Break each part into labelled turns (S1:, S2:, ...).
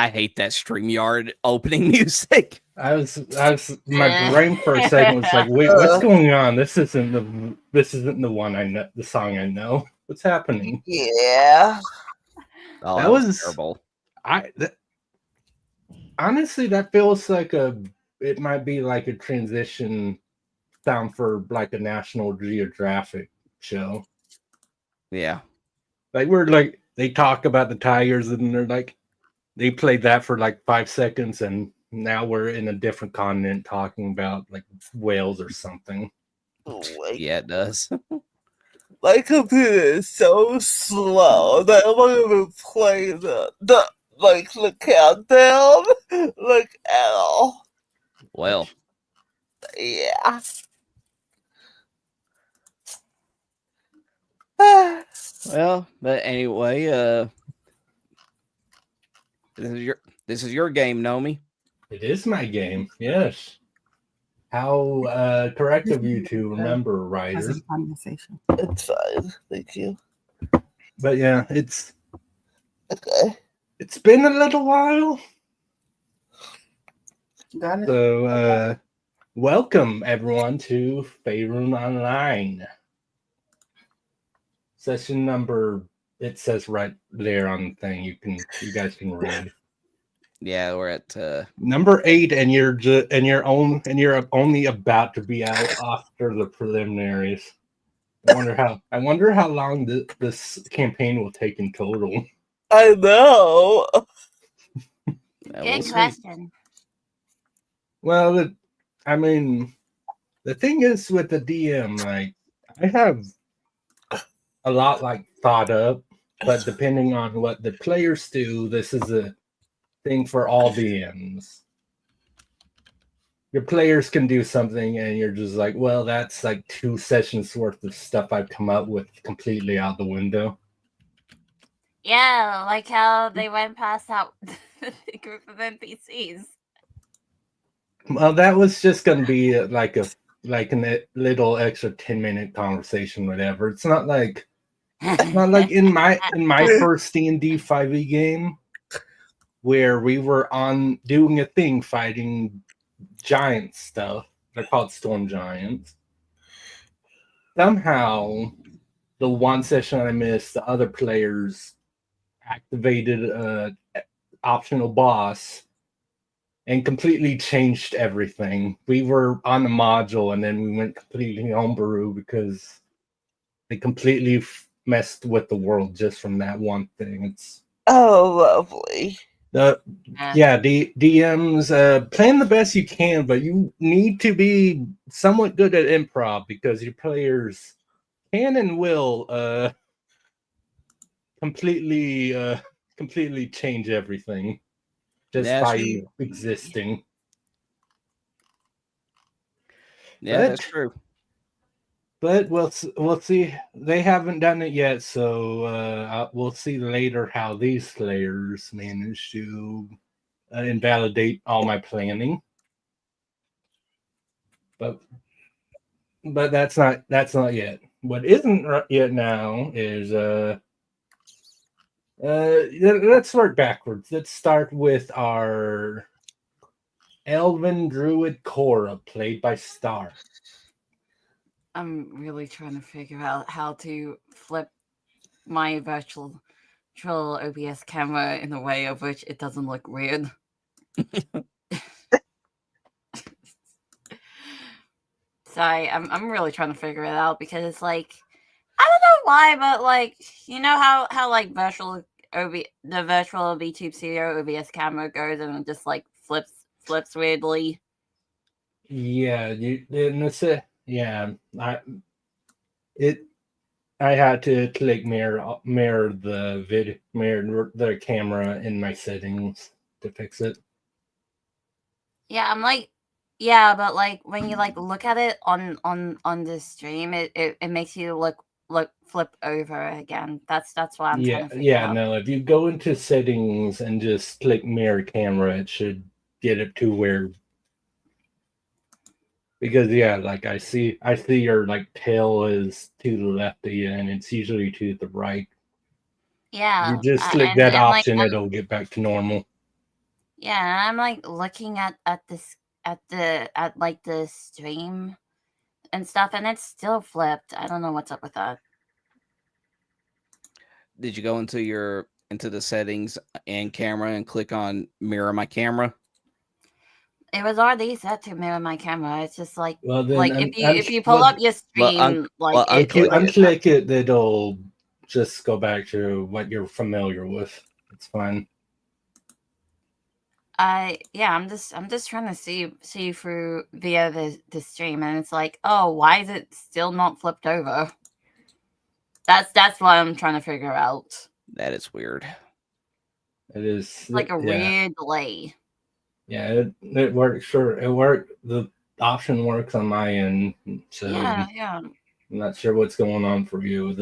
S1: I hate that StreamYard opening music.
S2: My brain for a second was like, wait, what's going on? This isn't the one I know, the song I know. What's happening?
S3: Yeah.
S1: Oh,
S2: That was
S1: terrible.
S2: Honestly, that feels like it might be like a transition sound for like a National Geographic show.
S1: Yeah.
S2: Like they talk about the tigers and they're like, they played that for like 5 seconds and now we're in a different continent talking about like whales or something.
S1: Yeah, it does.
S3: My computer is so slow that I won't even play the countdown like at all.
S1: Well.
S3: Yeah.
S1: Well, but anyway, this is your game, Nomi.
S2: It is my game, yes. How correct of you to remember, Ryder.
S4: Conversation.
S3: It's fine, thank you.
S2: But yeah, it's
S3: okay.
S2: It's been a little while.
S4: Got it.
S2: So, welcome everyone to Faerun Online. Session number, it says right there on the thing. You guys can read.
S1: Yeah, we're at
S2: number 8, and you're only about to be out after the preliminaries. I wonder how long this campaign will take in total.
S3: I know.
S5: Good question.
S2: Well, I mean, the thing is with the DM, like, I have a lot like thought up, but depending on what the players do, this is a thing for all DMs. Your players can do something and you're just like, well, that's like 2 sessions worth of stuff I've come up with completely out the window.
S5: Yeah, like how they went past that group of NPCs.
S2: Well, that was just going to be like a little extra 10-minute conversation, whatever. It's not like in my first D&D 5e game where we were on doing a thing fighting giant stuff. They're called storm giants. Somehow, the one session I missed, the other players activated a optional boss and completely changed everything. We were on the module and then we went completely homebrew because they completely messed with the world just from that one thing. It's
S3: lovely.
S2: The DMs plan the best you can, but you need to be somewhat good at improv because your players can and will completely change everything just by you existing.
S1: Yeah, that's true.
S2: But we'll see. They haven't done it yet, so we'll see later how these players manage to invalidate all my planning. But that's not yet. What isn't yet now is let's work backwards. Let's start with our Elven Druid Cora, played by Star.
S4: I'm really trying to figure out how to flip my virtual OBS camera in a way of which it doesn't look weird. Sorry, I'm really trying to figure it out because it's like, I don't know why, but like, you know how like the virtual VTube Studio OBS camera goes and it just like flips weirdly.
S2: Yeah, I had to click mirror the camera in my settings to fix it.
S4: Yeah, I'm like, yeah, but like when you like look at it on this stream, it makes you look flip over again. That's what I'm trying to figure out.
S2: No, if you go into settings and just click mirror camera, it should get it to where. Because like I see your like tail is to the left of you, and it's usually to the right.
S4: Yeah.
S2: You just click that option, it'll get back to normal.
S4: Yeah, I'm like looking at this at like the stream and stuff, and it's still flipped. I don't know what's up with that.
S1: Did you go into the settings and camera and click on mirror my camera?
S4: It was already set to mirror my camera. It's just like if you pull
S2: well,
S4: up your stream,
S2: if you
S1: unclick
S2: unclick it, it'll just go back to what you're familiar with. It's fine.
S4: I'm just trying to see through via the stream, and it's like, oh, why is it still not flipped over? That's what I'm trying to figure out.
S1: That is weird.
S2: It is
S4: It's like a weird delay.
S2: Yeah, it works. Sure, it worked. The option works on my end, so
S4: yeah.
S2: I'm not sure what's going on for you.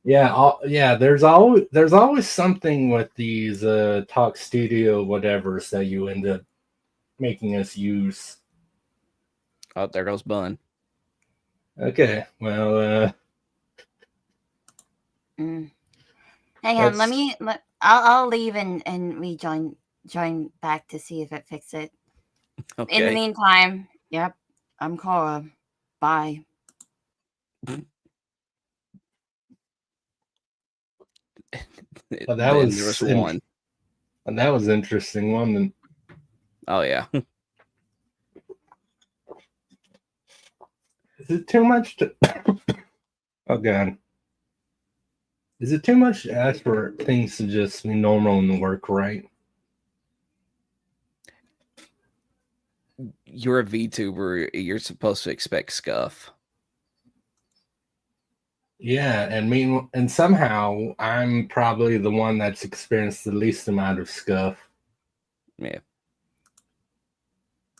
S2: There's always something with these Talk Studio whatevers that you end up making us use.
S1: Oh, there goes Bun.
S2: Okay, well,
S4: hang on. I'll leave and rejoin back to see if it fixed it.
S1: Okay.
S4: In the meantime, yep, I'm Cora. Bye.
S2: Well, that was
S1: there was one.
S2: And that was interesting one.
S1: Oh yeah.
S2: Is it too much to? Oh god. Is it too much to ask for things to just be normal and work right?
S1: You're a VTuber. You're supposed to expect scuff.
S2: Yeah, and somehow I'm probably the one that's experienced the least amount of scuff.
S1: Yeah.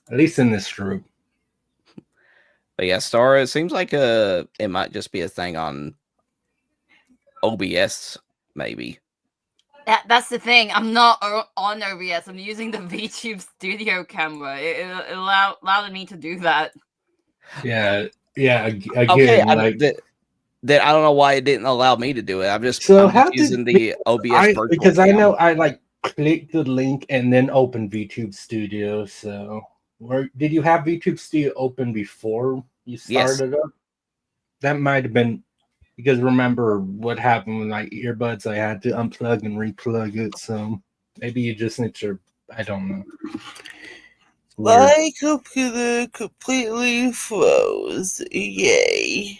S2: At least in this group.
S1: But yeah, Star, it seems like it might just be a thing on OBS, maybe.
S4: That's the thing. I'm not on OBS. I'm using the VTube Studio camera. It allowed me to do that.
S2: Yeah. Again,
S1: okay, that I don't know why it didn't allow me to do it. I'm just using the OBS virtual
S2: because
S1: cam.
S2: I know I like clicked the link and then open VTube Studio. So did you have VTube Studio open before you started up? That might have been because remember what happened with my earbuds? I had to unplug and replug it. So maybe you just need to. I don't know.
S3: My computer completely froze. Yay.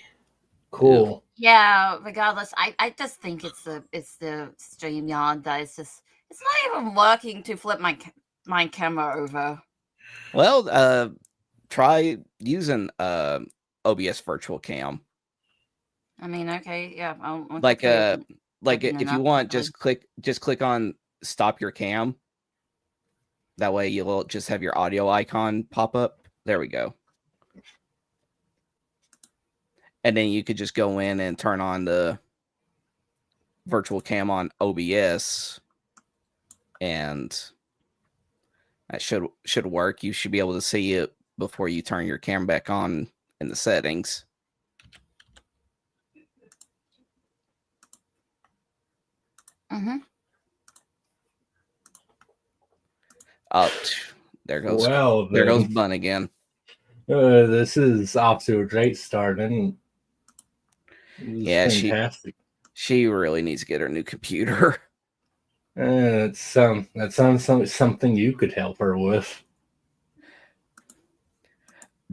S2: Cool.
S4: Yeah, regardless, I just think it's the StreamYard that it's not even working to flip my camera over.
S1: Well, try using OBS virtual cam.
S4: I mean, okay, yeah.
S1: Like if you want, just click on stop your cam. That way you'll just have your audio icon pop up. There we go. And then you could just go in and turn on the virtual cam on OBS, and that should work. You should be able to see it before you turn your camera back on in the settings.
S4: Mm-hmm.
S1: Oh, there goes Bun again.
S2: This is off to a great start, and
S1: yeah,
S2: fantastic.
S1: She really needs to get her new computer.
S2: That sounds something you could help her with.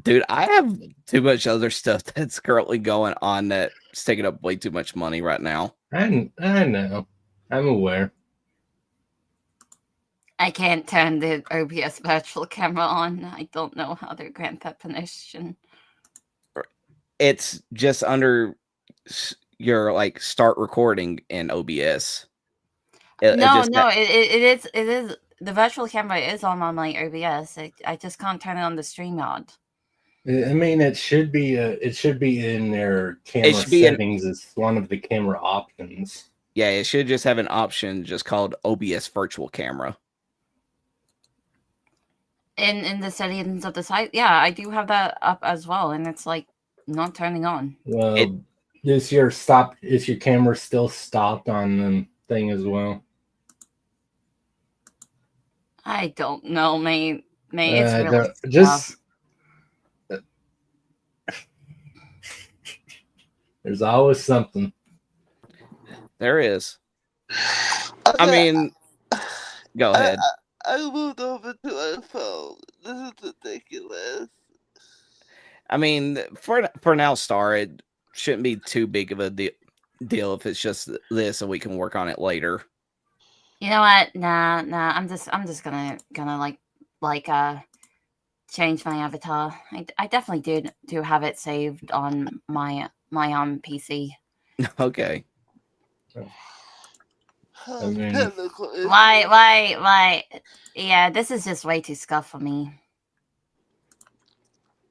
S1: Dude, I have too much other stuff that's currently going on that's taking up way too much money right now.
S2: I know. I'm aware.
S4: I can't turn the OBS virtual camera on. I don't know how to grant that permission.
S1: It's just under your start recording in OBS.
S4: It is. The virtual camera is on my OBS. I just can't turn it on the StreamYard.
S2: I mean, it should be in their camera settings as one of the camera options.
S1: Yeah, it should just have an option just called OBS virtual camera.
S4: In the settings of the site, yeah, I do have that up as well, and it's not turning on.
S2: Well, is your camera still stopped on the thing as well?
S4: I don't know, mate. It's really tough.
S2: Just there's always something.
S1: There is.
S3: Okay,
S1: I mean, go ahead.
S3: I moved over to my phone. This is ridiculous.
S1: I mean, for now, Star, it shouldn't be too big of a deal if it's just this, and we can work on it later.
S4: You know what? Nah. I'm just gonna change my avatar. I definitely do have it saved on my PC.
S1: Okay.
S2: I mean-
S3: Technical issues.
S4: Why? Yeah, this is just way too scuffed for me.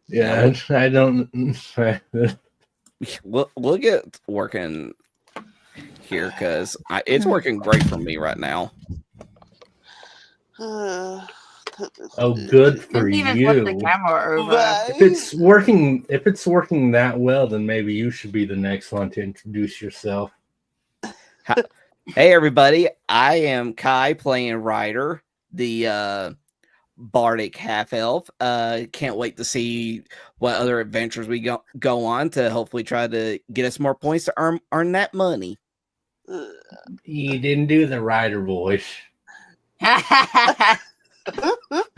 S2: Yeah, I don't.
S1: We'll get working here because it's working great for me right now.
S2: Oh, good for
S4: Didn't even flip the
S2: you.
S4: camera over.
S3: Right?
S2: If it's working that well, then maybe you should be the next one to introduce yourself.
S1: Hey, everybody! I am Kai playing Ryder, the bardic half elf. Can't wait to see what other adventures we go on to hopefully try to get us more points to earn that money.
S2: You didn't do the Rider voice.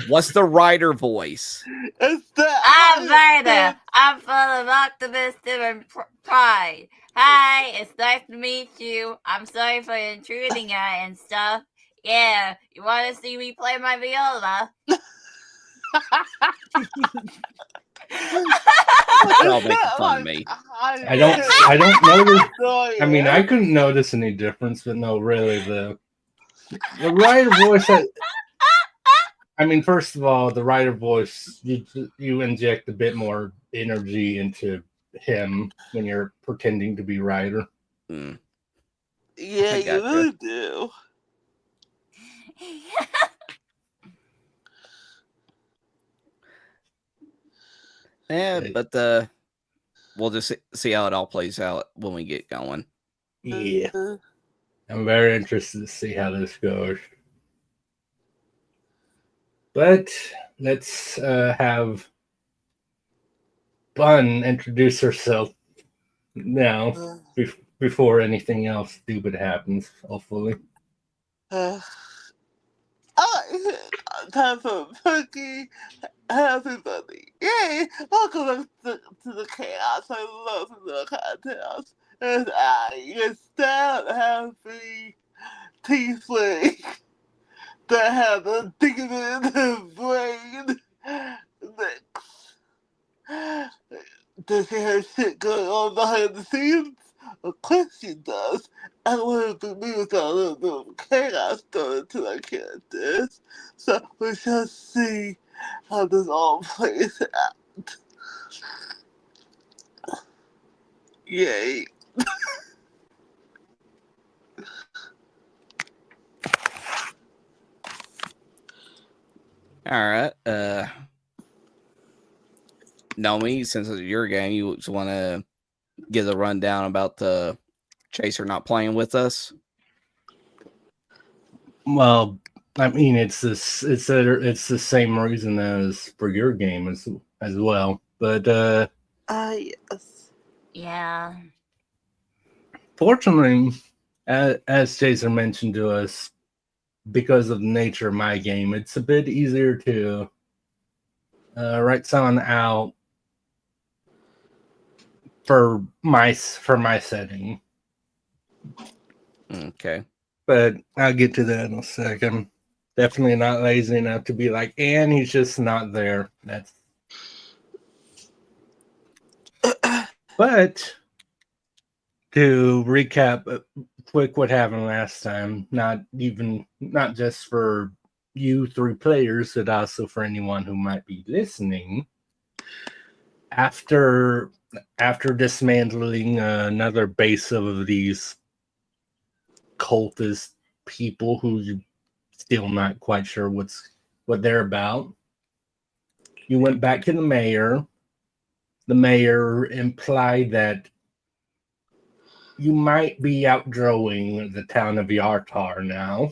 S1: What's the Ryder voice?
S3: It's the
S4: I'm Ryder. I'm full of optimism and pride. Hi, it's nice to meet you. I'm sorry for intruding and stuff. Yeah, you want to see me play my viola?
S1: Y'all making fun of me.
S2: I don't notice. I mean, I couldn't notice any difference, but no, really, the Rider voice. I mean, first of all, the Rider voice, you inject a bit more energy into him when you're pretending to be Ryder.
S1: Mm.
S3: Yeah,
S1: I
S3: you
S1: gotcha.
S3: really do.
S1: Yeah, but we'll just see how it all plays out when we get going.
S2: Yeah, I'm very interested to see how this goes. But let's have Bun introduce herself now before anything else stupid happens, hopefully.
S3: Time for Perky. Everybody. Yay! Welcome to the chaos. I love the contest. And I is that happy tiefling that have a dignity brain. Does she have shit going on behind the scenes? Of course she does. I want to be with all of the chaos thrown into the characters. So we shall see how this all plays out. Yay.
S1: All right. Naomi, since it's your game, you just want to give a rundown about the Chaser not playing with us?
S2: Well, I mean, it's the same reason as for your game as well. But
S3: Yes.
S4: Yeah.
S2: fortunately, as Jason mentioned to us, because of the nature of my game, it's a bit easier to write someone out for my setting.
S1: Okay.
S2: But I'll get to that in a second. Definitely not lazy enough to be like, and he's just not there. That's. But to recap quick what happened last time, not just for you three players, but also for anyone who might be listening. After dismantling another base of these cultist people who you still not quite sure what they're about, you went back to the mayor. The mayor implied that you might be outgrowing the town of Yartar now.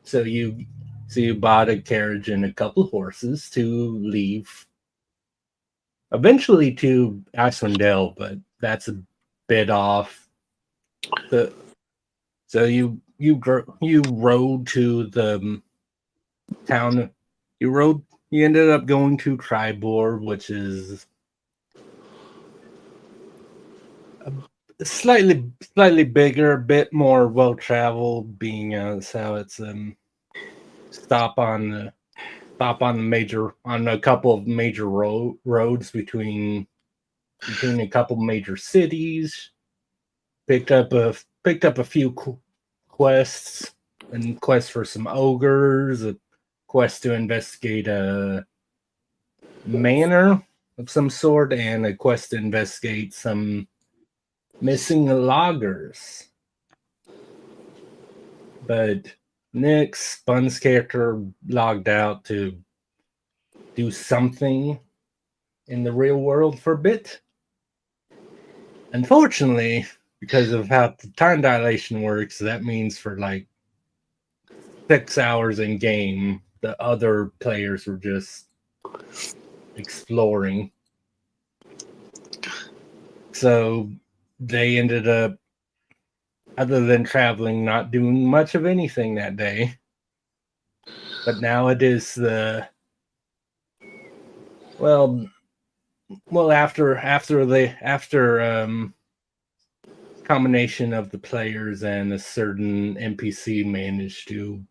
S2: So you So you bought a carriage and a couple horses to leave. Eventually to Icewind Dale, but that's a bit off. So you rode to the town. You ended up going to Tribor, which is a slightly bigger, a bit more well traveled, being how it's stop on a couple of major roads between a couple major cities. Picked up a few quests, and quests for some ogres, a quest to investigate a manor of some sort, and a quest to investigate some missing loggers. But Nick's Bun's character logged out to do something in the real world for a bit. Unfortunately, because of how the time dilation works, that means for like 6 hours in game, the other players were just exploring. So they ended up, other than traveling, not doing much of anything that day. But now it is after combination of the players and a certain NPC managed to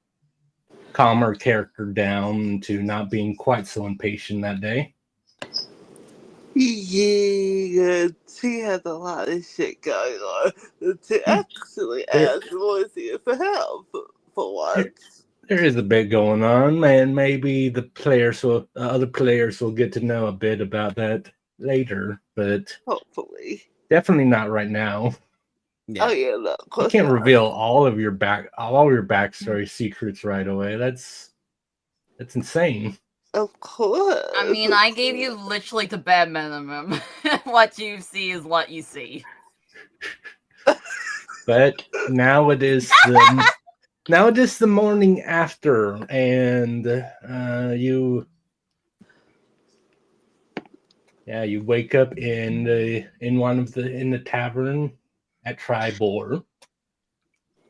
S2: calm her character down to not being quite so impatient that day.
S3: Yeah, she has a lot of shit going on. To actually ask Rosie for help for once.
S2: There is a bit going on, and maybe the other players will get to know a bit about that later, but
S3: Hopefully.
S2: definitely not right now.
S1: Yeah.
S3: Oh yeah, no, of
S2: You
S3: course
S2: can't
S3: not.
S2: reveal all of your backstory secrets right away. That's insane.
S3: Of course.
S4: I mean, I gave you literally the bare minimum. What you see is what you see.
S2: But now it is the morning after, and you wake up in the tavern at Tribor.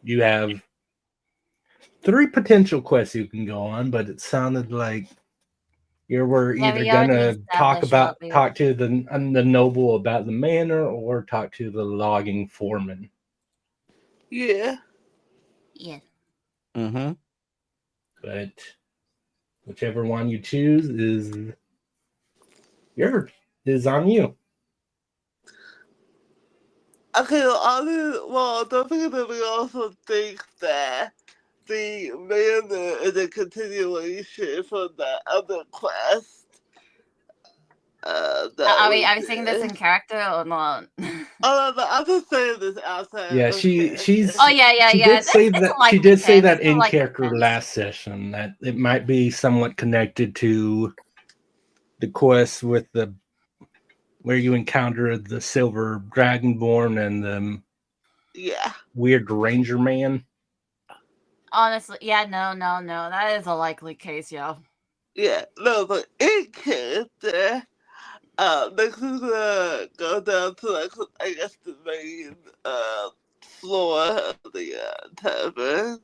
S2: You have 3 potential quests you can go on, but it sounded like you were
S4: Yeah,
S2: either
S4: we already
S2: gonna talk
S4: established
S2: to the noble about the manor, or talk to the logging foreman.
S3: Yeah.
S4: Yeah.
S1: Mm-hmm.
S2: But whichever one you choose is on you.
S3: Okay, don't forget that we also think that the manor is a continuation from the other quest.
S4: Are we saying this in character or not?
S3: Oh, no, I'm just saying this outside.
S2: Yeah,
S3: of
S2: she's.
S4: Oh yeah.
S2: She did say
S4: It's
S2: that.
S4: a
S2: She did say
S4: likely
S2: that
S4: chance, it's a
S2: in
S4: likely
S2: character
S4: chance.
S2: last session that it might be somewhat connected to the quest with where you encounter the silver dragonborn and the weird ranger man.
S4: Honestly, yeah, no. That is a likely case, yeah.
S3: Yeah, no, but in character, next is gonna go down to like I guess the main floor of the tavern,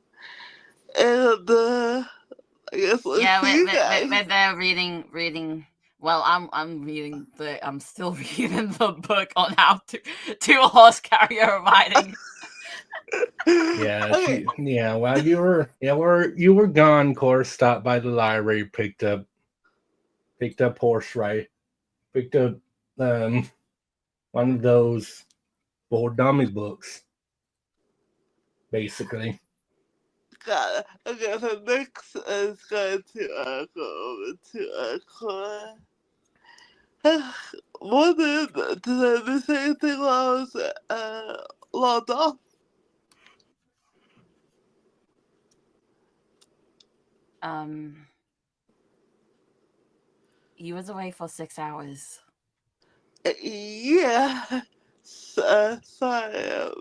S3: and I guess we'll
S4: Yeah,
S3: see you guys.
S4: when they're reading. Well, I'm reading I'm still reading the book on how to do horse carrier riding.
S2: Yeah,
S3: Okay.
S2: while you were gone, Cora stopped by the library, picked up horse ride, picked up one of those board dummy books, basically.
S3: Got it. Okay, so next is going to go over to Cora. More than did I miss anything while I was logged off?
S4: He was away for 6 hours.
S3: Yeah. Sorry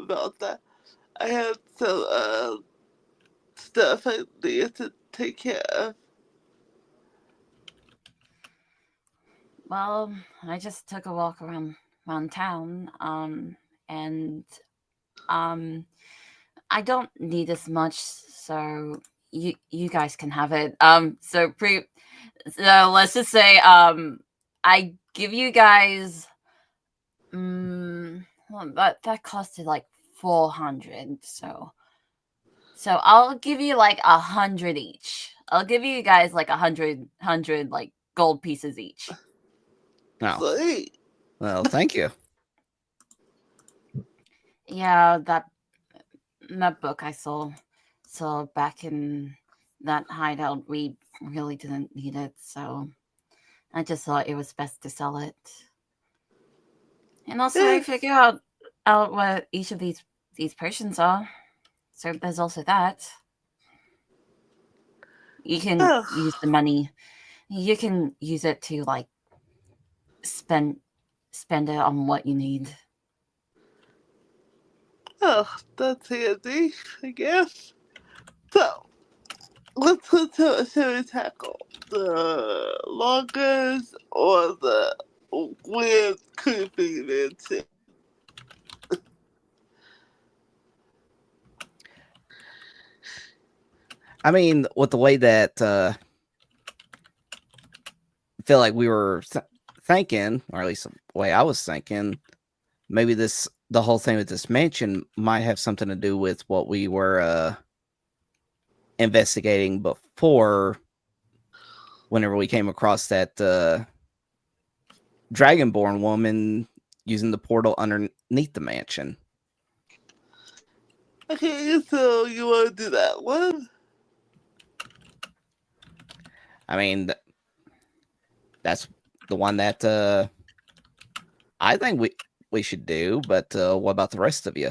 S3: about that. I had some stuff I needed to take care of?
S4: Well, I just took a walk around town, and I don't need as much, so you guys can have it. So let's just say, I give you guys, well, that costed like 400, so I'll give you like 100 each. I'll give you guys like 100 like gold pieces each.
S1: Oh,
S3: Sweet.
S1: well, thank you.
S4: Yeah, that book I saw back in that hideout, we really didn't need it, so I just thought it was best to sell it. And also, I figure out what each of these potions are. So there's also that. You can
S3: Ugh.
S4: use the money. You can use it to like spend it on what you need.
S3: Oh, that's handy, I guess. So, what shall we tackle? The loggers or the weird creepy mansion?
S1: I mean, with the way that I feel like we were thinking, or at least the way I was thinking, maybe the whole thing with this mansion might have something to do with what we were investigating before, whenever we came across that dragonborn woman using the portal underneath the mansion.
S3: Okay, so you want to do that one?
S1: I mean, that's the one that I think we should do, but what about the rest of you?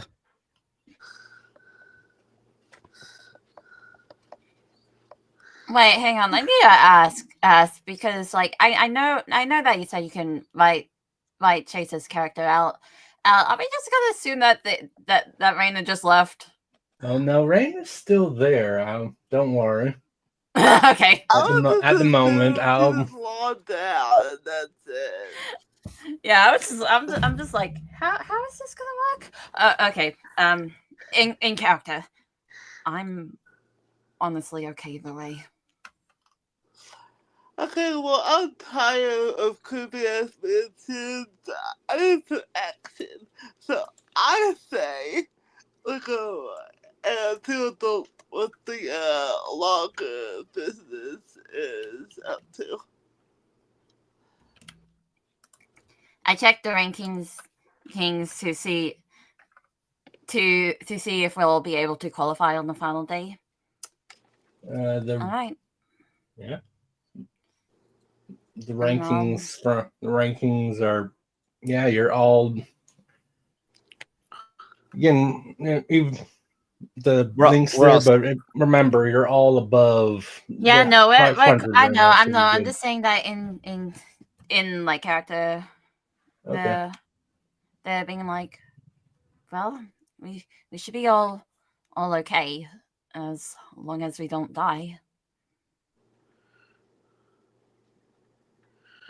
S4: Wait, hang on. Let me ask because like I know that you said you can write Chase's character out. Are we just gonna assume that that Raina just left?
S2: Oh no, Rain is still there. Don't worry.
S4: Okay.
S2: At the moment, I'll.
S3: Just logged out, and that's it.
S4: Yeah, I'm just like, how is this gonna work? Okay. In character, I'm honestly okay either way.
S3: Okay, well, I'm tired of creepy ass mansions. I need some action. So I say we go and see what the logger business is up to.
S4: I checked the rankings to see if we'll be able to qualify on the final day. All right.
S2: Yeah. The rankings are, yeah, you're all, again, the links there, but remember, you're all above.
S4: Yeah, no, I know. I'm
S2: good.
S4: just saying that in like character,
S2: Okay.
S4: they're being like, well, we should be all okay as long as we don't die.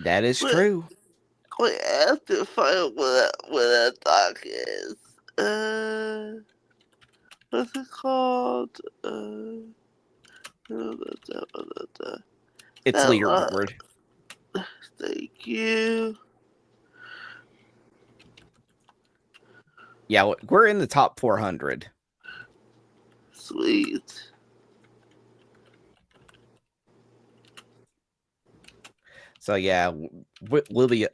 S1: That is true.
S3: We have to find where that dock is. What's it called?
S1: It's leaderboard.
S3: Thank you.
S1: Yeah, we're in the top 400.
S3: Sweet.
S1: So yeah, we'll be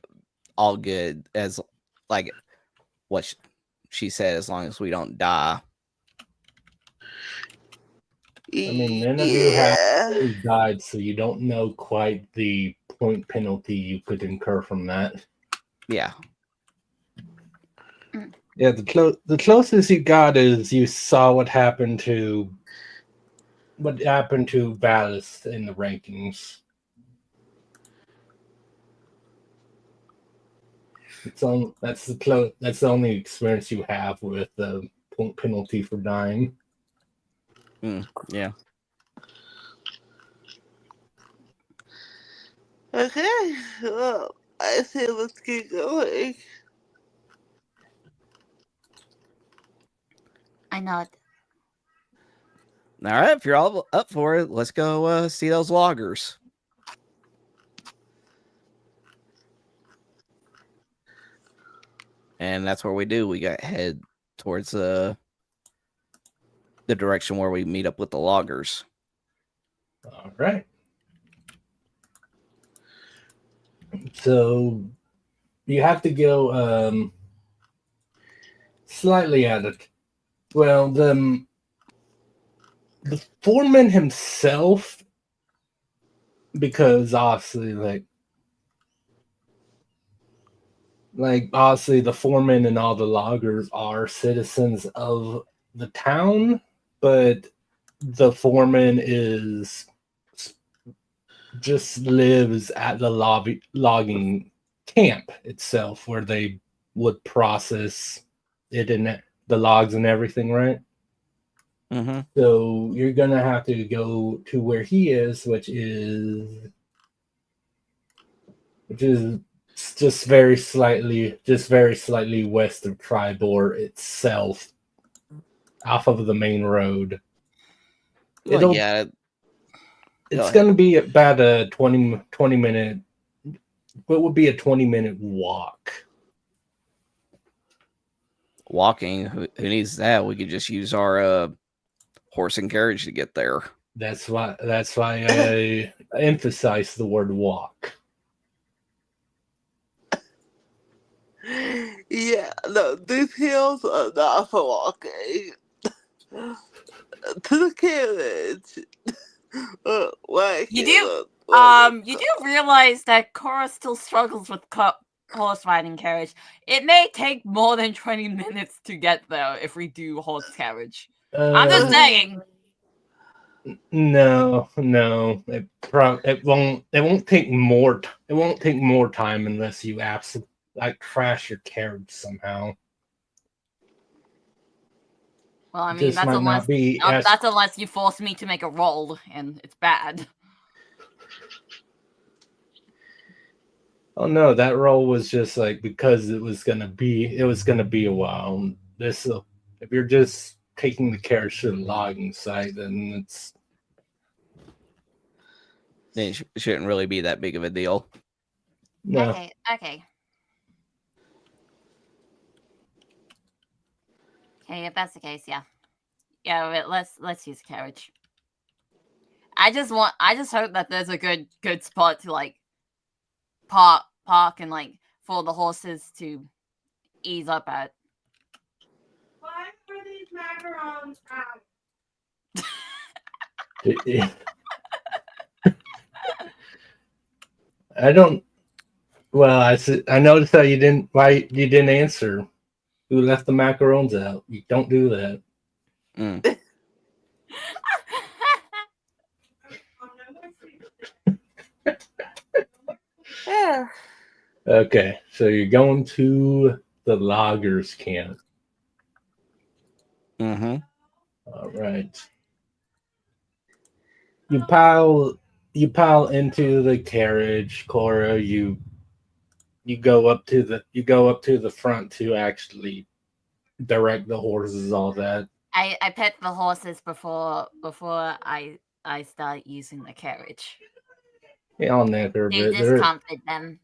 S1: all good, as like what she said, as long as we don't die.
S2: I mean, none of you have died, so you don't know quite the point penalty you could incur from that.
S1: Yeah.
S2: Yeah, the closest you got is you saw what happened to Valis in the rankings. That's the only experience you have with the point penalty for dying.
S1: Yeah.
S3: Well, I say let's get going.
S5: I nod.
S1: All right, if you're all up for it, let's go see those loggers. And that's where we do. We got head towards the direction where we meet up with the loggers.
S2: All right. So you have to go slightly out of. Well, the foreman himself, because obviously, obviously the foreman and all the loggers are citizens of the town, but the foreman is just lives at the logging camp itself, where they would process it in the logs and everything, right?
S1: Mm-hmm.
S2: So you're gonna have to go to where he is, which is just very slightly west of Tribor itself, off of the main road.
S1: Well, yeah.
S2: It's going to be about a 20 minute. What would be a 20-minute walk?
S1: Walking. Who needs that? We could just use our horse and carriage to get there.
S2: That's why I emphasize the word walk.
S3: Yeah, no, these hills are not for walking. To the carriage.
S4: You do realize that Cora still struggles with horse riding carriage. It may take more than 20 minutes to get there if we do horse carriage. I'm just saying.
S2: No, it won't take more. It won't take more time unless you crash your carriage somehow.
S4: Well, I mean, that's unless you force me to make a roll, and it's bad.
S2: Oh no, that roll was just because it was gonna be a while. If you're just taking the carriage to the logging site, then
S1: it shouldn't really be that big of a deal.
S2: No.
S5: Okay. Okay, if that's the case, yeah.
S4: Yeah, let's use carriage. I just hope that there's a good spot to park and for the horses to ease up at.
S6: Why are these macarons out?
S2: I don't. Well, I noticed that you didn't answer. Who left the macarons out? You don't do that.
S1: Mm.
S3: Yeah.
S2: Okay, so you're going to the loggers camp.
S1: Mm-hmm.
S2: All right. You pile into the carriage, Cora. You go up to the front to actually direct the horses, all that.
S5: I pet the horses before I start using the carriage.
S2: Yeah, on that they're a
S5: To
S2: bit.
S5: discomfort them.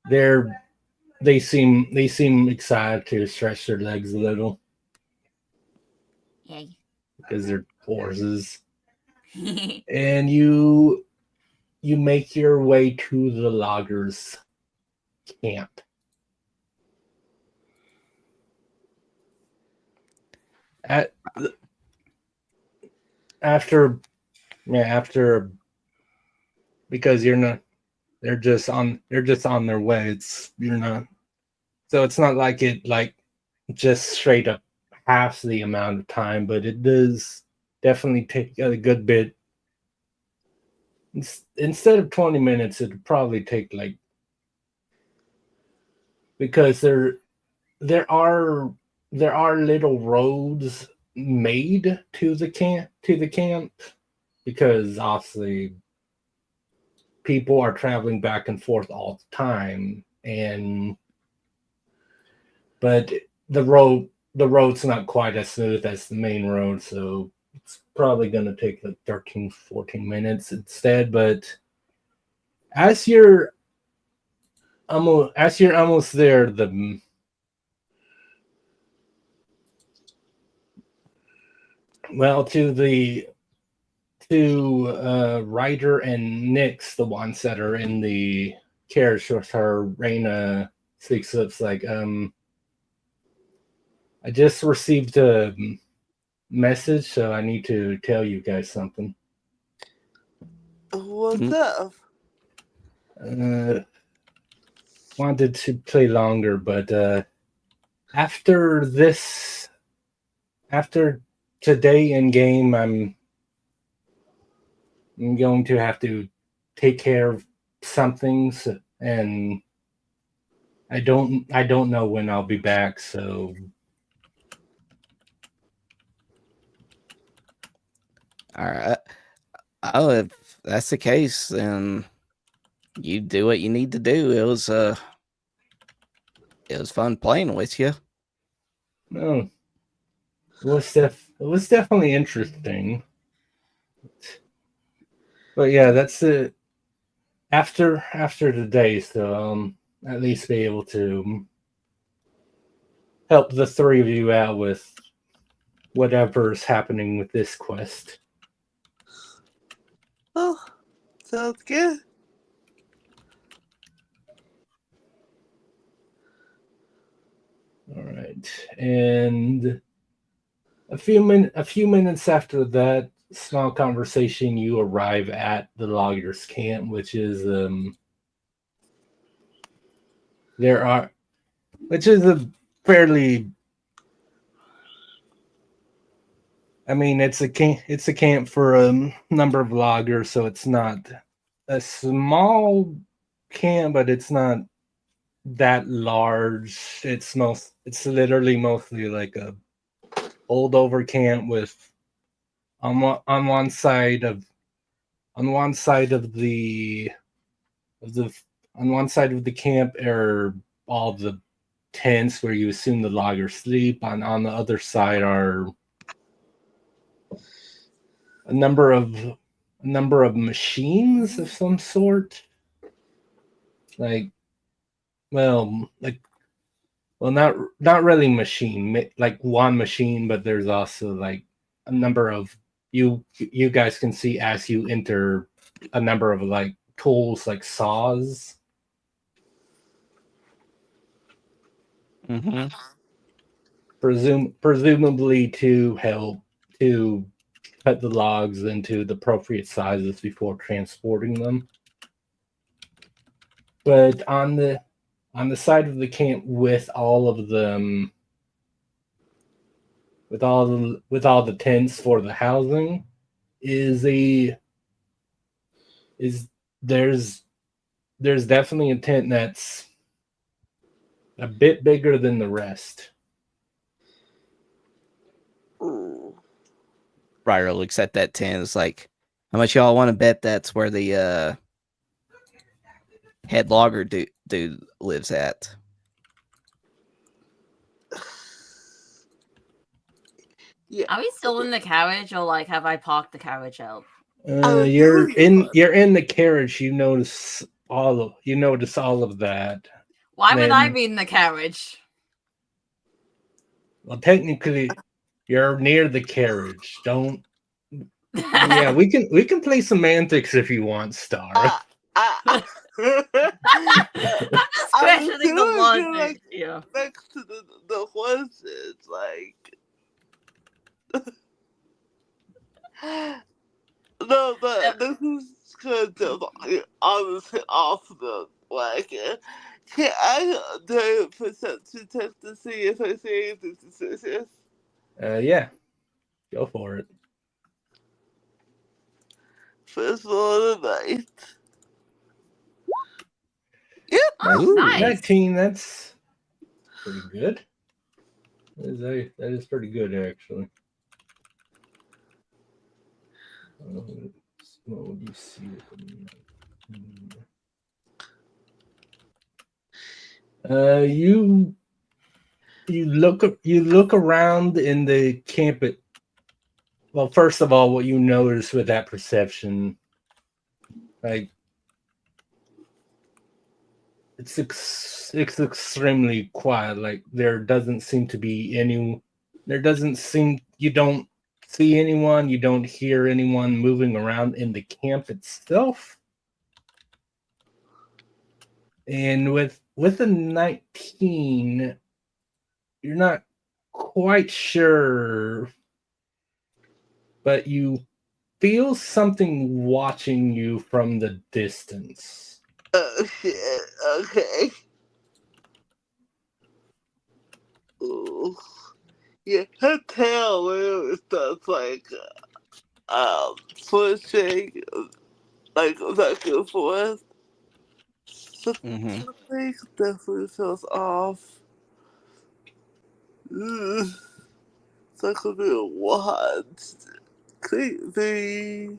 S2: They seem excited to stretch their legs a little.
S5: Yay.
S2: Because they're horses. And you make your way to the loggers camp. After because they're just on their way. It's not like it just straight up half the amount of time, but it does definitely take a good bit. Instead of 20 minutes, it'd probably take because there are little roads made to the camp because obviously people are traveling back and forth all the time, but the road's not quite as smooth as the main road, so it's probably going to take like 13, 14 minutes instead. But as you're almost there, to Ryder and Nyx, the ones that are in the carriage with her, Raina speaks up like, I just received a message, so I need to tell you guys something.
S3: What's up?
S2: Wanted to play longer, but after today in game, I'm going to have to take care of some things, and I don't know when I'll be back, so
S1: All right. Oh, if that's the case, then you do what you need to do. It was fun playing with you.
S2: no. It was definitely interesting. But yeah, that's it. After today, so at least be able to help the three of you out with whatever's happening with this quest.
S3: Oh, sounds good.
S2: All right, and a few minutes after that small conversation, you arrive at the loggers' camp, which is a fairly. I mean, it's a camp for a number of loggers, so it's not a small camp, but it's not that large. It's literally mostly like a holdover camp with on one side of the camp are all the tents where you assume the loggers sleep. On the other side are a number of machines of some sort, not really machine, like one machine, but there's also like a number of you guys can see as you enter a number of like tools like saws.
S1: Mm-hmm.
S2: Presumably to help to cut the logs into the appropriate sizes before transporting them. But on the side of the camp with all of them, with all the tents for the housing, there's definitely a tent that's a bit bigger than the rest.
S1: Ryder looks at that tent. It's like, how much y'all want to bet that's where the head logger dude lives at?
S3: Yeah.
S4: Are we still in the carriage, or like have I parked the carriage out?
S2: You're in the carriage. You notice all of that.
S4: Why would I
S2: Then-
S4: be in the carriage?
S2: Well, technically, you're near the carriage. Don't. Yeah, we can play semantics if you want, Star.
S4: I'm just questioning the logic. Yeah.
S3: Next to the horses, like. No, but this is kind of honestly off the wagon. Can I do a perception test to see if I see anything suspicious?
S2: Yeah, go for it.
S3: First roll of the night. Yep.
S4: Oh, nice.
S2: 19. That's pretty good. That is pretty good, actually. What would you see? You look around in the camp. Well, first of all, what you notice with that perception, like it's extremely quiet. Like there doesn't seem to be any. There doesn't seem you don't see anyone. You don't hear anyone moving around in the camp itself. And with a 19, you're not quite sure, but you feel something watching you from the distance.
S3: Oh shit, okay. Ooh. Yeah, her tail literally starts like switching like back and forth.
S1: Mm-hmm.
S3: Something definitely feels off. Ugh. It's like a bit wild. Creepy.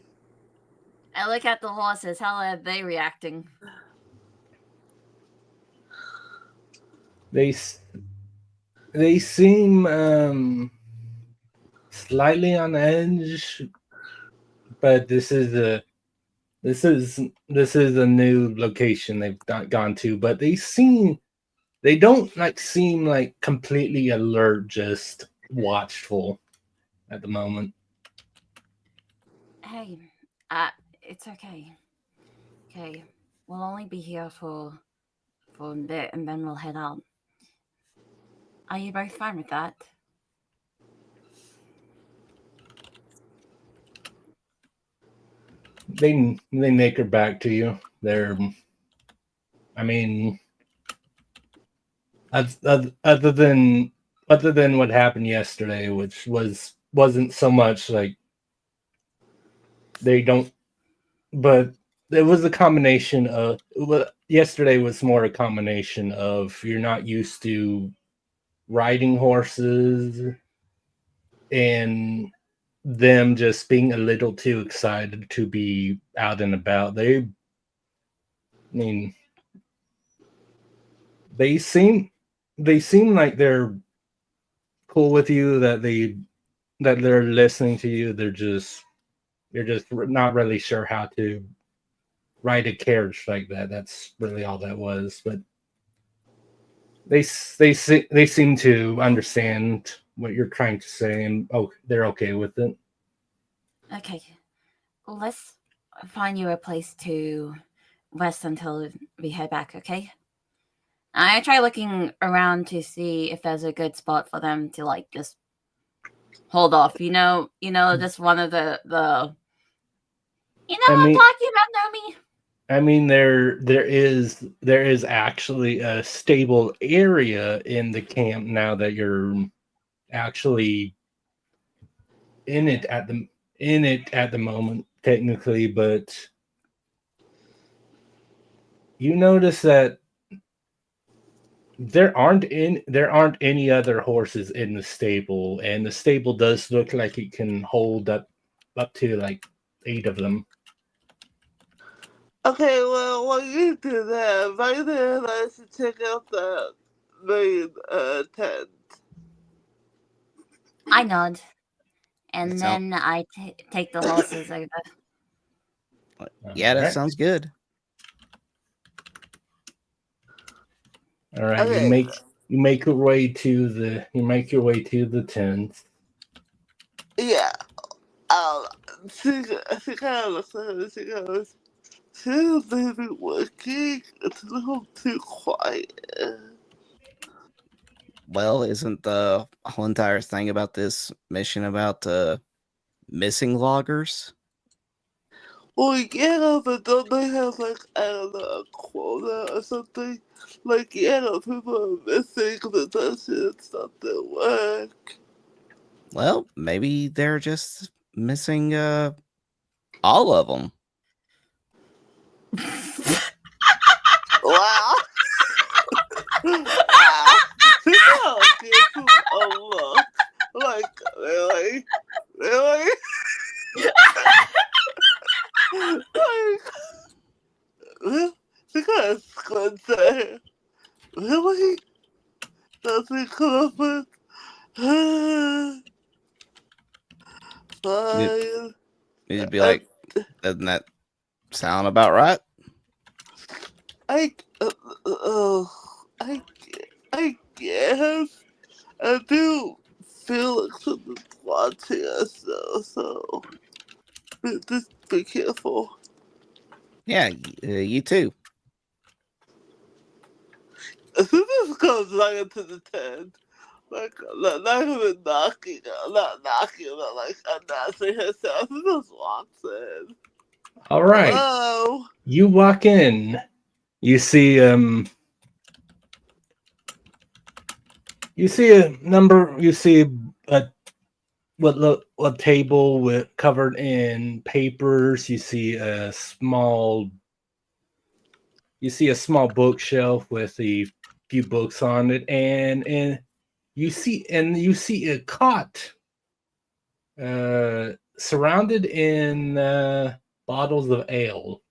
S4: I look at the horses. How are they reacting?
S2: They seem slightly on edge, but this is a new location they've not gone to. But they don't seem like completely alert, just watchful at the moment.
S4: Hey, it's okay. Okay, we'll only be here for a bit, and then we'll head out. Are you both fine with that?
S2: They make her back to you. I mean, other than what happened yesterday, which wasn't so much like they don't, but it was a combination of. Yesterday was more a combination of you're not used to riding horses and them just being a little too excited to be out and about. I mean, they seem like they're cool with you, that they're listening to you. You're just not really sure how to ride a carriage like that. That's really all that was. But they seem to understand what you're trying to say, and they're okay with it.
S4: Okay, let's find you a place to rest until we head back, okay? I try looking around to see if there's a good spot for them to just hold off. Just one of the
S2: I
S4: what I'm
S2: mean,
S4: talking about, Nomi?
S2: I mean, there is actually a stable area in the camp now that you're actually in it at the moment, technically, but you notice that there aren't any other horses in the stable, and the stable does look like it can hold up to like 8 of them.
S3: Okay, well, while you do that, right there, I should check out the main tent.
S4: I nod, and
S1: That
S4: then I take the horses over.
S1: Yeah, that
S2: Alright.
S1: sounds good.
S2: All right,
S3: Okay.
S2: you make your way to the tent.
S3: Yeah. She kind of looks at her and she goes, she's maybe working. It's a little too quiet.
S1: Well, isn't the whole entire thing about this mission about missing loggers?
S3: Well, yeah, but don't they have, like, I don't know, a quota or something? Like, yeah, people are missing the shit's not their work.
S1: Well, maybe they're just missing all of them.
S3: Wow. Wow. People give you a look. Like, really? Really? Like, Nothing come up with. Fine.
S1: You'd be like, doesn't that sound about right?
S3: I, I, I guess I do feel like something's watching us though, so just be careful.
S1: Yeah, you too.
S3: As soon as it comes right into the tent, like not even knocking, not knocking, but like announcing herself, just walks in.
S2: All right.
S3: Hello.
S2: You walk in. You see a number. You see a table with covered in papers. You see a small bookshelf with a few books on it, and you see a cot surrounded in bottles of ale.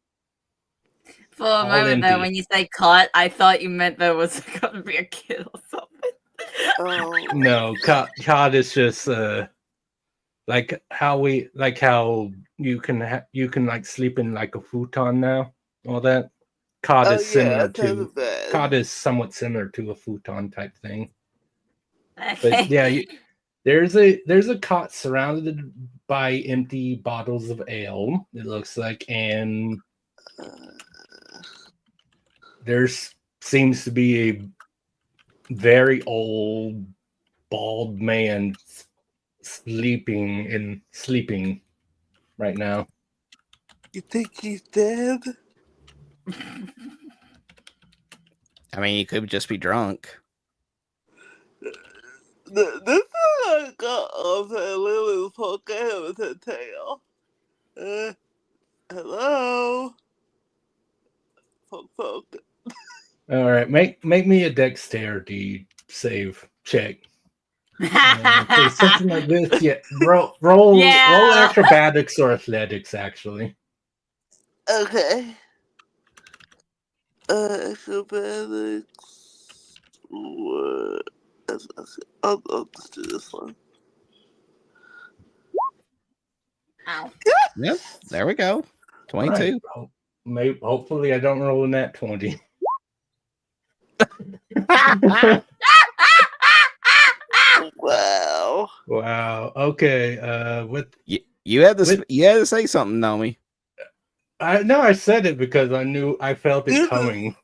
S4: For a
S2: All
S4: moment there,
S2: empty.
S4: when you say cot, I thought you meant there was going to be a kid or something.
S3: Oh.
S2: No, cot is just like how you can like sleep in like a futon now. All that cot is similar to cot is somewhat similar to a futon type thing.
S4: Okay.
S2: But yeah, there's a cot surrounded by empty bottles of ale. It looks like, and there's seems to be a very old bald man sleeping right now.
S3: You think he's dead?
S1: I mean, you could just be drunk.
S3: This is like Lily's poking him with her tail. Hello? Poke.
S2: All right, make me a dexterity save check. For something like this, yeah, roll acrobatics or athletics, actually.
S3: Okay. Acrobatics. I'll just do this one.
S4: Ow.
S1: Yep, there we go. 22.
S2: Right. Hopefully, I don't roll in that 20.
S3: Wow.
S2: Wow. Okay.
S1: You had to say something, Nomi.
S2: I said it because I felt it coming.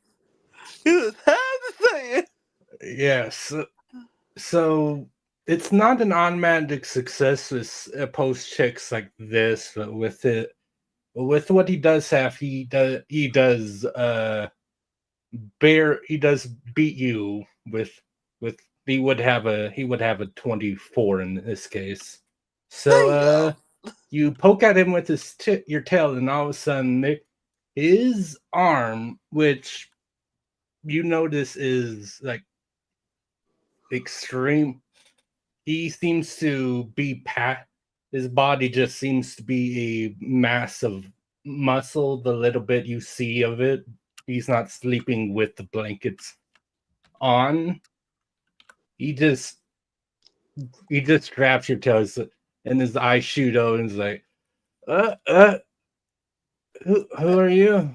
S3: You just had to say it.
S2: Yes. So it's not an automatic success with post checks like this, but with what he does have, he does beat you with he would have a 24 in this case. So you poke at him with your tail, and all of a sudden his arm, which you notice is like extreme, he seems to be his body just seems to be a mass of muscle. The little bit you see of it, he's not sleeping with the blankets on. He just grabs your toes, and his eyes shoot out, and he's like, who are you?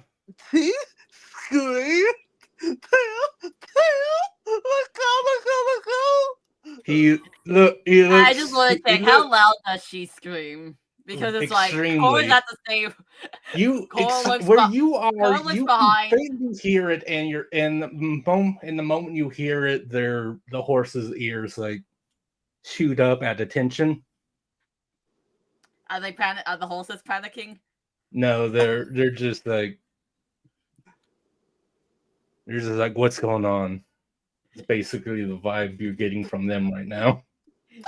S3: See? Scream. Tail. Let go.
S2: He looks.
S4: I just want to check, how loud does she scream? Because it's
S2: extremely.
S4: like, Cora's at the same.
S2: You faintly hear it, and you're in the moment you hear it, the horse's ears like shoot up at attention.
S4: Are they Are the horses panicking?
S2: No, they're just like what's going on? It's basically the vibe you're getting from them right now.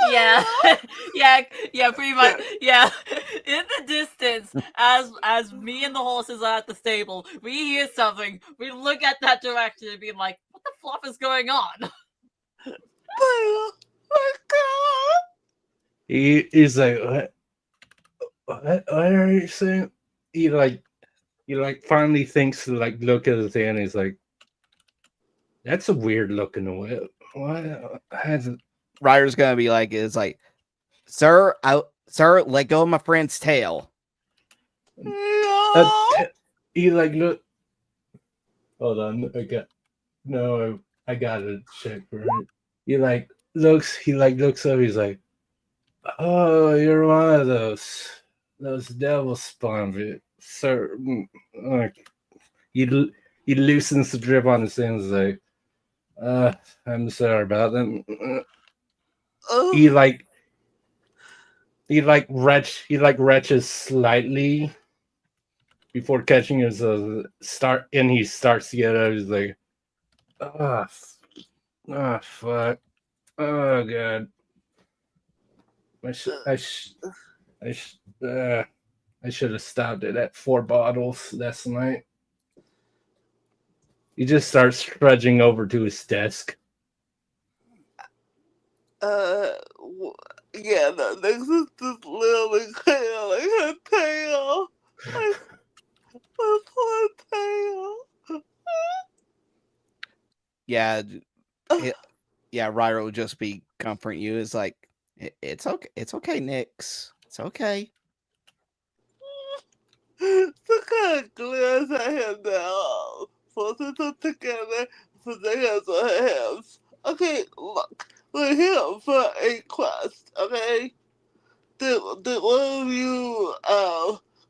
S4: Yeah, yeah, pretty much. Yeah, in the distance, as me and the horses are at the stable, we hear something. We look at that direction and be like, "What the fluff is going on?"
S2: He's like, what are you saying? He finally thinks to look at his hand. He's like, That's a weird looking whip. What has it?
S1: Ryder's gonna be like, "It's like, sir, let go of my friend's tail."
S3: Yeah.
S2: He like look. Hold on, I gotta check for it. He like looks. He like looks up. He's like, "Oh, you're one of those devil spawn, sir." Like he loosens the drip on his hands. Like, I'm sorry about them.
S3: Oh,
S2: He like retches slightly before catching his start, and he starts to get up. He's like, ah, fuck, oh god, I should have stopped it at 4 bottles last night. He just starts trudging over to his desk.
S3: yeah, that next is just literally kind of like her tail. Like, my poor tail.
S1: Yeah, yeah. Ryder will just be comforting you. It's like, it's okay. It's okay, Nix. It's okay.
S3: So kind of glares at him now. Forces them together, put their hands on her hands. Okay, look, we're here for a quest, okay? Did one of you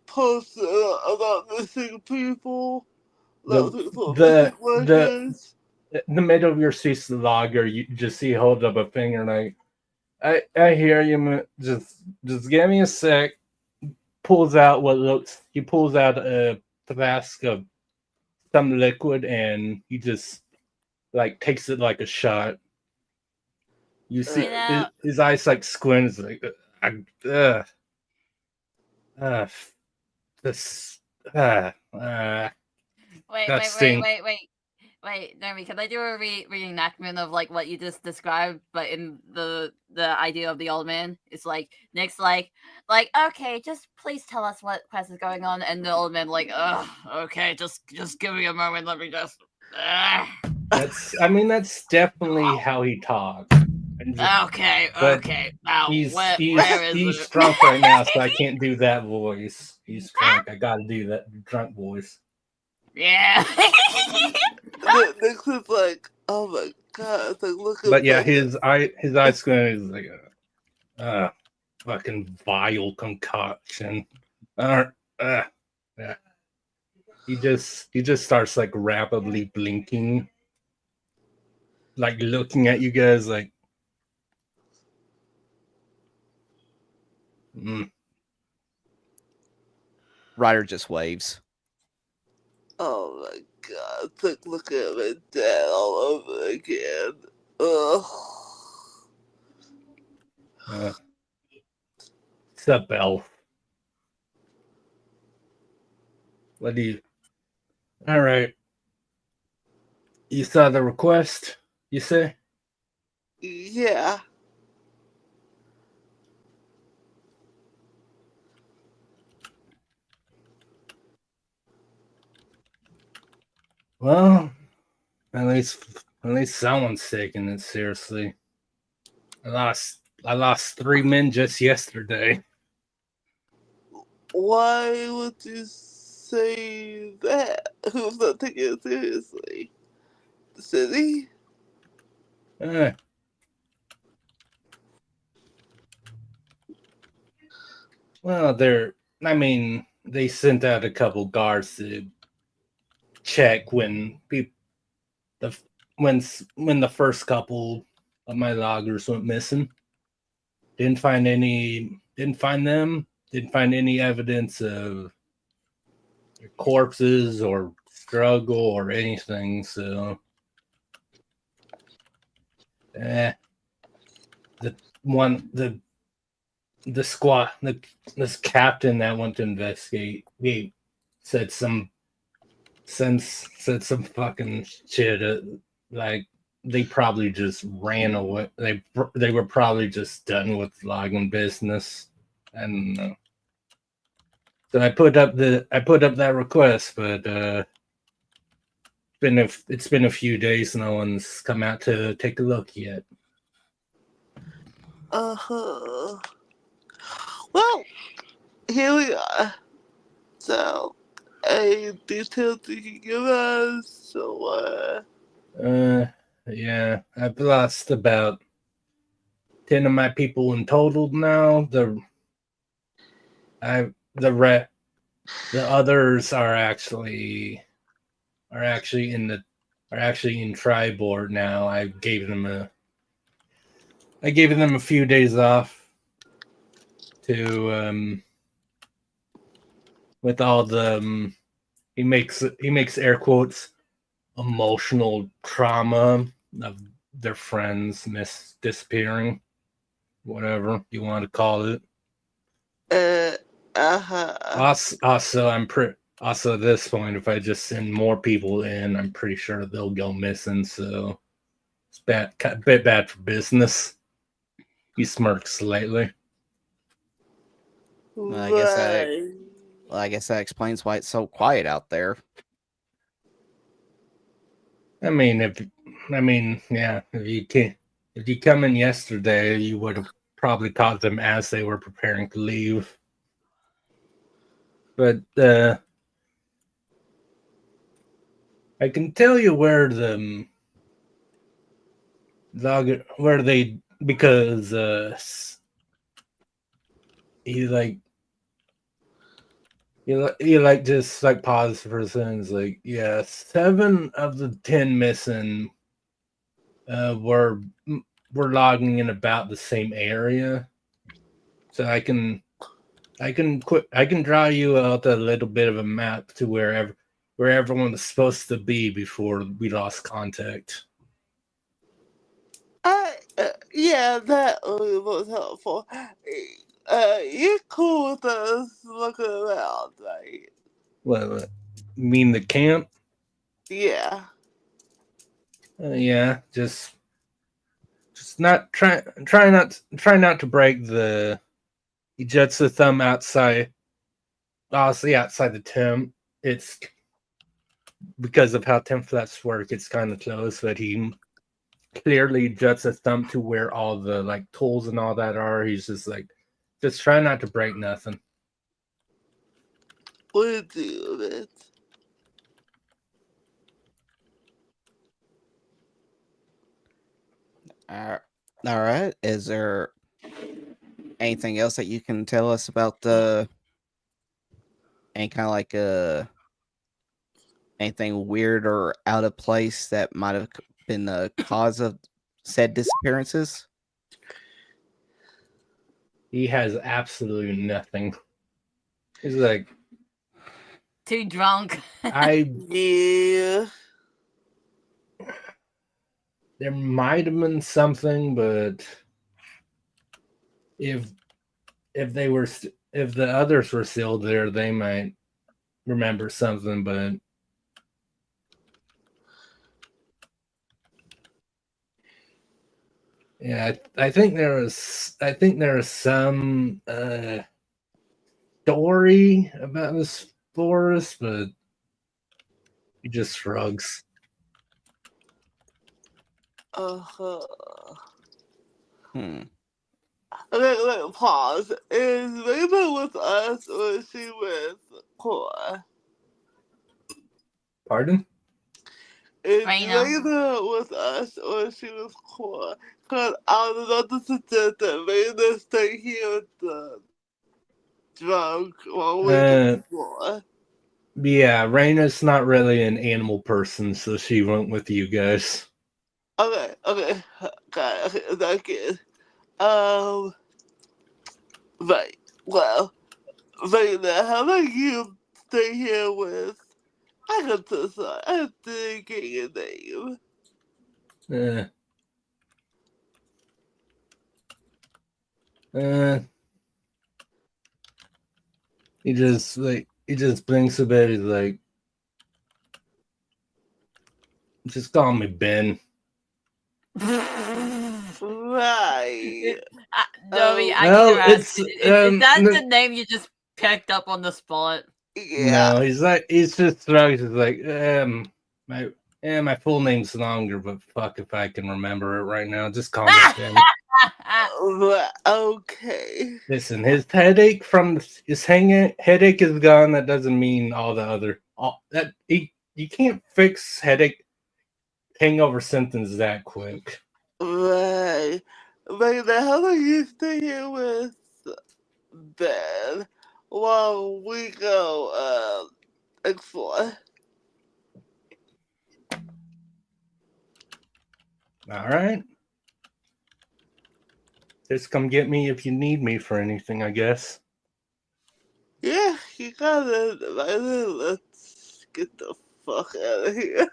S3: post about missing people? Missing workers?
S2: In the middle of your cease logger, you just see hold up a finger like, I hear you, man. Just give me a sec. Pulls out a flask of some liquid, and he just like takes it like a shot. You see his eyes like squints like, this,
S4: Wait, Naomi, can I do a reenactment of like what you just described, but in the idea of the old man? It's like Nick's like, okay, just please tell us what quest is going on, and the old man like, okay, just give me a moment, let me just.
S2: That's definitely how he talks.
S4: Okay. Now,
S2: he's drunk right now, so I can't do that voice. He's drunk. I gotta do that drunk voice.
S4: Yeah.
S3: Nick's is like, oh my god, it's like looking.
S2: But yeah, his eyes squint is like fucking vile concoction. Yeah. He just starts like rapidly blinking, like looking at you guys like.
S1: Ryder just waves.
S3: Oh my god, it's like looking at my dad all over again. Ugh.
S2: What's up, Elf? What do you... All right. You saw the request, you say?
S3: Yeah.
S2: Well, at least someone's taking it seriously. I lost 3 men just yesterday.
S3: Why would you say that? Who's not taking it seriously? The city?
S2: Well, they sent out a couple guards to check when the first couple of my loggers went missing. Didn't find any evidence of corpses or struggle or anything. So, this captain that went to investigate, he said some fucking shit. Like they probably just ran away. They were probably just done with logging business. I don't know. So I put up that request, but it's been a few days. No one's come out to take a look yet.
S3: Uh-huh. Well, here we are. So, any details you can give us, or
S2: Yeah, I've lost about 10 of my people in total now. The others are actually in Tribord now. I gave them a few days off to with all the he makes air quotes emotional trauma of their friends disappearing, whatever you want to call it. Also, also at this point, if I just send more people in, I'm pretty sure they'll go missing. So it's a bit bad for business. He smirks slightly.
S1: Well,
S3: Right.
S1: I guess that explains why it's so quiet out there.
S2: If you come in yesterday, you would have probably caught them as they were preparing to leave. But I can tell you where because he just like pauses for a second. It's like, yeah, 7 of the 10 missing were logging in about the same area. So I can draw you out a little bit of a map to where everyone was supposed to be before we lost contact.
S3: Yeah, that was helpful. You're cool with us looking around, right?
S2: What you mean the camp?
S3: Yeah.
S2: Yeah, just not try not to break the. He jets the thumb outside. Honestly, outside the temp, it's because of how temp flats work. It's kind of close, but he clearly juts a thumb to where all the like tools and all that are. He's just try not to break nothing.
S3: We'll do it.
S1: All right. Is there anything else that you can tell us about the any kind of like anything weird or out of place that might have been the cause of said disappearances?
S2: He has absolutely nothing. He's like
S5: Too drunk.
S3: Yeah.
S2: There might have been something, but if the others were still there, they might remember something. But yeah, I think there is some story about this forest, but he just shrugs.
S1: Hmm.
S3: Okay, pause. Is Raven with us or is she with Cora?
S2: Pardon?
S3: Is
S5: Raina.
S3: Raven with us or is she with Cora? Because I was about to suggest that Raven stay here with the drunk while we explore.
S2: Yeah, Raina's not really an animal person, so she went with you guys.
S3: Okay, that's good. Right. Well, Raina, how about you stay here with? I got to decide. I have to get your name.
S2: He just blinks a bit. He's like, just call me Ben.
S3: Right.
S5: Dobby, I
S2: Well,
S5: need to ask, is that the name you just picked up on the spot?
S3: Yeah.
S2: No, he's just shrugs. He's like, Yeah, my full name's longer, but fuck if I can remember it right now. Just call me Tim.
S3: Okay.
S2: Listen, his headache headache is gone. That doesn't mean all the other you can't fix hangover symptoms that quick.
S3: Right. But how are you staying with Ben while we go explore?
S2: All right. Just come get me if you need me for anything, I guess.
S3: Yeah, you got it. Let's get the fuck out of here.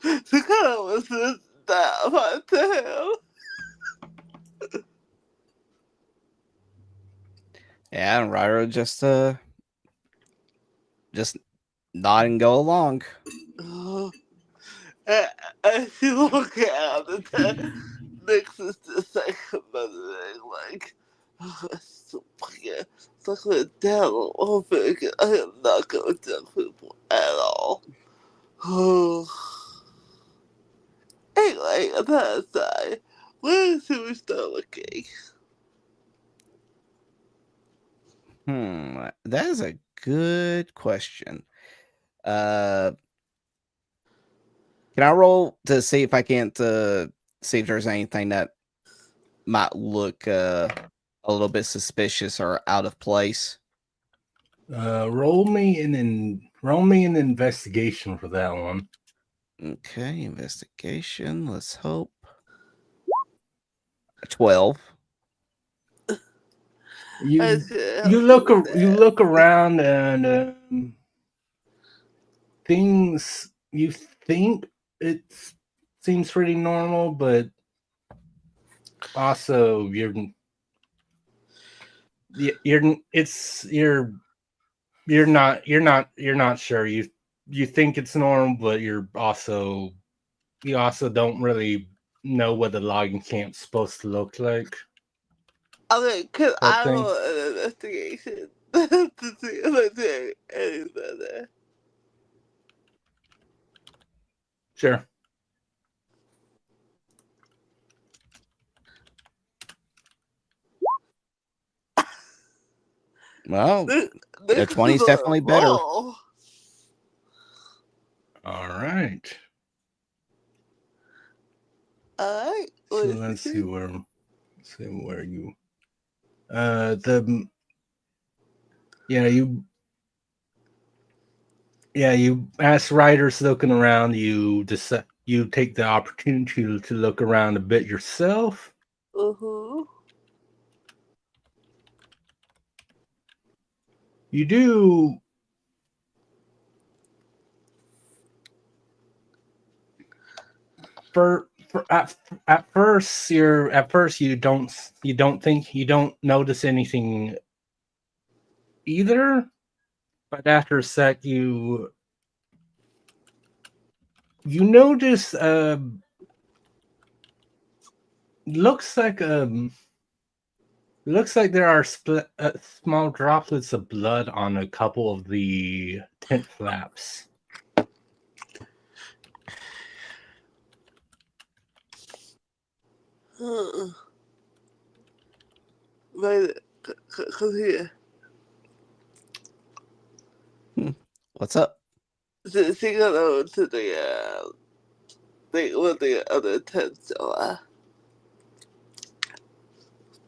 S3: The kind of was this that what the hell?
S1: Yeah, and Ryder just nod and go along.
S3: As you look out at that, Nix is just like muttering, like, so fucking suck it down a little bit. I am not going to tell people at all. Anyway, on that aside, where should we start looking?
S1: That is a good question. Can I roll to see if I can't see if there's anything that might look a little bit suspicious or out of place?
S2: Roll me an investigation for that one.
S1: Okay, investigation. Let's hope. 12.
S2: You look around and things you think it seems pretty normal, but also you're not sure. You think it's normal, but you also don't really know what the logging camp's supposed to look like.
S3: Okay, because
S2: That
S3: I
S2: thing.
S3: roll an investigation to see if I do any better.
S2: Sure.
S1: Well,
S3: The
S1: 20 is definitely better.
S3: Roll.
S2: All right.
S3: Alright.
S2: So let's see where you. You ask riders looking around. You take the opportunity to look around a bit yourself. You do. At first you don't notice anything either, but after a sec you notice looks like there are small droplets of blood on a couple of the tent flaps.
S3: Right, come here.
S1: What's up?
S3: She got over to what the other tents are.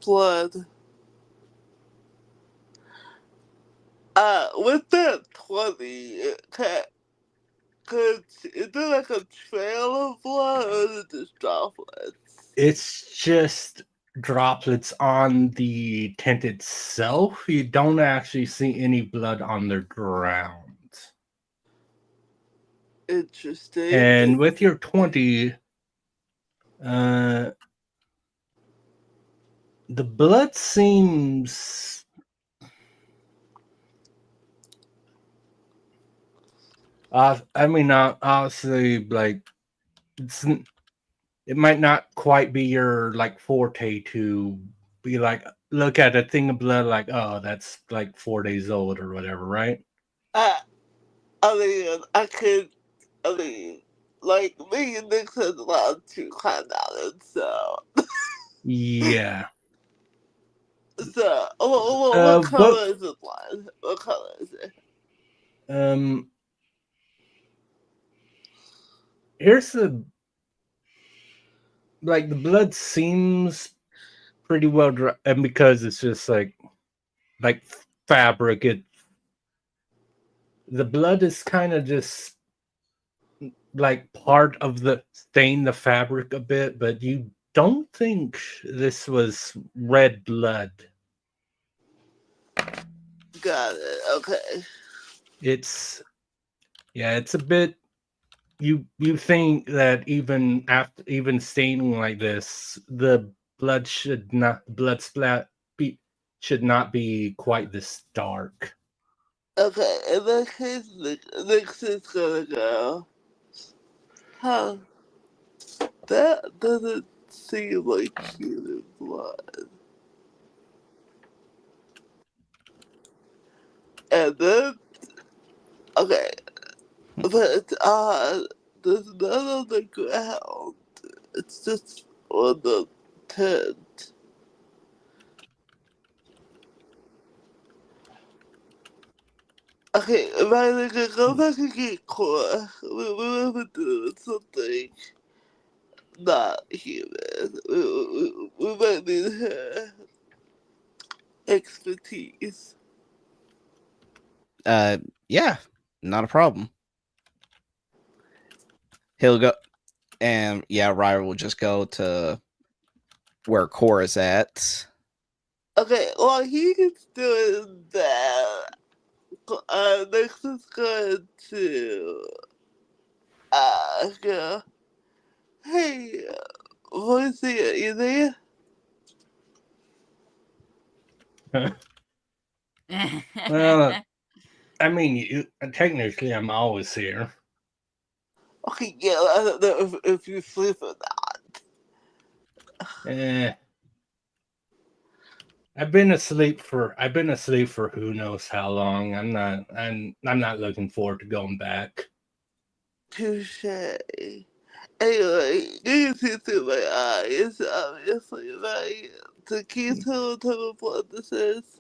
S3: Blood. With that 20, is there like a trail of blood or is it just droplets?
S2: It's just droplets on the tent itself. You don't actually see any blood on the ground.
S3: Interesting.
S2: And with your 20, the blood seems obviously, like it might not quite be your like forte to be like look at a thing of blood like, oh, that's like 4 days old or whatever, right?
S3: I mean, like me and Nick has a lot to climb out of, so.
S2: Yeah.
S3: So, what
S2: But
S3: color is it like? What color is it?
S2: Here's the like the blood seems pretty well dry, and because it's just like fabric, the blood is kind of just like part of the stain the fabric a bit, but you don't think this was red blood.
S3: Got it. Okay.
S2: It's a bit. You think that even after staining like this, the blood splat should not be quite this dark.
S3: Okay, in that case, Nick's is gonna go. Huh. That doesn't seem like human blood. And then, okay, but there's none on the ground. It's just on the tent. Okay, Riley, go back and get Cora. We have to do something not human. We might need her expertise.
S1: Yeah, not a problem. He'll go, and yeah, Ryder will just go to where Cora's at.
S3: Okay, while he's doing that, Nick is going to ask, hey, Voicy, are you there?
S2: Well, I mean, technically, I'm always here.
S3: Okay, yeah, I don't know if you sleep or not.
S2: I've been asleep for who knows how long. I'm not looking forward to going back.
S3: Touche. Anyway, you can see through my eyes, obviously, right? So can you tell what type of blood this is?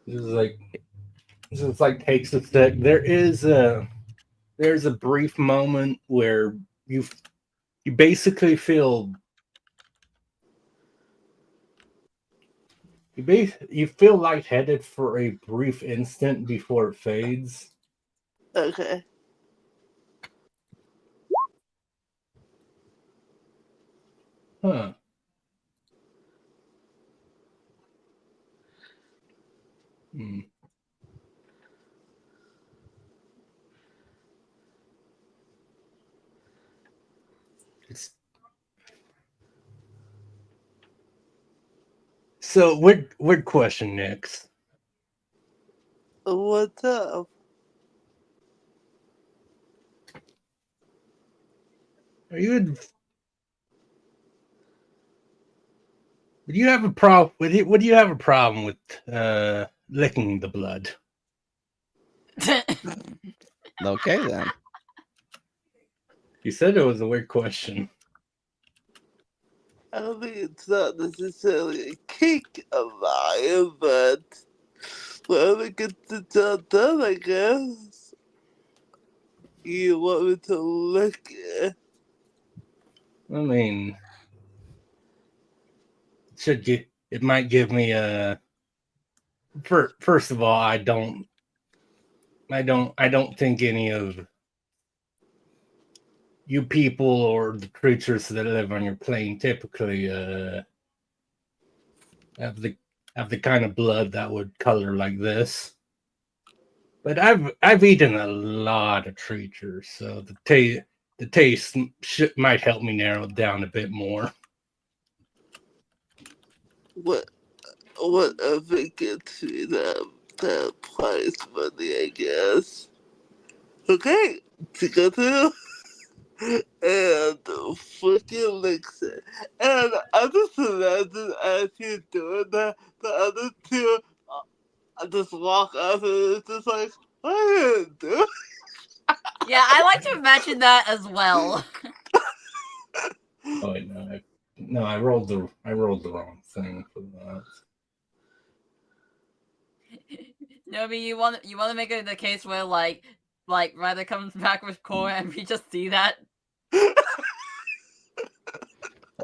S2: This is like takes a sec. There's a brief moment where you basically feel you feel lightheaded for a brief instant before it fades.
S3: Okay.
S2: Huh. Hmm. So weird question next.
S3: What's up?
S2: Are you? Would you have a problem? Would you have a problem with licking the blood?
S1: Okay, then.
S2: You said it was a weird question.
S3: I mean, it's not necessarily a kink of mine, but whenever it gets the job done, I guess. You want me to lick it?
S2: I mean, it might give me a. First of all, I don't think any of you people or the creatures that live on your plane typically have the kind of blood that would color like this. But I've eaten a lot of creatures, so the taste might help me narrow it down a bit more.
S3: Whatever gets me that prize money, I guess. Okay, to go through. and freaking licks it. And I just imagine as he's doing that, the other two just walk up and it's just like, what are you doing?
S4: Yeah, I like to imagine that as well.
S2: Oh wait, no, I rolled the wrong thing for that.
S4: No, I mean you want to make it the case where like Ryder comes back with core and we just see that.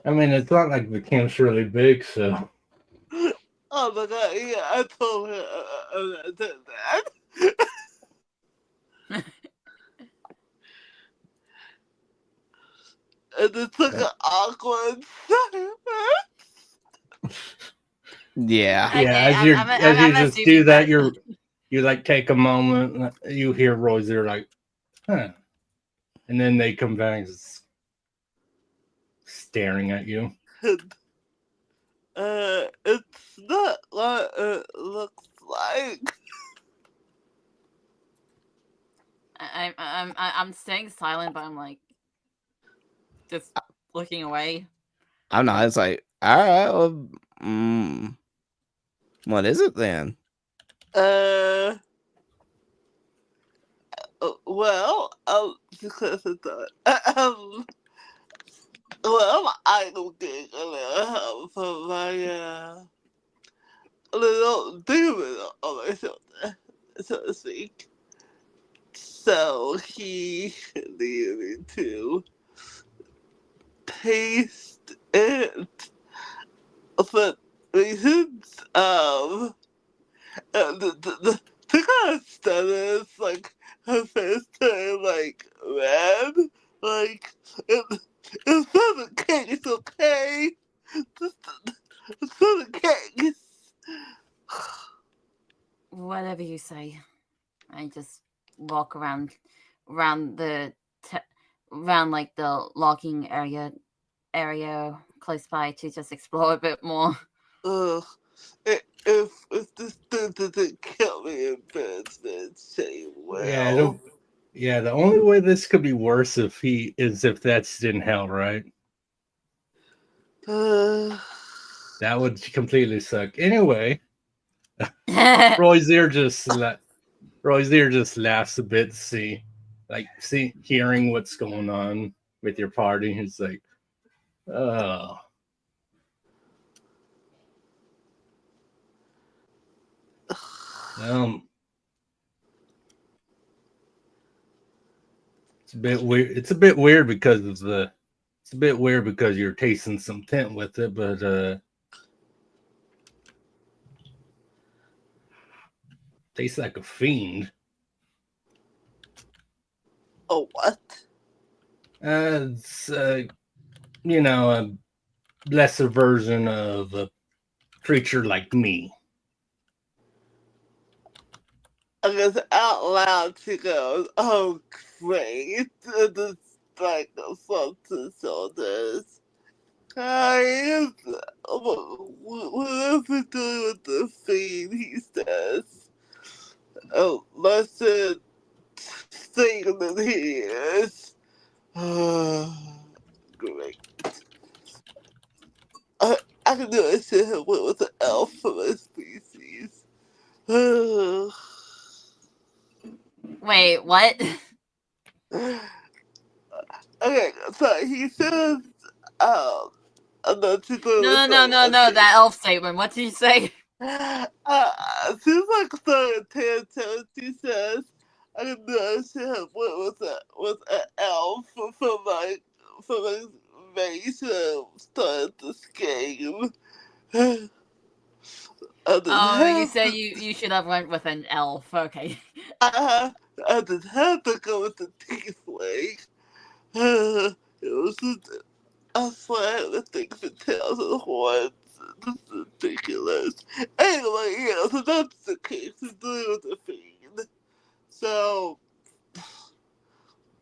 S2: I mean, it's not like the camp's really big, so.
S3: Oh my god, yeah, I told her that. And it took an awkward silence.
S1: Yeah.
S4: Okay,
S2: Yeah, as
S4: I'm
S2: you
S4: assuming
S2: just do that, you like take a moment, you hear Roy's there like, huh, and then they come back just staring at you.
S3: It's not what it looks like.
S4: I'm staying silent, but I'm like just looking away.
S1: I'm not. It's like, all right, well, what is it then?
S3: Well, because of that. Well, I don't get a little help from my little demon on my shoulder, so to speak. So he needed me to paste it for reasons of the kind of stuff is like her face turned like red, like it's not the case, okay? It's not the case.
S4: Whatever you say. I just walk around the around like the logging area close by to just explore a bit more.
S3: Ugh. If this thing doesn't kill me in bed, then say well.
S2: The only way this could be worse if that's in hell, right? That would completely suck. Anyway, Roy's ear just laughs a bit, hearing what's going on with your party. He's like, oh. It's a bit weird. It's a bit weird because you're tasting some tent with it, but tastes like a fiend.
S3: Oh, what?
S2: It's a lesser version of a creature like me.
S3: I guess out loud she goes, oh great. And it's like something shoulders. Guys, what is he doing with the fiend? He says, oh, lesson thing that he is. Great. I can do a shit with an elf for my species.
S4: Wait, what?
S3: Okay, so he says, I'm not too clear
S4: No, that elf statement. What did you say?
S3: seems like certain tangent. He says, I can do a shit with an elf for my race start this game.
S4: Oh, you said you should have went with an elf. Okay.
S3: I didn't have to go with the tiefling. It was just, I swear the things with tails and horns. This is ridiculous. Anyway, yeah, so that's the case. He's dealing with the fiend. So,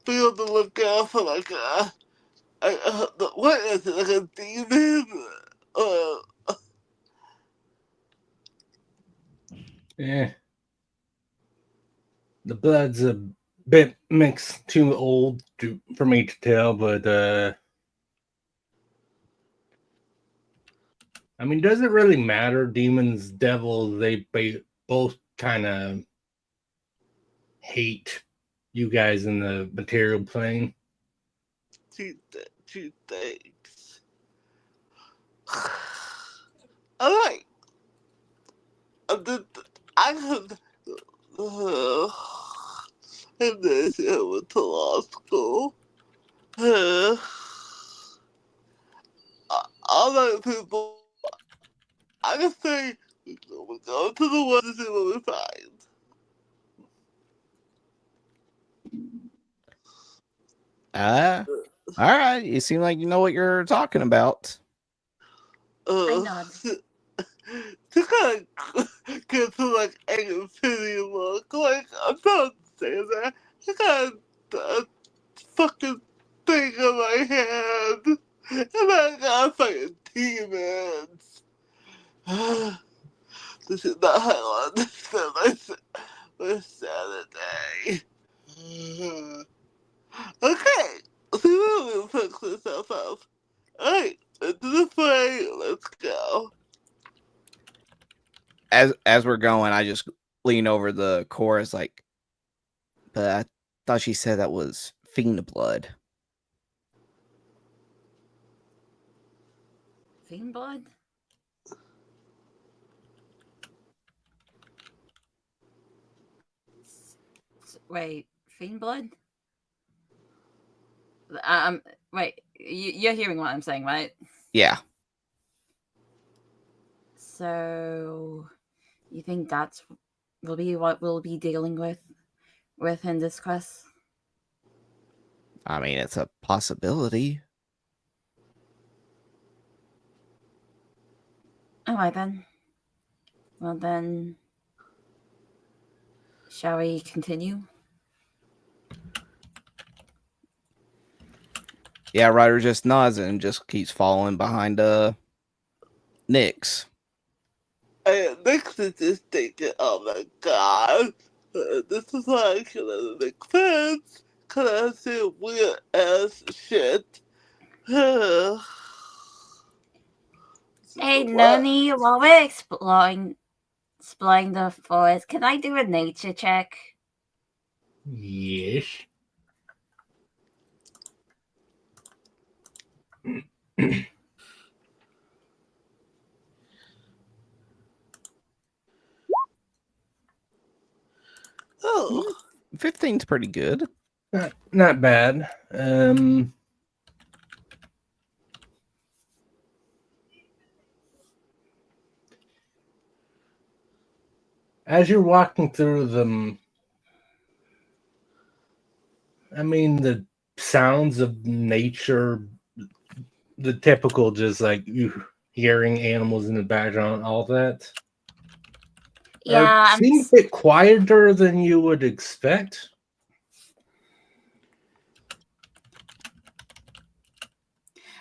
S3: be on the lookout for like what is it, like a demon?
S2: Yeah. The blood's bit mixed, too old for me to tell, but I mean, does it really matter? Demons, devils, they both kind of hate you guys in the material plane.
S3: Two things. Alright. I could. And then I went to law school. All those people, I can say, we go to the woods and see what we find.
S1: All right. You seem like you know what you're talking about.
S4: I nod.
S3: To kind of get to like anxiety look, like I'm not saying that. I got a fucking thing in my hand, and I got fucking demons. This is not how I understand my Saturday. Okay, so we'll fix this ourselves. Alright, into the fray, let's go.
S1: As we're going, I just lean over the chorus like, but I thought she said that was fiend blood.
S4: Fiend blood? Wait, fiend blood? Wait, you're hearing what I'm saying, right?
S1: Yeah.
S4: So, you think that's will be what we'll be dealing with in this quest?
S1: I mean, it's a possibility.
S4: Alright then. Well then, shall we continue?
S1: Yeah, Ryder just nods and just keeps following behind Nyx.
S3: And next is just thinking, oh my god, this is why I can make sense, cause I see weird ass shit.
S4: Hey Noni, while we're exploring the forest, can I do a nature check?
S2: Yes.
S3: Oh.
S1: 15's pretty good.
S2: Not bad. As you're walking through them, I mean, the sounds of nature, the typical, just like you hearing animals in the background, all that.
S4: Yeah,
S2: seem a bit quieter than you would expect.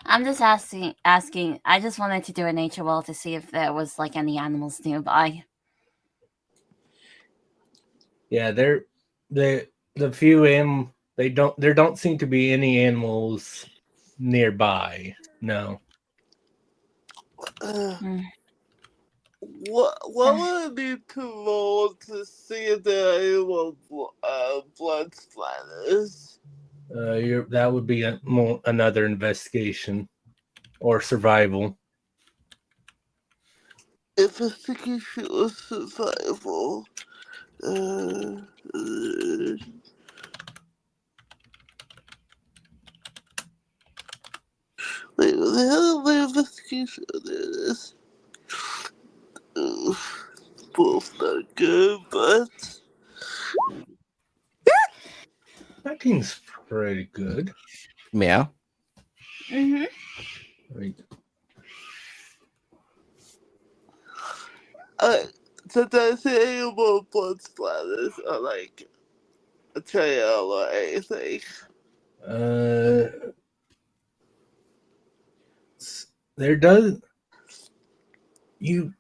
S4: I'm just asking. I just wanted to do a nature roll to see if there was like any animals nearby.
S2: Yeah, the few there don't seem to be any animals nearby. No.
S3: What would I need to roll to see if there are any more blood splatters?
S2: That would be another investigation or survival.
S3: Investigation or survival. Wait, what the hell is my investigation? There it is. Both not good, but
S2: That seems pretty good.
S1: Yeah.
S2: Right.
S3: since I see any more blood splatters or like a trail or anything.
S2: There does you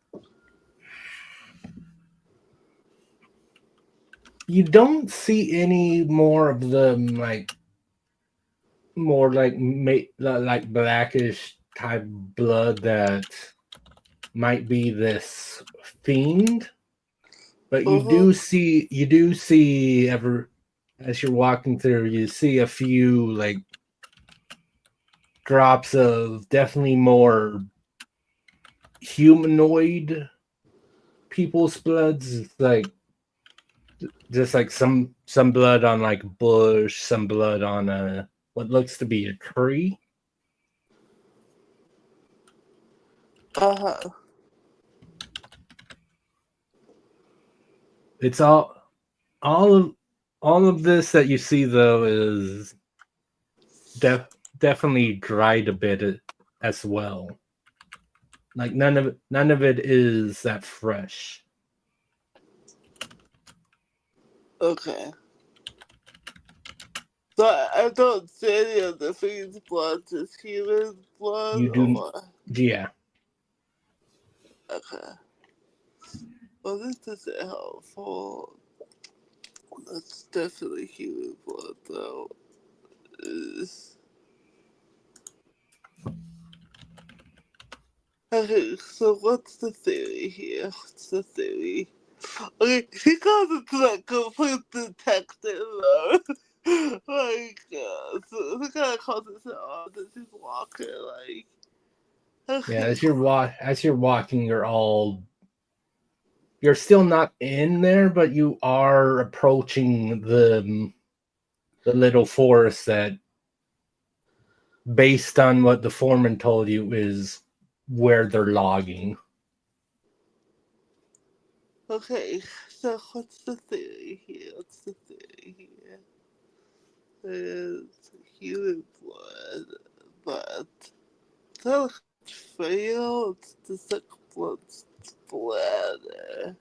S2: you don't see any more of them more like blackish type blood that might be this fiend, but you do see ever as you're walking through, you see a few like drops of definitely more humanoid people's bloods. It's like just like some blood on like a bush, some blood on a what looks to be a tree.
S3: Uh-huh.
S2: It's all of this that you see though is definitely dried a bit as well. Like none of it is that fresh.
S3: Okay. So I don't see any of the fiend's blood, just human blood,
S2: You
S3: or
S2: do,
S3: what?
S2: yeah.
S3: Okay. Well, this isn't helpful. That's definitely human blood, though. Okay, so what's the theory here? What's the theory? Okay, he calls it like complete detective, though. So he kind of calls it off that she's walking, like.
S2: Yeah,
S3: Okay.
S2: as you're walking, you're still not in there, but you are approaching the little forest that, based on what the foreman told you, is where they're logging.
S3: Okay, so what's the theory here? What's the theory here? It's human blood, but it's not like trail, it's just like blood splatter.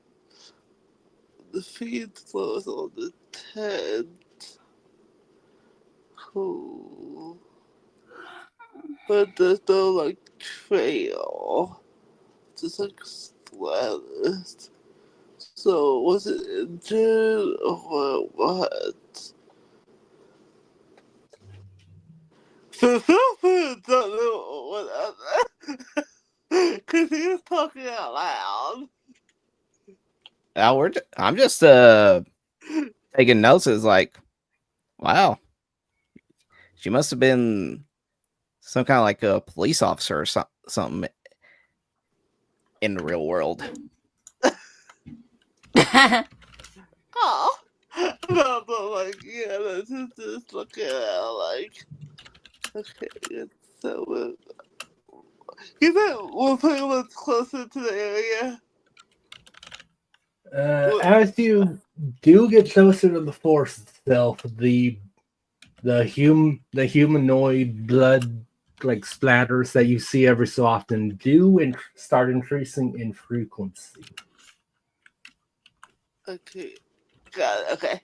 S3: The feed flows on the tent. Cool. But there's no like trail. Just like splatters. So was it injured or what? So Sophie don't know what because he was talking out loud.
S1: I'm just taking notes. Is like, wow, she must have been some kind of like a police officer or something in the real world.
S3: Oh, no, but like, yeah, this is just looking at like, okay, so you think we're pretty much closer to the area?
S2: As you do get closer to the forest itself, the humanoid blood like splatters that you see every so often do start increasing in frequency.
S3: Okay, got it, okay.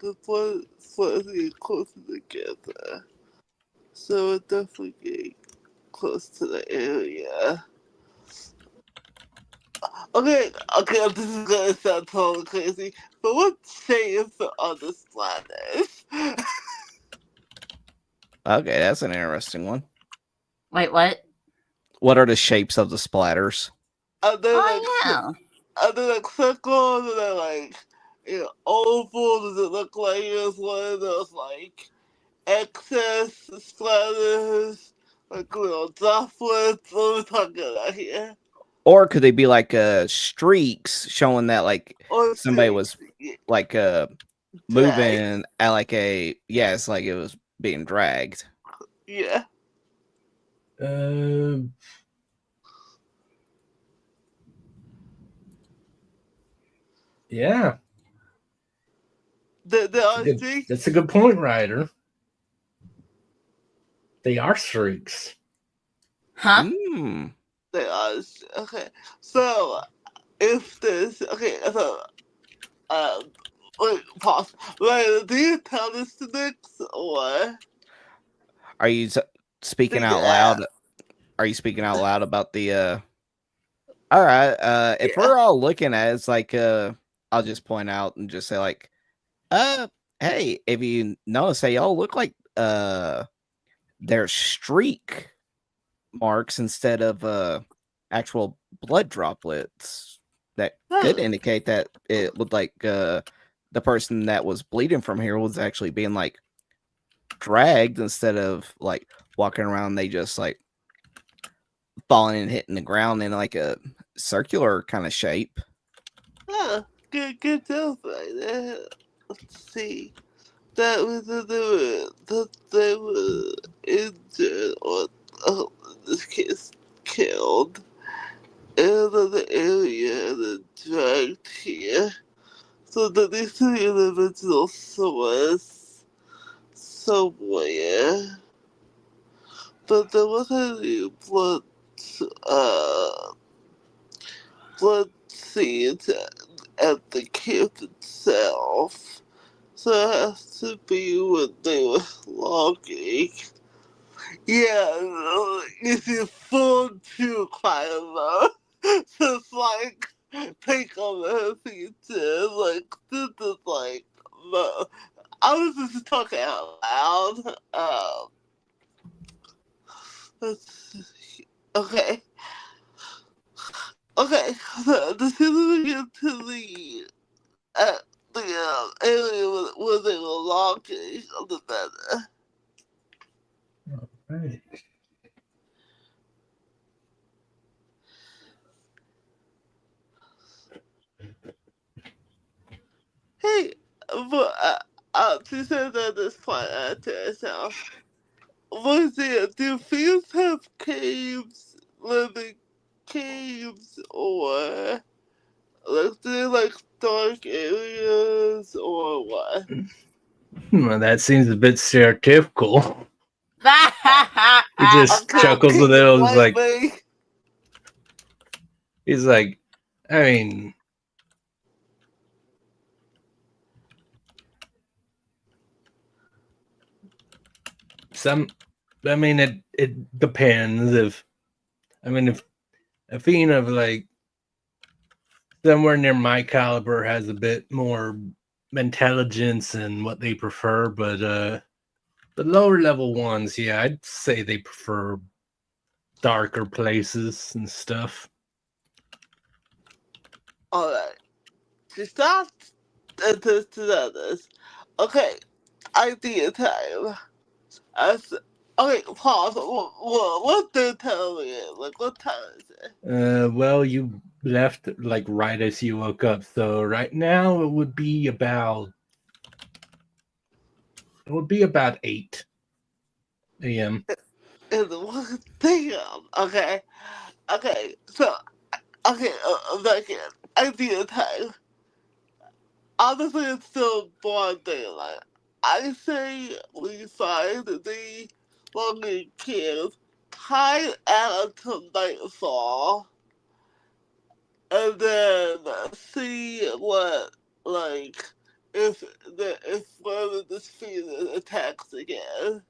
S3: The blood flows getting closer together. So we're definitely getting close to the area. Okay, this is gonna sound totally crazy, but what shapes are the splatters?
S1: Okay, that's an interesting one.
S4: Wait, what?
S1: What are the shapes of the splatters?
S3: Are they
S4: Oh yeah.
S3: are they like circles? Are they like oval? Does it look like it's one of those like excess splatters? Like little droplets? What are we talking about here?
S1: Or could they be like streaks showing that like
S3: Or
S1: somebody was like
S3: drag?
S1: moving at like it's like it was being dragged.
S3: Yeah.
S2: Yeah,
S3: There are streaks.
S2: that's a good point, Ryder. They are streaks.
S4: Huh?
S1: Mm.
S3: They are okay. So if there's okay, so wait, pause. Wait, do you tell this to Nix or
S1: Are you speaking out loud? Are you speaking out loud about the all right, if
S3: Yeah.
S1: we're all looking at it, it's like I'll just point out and just say like, hey, if you notice, they all look like they're streak marks instead of actual blood droplets. That could indicate that it looked like the person that was bleeding from here was actually being like dragged instead of like walking around. They just like falling and hitting the ground in like a circular kind of shape.
S3: Huh. Good tell by that. Let's see. That was that they were injured or in this case killed in another area and then dragged here. So that these three individuals saw us somewhere. But there wasn't any uh, blood scenes at the camp itself. So it has to be when they were logging. Yeah, it's a full true crime though. So it's like, take on the features, like, this is like, I was just talking out loud. Let's see. Okay. Okay, so the sooner we get to the area where they were logging, the better.
S2: Right.
S3: Hey, but she said at this point to herself, was it, do fields have caves, living caves, or like, do they like dark areas, or what?
S2: Well, that seems a bit stereotypical. He
S4: He
S2: just chuckles a little. He's like,
S3: me.
S2: I mean, it depends. If a fiend of like somewhere near my caliber has a bit more intelligence and what they prefer, but the lower level ones, yeah, I'd say they prefer darker places and stuff.
S3: Alright. She stopped and says to the others, okay, idea time. Okay, pause. What they're telling me? Like, what time is it?
S2: Well, you left like right as you woke up, so right now it would be about 8 a.m.
S3: In the one thing. Okay. Okay. So, okay. Second. Idea time. Obviously, it's still broad daylight. I say we find the longing kids, tie out until nightfall, and then see what, like, if one of the species attacks again.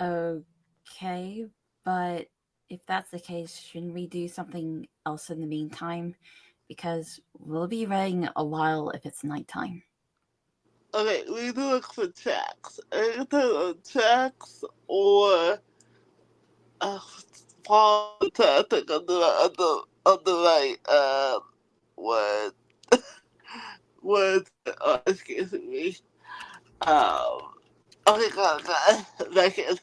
S4: Okay, but if that's the case, shouldn't we do something else in the meantime? Because we'll be running a while if it's nighttime.
S3: Okay, we need to look for tracks. Anything on tracks or Paul tactic on the right word excuse me. Okay, got it. Back in.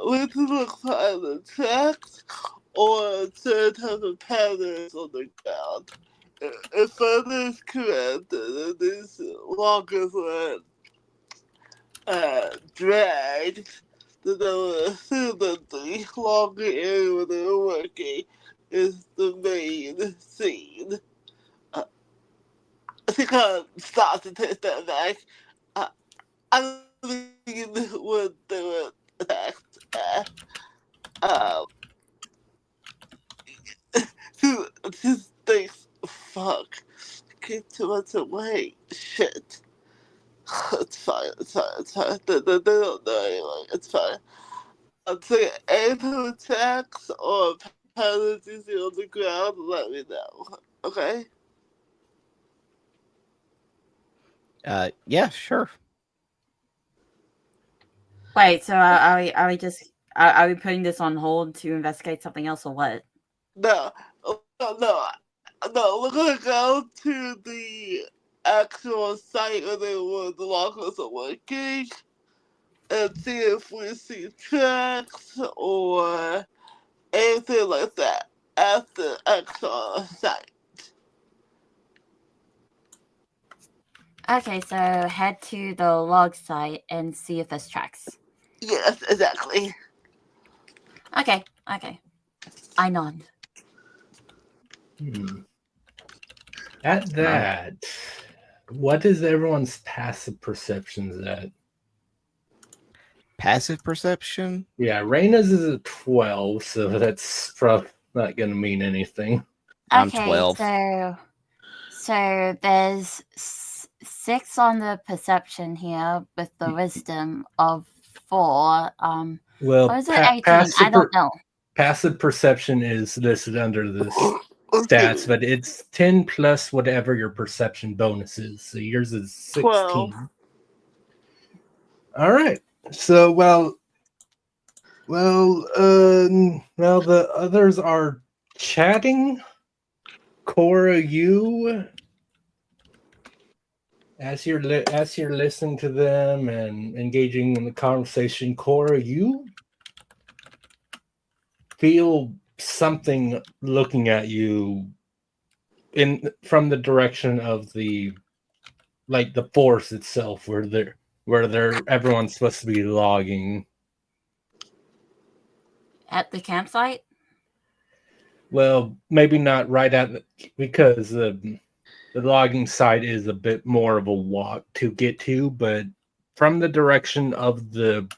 S3: We need to look for either tracks or certain type of patterns on the ground. If that is correct, then these loggers were dragged, then I would assume that the longer area where they were working is the main scene. I think I stopped to take that back. I mean, when they were attacked, just thinks, fuck, get too much away, shit. It's fine. They don't know anyway. It's fine. I'm saying anything attacks or patterns you see on the ground, let me know. Okay?
S1: Yeah, sure.
S4: Wait, so are we just are we putting this on hold to investigate something else or what?
S3: No, no, we're gonna go to the actual site where the lockers are working and see if we see tracks or anything like that at the actual site.
S4: Okay, so head to the log site and see if there's tracks.
S3: Yes, exactly.
S4: Okay. I nod.
S2: At that, what is everyone's passive perceptions at?
S1: Passive perception?
S2: Yeah, Reina's is a 12, so that's probably not going to mean anything.
S1: I'm
S4: Okay,
S1: 12.
S4: so there's 6 on the perception here with the wisdom of 4.
S2: Well,
S4: Or is it 18? I don't know.
S2: Passive perception is listed under the stats, but it's 10 plus whatever your perception bonus is. So yours is 16.
S3: 12.
S2: All right. So well, the others are chatting. Cora, you, as you're listening to them and engaging in the conversation, Cora, you feel something looking at you from the direction of the force itself, where everyone's supposed to be logging.
S4: At the campsite?
S2: Well, maybe not right at because the logging site is a bit more of a walk to get to, but from the direction of the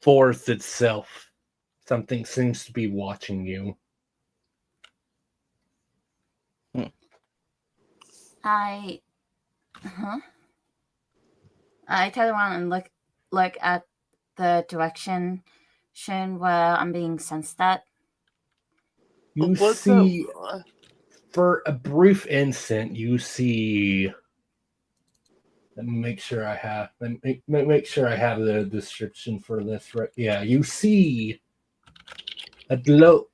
S2: forest itself, something seems to be watching you.
S4: I turn around and look at the direction where I'm being sensed at.
S2: You
S3: What's
S2: see,
S3: up?
S2: for a brief instant, you see. Let me make sure I have. Make sure I have the description for this right. Yeah, you see a glowing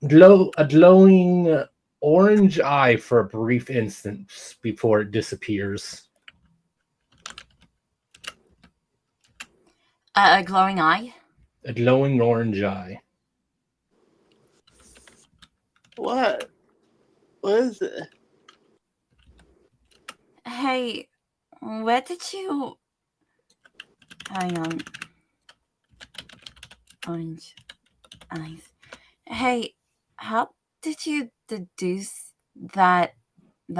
S2: orange eye for a brief instant before it disappears.
S4: A glowing eye?
S2: A glowing orange eye.
S3: What? What is it?
S4: Hey, where did you... Hang on. Orange eyes. Hey, how did you deduce that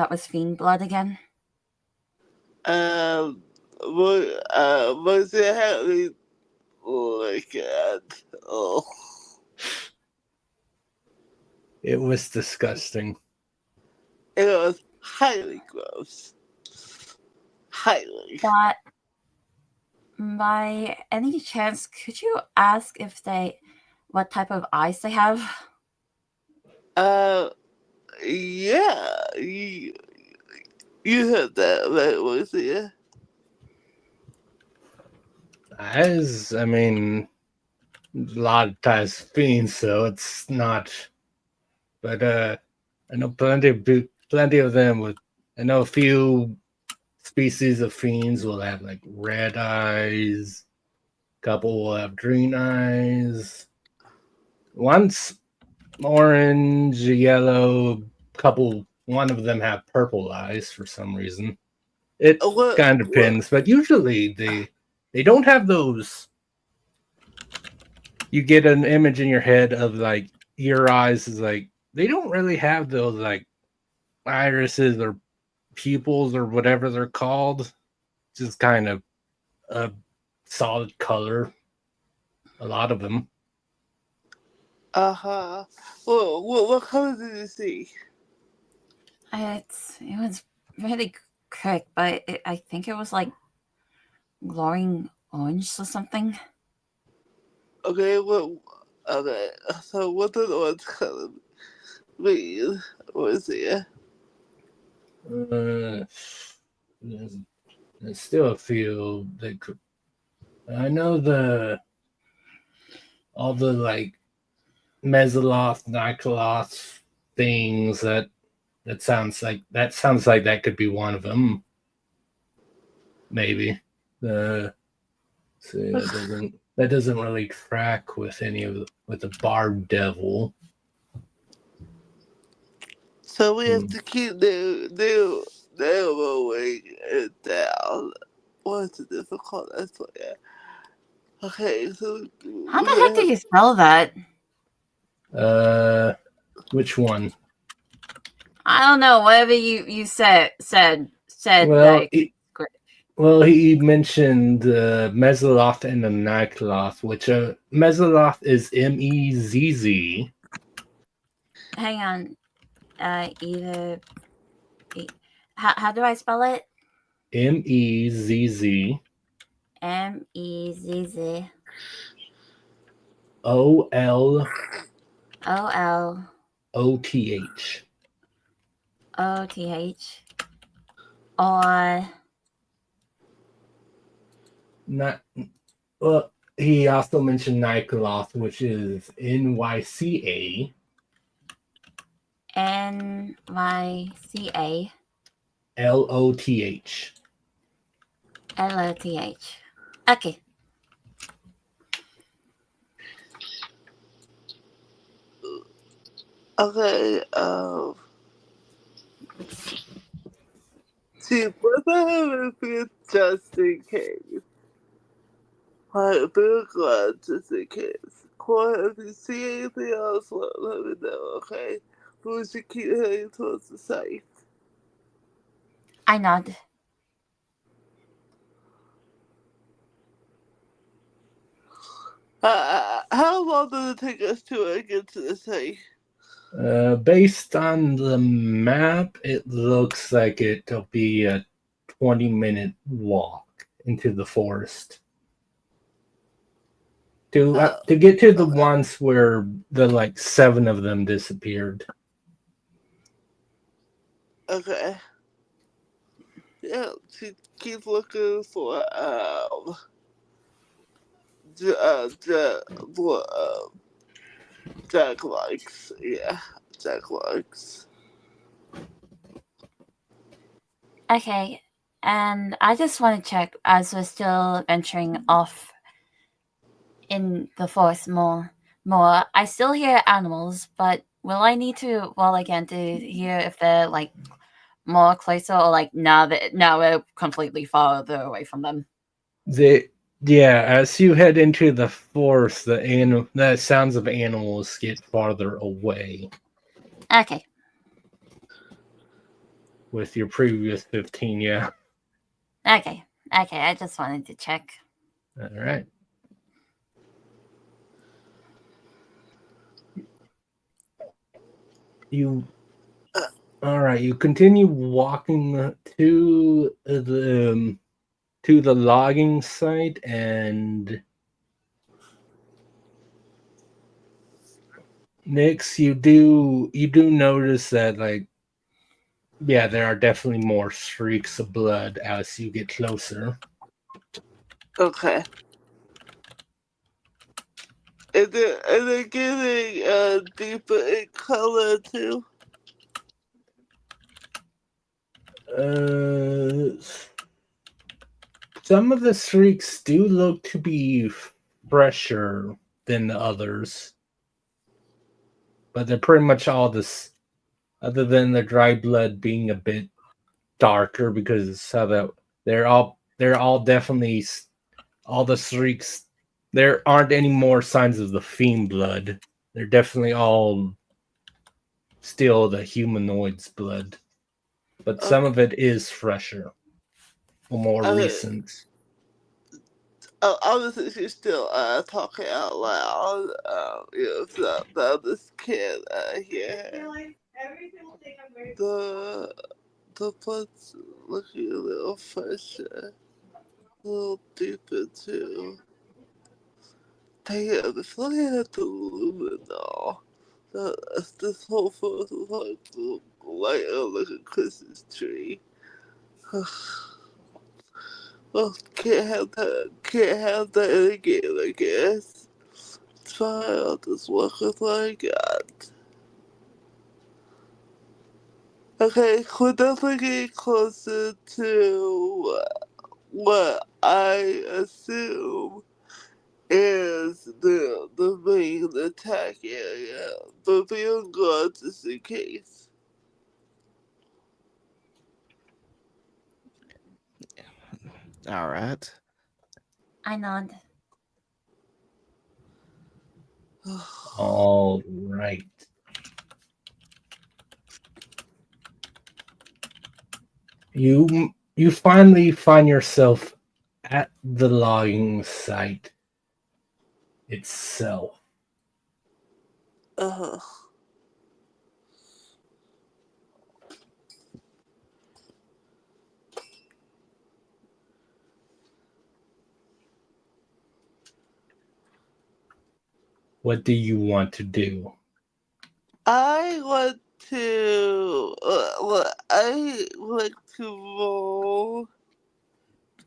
S4: was fiend blood again?
S3: Was it having look at? Oh,
S2: It was disgusting.
S3: it was highly gross. Highly.
S4: But by any chance, could you ask if what type of eyes they have?
S3: Yeah, you heard that right, was it?
S2: I mean, a lot of times fiends, so it's not. But I know plenty of them with. I know a few species of fiends will have like red eyes. A couple will have green eyes. Once orange, yellow. One of them have purple eyes for some reason. It kind of depends, but usually they don't have those. You get an image in your head of like your eyes is like they don't really have those like irises or pupils or whatever they're called. Just kind of a solid color. A lot of them.
S3: Uh-huh. Well, what color did you see?
S4: It was really quick, but I think it was like glowing orange or something.
S3: Okay, so what did orange color? mean? Was it?
S2: There's still a few that could. I know all the like Mesoloth, Nikoloth things that sounds like that could be one of them. Maybe. See, that doesn't really track with with the Bard Devil.
S3: So we have to keep narrowing it down. What's the difficult? That's what. Yeah. Okay, so
S4: How the heck do you spell that?
S2: Which one?
S4: I don't know. Whatever you said.
S2: Well,
S4: Like,
S2: he mentioned Mesoloth and the Nikoloth, which Mesoloth is Mezz.
S4: hang on. Either. How do I spell it?
S2: Mezz.
S4: Mezz.
S2: OL.
S4: OL.
S2: OTH.
S4: OTH. Or.
S2: Not. Well, he also mentioned Nikoloth, which is NYCA.
S4: NYCA.
S2: LOTH.
S4: LOTH. Okay.
S3: Okay, see, what I have is just in case. Alright, very glad just in case. Corey, if you see anything else, let me know, okay? We should keep heading towards the site.
S4: I nod.
S3: How long does it take us to get to the site?
S2: Based on the map, it looks like it'll be a 20-minute walk into the forest. To get to the ones where the like 7 of them disappeared.
S3: Okay. Yeah, keep looking for Jack likes. Yeah, Jack likes.
S4: Okay. And I just want to check, as we're still venturing off in the forest more. I still hear animals, but will I need to roll again to hear if they're like more closer, or like now we're completely farther away from them?
S2: As you head into the forest, the sounds of animals get farther away.
S4: Okay.
S2: With your previous 15, yeah.
S4: Okay, I just wanted to check.
S2: All right. All right. You continue walking to the logging site, and Nix, you do notice that there are definitely more streaks of blood as you get closer.
S3: Okay. And they're getting deeper in color too.
S2: Some of the streaks do look to be fresher than the others, but they're pretty much all this, other than the dry blood being a bit darker, because they're all definitely all the streaks. There aren't any more signs of the fiend blood. They're definitely all still the humanoid's blood, but some of it is fresher or more recent.
S3: Obviously, she's still talking out loud. So this kid here. The blood's looking a little fresher, a little deeper too. Damn, it's looking at the luminol. This whole forest was like a Christmas tree. Well, can't have that. Can't have that again, I guess. It's fine. I'll just work with what I got. Okay, we're definitely getting closer to what I assume is the main attack area, but be on guard just in case.
S1: All right.
S5: I nod.
S2: All right. You finally find yourself at the logging site itself.
S3: Uh-huh.
S2: What do you want to do?
S3: I want to. I like to roll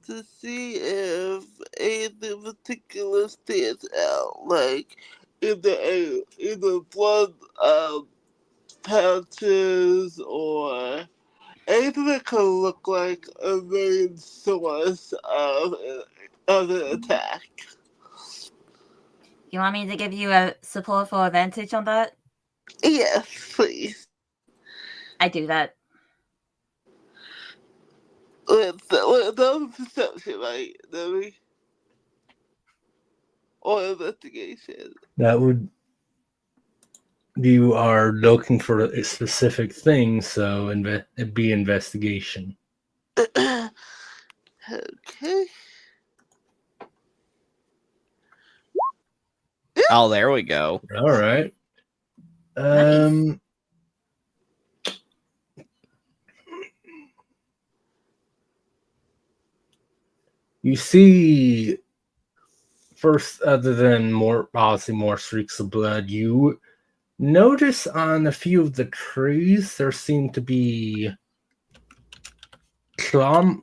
S3: to see if anything particular stands out, like either blood patches or anything that could look like a main source of an attack.
S5: You want me to give you a support for advantage on that?
S3: Yes, please.
S5: I do that.
S3: That was perception, right, Debbie? Or investigation.
S2: That would you are looking for a specific thing, so it'd be investigation.
S3: Okay.
S1: Oh, there we go.
S2: All right.
S5: Nice.
S2: You see, first, other than obviously more streaks of blood, you notice on a few of the trees there seem to be claw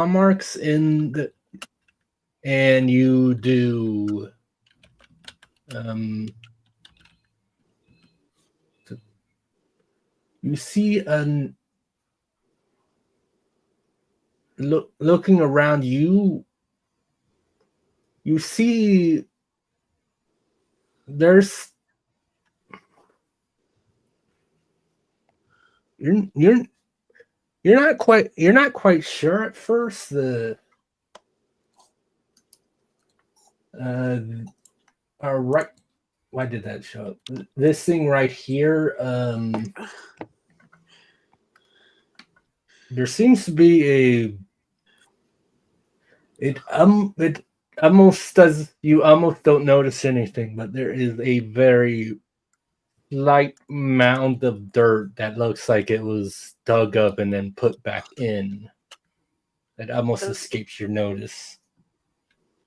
S2: marks in the, and you do you see looking around you see there's you're not quite sure at first. Right, why did that show up? This thing right here, there seems to be it almost does, you almost don't notice anything, but there is a very light mound of dirt that looks like it was dug up and then put back in. That almost escapes your notice.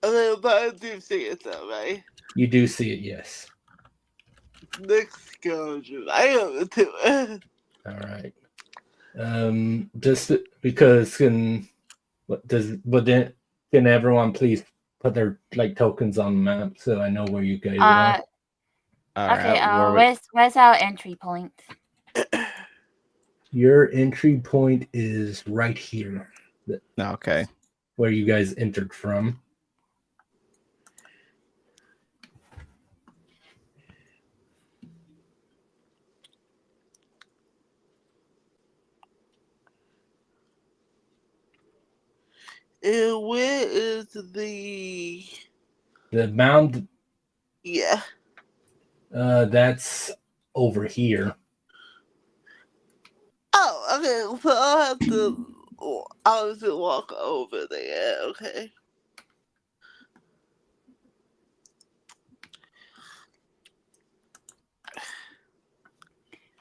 S3: Okay, but I do see it though, right?
S2: You do see it, yes.
S3: Next go, I over to it.
S2: All right. Just because can everyone please put their tokens on the map so I know where you guys are.
S1: All
S5: Okay,
S1: right.
S5: where's our entry point?
S2: Your entry point is right here.
S1: Okay.
S2: Where you guys entered from.
S3: And where is the
S2: mound?
S3: Yeah.
S2: That's over here.
S3: Oh, okay. So I'll have to obviously walk over there. Okay.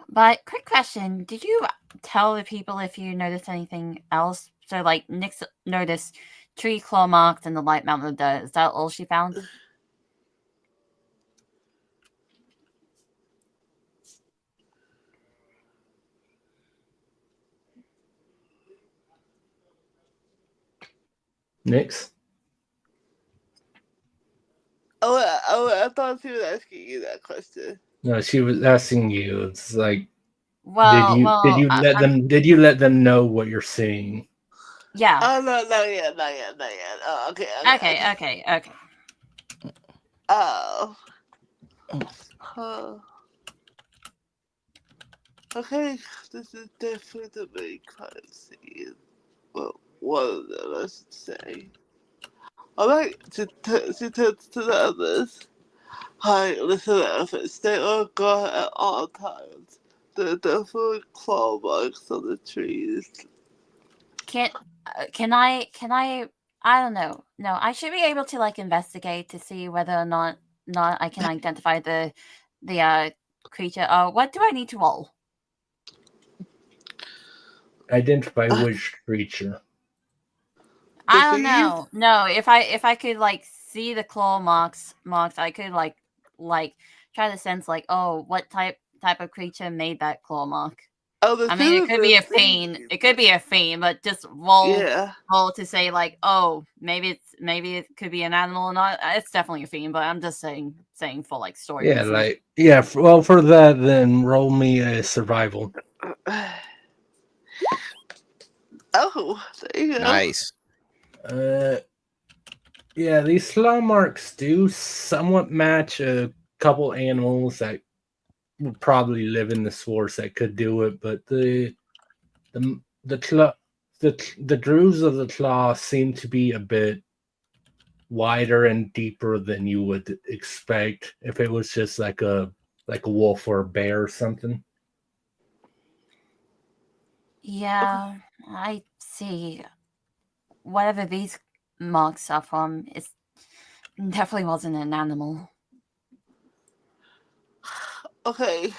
S5: But quick question: did you tell the people if you noticed anything else? So, like, Nick noticed tree claw marks and the light mountain of dirt. Is that all she found?
S2: Nix?
S3: I thought she was asking you that question.
S2: No, she was asking you. It's like,
S5: Well,
S2: did you let them know what you're seeing?
S5: yeah.
S3: Oh no, not yet. Oh, okay.
S5: Okay.
S3: Oh. Huh. Okay, this is definitely the main crime scene. Well, one of them, I should say. Alright, she turns to the others. Hi, listen up. Stay on guard at all times. There are definitely claw marks on the trees.
S5: Can I I don't know. No, I should be able to like investigate to see whether or not I can identify the creature. What do I need to roll?
S2: Identify which creature.
S5: I don't
S3: thieves?
S5: know. No, if I could like see the claw marks, I could like try to sense like, oh, what type of creature made that claw mark.
S3: Oh, the
S5: I mean, it could be a
S3: fiend.
S5: fiend. It could be a fiend, but just roll
S3: Yeah.
S5: to say like, oh, maybe it could be an animal or not. It's definitely a fiend, but I'm just saying for like story
S2: Yeah,
S5: reasons.
S2: like well, for that, then roll me a survival.
S3: Oh, there you go.
S1: Nice.
S2: Yeah, these claw marks do somewhat match a couple animals that would probably live in the forest that could do it, but the grooves of the claw seem to be a bit wider and deeper than you would expect if it was just like a wolf or a bear or something.
S5: Yeah, I see. Whatever these marks are from, it definitely wasn't an animal.
S3: Okay.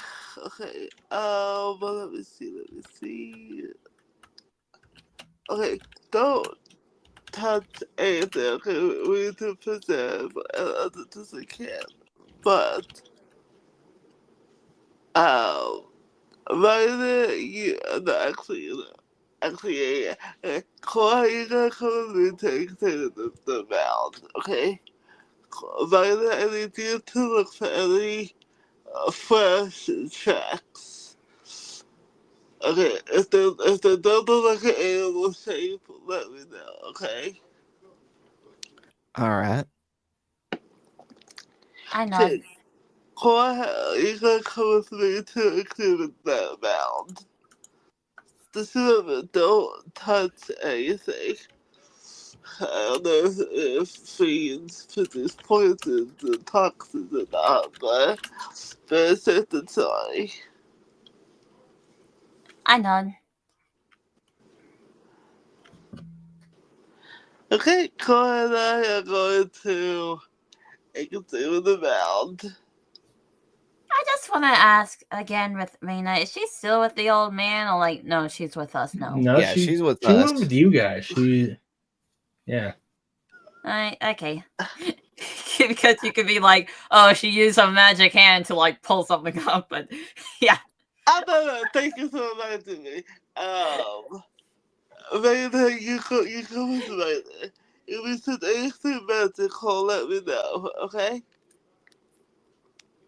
S3: Well, let me see. Okay, don't touch anything. Okay, we need to preserve as much as we can. But, rather you, no, actually, yeah. Cora, you gotta come with me to take the mound, okay? Rather, I need you to look for any fresh tracks. Okay, if they don't look like an animal shape, let me know, okay?
S1: All right.
S5: I know.
S3: Okay, Cora, you gotta come with me to exhibit that mound. Just remember, don't touch anything. I don't know if fiends produce poisons and toxins or not, but very certain sorry.
S5: I know.
S3: Okay, Cora and I are going to examine the mound.
S5: I just want to ask again with Mina, is she still with the old man or like, no, she's with us now?
S2: No,
S1: Yeah, she's with
S2: she went
S1: us.
S2: with you guys. Yeah.
S5: Okay. Because you could be like, oh, she used her magic hand to like pull something up, but yeah.
S3: Oh, no, thank you for reminding me. Maybe you come with me. If we said anything magical, let me know, okay?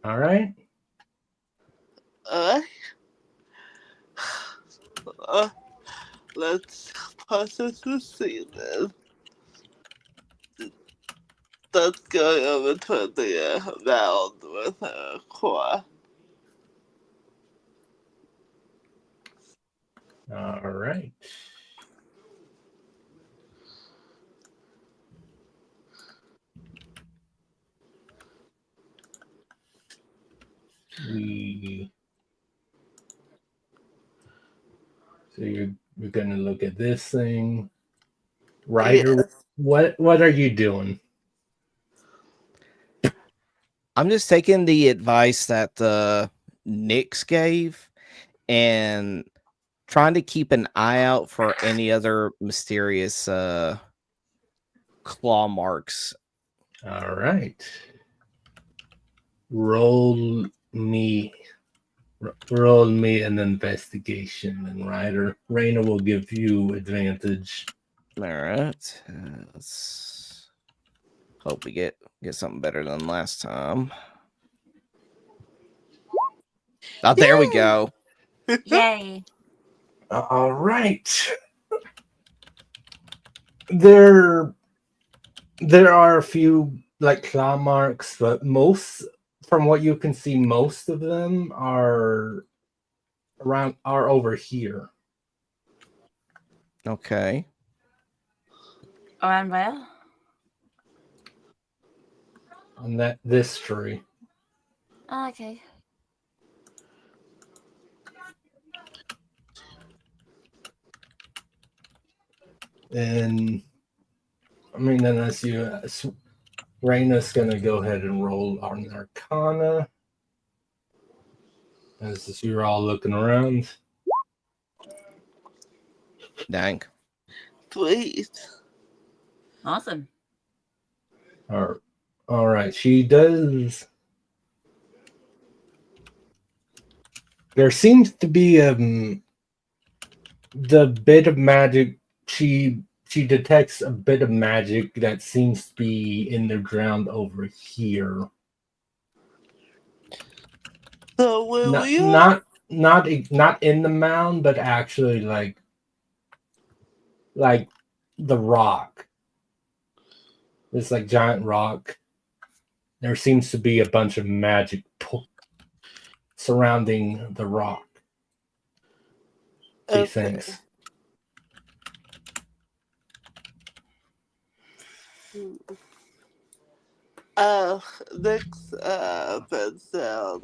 S2: All right.
S3: Alright? Let's process the scene then. Let's go over to the mound with Cora.
S2: All right. So we're gonna look at this thing. Ryder,
S3: Yes.
S2: what are you doing?
S1: I'm just taking the advice that Nyx gave and trying to keep an eye out for any other mysterious claw marks.
S2: All right. Roll me an investigation, and Ryder. Raina will give you advantage.
S1: All right. Let's hope we get something better than last time. Oh, there we go.
S5: Yay.
S2: All right. There are a few like claw marks, but most, from what you can see, most of them are over here.
S1: Okay.
S5: Around where?
S2: On this tree.
S5: Oh, okay.
S2: And I mean, unless you, Raina's gonna go ahead and roll on Arcana. As you're all looking around.
S1: Dang.
S3: Sweet.
S5: Awesome.
S2: All right. She does. There seems to be the bit of magic. She detects a bit of magic that seems to be in the ground over here.
S3: So when
S2: Not
S3: we are
S2: not in the mound, but actually like the rock. This like giant rock. There seems to be a bunch of magic surrounding the rock. She thinks.
S3: next bends down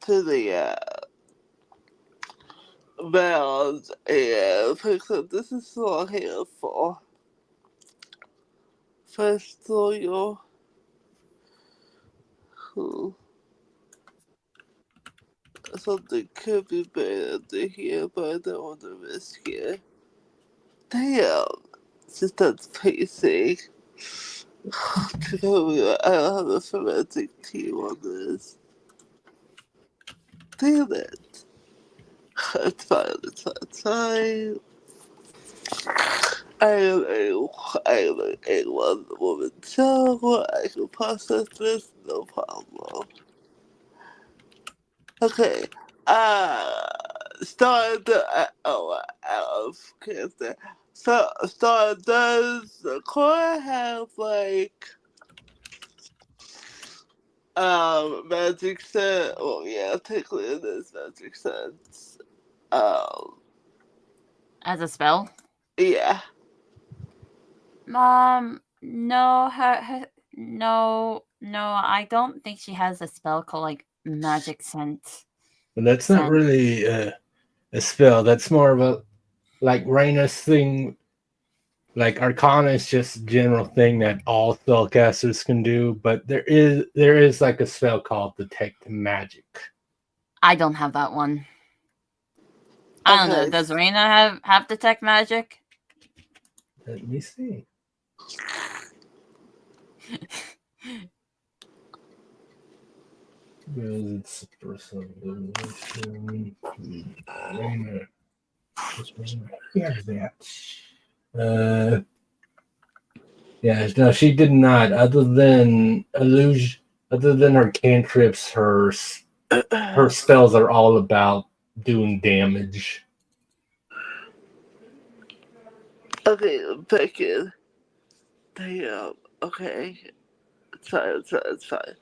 S3: to the mound and picks up this is still a handful. First soil. Something could be better under here, but I don't want to risk it. Damn. Just that's pacing. I don't have a forensic team on this. Damn it. It's fine, it's fine. I am a one woman show. I can process this, no problem. Okay. Star out of cancer. So Star, does the core have like magic sense? Well, yeah, technically it is magic sense.
S5: As a spell?
S3: Yeah.
S5: No, no, I don't think she has a spell called like magic sense.
S2: But that's not really a spell. That's more of a like Raina's thing. Like Arcana is just a general thing that all spellcasters can do, but there is like a spell called Detect Magic.
S5: I don't have that one. I don't know. Does Raina have Detect Magic?
S2: Let me see. It's Raina. Yeah, that. Yeah, no, she did not. Other than her cantrips, her spells are all about doing damage.
S3: Okay, back in. Damn. Okay. It's fine. It's fine.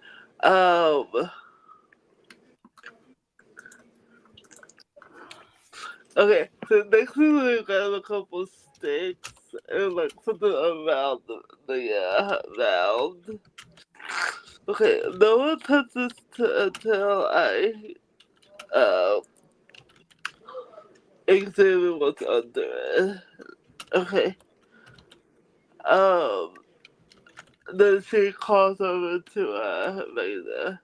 S3: Okay, so next we got a couple sticks and like something around the round. Okay, no one touches until I examine what's under it. Okay. Then she calls over to Raina.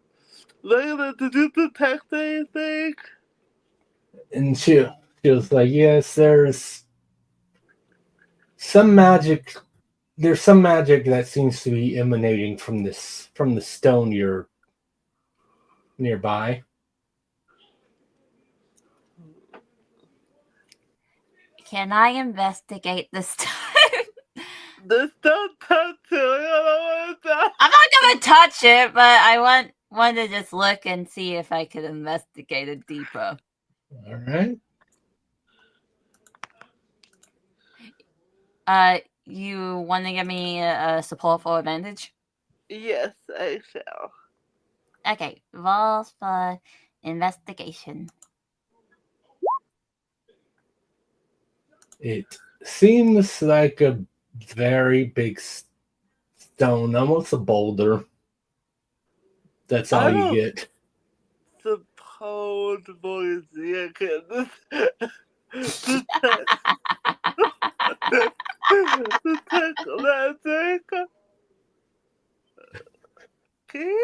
S3: Raina, did you detect anything?
S2: And she was like, "Yes, there's some magic. There's some magic that seems to be emanating from the stone you're nearby."
S5: Can I investigate this time?
S3: Just don't touch it.
S5: I'm not gonna touch it, but I want to just look and see if I could investigate it deeper.
S2: All right.
S5: You want to give me a support for advantage?
S3: Yes, I shall.
S5: Okay, roll for investigation.
S2: It seems like a very big stone, almost a boulder. That's all you get.
S3: Suppose boys, you can detect magic. Okay.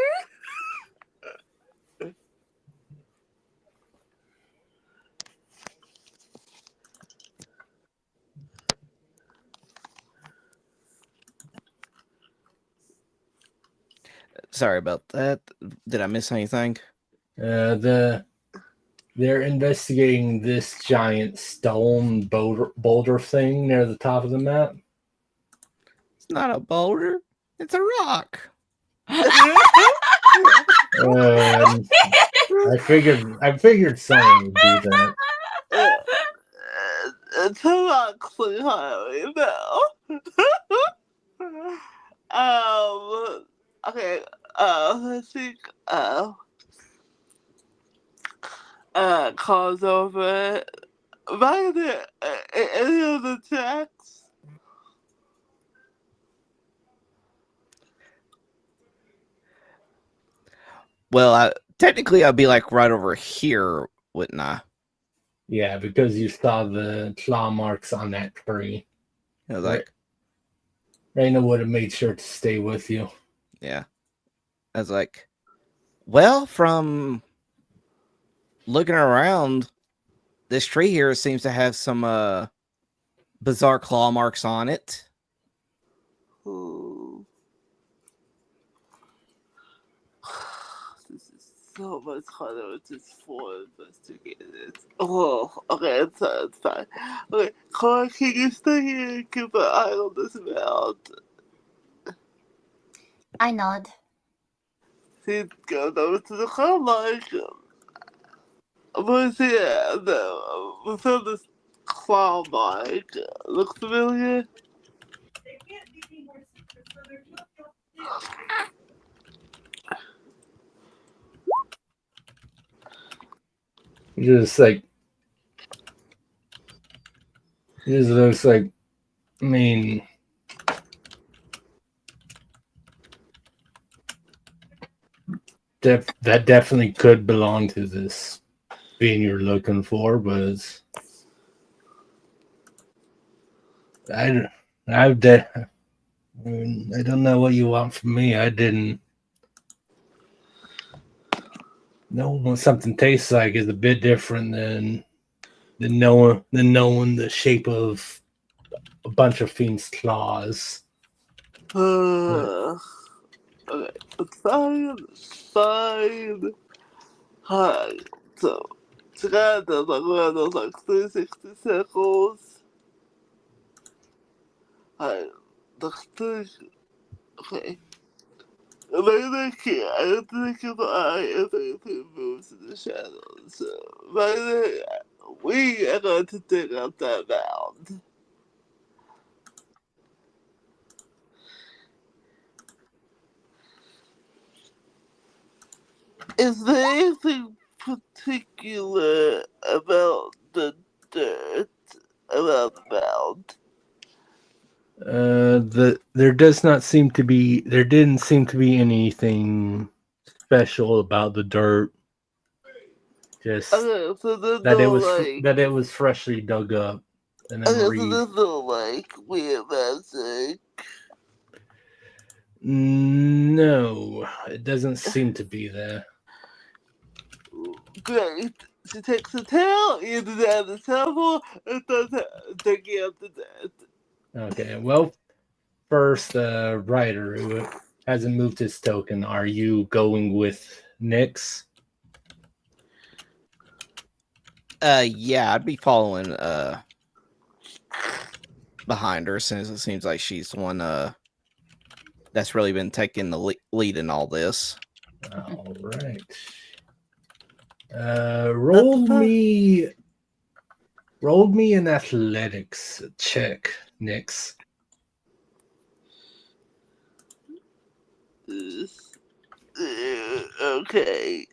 S1: Sorry about that. Did I miss anything?
S2: They're investigating this giant stone boulder thing near the top of the map.
S1: It's not a boulder. It's a rock.
S2: I figured someone would do that.
S3: It's a rock clean highway now. Okay, I think, calls over it. Right there, any of the tracks?
S1: Well, technically, I'd be like right over here, wouldn't I?
S2: Yeah, because you saw the claw marks on that tree.
S1: I was like,
S2: Raina would have made sure to stay with you.
S1: yeah. I was like, well, from looking around, this tree here seems to have some bizarre claw marks on it.
S3: Ooh. This is so much harder just for investigators. Oh, okay, it's fine. Okay, Cora, can you stay here and keep an eye on this mound?
S5: I nod.
S3: He's going over to the car like, what's it? We found this claw mark. Looks familiar?
S6: They can't be any more secrets, so there's nothing else to do.
S2: Just like, it just looks like, I mean, that definitely could belong to this being you're looking for, but I don't know what you want from me. I didn't know what something tastes like is a bit different than knowing the shape of a bunch of fiends' claws.
S3: Okay, it's fine. Alright, so together, like around those like 360 circles. Alright, the okay. Right here, I don't think of the eye if anything moves in the shadows. So, right there, we are going to dig up that mound. Is there anything particular about the dirt around the mound?
S2: There didn't seem to be anything special about the dirt. Just
S3: Okay, so there's
S2: that
S3: no
S2: it was freshly dug up and then
S3: okay, so there's no like weird magic.
S2: No, it doesn't seem to be there.
S3: Great. She takes the tail, either down the temple, and does taking out the dead.
S2: Okay, well, first, Ryder, who hasn't moved his token, are you going with Nyx?
S1: Yeah, I'd be following behind her, since it seems like she's the one that's really been taking the lead in all this.
S2: All right. Roll me an athletics check, Nix.
S3: Okay.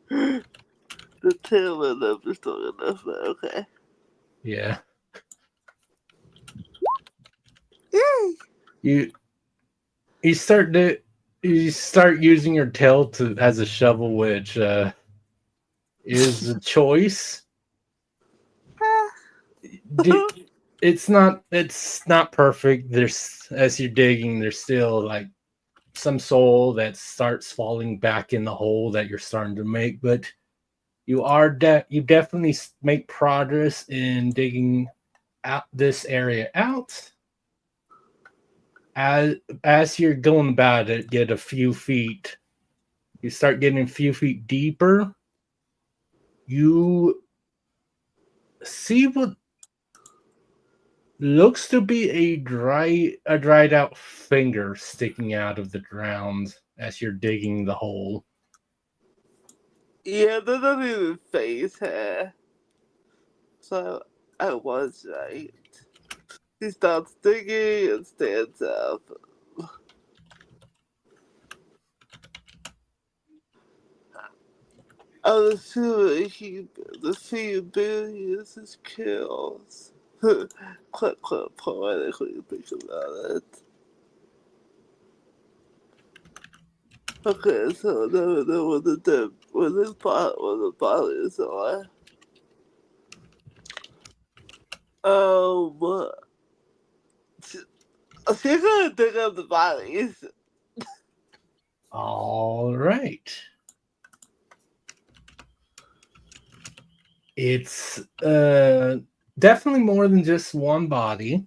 S3: The tail end up is strong enough, but okay.
S2: Yeah.
S3: Yay!
S2: You start using your tail as a shovel, which is a choice. It's not perfect. There's, as you're digging, there's still like some soil that starts falling back in the hole that you're starting to make, but you definitely make progress in digging out this area out. As you're going about it, you start getting a few feet deeper. You see what looks to be a dried out finger sticking out of the ground as you're digging the hole.
S3: Yeah, they're not even face hair. So I was right. He starts digging and stands up. I'm assuming the few billions his kills. Quite poetically think about it. Okay, so I never know when the bodies are. She's gonna dig up the bodies.
S2: All right. It's definitely more than just one body,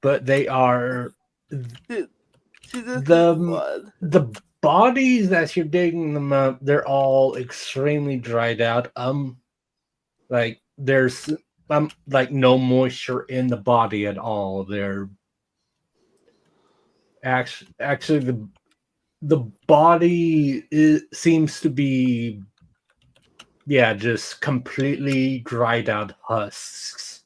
S2: but they are
S3: She just needs one.
S2: the bodies as you're digging them up. They're all extremely dried out. Like there's like no moisture in the body at all. They're actually the body seems to be just completely dried out husks.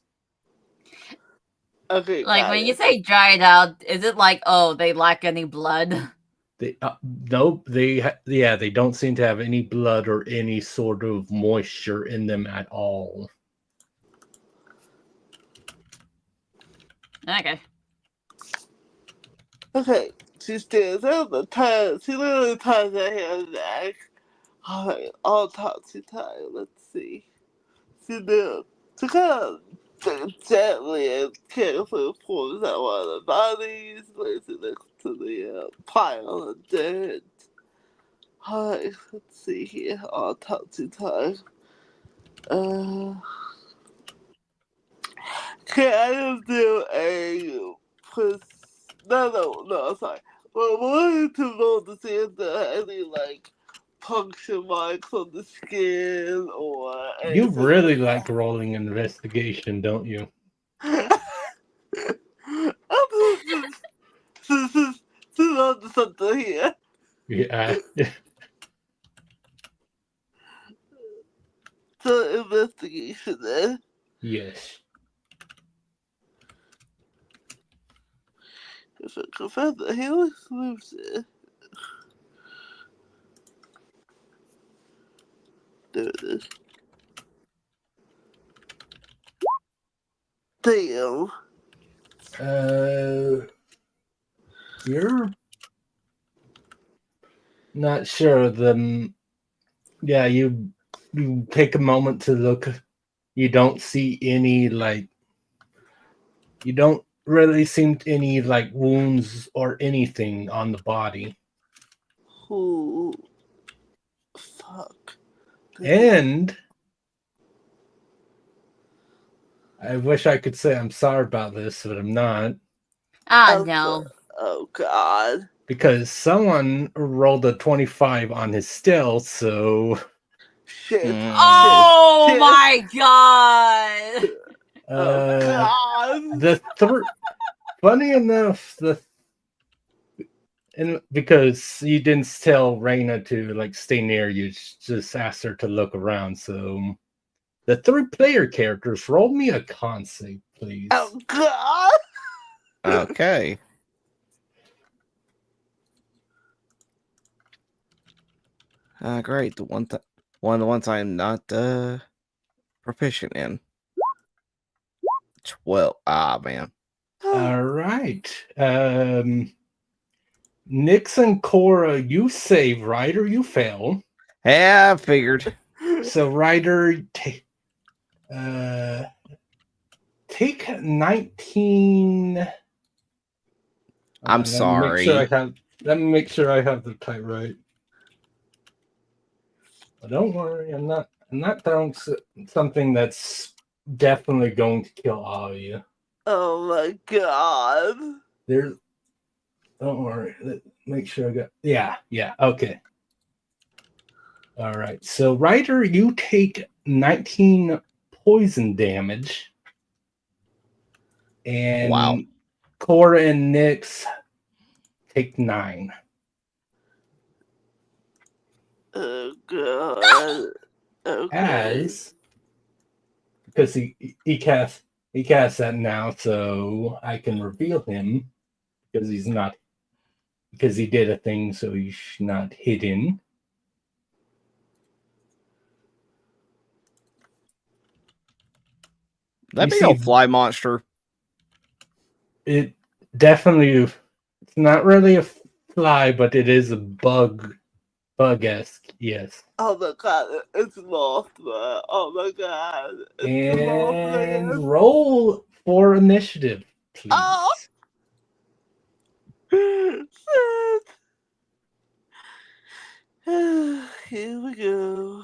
S3: Okay,
S4: Like when you say dried out, is it like, oh, they lack any blood?
S2: Nope. They don't seem to have any blood or any sort of moisture in them at all.
S4: Okay.
S3: Okay, she stands up and she literally ties her hair back. Alright, all topsy tied. Let's see. She kind of gently and carefully pulls out one of the bodies, lays it next to the pile of dirt. Alright, let's see here. All topsy tied. Can I just do a no, sorry. Well, we're going to roll to see if there are any, like, puncture marks on the skin or anything.
S2: You really like rolling investigation, don't you?
S3: This is on to something here.
S2: Yeah.
S3: So, investigation then.
S2: Yes.
S3: If I can find the healing solution. There it is. Damn.
S2: You're not sure. You take a moment to look. You don't see any you don't really seem any wounds or anything on the body.
S3: Ooh. Fuck.
S2: And I wish I could say I'm sorry about this, but I'm not.
S4: No.
S3: Oh, God.
S2: Because someone rolled a 25 on his stealth, so...
S3: Shit.
S4: Oh my god!
S3: God.
S2: Funny enough, because you didn't tell Raina to like stay near you, just asked her to look around. So the 3-player characters, roll me a con save, please.
S3: Oh God.
S1: Okay. Great. One of the ones I'm not proficient in. 12. Ah, man.
S2: All right. Nix and Cora, you save. Ryder, you fail.
S1: Yeah, I figured.
S2: So Ryder, take 19.
S1: I'm sorry.
S2: Let me make sure I have the type right. But don't worry, I'm not throwing something that's definitely going to kill all of you.
S3: Oh my God.
S2: Don't worry. Make sure I got. Yeah. Okay. All right. So Ryder, you take 19 poison damage, and
S1: Wow.
S2: Cora and Nix take 9.
S3: Oh God. Okay.
S2: Because he cast that now, so I can reveal him because he did a thing, so he's not hidden.
S1: That big old fly monster.
S2: It definitely, it's not really a fly, but it is a bug-esque, yes.
S3: Oh my God. It's Mothra. Oh my God. It's
S2: And
S3: Mothra.
S2: roll for initiative, please.
S3: Oh. Here we go.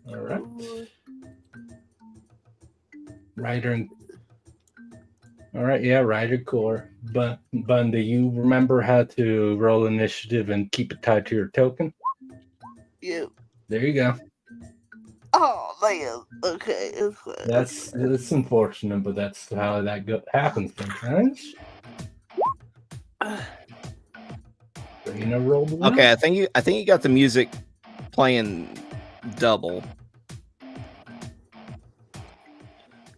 S2: All right. Ryder. All right, yeah, Ryder core. But Bun, do you remember how to roll initiative and keep it tied to your token?
S3: Yeah.
S2: There you go.
S3: Oh man. Okay. It's fine.
S2: That's unfortunate, but that's how that happens sometimes. Raina rolled well.
S1: Okay, I think you got the music playing double.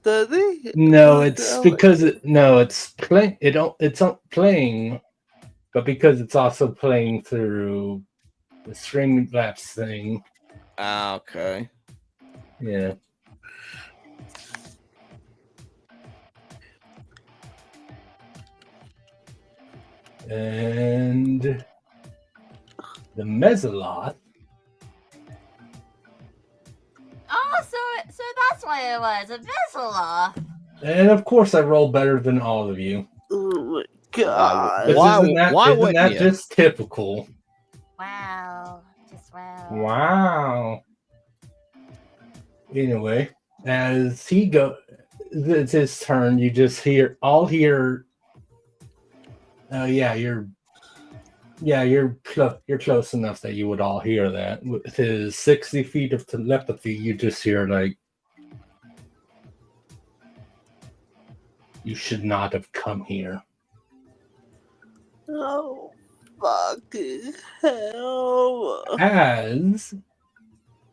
S3: Does he?
S2: No, it's because it's playing. It's not playing, but because it's also playing through the Streamlabs thing.
S1: Ah, okay.
S2: Yeah. And the Mezzaloth.
S5: Oh, so that's why it was a Vizsla.
S2: And of course, I roll better than all of you.
S3: Oh my God.
S2: Isn't
S1: wouldn't
S2: that
S1: you?
S2: just typical?
S5: Wow. Just wow.
S2: Wow. Anyway, as it's his turn. You just hear. Oh yeah, you're close enough that you would all hear that. With his 60 feet of telepathy, you just hear like, "You should not have come here."
S3: Oh fucking hell.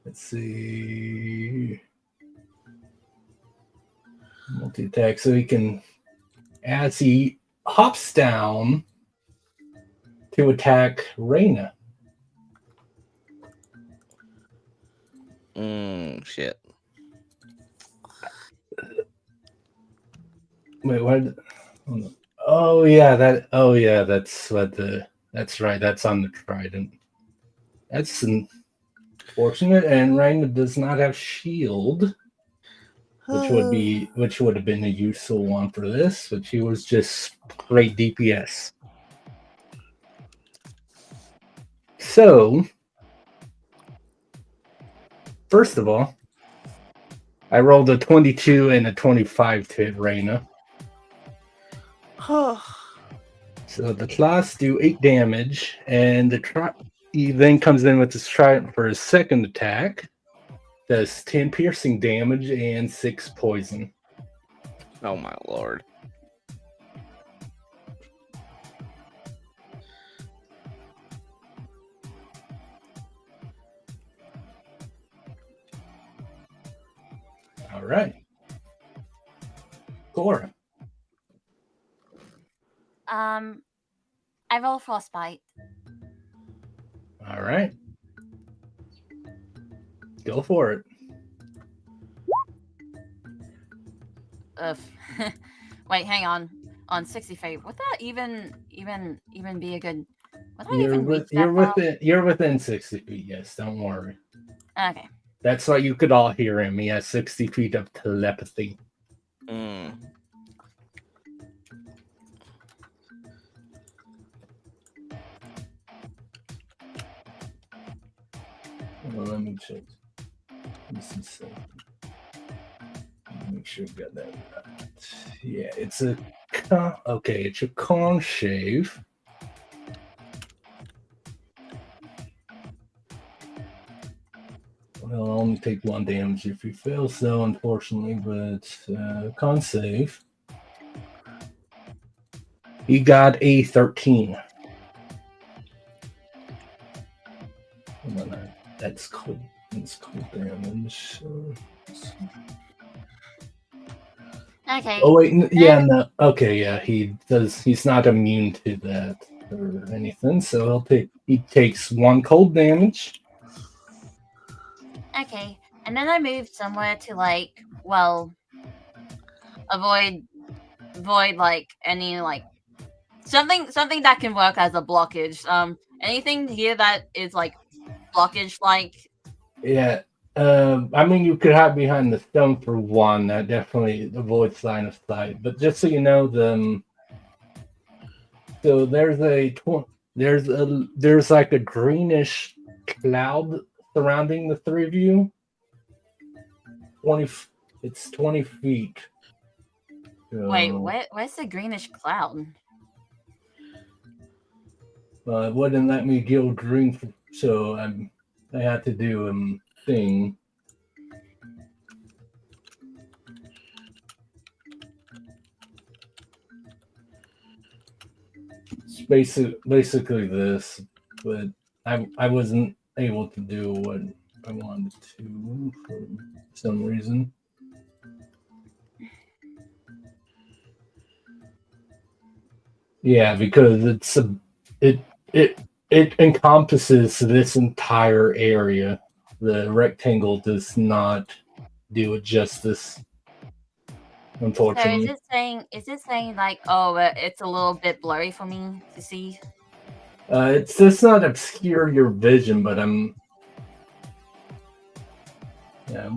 S2: Let's see, multi-attack, so he can, as he hops down to attack Raina.
S1: Shit.
S2: Wait, what? Oh yeah, that's right. That's on the trident. That's unfortunate, and Raina does not have shield, which would have been a useful one for this, but she was just straight DPS. So, first of all, I rolled a 22 and a 25 to hit Raina. So the claws do 8 damage, and he then comes in with his trident for his second attack. Does 10 piercing damage and 6 poison.
S1: Oh my lord.
S2: All right. Cora.
S5: I roll frostbite.
S2: All right. Go for it.
S5: Ugh. Wait, hang on. On 65, would that even be a good? Would I even reach that far?
S2: You're within 60 feet. Yes, don't worry.
S5: Okay.
S2: That's why you could all hear him. He has 60 feet of telepathy.
S1: Mm.
S2: Well, let me check. This is make sure we got that right. Yeah, it's a it's a con shave. Well, I'll only take 1 damage if you fail, so unfortunately, but con save. You got a 13. That's cool. That's cool damage.
S5: Okay.
S2: Oh wait, yeah, no. Okay, yeah, he does. He's not immune to that or anything, so he takes 1 cold damage.
S5: Okay, and then I move somewhere to like, well, avoid like any like something that can work as a blockage. Anything here that is like blockage like.
S2: Yeah. I mean, you could hide behind the stone for 1. That definitely avoids line of sight. But just so you know, so there's like a greenish cloud surrounding the 3 of you. It's 20 feet.
S5: Wait, where's the greenish cloud?
S2: It wouldn't let me deal green, so I had to do thing. It's basically this, but I wasn't able to do what I wanted to for some reason. Yeah, because it encompasses this entire area. The rectangle does not do it justice, unfortunately.
S5: So is it saying like, oh, it's a little bit blurry for me to see?
S2: It's just not obscure your vision, but yeah.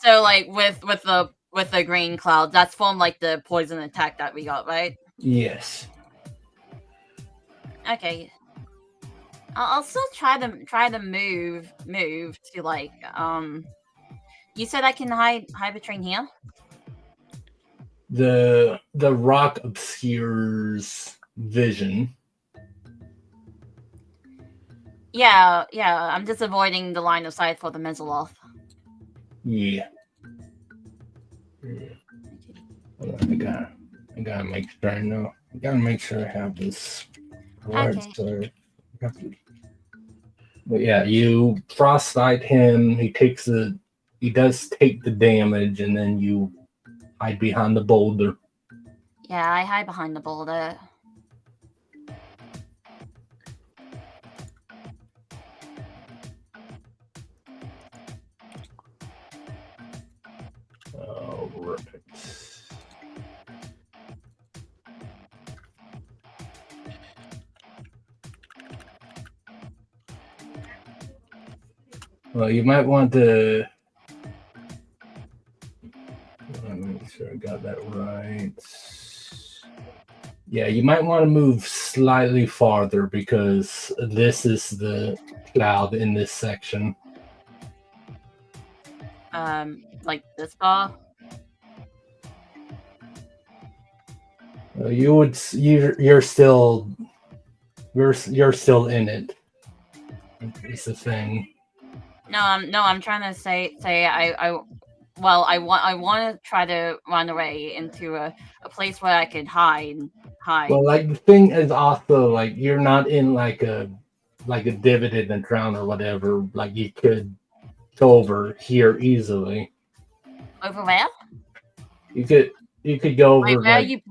S5: So like with the green cloud, that's from like the poison attack that we got, right?
S2: Yes.
S5: Okay. I'll still try to move to like You said I can hide between here?
S2: The rock obscures vision.
S5: Yeah. I'm just avoiding the line of sight for the Mezzoloth.
S2: Yeah. I gotta make sure I know. I gotta make sure I have this right.
S5: Okay.
S2: So, but yeah, you frostbite him. He does take the damage, and then you hide behind the boulder.
S5: Yeah, I hide behind the boulder.
S2: Oh, right. Well, you might want to. Let me make sure I got that right. Yeah, you might want to move slightly farther because this is the cloud in this section.
S5: Like this far?
S2: You're still in it. It's the thing.
S5: No, I'm trying to say I want to try to run away into a place where I could hide.
S2: Well, like the thing is also like you're not in like a divot in the ground or whatever. Like you could go over here easily.
S5: Over where?
S2: You could go over
S5: Wait, where are
S2: like
S5: you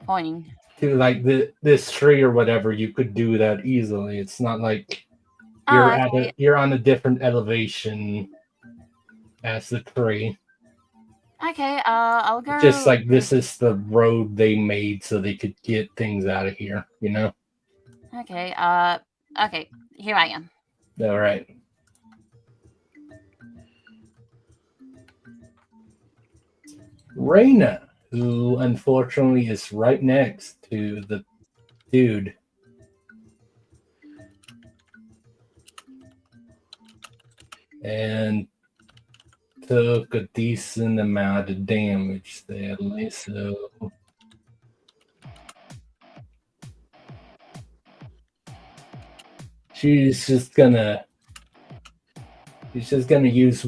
S5: pointing?
S2: to like this tree or whatever. You could do that easily. It's not like you're on a different elevation as the tree.
S5: Okay, I'll go.
S2: Just like this is the road they made so they could get things out of here, you know?
S5: Okay, okay, here I am.
S2: All right. Reyna, who unfortunately is right next to the dude. And took a decent amount of damage there, so she's just gonna use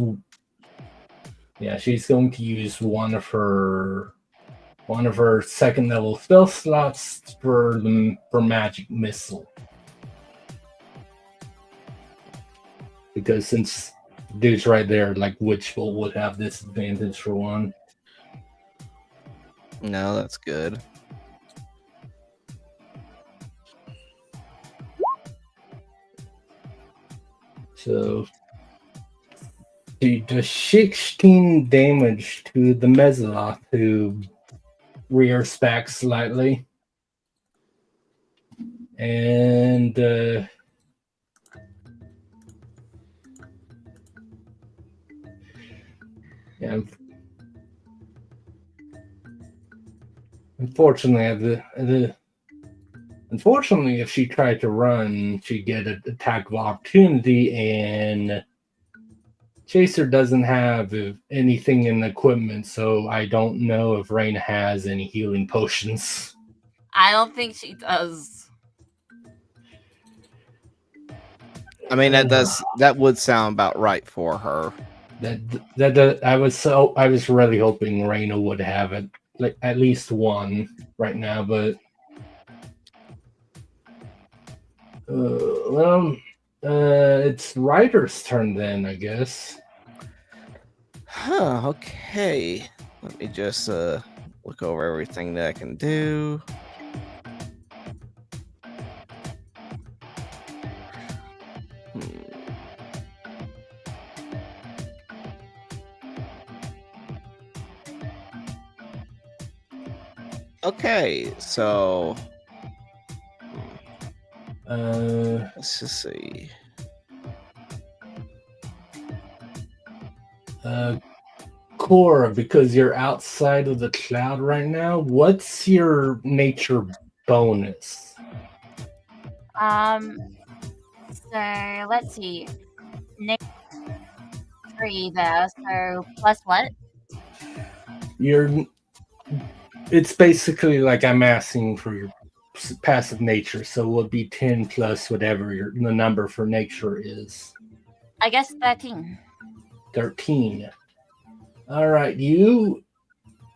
S2: she's going to use one of her second level spell slots for magic missile. Because since dude's right there, like Witchbolt would have this advantage for one.
S1: No, that's good.
S2: So she does 16 damage to the Mezzaloth, who rears back slightly. And yeah. Unfortunately, if she tried to run, she'd get an attack of opportunity, and Chaser doesn't have anything in equipment, so I don't know if Reyna has any healing potions.
S5: I don't think she does.
S1: I mean, that would sound about right for her.
S2: I was really hoping Reyna would have it, like at least one right now, but it's Ryder's turn then, I guess.
S1: Huh, okay. Let me just look over everything that I can do. Okay, so let's just see.
S2: Cora, because you're outside of the cloud right now, what's your nature bonus?
S5: So let's see. Nature 3 there, so plus what?
S2: It's basically like I'm asking for your passive nature, so it would be 10 plus whatever the number for nature is.
S5: I guess 13.
S2: 13. All right, you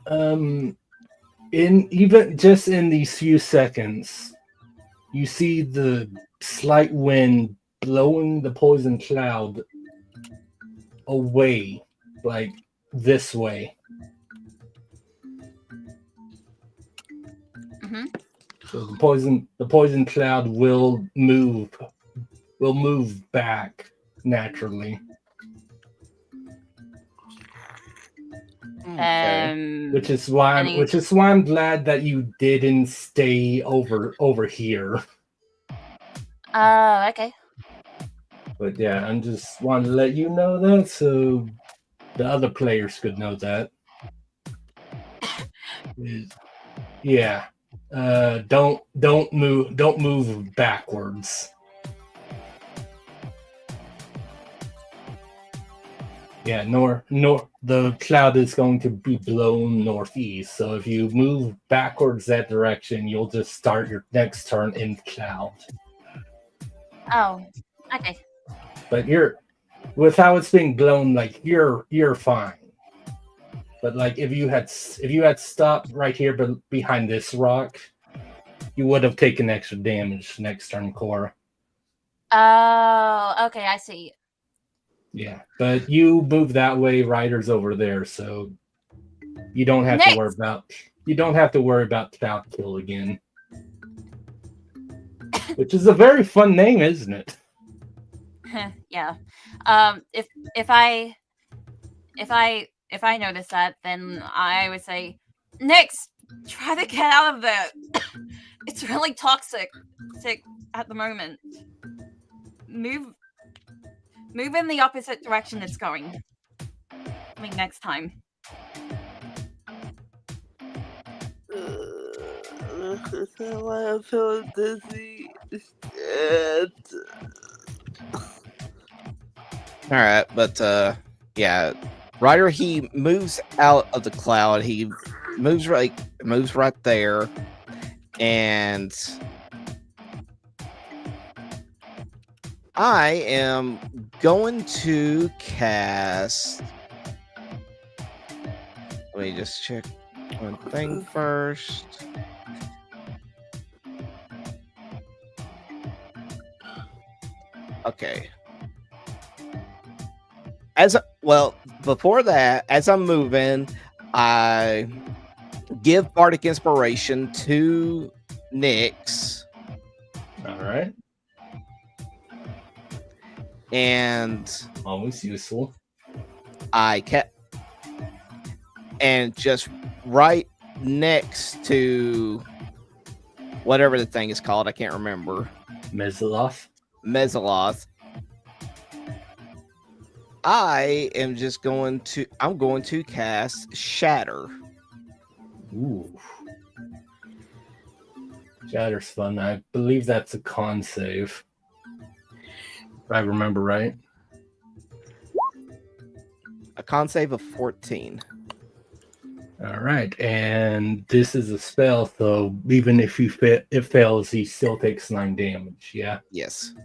S2: in even just in these few seconds, you see the slight wind blowing the poison cloud away, like this way.
S5: Mm-hmm.
S2: So the poison cloud will move back naturally.
S1: Okay.
S2: Which is why I'm glad that you didn't stay over here.
S5: Okay.
S2: But yeah, I'm just wanting to let you know that so the other players could know that. Yeah. Don't move backwards. Yeah, the cloud is going to be blown northeast. So if you move backwards that direction, you'll just start your next turn in cloud.
S5: Oh, okay.
S2: But with how it's being blown, like you're fine. But like if you had stopped right here behind this rock, you would have taken extra damage next turn, Cora.
S5: Oh, okay, I see.
S2: Yeah, but you move that way, Ryder's over there, so you don't have to worry about cloud kill again. Which is a very fun name, isn't it?
S5: Yeah. If I notice that, then I would say, Nyx, try to get out of there. It's really toxic at the moment. Move in the opposite direction it's going. I mean, next time.
S3: This is why I'm feeling dizzy. And
S1: All right, but yeah, Ryder, he moves out of the cloud. He moves right there, and I am going to cast. Let me just check one thing first. Okay. Before that, as I'm moving, I give Bardic Inspiration to Nyx.
S2: All right.
S1: And
S2: always useful.
S1: I kept and just right next to whatever the thing is called, I can't remember.
S2: Mezzaloth.
S1: I'm going to cast Shatter.
S2: Ooh. Shatter's fun. I believe that's a con save. If I remember right.
S1: A con save of 14.
S2: All right, and this is a spell, so even if it fails, he still takes 9 damage. Yeah.
S1: Yes.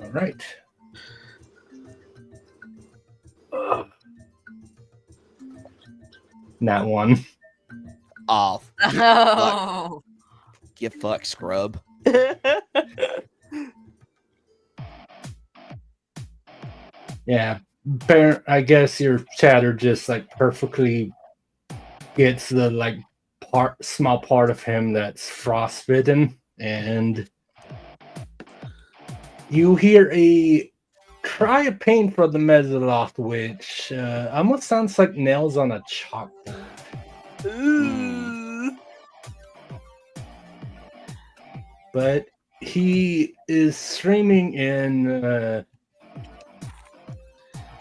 S2: All right. That one.
S1: Off.
S5: Oh.
S1: Get fucked, scrub.
S2: Yeah. I guess your chatter just like perfectly gets the like small part of him that's frostbitten, and you hear a cry of pain from the Mezzaloth, which almost sounds like nails on a chalkboard. But he is screaming in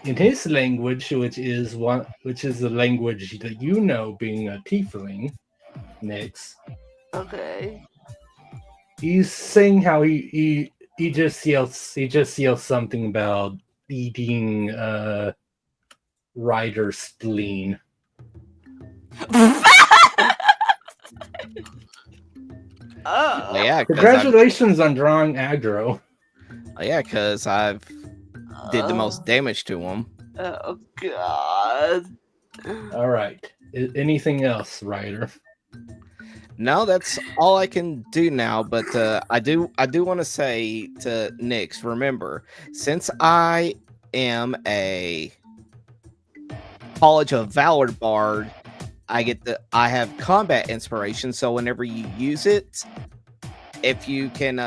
S2: his language, which is the language that you know, being a tiefling, Nyx.
S3: Okay.
S2: He's saying how he just yells something about eating Ryder's spleen.
S3: Oh.
S1: Yeah,
S2: Congratulations on drawing aggro.
S1: Yeah, because I've did the most damage to him.
S3: Oh God.
S2: All right. Anything else, Ryder?
S1: No, that's all I can do now. But I do want to say to Nyx, remember, since I am a College of Valor Bard, I have combat inspiration. So whenever you use it, if you can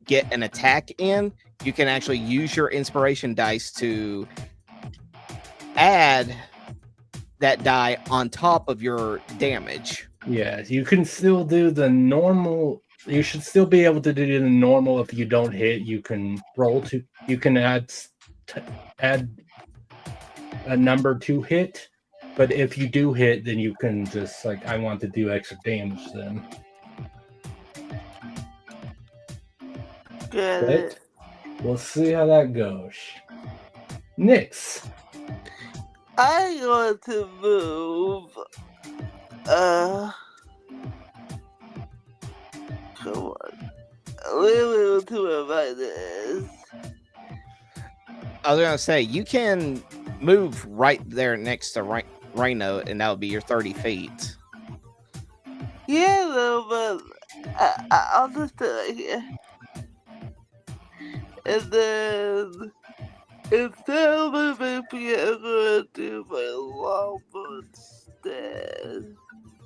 S1: get an attack in, you can actually use your inspiration dice to add that die on top of your damage.
S2: Yeah, you can still do the normal. You should still be able to do the normal. If you don't hit, you can roll to. You can add a number to hit. But if you do hit, then you can just like, I want to do extra damage then.
S3: Get
S2: But
S3: it.
S2: we'll see how that goes. Nyx.
S3: I'm going to move. Come on. We'll move to where mine is.
S1: I was gonna say you can move right there next to Rhino, and that would be your 30 feet.
S3: Yeah, no, but I'll just do it here. And then instead of moving, I'm going to do my longbow instead.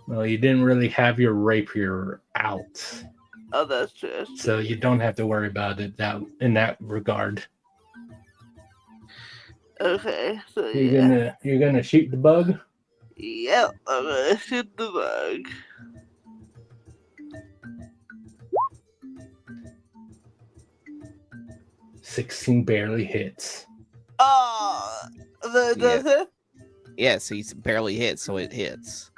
S2: Well, you didn't really have your rapier out,
S3: Oh, that's true.
S2: so you don't have to worry about it in that regard.
S3: Okay, so yeah.
S2: You're gonna shoot the bug.
S3: Yep, I'm gonna shoot the bug.
S2: $16 barely hits.
S3: Oh, does it?
S1: Yes, he's barely hit, so it hits.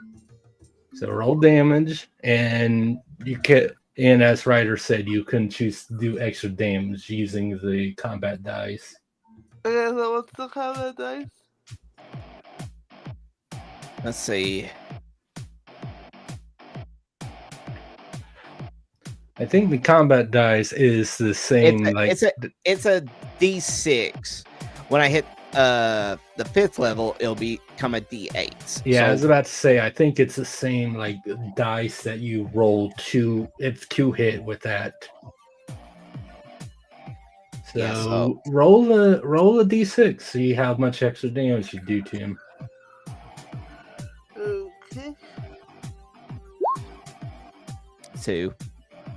S2: So roll damage, and you can. And as Ryder said, you can choose to do extra damage using the combat dice.
S3: Okay, so what's the combat dice?
S1: Let's see.
S2: I think the combat dice is the same.
S1: It's a D6. When I hit the 5th level, it'll become a D8.
S2: Yeah,
S1: So,
S2: I was about to say. I think it's the same like dice that you roll to. It's 2 hit with that. So,
S1: Yeah, so-
S2: roll a d6. See how much extra damage you do to him.
S3: Okay.
S1: 2.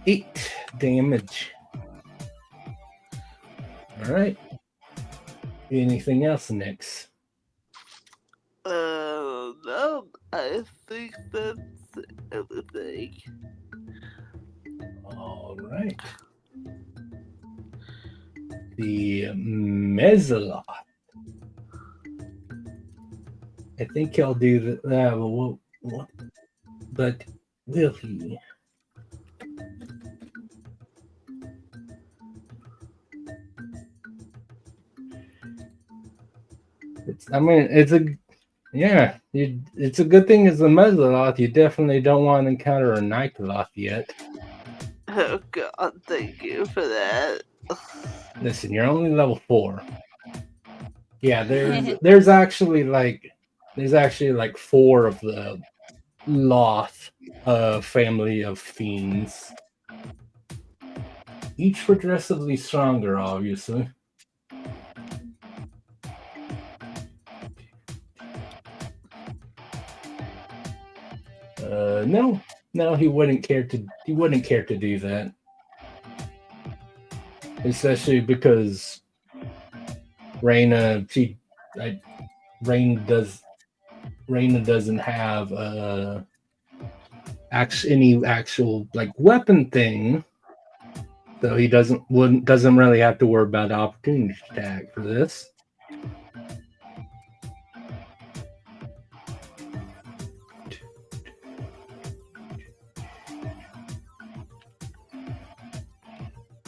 S2: 8 damage. All right. Anything else, Nyx?
S3: No, I think that's everything.
S2: All right. The Mezzaloth. I think he'll do that, but will he? It's a good thing it's a Mezzaloth. You definitely don't want to encounter a Nyctaloth yet.
S3: Oh God, thank you for that.
S2: Listen, you're only level 4. Yeah, there's actually like 4 of the Loth family of fiends. Each progressively stronger, obviously. No, he wouldn't care to do that. Especially because Reyna doesn't have any actual like weapon thing, so he doesn't really have to worry about opportunity attack for this.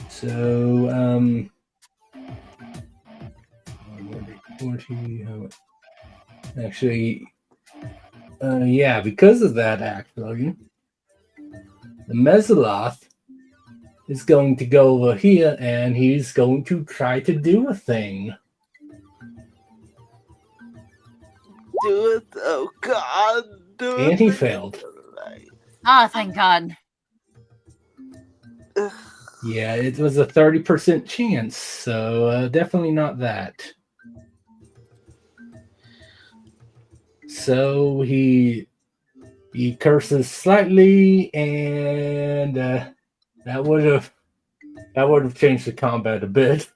S2: So, actually, yeah, because of that, actually, the Mezzaloth is going to go over here and he's going to try to do a thing.
S3: Do it, oh God, do it.
S2: And he failed.
S5: Ah, thank God.
S2: Yeah, it was a 30% chance, so definitely not that. So he curses slightly, and that would have changed the combat a bit,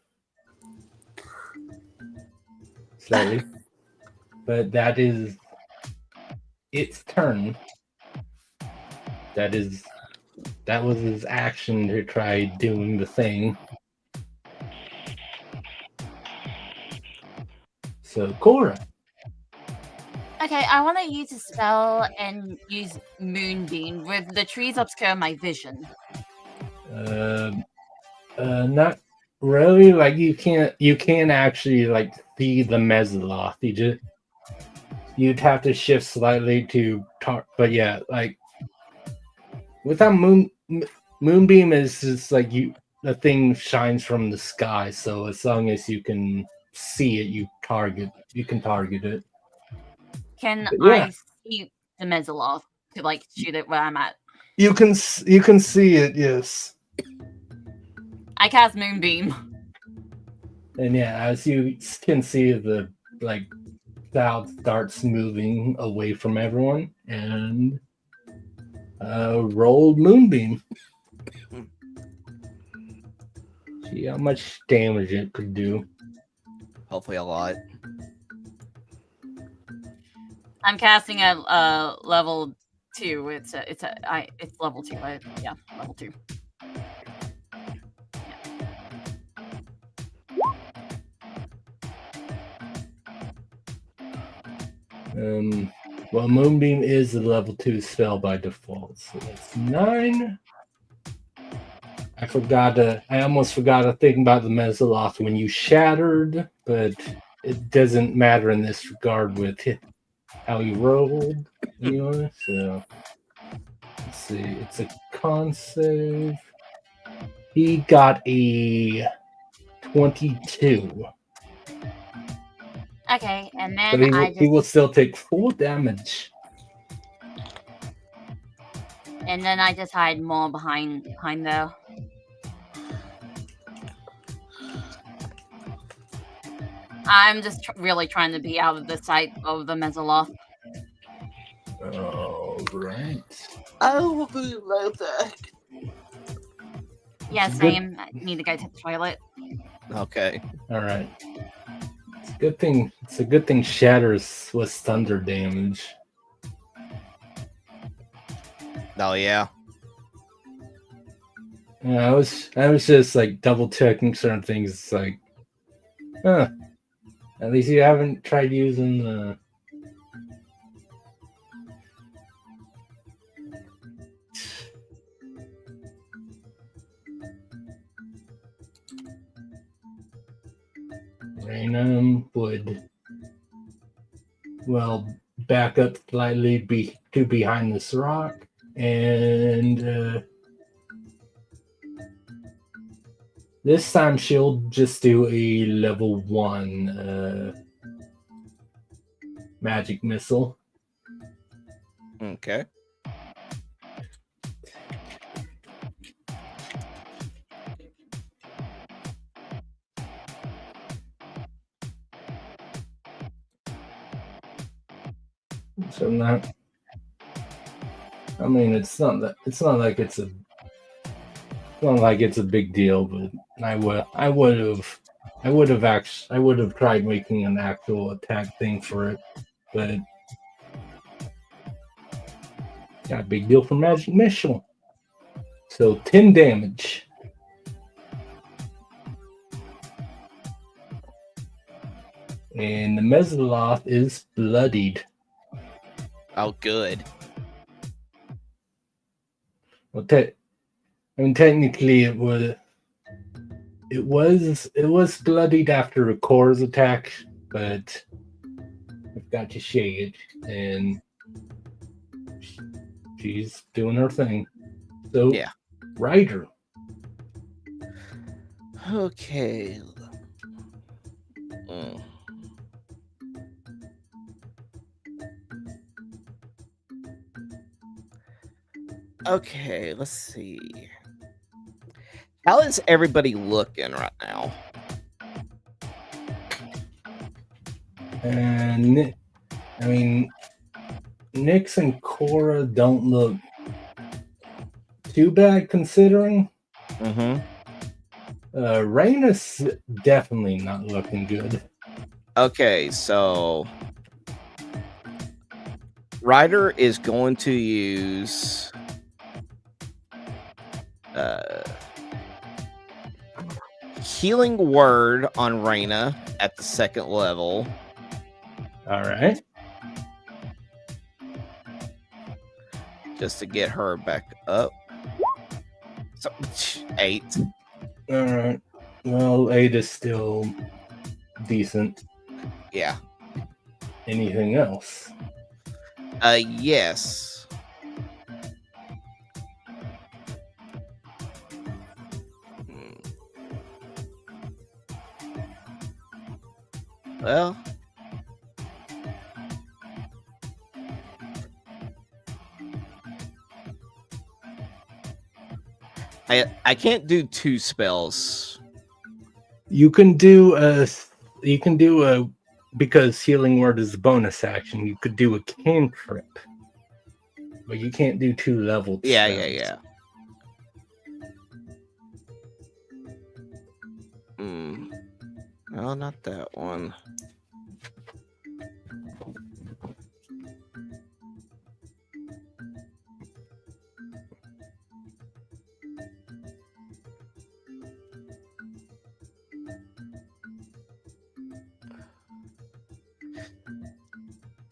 S2: slightly. But that is its turn. That was his action to try doing the thing. So, Cora.
S5: Okay, I want to use a spell and use Moonbeam with the trees obscure my vision.
S2: Not really. Like you can't actually like be the Mesoloth. You'd have to shift slightly to but yeah, like without Moonbeam is just like the thing shines from the sky, so as long as you can see it, you can target it.
S5: Can
S2: Yeah.
S5: I see the Mesoloth to like shoot it where I'm at?
S2: You can see it, yes.
S5: I cast Moonbeam.
S2: And yeah, as you can see, the like cloud starts moving away from everyone, and roll Moonbeam. See how much damage it could do.
S1: Hopefully a lot.
S5: I'm casting at level 2. It's level 2. Yeah, level 2.
S2: Well, Moonbeam is a level 2 spell by default, so that's 9. I almost forgot to think about the Mesoloth when you shattered, but it doesn't matter in this regard with how you rolled anyway. So let's see, it's a con save. He got a 22.
S5: Okay, and then
S2: But he will still take full damage.
S5: And then I just hide more behind though. I'm just really trying to be out of the sight of the Mesoloth.
S2: All right.
S3: I will be right back.
S5: Yeah, same. I need to go to the toilet.
S1: Okay.
S2: All right. It's a good thing shatters was thunder damage.
S1: Oh yeah.
S2: Yeah, I was just like double checking certain things. It's like, at least you haven't tried using the. Raynham would, well, back up slightly behind this rock, and this time she'll just do a level 1 magic missile.
S1: Okay.
S2: So not. I mean, it's not like it's a big deal, but I would have tried making an actual attack thing for it, but got a big deal for magic missile. So 10 damage. And the Mesoloth is bloodied.
S1: Oh, good.
S2: Well, technically, it was bloodied after a core's attack, but I've got to shade, and she's doing her thing. So
S1: Yeah.
S2: Ryder.
S1: Okay. Okay, let's see. How is everybody looking right now?
S2: And I mean, Nyx and Cora don't look too bad considering.
S1: Mm-hmm.
S2: Raina's definitely not looking good.
S1: Okay, so Ryder is going to use Healing Word on Raina at the 2nd level.
S2: All right.
S1: Just to get her back up. So 8.
S2: All right. Well, 8 is still decent.
S1: Yeah.
S2: Anything else?
S1: Yes. Well, I can't do 2 spells.
S2: You can do a because healing word is a bonus action. You could do a cantrip, but you can't do 2 leveled
S1: Yeah,
S2: spells.
S1: yeah. No, not that one.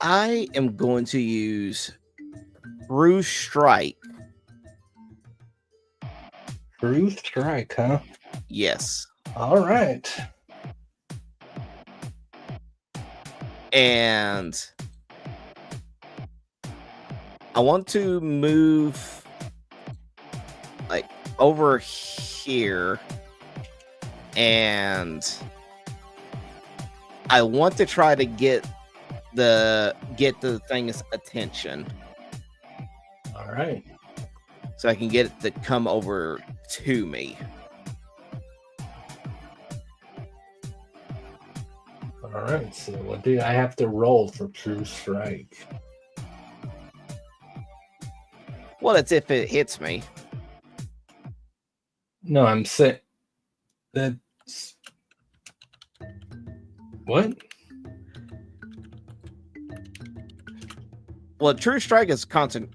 S1: I am going to use True Strike.
S2: True strike, huh?
S1: Yes.
S2: All right.
S1: And I want to move like over here, and I want to try to get the thing's attention.
S2: All right.
S1: So I can get it to come over to me.
S2: All right. So what do I have to roll for true strike?
S1: Well, that's if it hits me.
S2: No, I'm saying that's what?
S1: Well, True Strike is concentration.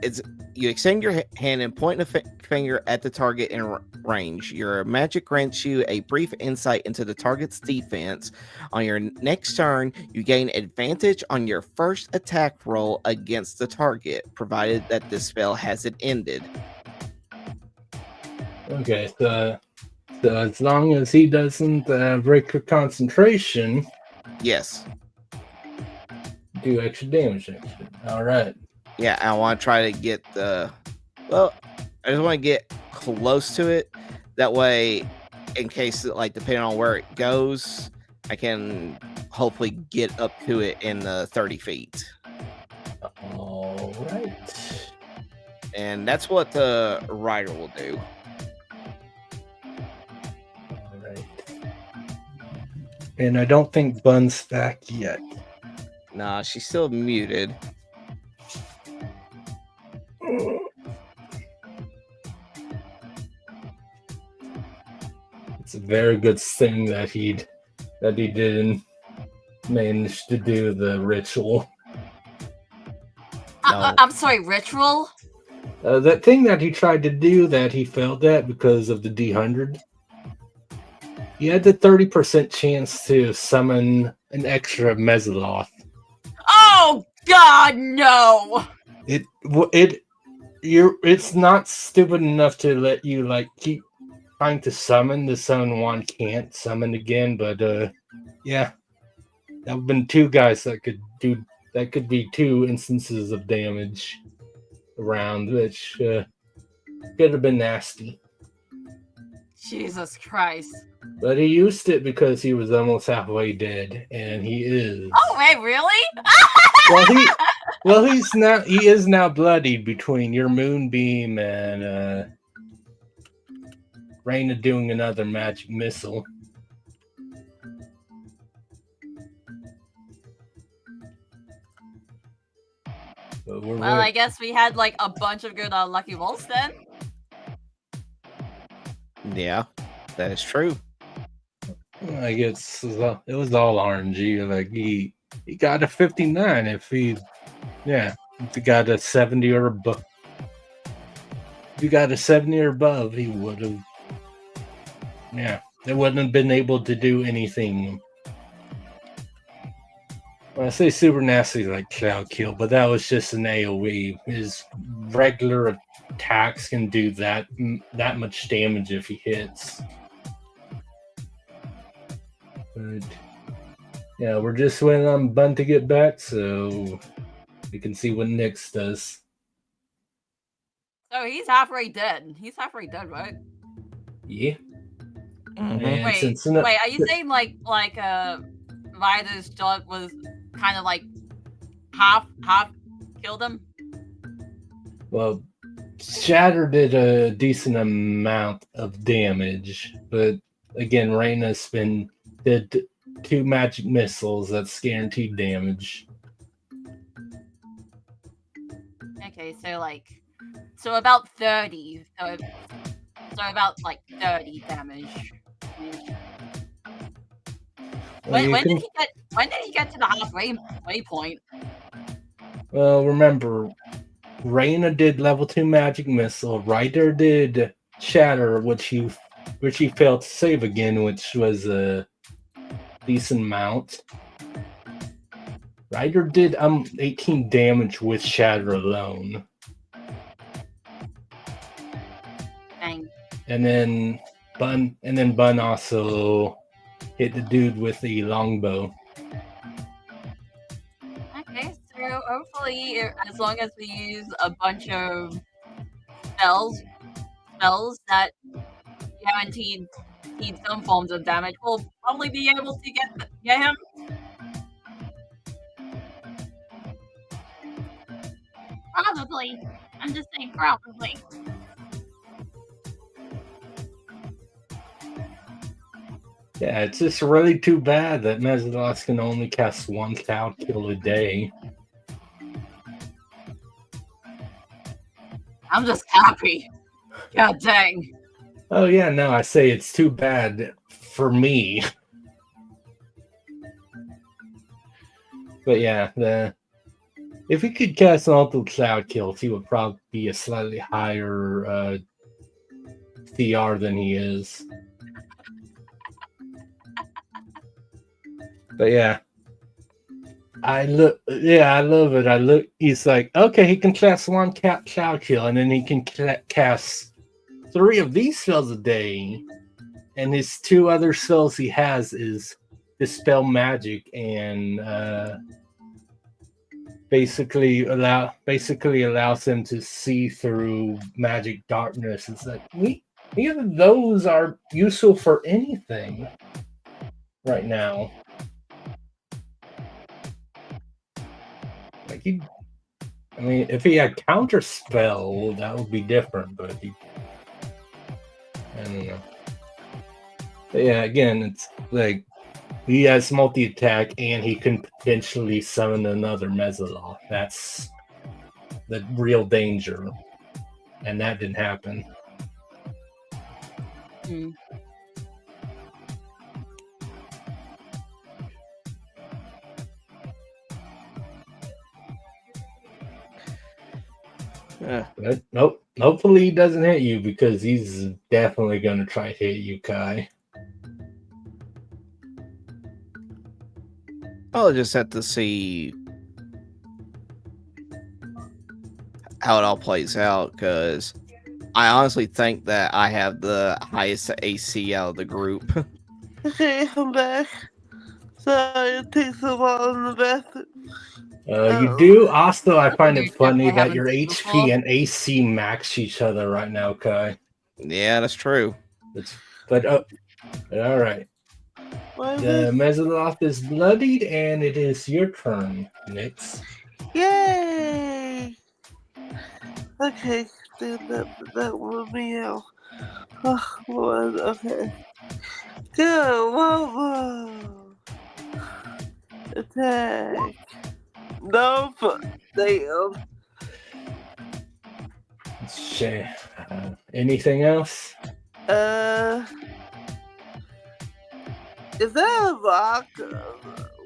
S1: It's you extend your hand and point a finger at the target in range. Your magic grants you a brief insight into the target's defense. On your next turn, you gain advantage on your first attack roll against the target, provided that the spell hasn't ended.
S2: Okay, so as long as he doesn't break your concentration,
S1: Yes.
S2: do extra damage. All right.
S1: Yeah, I want to try to get the... Well, I just want to get close to it. That way, in case, like, depending on where it goes, I can hopefully get up to it in 30 feet.
S2: All right.
S1: And that's what the rider will do.
S2: All right. And I don't think Bun's back yet.
S1: Nah, she's still muted.
S2: It's a very good thing that he didn't manage to do the ritual.
S1: No.
S5: I'm sorry, ritual?
S2: That thing that he tried to do that he failed at because of the D100. He had the 30% chance to summon an extra Mesaloth.
S5: Oh God, no!
S2: It's not stupid enough to let you like keep trying to summon. The summon one can't summon again, but yeah, that would have been 2 guys that could be 2 instances of damage around, which could have been nasty.
S5: Jesus Christ.
S2: But he used it because he was almost halfway dead, and he is.
S5: Oh wait, really?
S2: He is now bloodied between your moonbeam and Raina doing another magic missile.
S5: Well, I guess we had like a bunch of good lucky rolls then.
S1: Yeah, that is true.
S2: I guess it was all RNG. Like he got a 59 if he got a 70 or above. If he got a 70 or above, he would have. Yeah, they wouldn't have been able to do anything. When I say super nasty, like cloud kill, but that was just an AoE. His regular attacks can do that much damage if he hits. But yeah, we're just waiting on Bun to get back so we can see what Nyx does.
S4: So he's halfway dead. He's halfway dead, right?
S2: Yeah.
S1: Mhm.
S2: And
S4: Wait,
S2: since
S4: wait, are you saying like Vida's shot was kind of like half killed him?
S2: Well, Shatter did a decent amount of damage, but again, Reyna's did 2 magic missiles. That's guaranteed damage.
S4: Okay, so about 30. So about like 30 damage.
S2: Well,
S4: When did he get to the halfway point?
S2: Well, remember, Reyna did level 2 magic missile. Ryder did Shatter, which he failed to save again, which was a decent amount. Ryder did 18 damage with Shatter alone.
S4: Dang.
S2: And then Bun also hit the dude with the longbow.
S4: Okay, so hopefully, as long as we use a bunch of spells that guaranteed some forms of damage, we'll probably be able to get him.
S5: Probably. I'm just saying probably.
S2: Yeah, it's just really too bad that Mezzaloth can only cast 1 cloud kill a day.
S4: I'm just happy. God dang.
S2: Oh yeah, no, I say it's too bad for me. But yeah, if he could cast multiple cloud kills, he would probably be a slightly higher CR than he is. But yeah, I love it. He's like, okay, he can cast 1 cloud kill, and then he can cast 3 of these spells a day, and his 2 other spells he has is Dispel Magic and basically allows him to see through magic darkness. It's like neither of those are useful for anything right now. Like if he had counter spell, that would be different, but I don't know. But yeah, again, it's like he has multi-attack and he can potentially summon another Mezzaloth. That's the real danger. And that didn't happen.
S4: Hmm.
S1: Yeah.
S2: But nope. Hopefully he doesn't hit you, because he's definitely going to try to hit you, Kai.
S1: I'll just have to see how it all plays out, because I honestly think that I have the highest AC out of the group.
S3: Okay, I'm back. Sorry, it takes a while in the bathroom.
S2: You do. Also, I find
S4: You
S2: it funny
S4: definitely
S2: that
S4: haven't
S2: your
S4: seen
S2: HP
S4: before.
S2: and AC max each other right now, Kai.
S1: Yeah, that's true.
S2: But all right.
S3: Why
S2: The
S3: is
S2: Mezzaloth is bloodied, and it is your turn, Nyx.
S3: Yay! Okay, that will be out. Oh, Lord, okay. Go, whoa. Attack. Nope. Damn.
S2: Shit. Anything else?
S3: Is that a rock?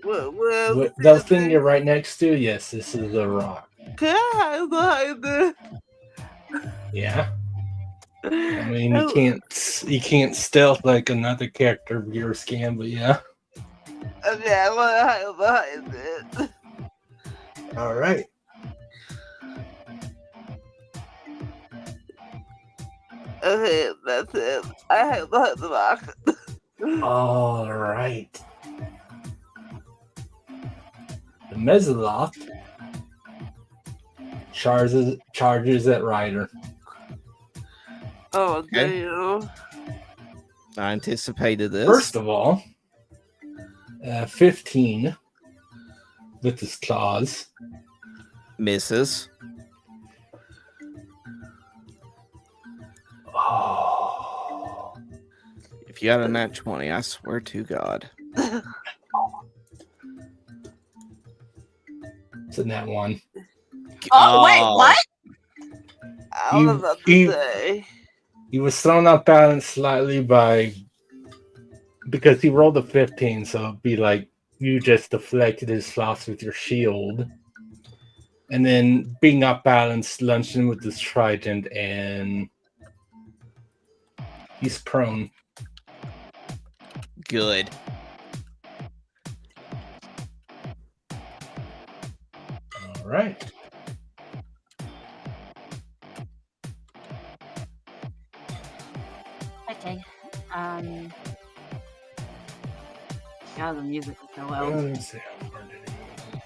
S3: Where
S2: The thing you're right next to? Yes, this is a rock.
S3: Can I hide behind it?
S2: Yeah. I mean, you can't stealth like another character of yours can, but yeah.
S3: Okay, I want to hide behind it.
S2: All right.
S3: Okay, that's it. I have the back.
S2: All right. The Mezzaloft charges at Ryder.
S3: Oh,
S1: Okay.
S3: damn.
S1: I anticipated this.
S2: First of all, 15 with his claws.
S1: Misses.
S2: Oh.
S1: If you got a nat 20, I swear to God.
S2: It's in that one.
S4: Oh, wait, what?
S3: I was about to say.
S2: He was thrown off balance slightly because he rolled a 15, so it'd be like you just deflected his slots with your shield. And then being off balance, lunged him with his trident, and he's prone.
S1: Good.
S2: All right.
S5: Okay.
S4: God, the music is so loud.
S2: Let me see how far did he go.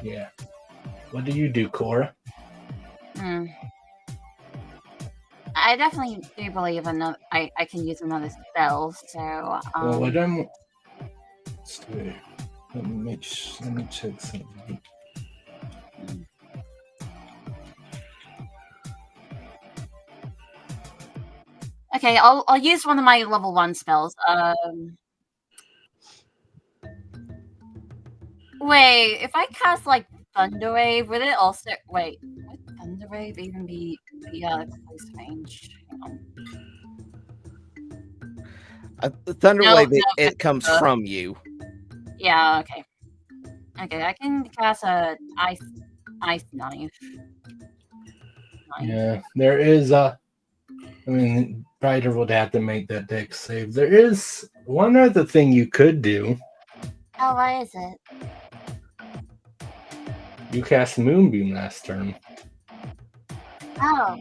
S2: Yeah. What do you do, Cora?
S5: I definitely do believe I can use another spell. So
S2: Well, what I'm. Let's see. Let me check something.
S5: okay, I'll use one of my level 1 spells. Wait, if I cast like Thunder Wave, would it also would Thunder Wave even be close range? Hang on.
S1: Thunderwave,
S5: No,
S1: it comes from you.
S5: Yeah, okay. Okay, I can cast a ice knife.
S2: Yeah, there is a. I mean, Ryder would have to make that dex save. There is one other thing you could do.
S5: Oh, what is it?
S2: You cast Moonbeam last turn.
S5: Oh,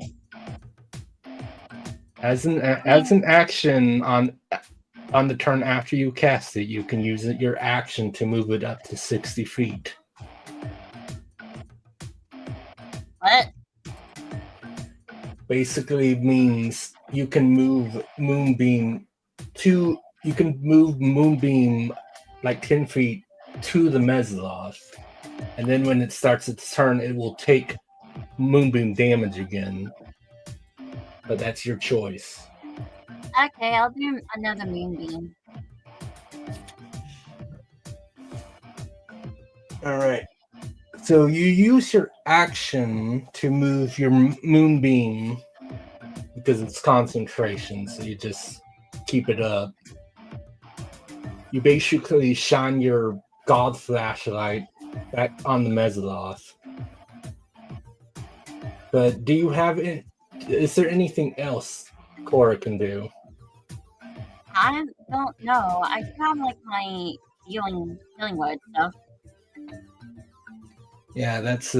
S2: As an action on the turn after you cast it, you can use your action to move it up to 60 feet.
S5: what?
S2: Basically means you can move Moonbeam like 10 feet to the Mezzaloth. And then when it starts its turn, it will take Moonbeam damage again. But that's your choice.
S5: Okay, I'll do another Moonbeam.
S2: All right. So you use your action to move your Moonbeam because it's concentration, so you just keep it up. You basically shine your God flashlight back on the Mezzaloth. But do you have it? Is there anything else Cora can do?
S5: I don't know. I do have like my healing word stuff.
S2: Yeah, that's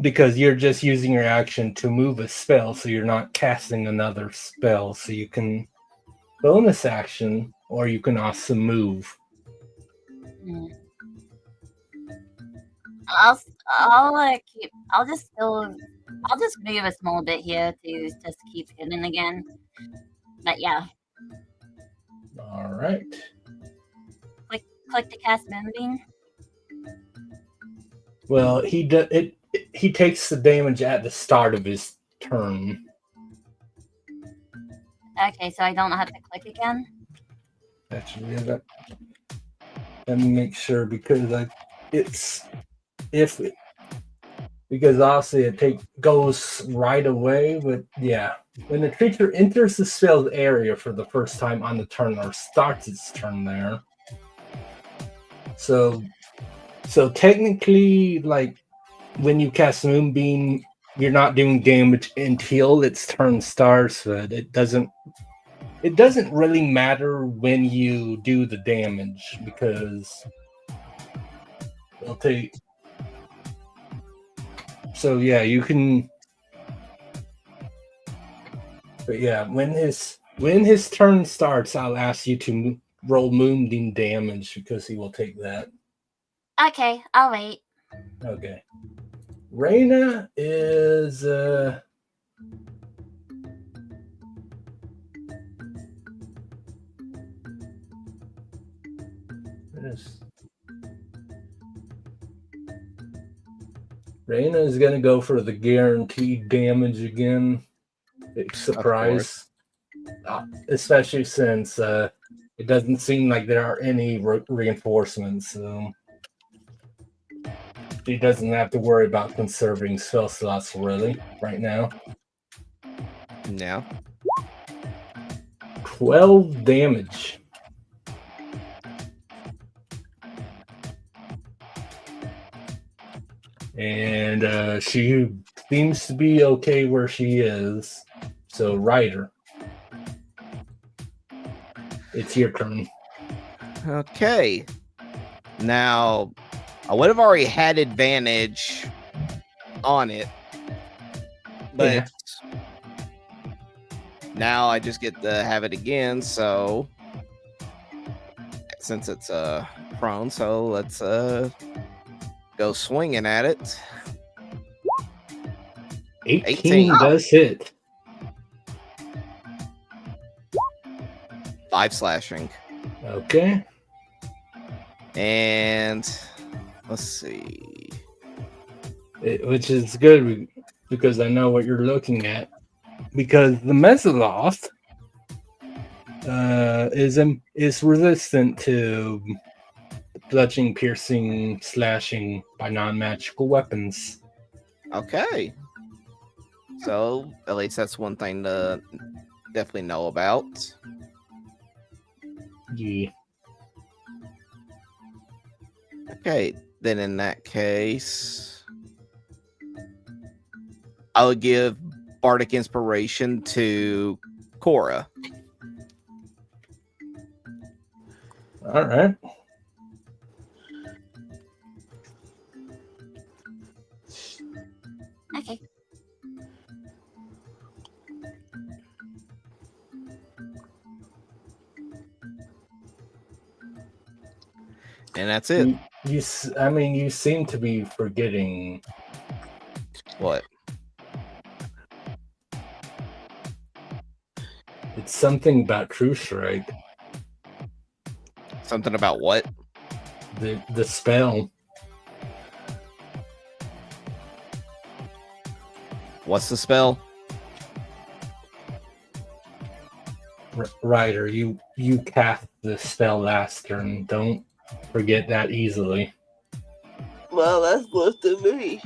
S2: because you're just using your action to move a spell, so you're not casting another spell. So you can bonus action, or you can also move.
S5: I'll just move a small bit here to just keep hidden again. But yeah,
S2: All right.
S5: click to cast Moonbeam.
S2: Well, he takes the damage at the start of his turn.
S5: Okay, so I don't have to click again.
S2: Actually, let me make sure because obviously it goes right away. But yeah, when the creature enters the spell's area for the first time on the turn or starts its turn there. So technically, like when you cast Moonbeam, you're not doing damage until its turn starts. But it doesn't really matter when you do the damage because it'll take. So yeah, you can. But yeah, when his turn starts, I'll ask you to roll Moonbeam damage because he will take that.
S5: Okay, I'll wait.
S2: Okay. Reyna is Reyna is gonna go for the guaranteed damage again. Big surprise. Especially since it doesn't seem like there are any reinforcements, so he doesn't have to worry about conserving spell slots really right now.
S1: Yeah.
S2: 12 damage. And she seems to be okay where she is. So, Ryder, it's your turn.
S1: Okay. Now, I would have already had advantage on it, but now I just get to have it again. So, since it's prone, so let's go swinging at it.
S2: 18 does hit.
S1: 5 slashing.
S2: Okay.
S1: And let's see.
S2: Which is good because I know what you're looking at. Because the Mesoloth is resistant to bludgeoning, piercing, slashing by non-magical weapons.
S1: Okay. So at least that's one thing to definitely know about.
S2: Yeah.
S1: Okay, then in that case, I would give Bardic Inspiration to Cora.
S2: All right.
S5: Okay.
S1: And that's it.
S2: You seem to be forgetting
S1: What?
S2: It's something about True Strike.
S1: Something about what?
S2: The spell.
S1: What's the spell?
S2: Ryder, you cast the spell last turn. Don't forget that easily.
S3: Well, that's worse than me.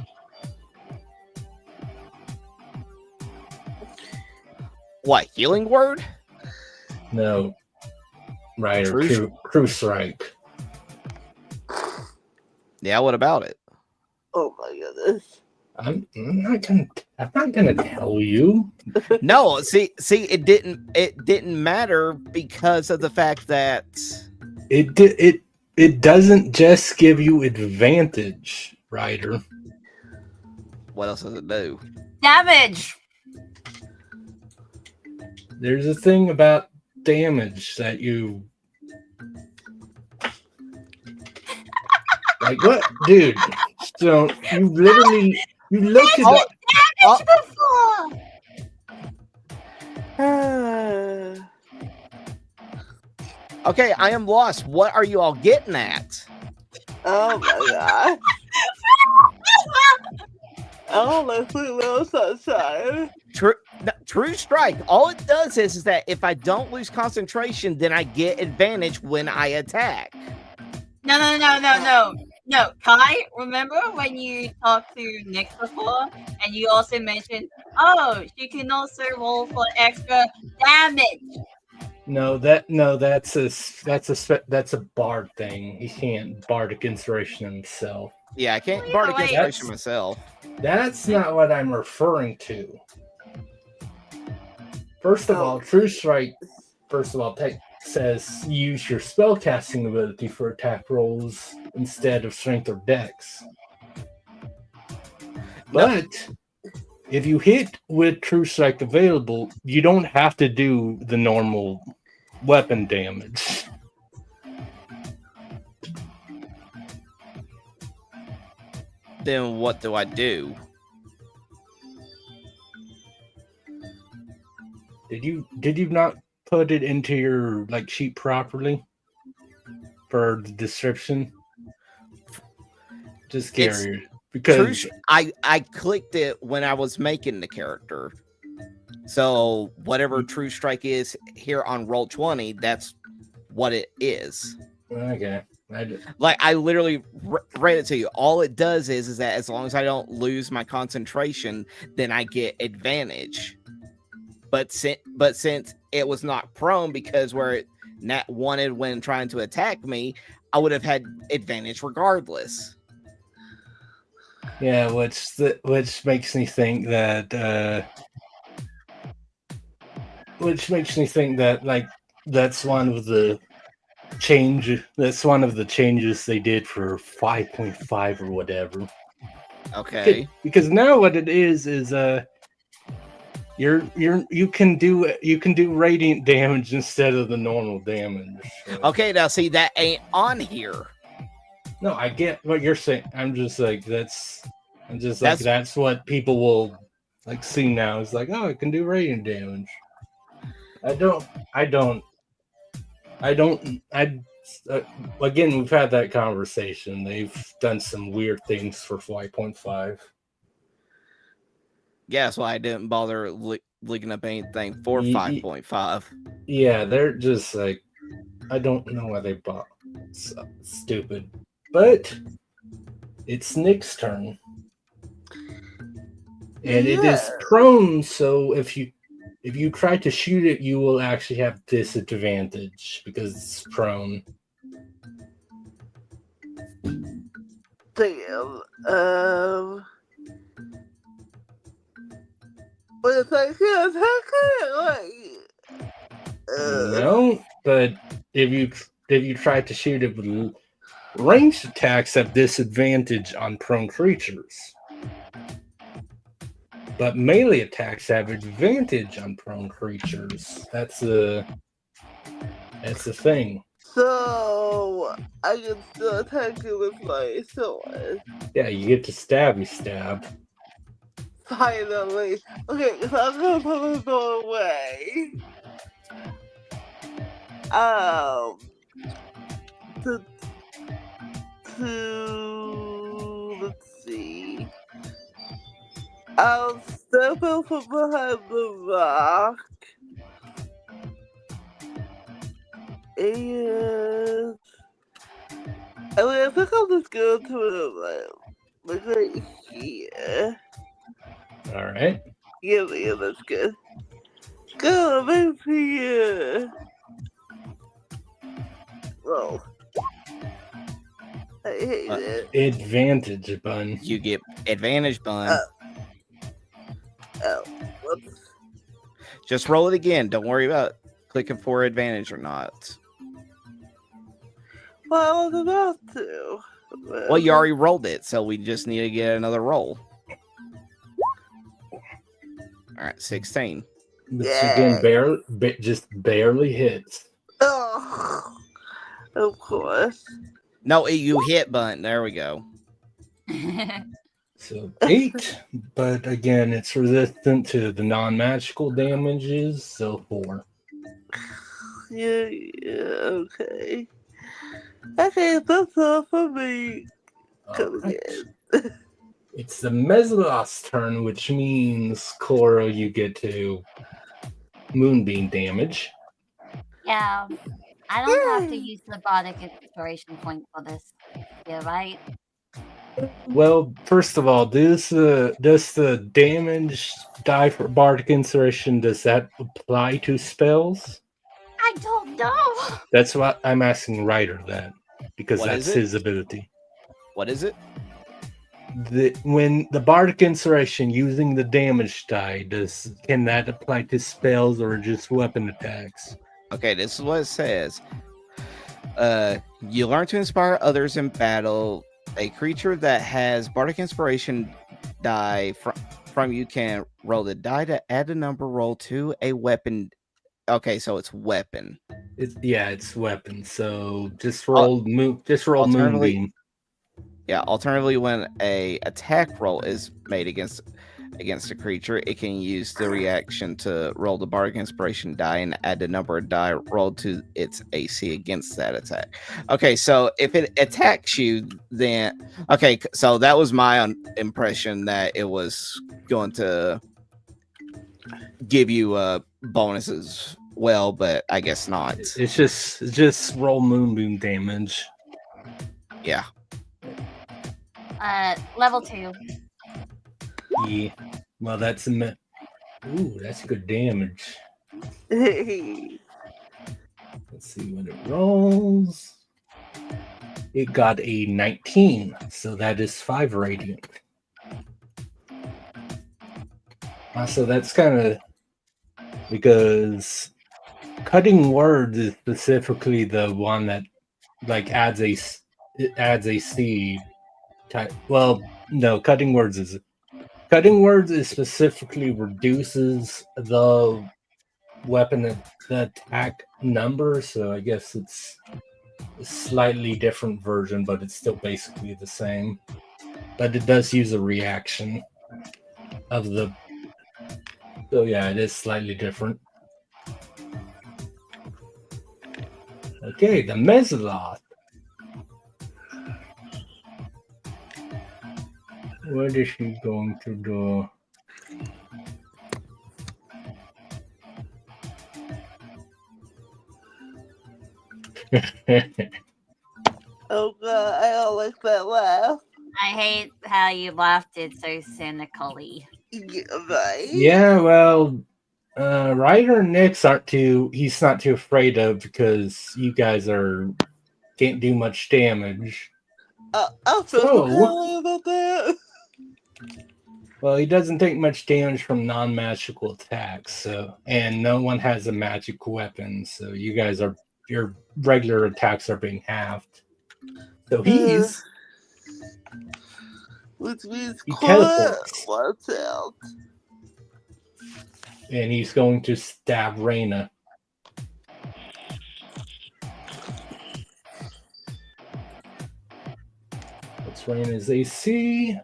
S1: What, healing word?
S2: No. Ryder, True Strike.
S1: Yeah, what about it?
S3: Oh my goodness.
S2: I'm not gonna tell you.
S1: No, see, it didn't matter because of the fact that
S2: it doesn't just give you advantage, Ryder.
S1: What else does it do?
S5: Damage.
S2: There's a thing about damage that you like. What, dude? So you literally looked at
S5: Damage before.
S1: Okay, I am lost. What are you all getting at?
S3: Oh my god. Oh, let's see little sunshine.
S1: True Strike. All it does is that if I don't lose concentration, then I get advantage when I attack.
S4: No, Kai, remember when you talked to Nick before and you also mentioned, oh, she can also roll for extra damage.
S2: That's a bard thing. He can't bardic inspiration himself.
S1: Yeah, I can't bardic inspiration myself.
S2: That's not what I'm referring to. First of all, True Strike says use your spellcasting ability for attack rolls instead of strength or dex. But if you hit with True Strike available, you don't have to do the normal weapon damage.
S1: Then what do I do?
S2: Did you not put it into your like sheet properly for the description? Just curious because
S1: I clicked it when I was making the character. So whatever True Strike is here on Roll20, that's what it is.
S2: okay.
S1: I literally read it to you. All it does is that as long as I don't lose my concentration, then I get advantage. But since it was not prone, because where it not wanted when trying to attack me, I would have had advantage regardless.
S2: Yeah, which makes me think that like that's one of the changes they did for 5.5 or whatever.
S1: Okay.
S2: Because now what it is you can do radiant damage instead of the normal damage. So.
S1: Okay, now see that ain't on here.
S2: No, I get what you're saying. That's what people will like see now. It's like, oh, it can do radiant damage. Again, we've had that conversation. They've done some weird things for 5.5.
S1: Yeah, that's why I didn't bother looking up anything for 5.5.
S2: Yeah, they're just like, I don't know why they bought. It's stupid. But it's Nick's turn. And it is prone, so if you try to shoot it, you will actually have disadvantage because it's prone.
S3: Damn. But if I can attack it,
S2: No, but if you try to shoot it with ranged attacks, have disadvantage on prone creatures. But melee attacks have advantage on prone creatures. That's the thing.
S3: So I can still attack you with my sword.
S2: Yeah, you get to stab.
S3: Finally. Okay, so I'm gonna put my sword away. Let's see. I'll step out from behind the rock. And I think I'll just go to it like right here.
S2: Alright.
S3: Yeah, that's good. Go over here. Whoa. I hate it.
S2: Advantage, bun.
S1: You get advantage, bun.
S3: Oh, whoops.
S1: Just roll it again. Don't worry about clicking for advantage or not.
S3: Well, I was about to.
S1: Well, you already rolled it, so we just need to get another roll. All right, 16.
S2: But again, just barely hits.
S3: Oh, of course.
S1: No, you hit button. There we go.
S2: So 8, but again, it's resistant to the non-magical damages, so 4.
S3: Yeah, okay. Okay, that's all for me. Come again.
S2: It's the Mesolos turn, which means, Cora, you get to Moonbeam damage.
S5: Yeah, I don't have to use the bardic inspiration point for this. Yeah, right?
S2: Well, first of all, does the damage die for bardic inspiration? Does that apply to spells?
S5: I don't know.
S2: That's what I'm asking Ryder that, because
S1: What
S2: that's
S1: is it?
S2: his ability.
S1: What is it?
S2: When the bardic inspiration using the damage die, can that apply to spells or just weapon attacks?
S1: Okay, this is what it says. You learn to inspire others in battle. A creature that has bardic inspiration die from you can roll the die to add a number roll to a weapon. Okay, so it's weapon.
S2: It's weapon. So just roll
S1: alternatively-
S2: moonbeam.
S1: Yeah, alternatively, when a attack roll is made against a creature, it can use the reaction to roll the bardic inspiration die and add the number of die rolled to its AC against that attack. Okay, so if it attacks you, then okay, so that was my impression that it was going to give you bonuses. Well, but I guess not.
S2: It's just roll moonbeam damage.
S1: Yeah.
S5: Level 2.
S2: Yeah. Well, that's ooh, that's good damage. Let's see what it rolls. It got a 19, so that is 5 radiant. So that's kind of because cutting words is specifically the one that like adds a seed type. Well, no, cutting words is specifically reduces the weapon the attack number, so I guess it's a slightly different version, but it's still basically the same. But it does use a reaction of the. So yeah, it is slightly different. Okay, the Mesaloth. What is she going to do?
S3: Oh god, I don't like that laugh.
S5: I hate how you laughed it so cynically.
S3: Yeah, right?
S2: Yeah, well, Ryder and Nyx he's not too afraid of because you guys can't do much damage.
S3: I feel so about that.
S2: Well, he doesn't take much damage from non-magical attacks, and no one has a magic weapon, so your regular attacks are being halved. So
S3: which means
S2: he teleports.
S3: Watch out.
S2: And he's going to stab Reyna. What's Reyna's AC?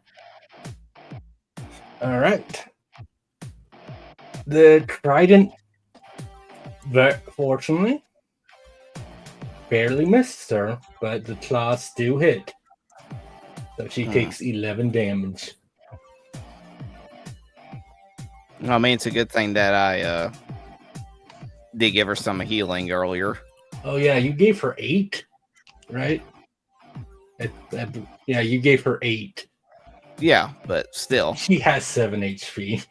S2: All right. The trident, fortunately, barely missed her, but the claws do hit. So she takes 11 damage.
S1: I mean, it's a good thing that I did give her some healing earlier.
S2: Oh yeah, you gave her 8, right? Yeah, you gave her 8.
S1: Yeah, but still.
S2: She has 7 HP.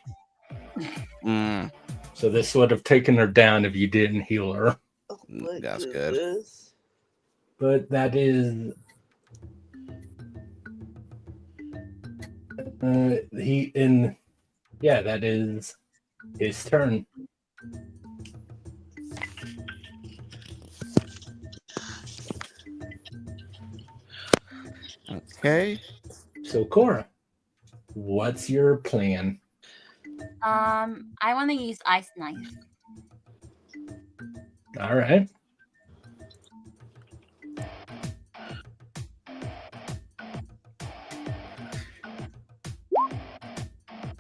S1: Mm.
S2: So this would have taken her down if you didn't heal her.
S3: Oh
S1: That's
S3: goodness.
S2: But that is... that is his turn.
S1: Okay.
S2: So Cora, what's your plan?
S5: I want to use Ice Knife.
S2: All right.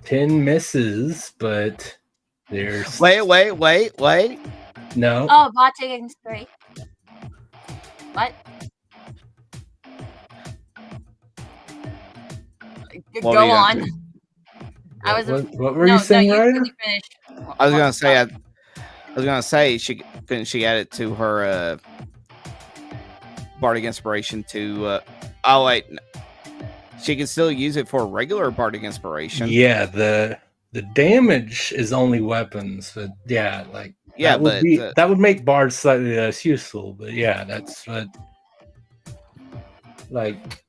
S2: Ten misses, but there's
S1: Wait.
S2: No.
S5: Oh, bot taking 3. What?
S1: What
S5: Go
S1: were you
S5: on.
S1: gonna
S5: I was.
S2: What were you saying,
S5: no,
S2: Ryder?
S5: finish.
S1: I was gonna say she add it to her bardic inspiration to oh wait, she can still use it for regular bardic inspiration.
S2: Yeah, the damage is only weapons, but yeah, like
S1: yeah,
S2: that would make bards slightly less useful, but yeah, that's what like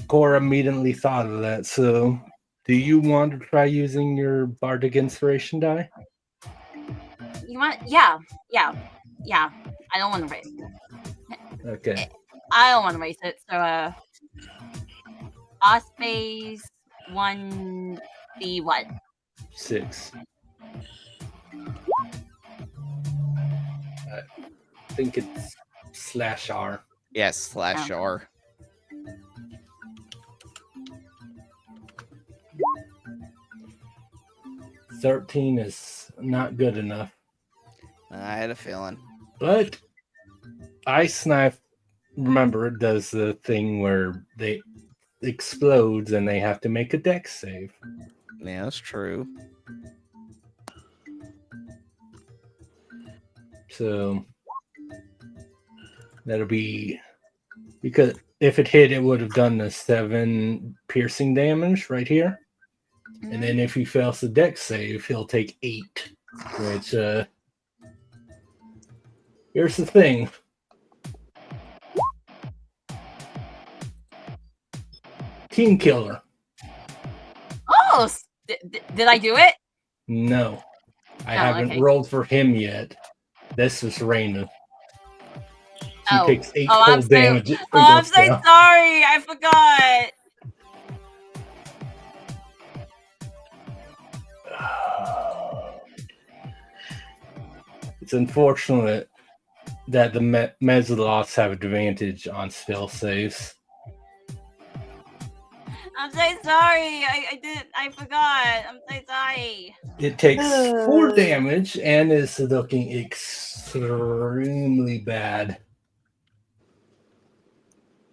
S2: Cora immediately thought of that. So do you want to try using your bardic inspiration die?
S5: You want? Yeah. I don't want to waste it.
S2: Okay.
S5: I don't want to waste it. So, Ospace 1 The what?
S2: 6. I think it's /R.
S1: Yes, /R.
S2: 13 is not good enough.
S1: I had a feeling.
S2: But Ice Knife, remember, it does the thing where they explodes and they have to make a dex save.
S1: Yeah, that's true.
S2: So that'll be, because if it hit, it would have done the 7 piercing damage right here. And then if he fails the dex save, he'll take 8. Which, here's the thing. Team Killer.
S5: Oh, did I do it?
S2: No. I
S5: Oh,
S2: haven't
S5: okay.
S2: rolled for him yet. This is Raina. She
S5: Oh.
S2: takes 8
S5: Oh, I'm
S2: cold
S5: so-
S2: damage.
S5: Oh, I'm so sorry. I forgot.
S2: It's unfortunate that the Mezzalots have advantage on spell saves.
S5: I'm so sorry. I forgot. I'm so sorry.
S2: It takes 4 damage and is looking extremely bad.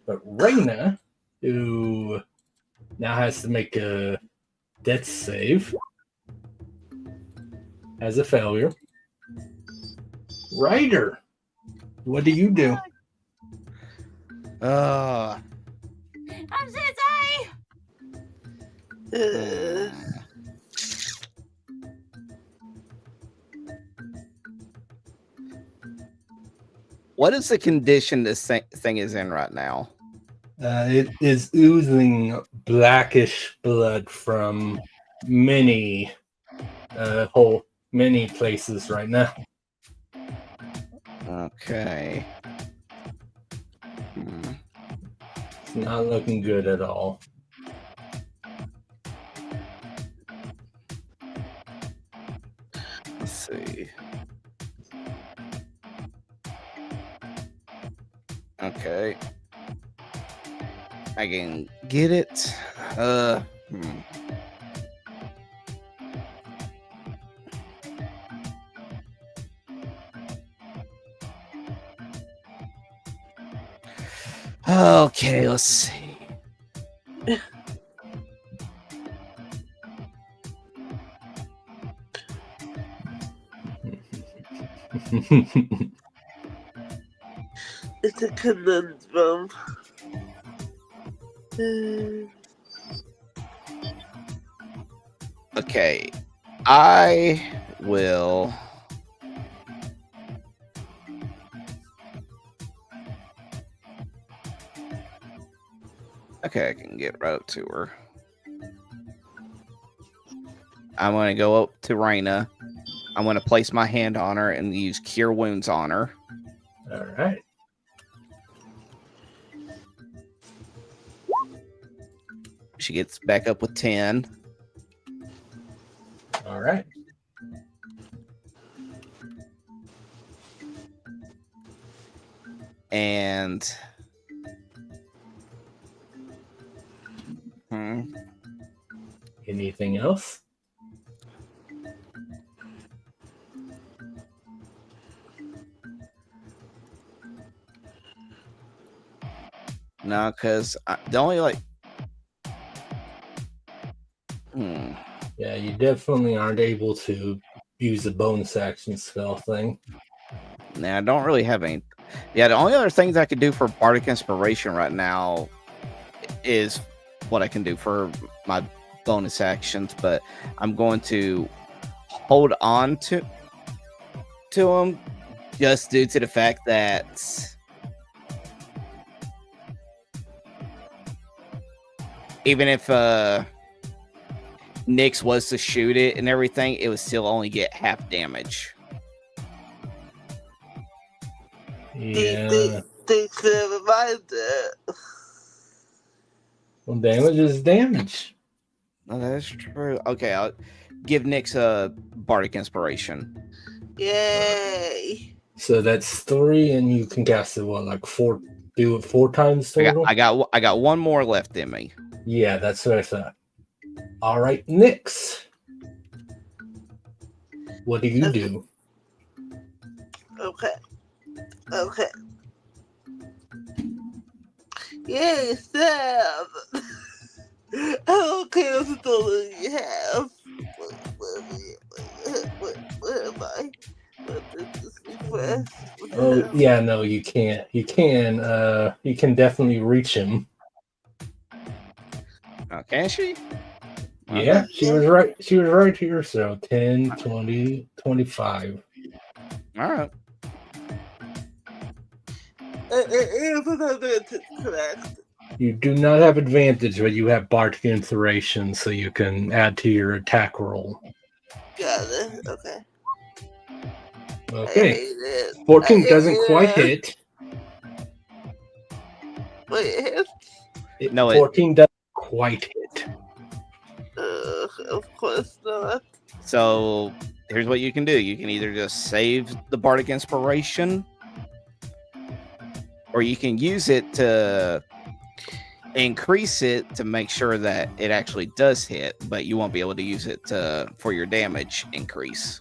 S2: But Raina, who now has to make a death save, has a failure. Ryder, what do you do?
S5: I'm so sorry.
S1: What is the condition this thing is in right now?
S2: It is oozing blackish blood from many places right now.
S1: Okay.
S2: It's not looking good at all.
S1: Let's see. Okay. I can get it. Okay, let's see.
S3: It's a conundrum.
S1: Okay, I will. Okay, I can get right up to her. I'm going to go up to Raina. I'm going to place my hand on her and use Cure Wounds on her.
S2: All right.
S1: She gets back up with 10.
S2: All right.
S1: And
S2: Anything else?
S1: no, because the only
S2: Yeah, you definitely aren't able to use the bonus action spell thing.
S1: Nah, I don't really have any. Yeah, the only other things I could do for Bardic Inspiration right now is what I can do for my bonus actions, but I'm going to hold on to them just due to the fact that even if Nyx was to shoot it and everything, it would still only get half damage.
S2: Yeah.
S3: Thanks for the reminder.
S2: Well, damage is damage.
S1: Oh, that's true. Okay, I'll give Nyx a bardic inspiration.
S3: Yay!
S2: So that's 3, and you can cast it like 4. Do it 4 times total.
S1: I got one more left in me.
S2: Yeah, that's what I thought. All right, Nyx. What do you do?
S3: Okay. Yay, Sam! I don't care if it's only half. What am I? What did this request?
S2: Oh, yeah, no, you can't. You can definitely reach him.
S1: Can she?
S2: Yeah, she was right. She was right here. So 10, 20, 25.
S1: All right.
S3: Correct.
S2: You do not have advantage, but you have bardic inspiration, so you can add to your attack roll.
S3: Got it. Okay.
S2: Okay.
S3: I hate it.
S2: 14 doesn't quite hit.
S3: Wait, it hits?
S2: 14 doesn't quite hit.
S3: Of course not.
S1: So here's what you can do. You can either just save the bardic inspiration, or you can use it to increase it to make sure that it actually does hit, but you won't be able to use it for your damage increase.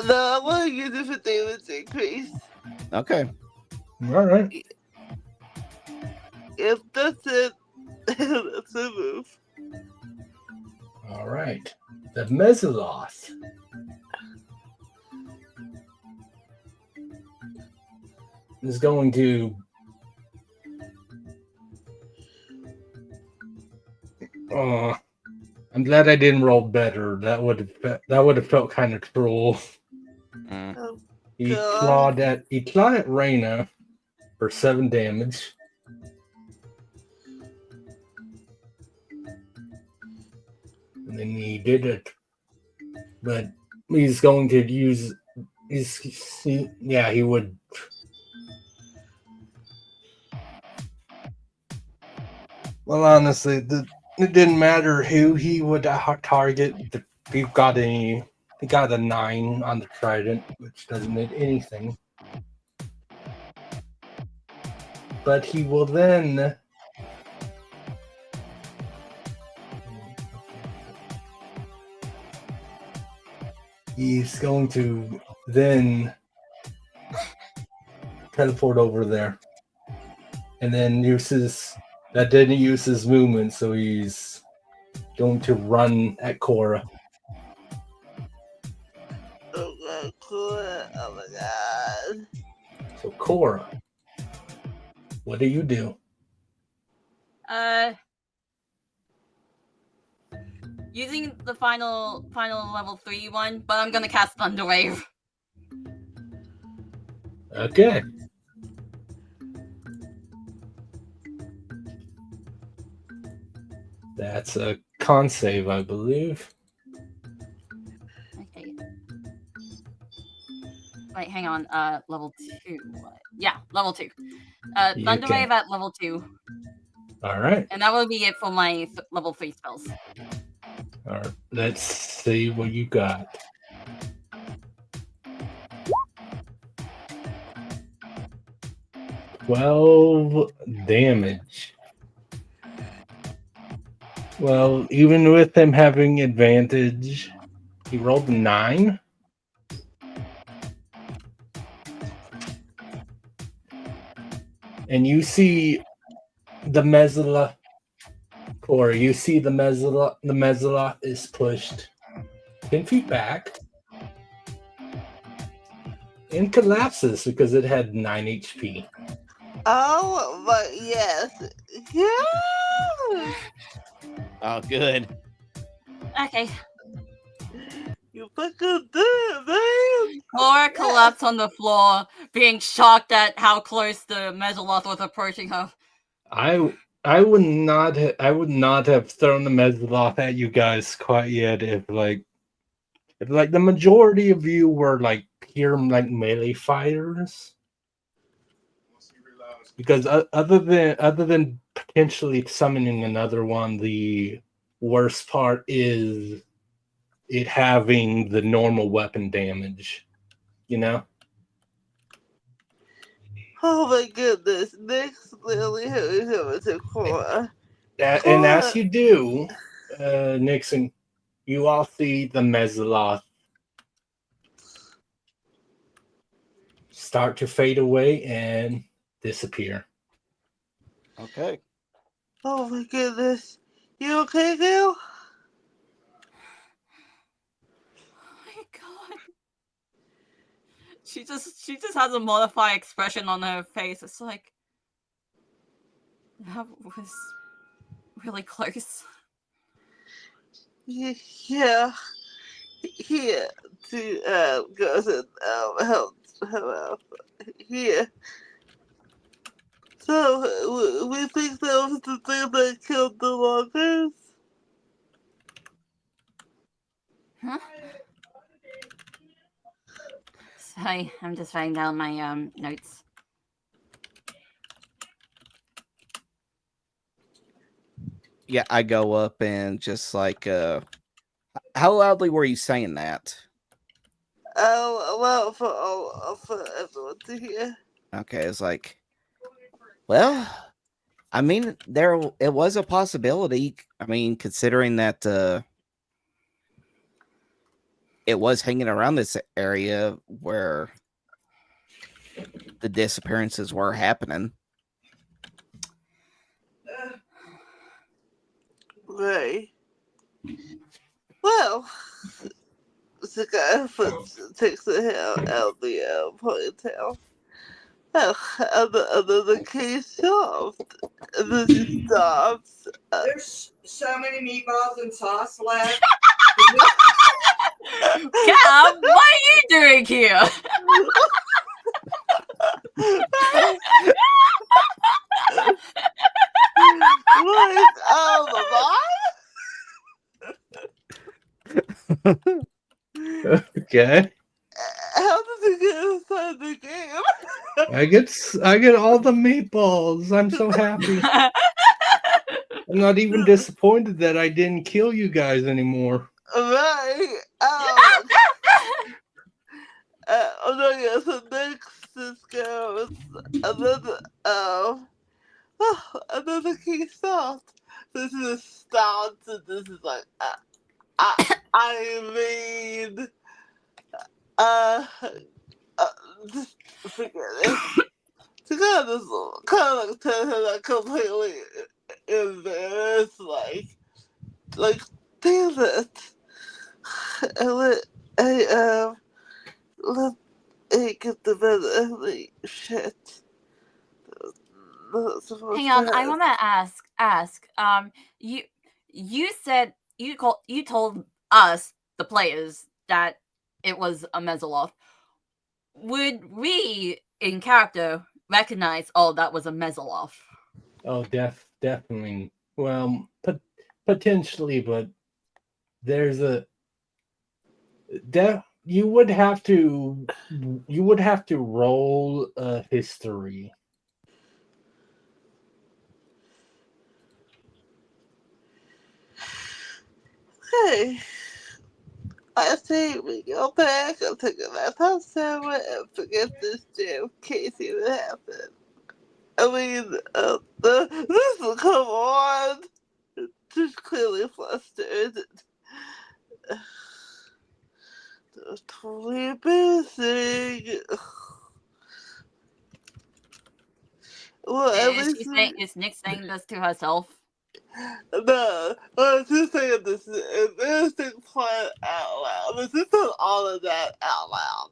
S3: No, I want to use it for damage increase.
S1: Okay.
S2: All right.
S3: If that's it, that's a move.
S2: All right. The Mesoloth. Is going to I'm glad I didn't roll better. That would have felt kind of cruel.
S3: Oh,
S2: He
S3: God.
S2: clawed at Reyna for 7 damage. And then he did it, but he's going to use. He would. Well, honestly, it didn't matter who he would target. He got a 9 on the trident, which doesn't mean anything. But he will then. He's going to then teleport over there, and then didn't use his movement, so he's going to run at Cora.
S3: Oh, God, cool. Oh, my God.
S2: So Cora, what do you do?
S4: Using the final level 3 one, but I'm gonna cast Thunder Wave.
S2: Okay. That's a con save, I believe.
S4: Okay. Wait, hang on. Level 2. Yeah, level 2. Thunder Wave at level 2.
S2: All right.
S4: And that will be it for my level 3 spells.
S2: All right. Let's see what you got. $12 damage. Well, even with him having advantage, he rolled a 9. And you see the Mesoloth, or you see the Mesoloth is pushed 10 feet back and collapses because it had 9 HP.
S3: Oh, but yes. Yes!
S1: Oh, good.
S4: Okay.
S3: You fucking did it, man!
S4: Cora collapsed on the floor, being shocked at how close the Mesoloth was approaching her.
S2: I would not have thrown the Mesoloth at you guys quite yet if the majority of you were like pure like melee fighters. Because other than potentially summoning another one. The worst part is it having the normal weapon damage, you know?
S3: Oh my goodness, Nick's clearly having a core.
S2: And as you do, Nixon, you all see the Mesoloth start to fade away and disappear.
S1: Okay.
S3: Oh my goodness. You okay, Gail?
S4: Oh my god. She just has a modified expression on her face. It's like that was really close.
S3: Yeah. Here to go and help her out. Here. So we think that was the thing that killed the loggers.
S4: Huh? Sorry, I'm just writing down my notes.
S1: Yeah, I go up and just like, how loudly were you saying that?
S3: Oh, well, for everyone to hear.
S1: Okay, it's like, well, I mean, it was a possibility. I mean, considering that it was hanging around this area where the disappearances were happening.
S3: Right. Well, the guy takes the hair out of the ponytail. Well, another case solved. And then she stops.
S6: There's so many meatballs and sauce left.
S4: Cam, what are you doing here?
S3: Like,
S2: Okay.
S3: how did he get inside the game?
S2: I get all the meatballs. I'm so happy. I'm not even disappointed that I didn't kill you guys anymore.
S3: Right. No, yeah, so next this goes another, another key soft. This is stout, and this is like, I mean, just forget it. To kind of like tell her that completely embarrassed, like, damn it. Let me get the better, like, shit.
S5: Hang on, I want to ask. You said you told us the players that it was a Mesoloth. Would we in character recognize? Oh, that was a Mesoloth.
S2: Oh, definitely. Well, potentially, but there's you would have to roll a history.
S3: Hey, I say we go back and take a nap on Sarah and forget this damn case even happened. I mean, this will come on. Just clearly flustered. They're totally embarrassing. Well, at least
S4: Is Nick saying this to herself?
S3: no, I was just saying this is an embarrassing part out loud. But this is all of that out loud.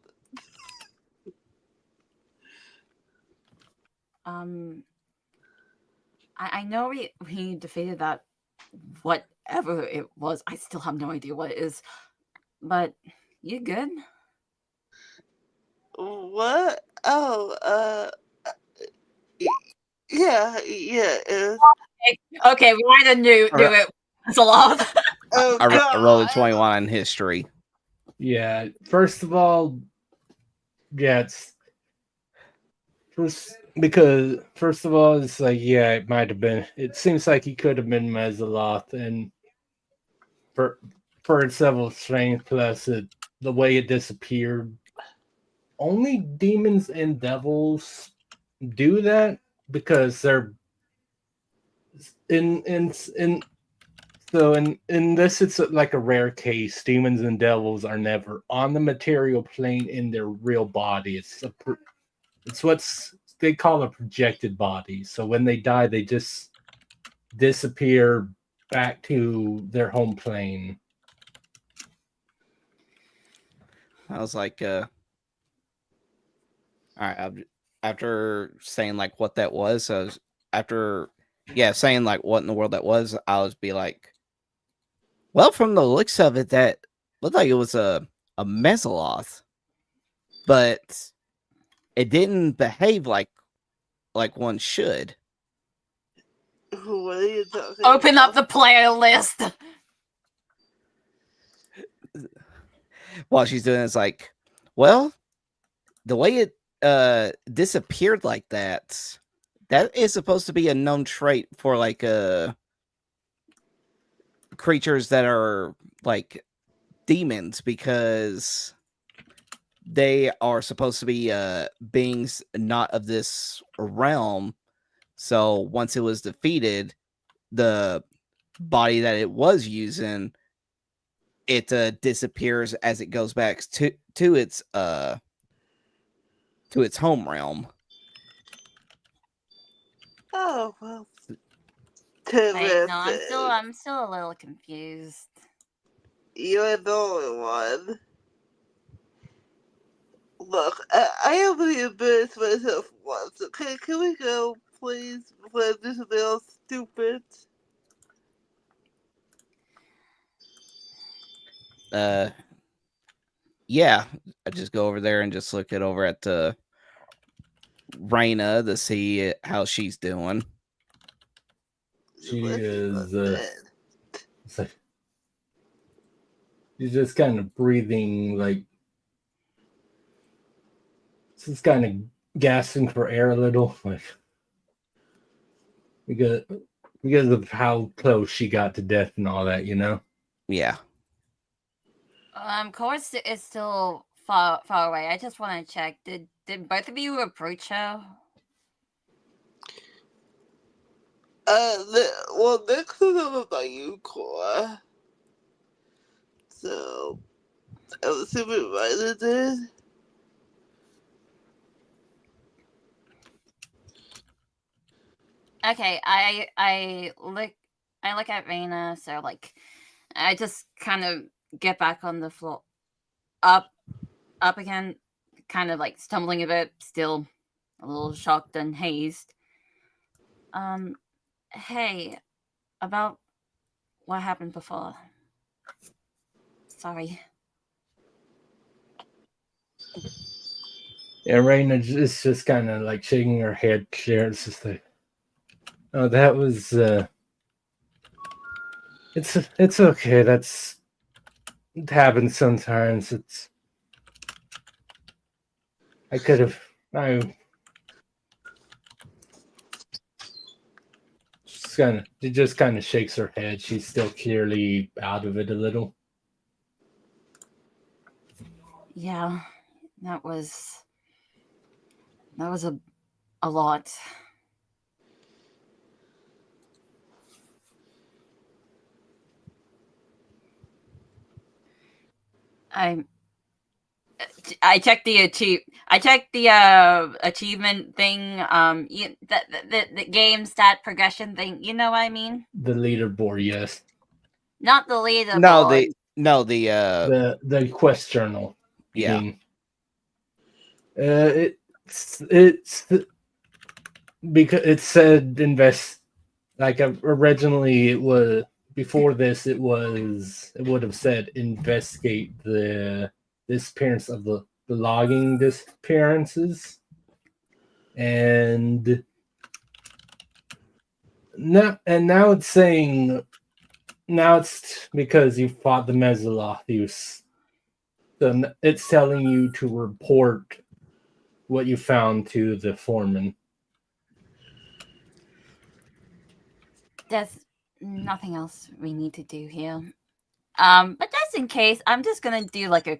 S4: I know we defeated that whatever it was. I still have no idea what it is. But you good?
S3: What? Oh, yeah.
S4: Okay, we either knew it was a lot.
S3: Oh,
S1: I rolled a 21 on history.
S2: Yeah. First of all, yeah, Because first of all, it's like, yeah, it might have been. It seems like he could have been Mesaloth, and for several strength plus the way it disappeared. Only demons and devils do that because they're in so in this it's like a rare case. Demons and devils are never on the material plane in their real body. It's what's they call a projected body. So when they die, they just disappear back to their home plane.
S1: I was like, all right. After saying like what that was, saying like what in the world that was, I was be like, well, from the looks of it, that looked like it was a Mesaloth, but it didn't behave like one should.
S3: What are you talking
S5: Open
S3: about?
S5: up the player list.
S1: While she's doing it, it's like, well, the way it disappeared like that is supposed to be a known trait for like creatures that are like demons, because they are supposed to be beings not of this realm. So once it was defeated, the body that it was using, it disappears as it goes back to its home realm.
S3: Oh, well.
S5: Wait, no,
S3: Terrific.
S5: I'm still a little confused.
S3: You're the only one. Look, I have to embarrass myself once, okay? Can we go, please, before I do something else stupid?
S1: Yeah, I just go over there and just look it over at Raina to see how she's doing.
S2: She
S3: Let's
S2: is.
S3: go to bed.
S2: It's like, she's just kind of breathing, like she's kind of gasping for air a little, like because of how close she got to death and all that, you know.
S1: Yeah.
S5: Course is still far away. I just want to check. Did both of you approach her?
S3: Well, next to them about you, Cora. So, I'm assuming Ryder did.
S5: Okay, I look at Raina, so like I just kind of get back on the floor, up again, kind of like stumbling a bit, still a little shocked and hazed. Hey, about what happened before. Sorry.
S2: Yeah, Raina is just kind of like shaking her head. It's just like, oh, that was. It's okay. It happens sometimes. I could have. She just kind of shakes her head. She's still clearly out of it a little.
S5: Yeah, that was a lot. I checked the achievement thing. The game stat progression thing. You know what I mean?
S2: The leaderboard, yes.
S5: Not the leaderboard.
S2: The quest journal.
S1: Yeah.
S2: It's because it said invest. Like originally, it was before this. It would have said investigate the disappearance of the logging disappearances, and now it's saying now it's because you fought the Mesaloth. So it's telling you to report what you found to the foreman.
S5: There's nothing else we need to do here. But just in case, I'm just gonna do like a.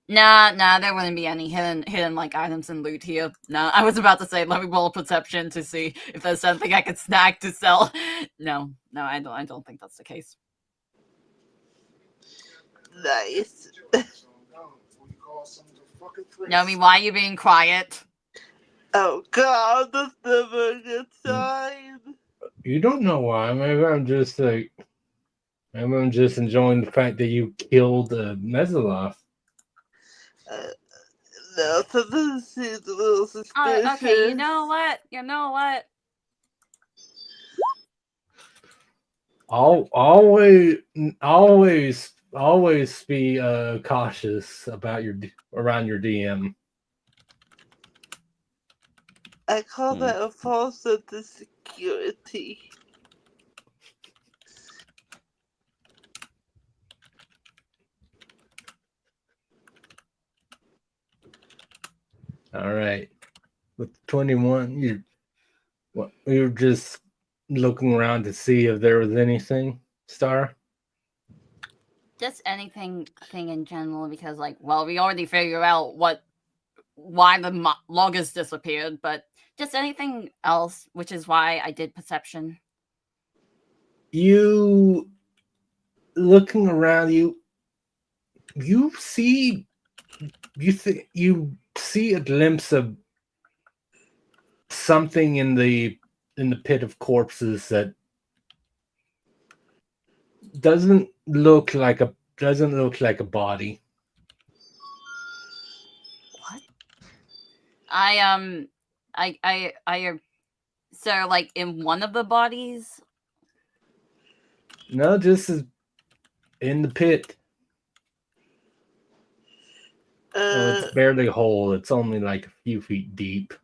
S5: Nah, there wouldn't be any hidden like items and loot here. No, I was about to say let me roll perception to see if there's something I could snag to sell. No, I don't think that's the case.
S3: Nice.
S5: Naomi, why are you being quiet?
S3: Oh God, that's never a good sign.
S2: You don't know why. Maybe I'm just enjoying the fact that you killed Mezzaloth.
S3: No, something seems a little suspicious.
S5: Okay, you know what?
S2: Always be cautious about around your DM.
S3: I call that a false sense of security.
S2: All right, with 21, you're just looking around to see if there was anything, Star.
S5: Just anything in general, because like, well, we already figured out why the loggers disappeared, but just anything else, which is why I did perception.
S2: You looking around, you see a glimpse of something in the pit of corpses that doesn't look like a body.
S5: What? I so like in one of the bodies.
S2: No, just in the pit. It's barely whole. It's only like a few feet deep.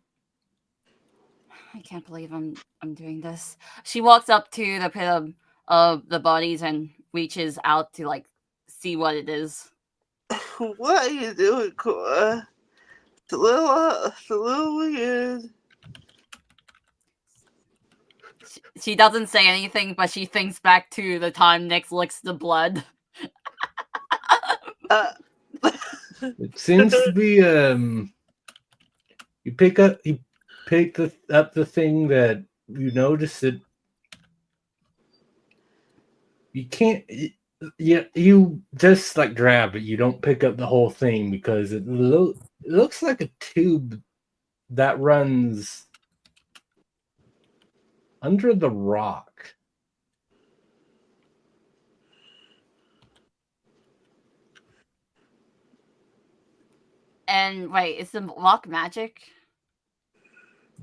S5: I can't believe I'm doing this. She walks up to the pit of the bodies and reaches out to like see what it is.
S3: What are you doing, Cora? It's a little weird.
S5: She doesn't say anything, but she thinks back to the time Nyx licks the blood.
S2: It seems to be you pick up the thing that you notice it. You can't. Yeah, you just like grab it. You don't pick up the whole thing because it looks like a tube that runs under the rock.
S5: And wait, is the rock magic?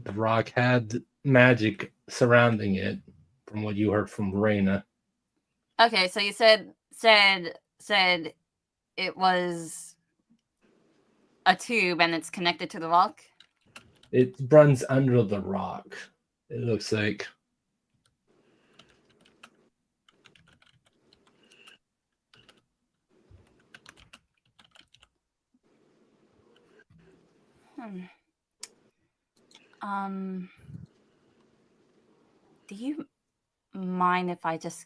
S2: The rock had magic surrounding it, from what you heard from Reyna.
S5: Okay, so you said it was a tube and it's connected to the rock?
S2: It runs under the rock, it looks like.
S5: Do you mind if I just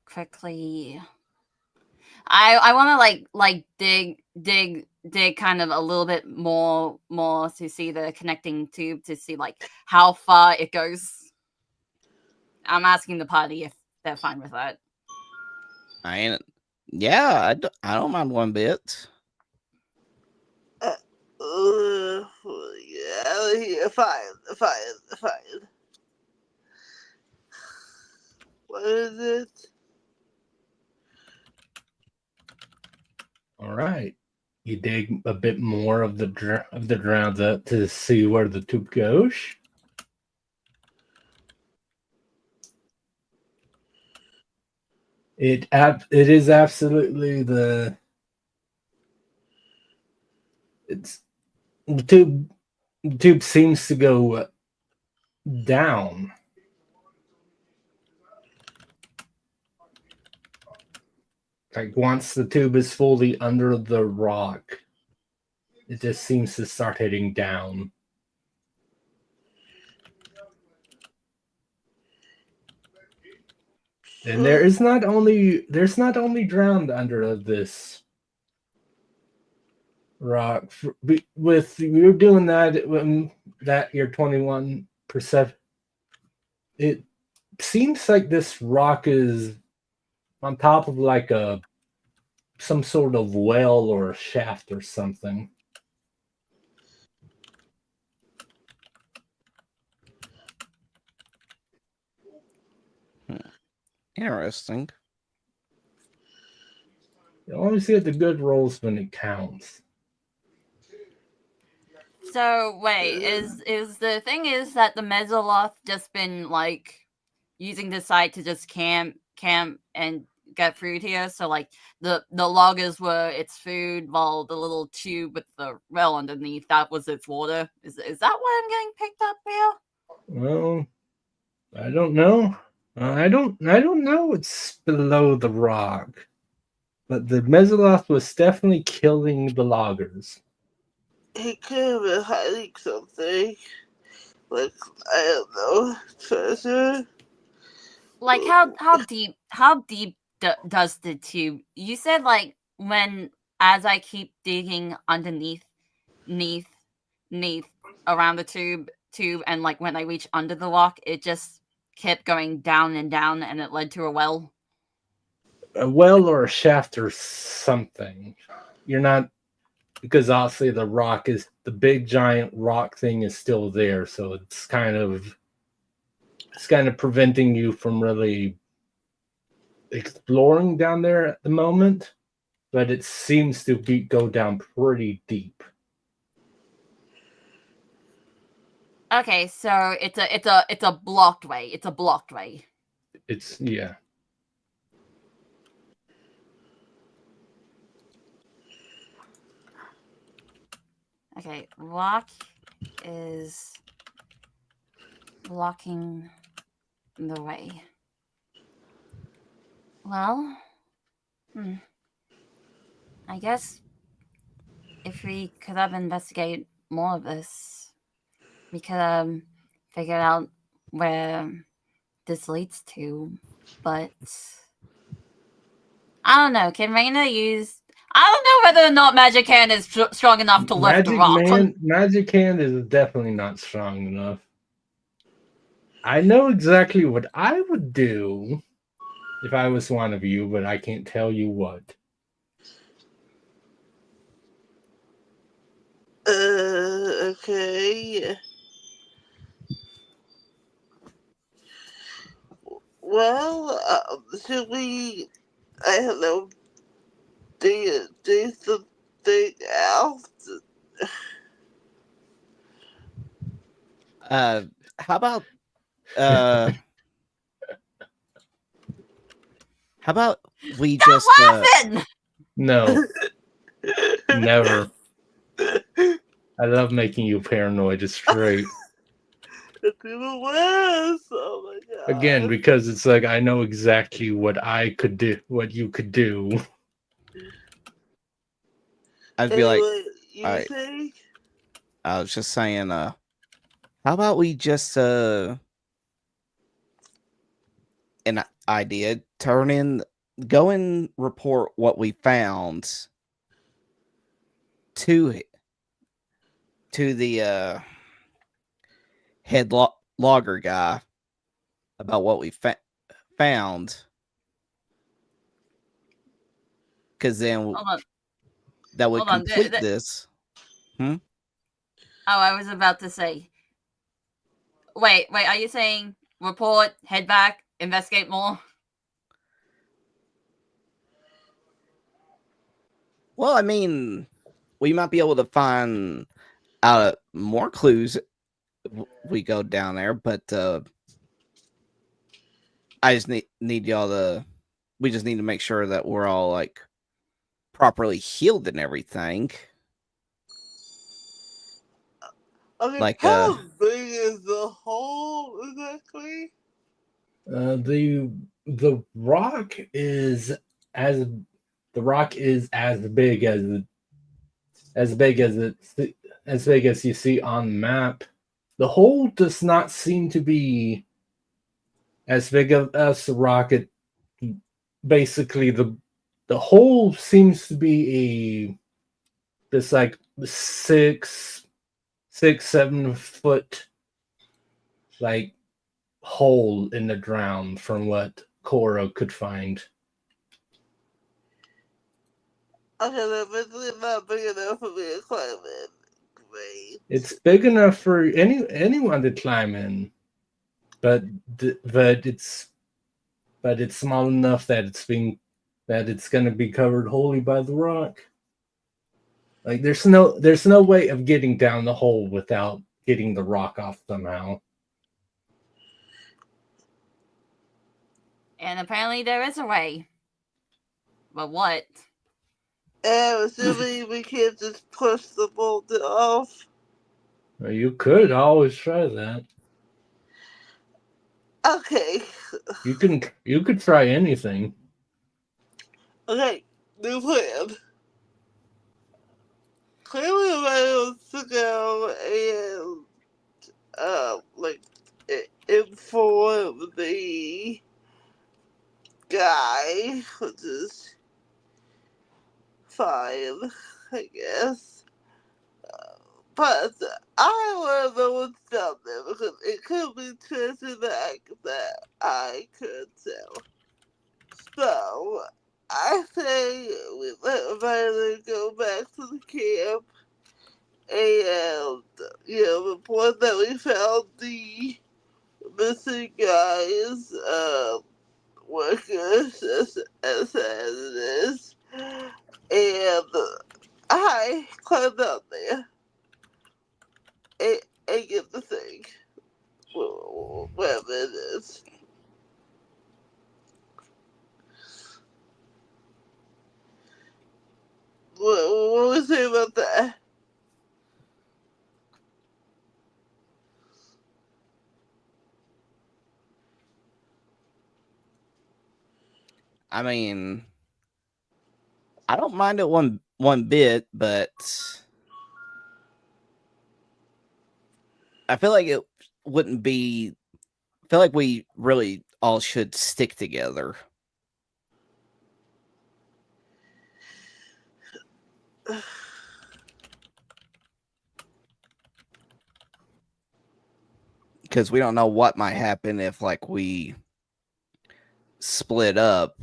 S5: quickly I want to like dig kind of a little bit more to see the connecting tube, to see like how far it goes. I'm asking the party if they're fine with that.
S1: I don't mind one bit.
S3: Yeah, fine. What is it?
S2: All right, you dig a bit more of the ground up to see where the tube goes. It is absolutely the tube seems to go down. Like once the tube is fully under the rock, It just seems to start heading down. And there's not only drowned under this rock. With you're doing that when that you're 21%. It seems like this rock is on top of like some sort of well or a shaft or something.
S1: Interesting.
S2: You always get the good rolls when it counts.
S4: So wait, is the thing is that the Mezzoloth just been like using the site to just camp and get food here? So like the loggers were its food, while the little tube with the well underneath, that was its water. Is that why I'm getting picked up here?
S2: Well, I don't know. I don't know what's below the rock. But the Mezzoloth was definitely killing the loggers.
S3: He could have been hiding something. Like, I don't know, treasure.
S4: Like how deep does the tube? You said like when as I keep digging underneath around the tube and like when I reach under the rock, it just kept going down and down and it led to a well.
S2: A well or a shaft or something. You're not, because obviously the big giant rock thing is still there, so it's kind of preventing you from really exploring down there at the moment, but it seems to go down pretty deep.
S4: Okay, so it's a blocked way. It's a blocked way.
S2: It's yeah.
S4: Okay, rock is blocking the way. Well, I guess if we could have investigated more of this, we could figure out where this leads to. But I don't know. Can Raina use? I don't know whether or not Magic Hand is strong enough to lift the rock.
S2: Magic Hand is definitely not strong enough. I know exactly what I would do if I was one of you, but I can't tell you what.
S3: Okay. Well, should we, I don't know, do something else?
S1: How about we
S4: Stop
S1: just
S4: laughing!
S2: No. Never. I love making you paranoid. It's great.
S3: It's even worse. Oh my god.
S2: Again, because it's like I know exactly what I could do, what you could do.
S1: I'd be like,
S3: you
S1: all right.
S3: say?
S1: I was just saying, how about we just an idea, go and report what we found to the head logger guy about what we found, because then that would complete this.
S4: Oh, I was about to say. Wait, are you saying report, head back, investigate more?
S1: Well, I mean, we might be able to find out more clues if we go down there, but I just need y'all to. We just need to make sure that we're all like properly healed and everything.
S3: Okay,
S1: Like
S3: how big is the hole exactly?
S2: The rock is as big as as big as you see on the map. The hole does not seem to be as big as the rocket. Basically, the hole seems to be this like 7 foot like hole in the ground from what Koro could find.
S3: Okay, that basically not big enough for me to climb in. Great.
S2: It's big enough for anyone to climb in, but it's small enough that it's going to be covered wholly by the rock. Like there's no way of getting down the hole without getting the rock off somehow.
S4: And apparently there is a way. But what?
S3: And assuming we can't just push the bolt off.
S2: Well, you could always try that.
S3: Okay.
S2: You could try anything.
S3: Okay, new plan. Clearly, I was to go and inform the guy, which is fine, I guess. But I want to know what's down there because it could be treasure that I could sell. So, I say we let Violet go back to the camp and, report that we found the missing guys, workers, as it is, and I climb out there and get the thing, wherever it is. What was it about that?
S1: I mean, I don't mind it one bit, but I feel like it wouldn't be. I feel like we really all should stick together. Because we don't know what might happen if, like, we split up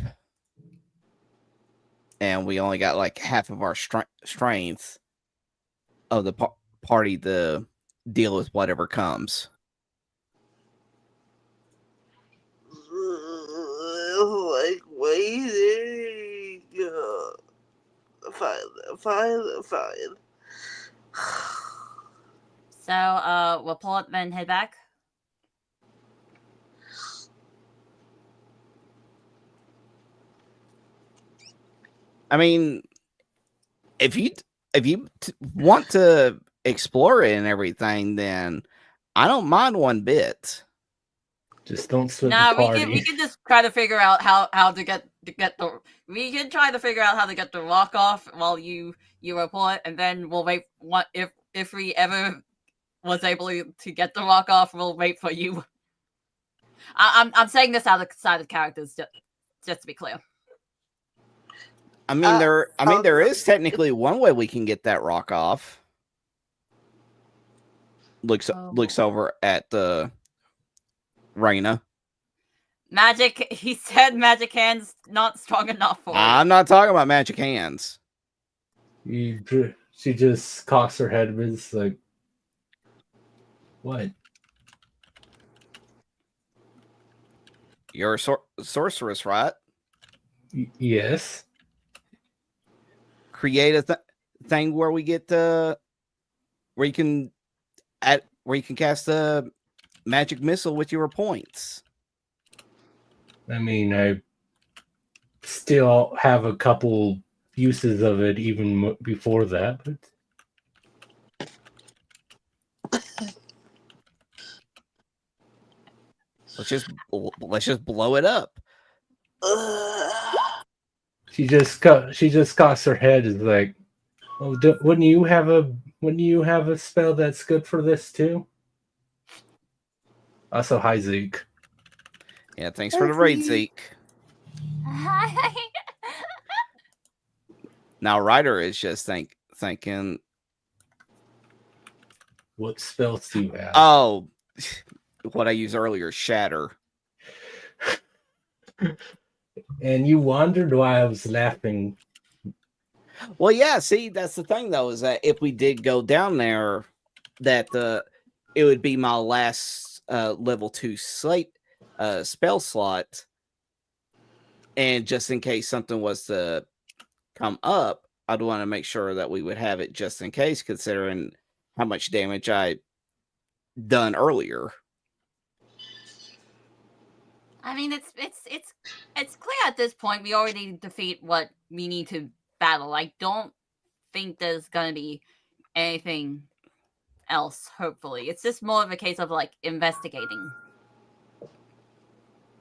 S1: and we only got like half of our strength of the party to deal with whatever comes.
S3: Like waiting. Fine.
S4: So, we'll pull up and head back.
S1: I mean, if you want to explore it and everything, then I don't mind one bit.
S2: Just don't split
S4: Nah,
S2: the party.
S4: we can just try to figure out how to get the. We can try to figure out how to get the rock off while you report, and then we'll wait. What if we ever was able to get the rock off? We'll wait for you. I'm saying this out of side of characters, just to be clear.
S1: I mean, there is technically one way we can get that rock off. Looks over at the Raina.
S4: Magic. He said magic hands not strong enough for
S1: I'm not talking about magic hands.
S2: She just cocks her head and is like, what?
S1: You're a sorceress, right?
S2: Yes.
S1: Create a thing where we get where you can cast a magic missile with your points.
S2: I mean, I still have a couple uses of it even before that, but
S1: let's just blow it up.
S2: she just cocks her head, is like, Oh, wouldn't you have a spell that's good for this too? Also, hi Zeke.
S1: Yeah, thanks for the raid, Zeke. Now Ryder is just thinking.
S2: What spells do you have?
S1: Oh, what I used earlier, shatter.
S2: And you wondered why I was laughing.
S1: Well, yeah. See, that's the thing though, is that if we did go down there, that it would be my last level 2 spell slot, and just in case something was to come up, I'd want to make sure that we would have it just in case, considering how much damage I done earlier.
S4: I mean, it's clear at this point we already defeat what we need to battle. I don't think there's gonna be anything else. Hopefully, it's just more of a case of like investigating.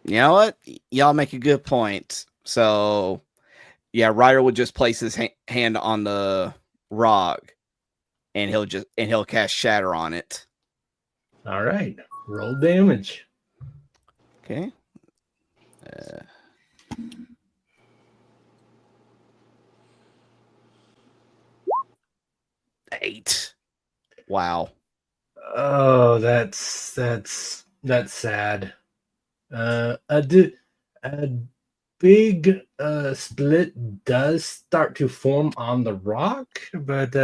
S1: You know what? Y'all make a good point. So, yeah, Ryder would just place his hand on the rock, and he'll cast shatter on it.
S2: All right, roll damage.
S1: Okay. 8. Wow.
S2: Oh, that's sad. A big split does start to form on the rock, but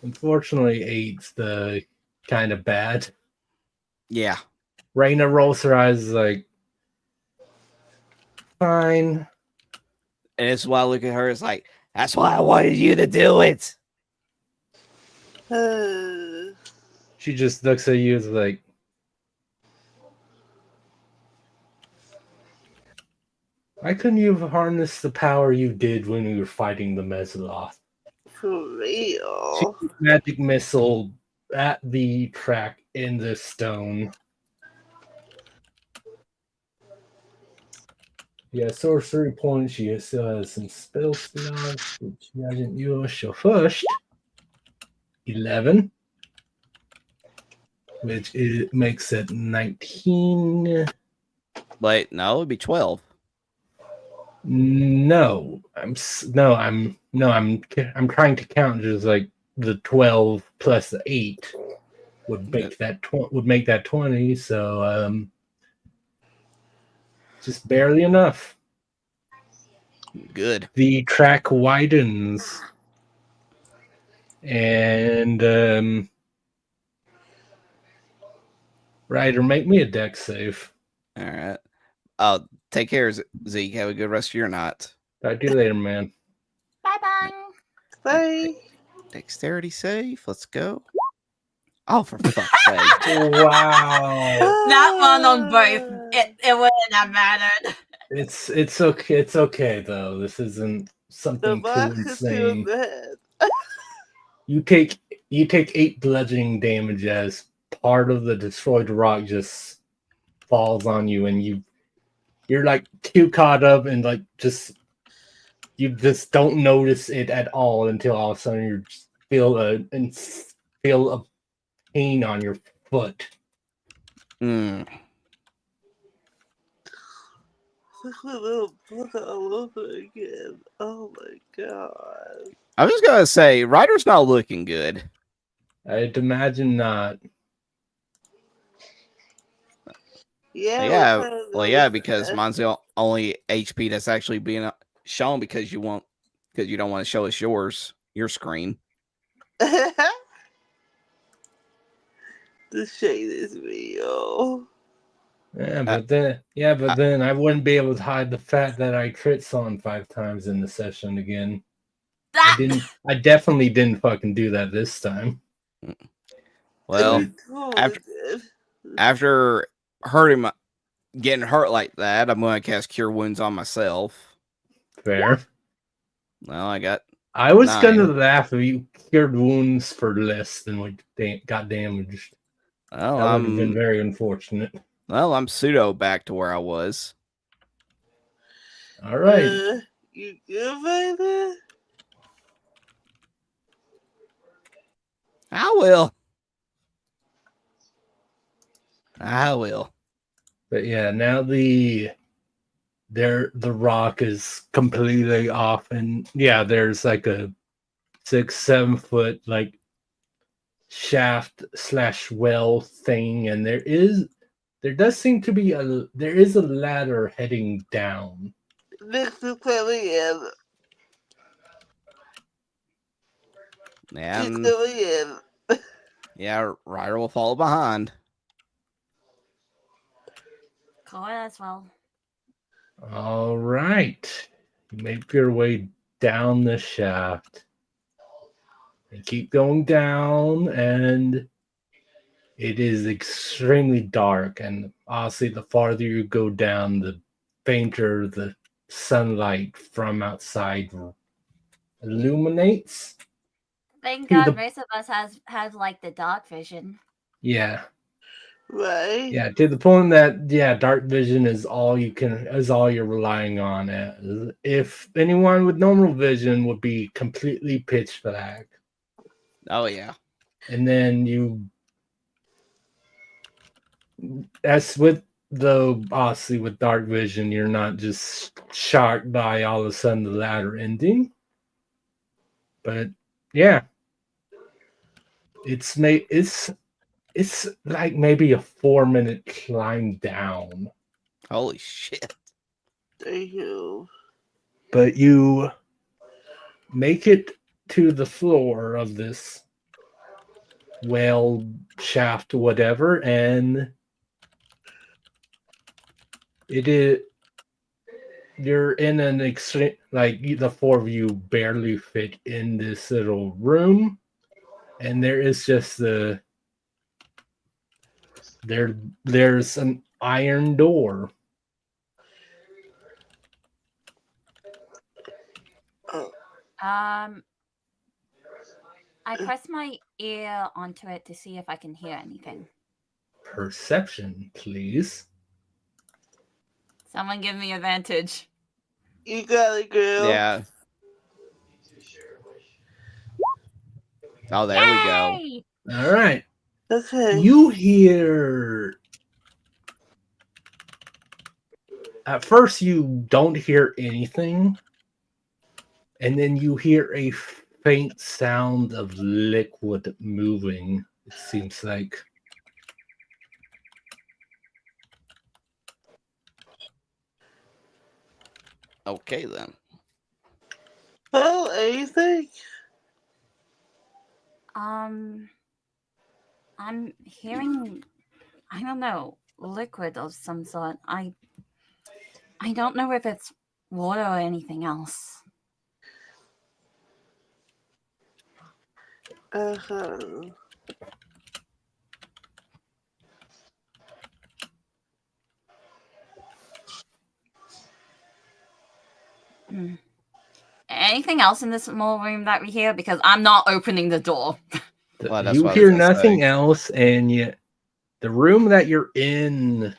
S2: unfortunately, 8's the kind of bad.
S1: Yeah.
S2: Raina rolls her eyes like, fine.
S1: And it's why I look at her, it's like, that's why I wanted you to do it.
S2: She just looks at you as like, why couldn't you have harnessed the power you did when we were fighting the Mesloth?
S3: For real.
S2: Magic missile at the track in the stone. Yeah, sorcery points. She still has some spell slots, which she hasn't used. So first, 11, which makes it 19.
S1: Wait, no, it'd be 12.
S2: No, I'm trying to count just like the 12 plus the 8 would make that 20. So just barely enough.
S1: Good.
S2: The track widens, and Ryder, make me a dex save.
S1: All right. Take care, Zeke. Have a good rest of your night.
S2: Talk to you later, man.
S4: Bye.
S3: Bye.
S1: Dexterity save. Let's go. Oh, for fuck's sake.
S2: Wow.
S4: That one on both. It wouldn't have mattered.
S2: It's okay. It's okay though. This isn't something too insane. You take 8 bludgeoning damage as part of the destroyed rock just falls on you, and you're like too caught up and like you just don't notice it at all until all of a sudden you feel a pain on your foot.
S1: Mm.
S3: Little book all over again. Oh my god.
S1: I was just gonna say, Ryder's not looking good.
S2: I'd imagine not.
S3: Yeah.
S1: Yeah, because mine's the only HP that's actually being shown because you don't want to show us your screen.
S3: The shade is real.
S2: But then I wouldn't be able to hide the fact that I crit Son 5 times in the session again. I definitely didn't fucking do that this time.
S1: Well, after getting hurt like that, I'm going to cast Cure Wounds on myself.
S2: Fair.
S1: Well,
S2: I was
S1: 9.
S2: gonna laugh if you cured wounds for less than what got damaged.
S1: Well,
S2: that would have been very unfortunate.
S1: Well, I'm pseudo back to where I was.
S2: All right.
S3: You good, baby?
S1: I will. I will.
S2: But yeah, now the rock is completely off, and yeah, there's like a 6-7 foot like shaft / well thing, and there does seem to be there is a ladder heading down.
S3: Next to clearly in. Keep
S1: And
S3: going in.
S1: yeah, Ryder will follow behind.
S5: Call it as well.
S2: All right, you make your way down the shaft and keep going down, and it is extremely dark. And honestly, the farther you go down, the fainter the sunlight from outside illuminates.
S5: Thank
S2: To
S5: God
S2: the-
S5: most of us have like the dark vision.
S2: Yeah,
S3: Right?
S2: yeah, to the point that dark vision is all you're relying on. If anyone with normal vision would be completely pitch black,
S1: Oh yeah.
S2: and then as with obviously with dark vision, you're not just shocked by all of a sudden the ladder ending. But yeah, it's like maybe a 4-minute climb down.
S1: Holy shit.
S3: Thank you.
S2: But you make it to the floor of this well shaft, whatever, and you're in an extreme, like the four of you barely fit in this little room, and there is just there's an iron door.
S3: Oh,
S5: I press my ear onto it to see if I can hear anything.
S2: Perception, please.
S4: Someone give me advantage.
S3: you got it, girl.
S1: Yeah. Oh, there we go.
S5: Yay!
S2: All right.
S3: Okay.
S2: You hear. At first, you don't hear anything, and then you hear a faint sound of liquid moving. It seems like.
S1: Okay then.
S3: Well, anything?
S5: I'm hearing, I don't know, liquid of some sort. I don't know if it's water or anything else.
S3: Uh-huh.
S4: Anything else in this small room that we hear? Because I'm not opening the door.
S1: Well, that's
S2: You
S1: what I was
S2: hear
S1: gonna
S2: nothing
S1: say.
S2: else, and yet the room that you're in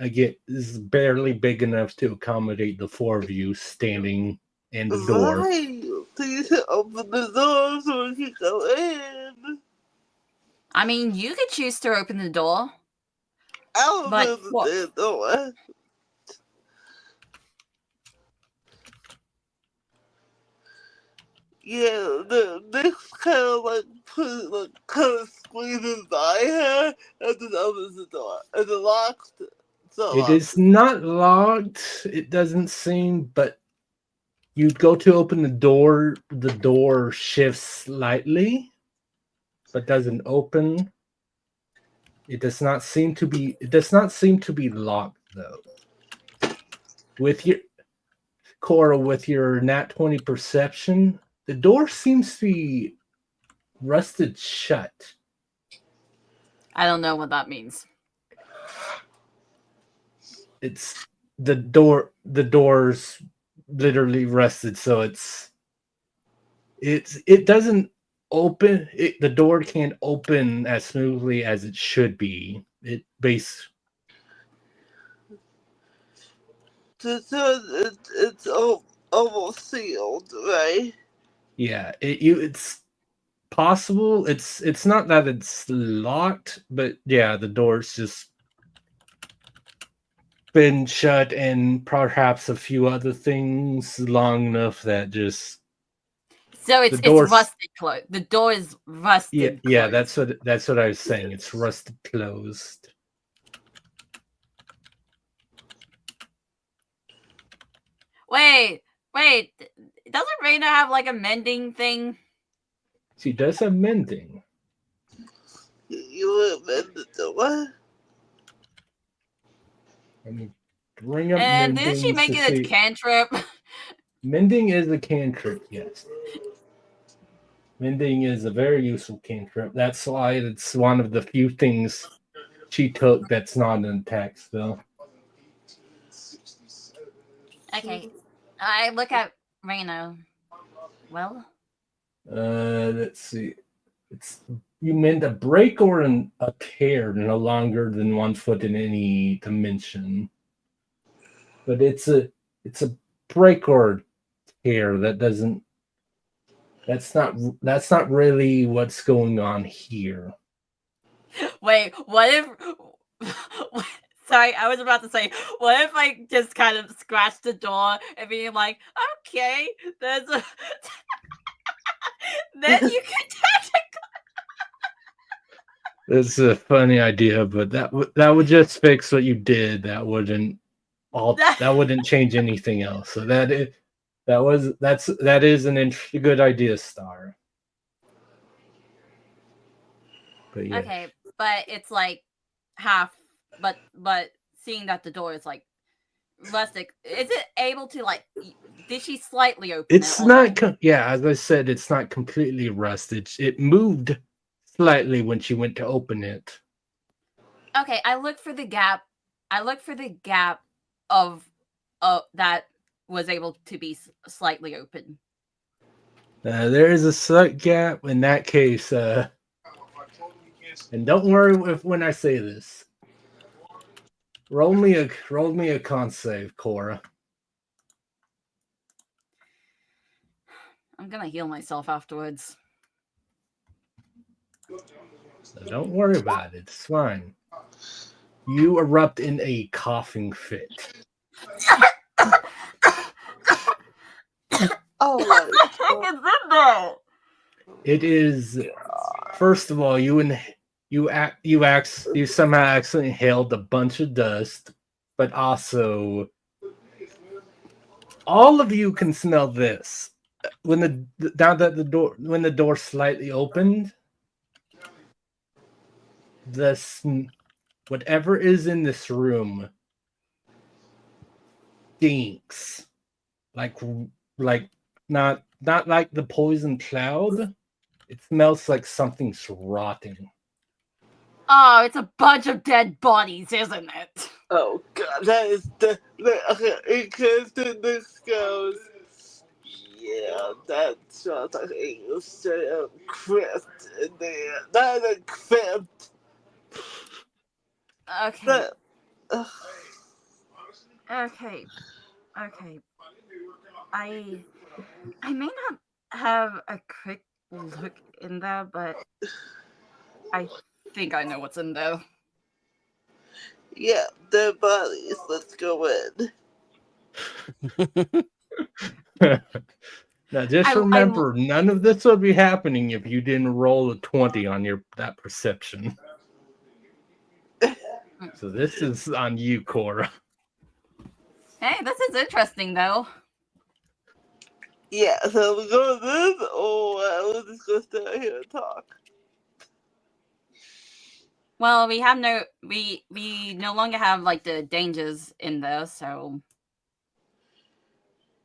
S2: again is barely big enough to accommodate the four of you standing in the door.
S3: Right. So you should open the door so we can go in.
S4: I mean, you could choose to open the door.
S3: I'll
S4: But
S3: open
S4: what?
S3: the door. Yeah, this kind of kind of squeezes by her and then opens the door. Is it locked? It's not
S2: It
S3: locked.
S2: is not locked. It doesn't seem, but you go to open the door shifts slightly, but doesn't open. It does not seem to be locked though. With your Cora, with your nat 20 perception, the door seems to be rusted shut.
S4: I don't know what that means.
S2: It's the door's literally rusted, so it doesn't open. The door can't open as smoothly as it should be.
S3: It's almost sealed, right?
S2: Yeah, it's possible. It's not that it's locked, but yeah, the door's just been shut, and perhaps a few other things long enough that just
S4: So
S2: the
S4: it's
S2: door's
S4: rusted closed. The door is rusted.
S2: yeah.
S4: Closed.
S2: That's what I was saying. It's rusted closed.
S4: Wait. Doesn't Raina have like a mending thing?
S2: She does have mending.
S3: You amend the door?
S2: Let me bring up
S4: And
S2: mending
S4: did she make
S2: to
S4: it a
S2: see.
S4: cantrip?
S2: Mending is a cantrip, yes. Mending is a very useful cantrip. That's why it's one of the few things she took that's not an attack spell.
S4: Okay. I look at Raina. Well,
S2: Let's see. It's you mend a break or a tear no longer than 1 foot in any dimension. But it's a break or tear that doesn't. That's not really what's going on here.
S4: wait, what if sorry, I was about to say, what if I just kind of scratch the door and being like, okay, there's a then you can
S2: It's a funny idea, but that would just fix what you did. That wouldn't change anything else. So that is a good idea, Star. But yeah.
S4: Okay, but it's like half but seeing that the door is like rustic, is it able to like did she slightly open
S2: It's
S4: it?
S2: not as I said, it's not completely rusted. It moved slightly when she went to open it.
S4: Okay, I look for the gap of that was able to be slightly open.
S2: There is a slight gap in that case, and don't worry when I say this. Roll me a con save, Cora.
S4: I'm gonna heal myself afterwards.
S2: So don't worry about it. It's fine. You erupt in a coughing fit.
S3: Oh my god.
S2: It is. First of all, you somehow accidentally inhaled a bunch of dust, but also all of you can smell this. When the door slightly opened, whatever is in this room stinks like not like the poison cloud. It smells like something's rotting.
S4: Oh, it's a bunch of dead bodies, isn't it?
S3: Oh god, that is okay, because this goes. Yeah, that sounds like a straight up crypt in there. That is a crypt.
S4: Okay.
S3: That,
S4: Okay. I may not have a quick look in there, but I think I know what's in there.
S3: yeah, dead bodies. Let's go in.
S2: Now, just remember, none of this would be happening if you didn't roll a 20 on that perception. So this is on you, Cora.
S4: Hey, this is interesting, though.
S3: Yeah, so we go this, or we'll just go stand here and talk.
S4: Well, we no longer have like the dangers in there, so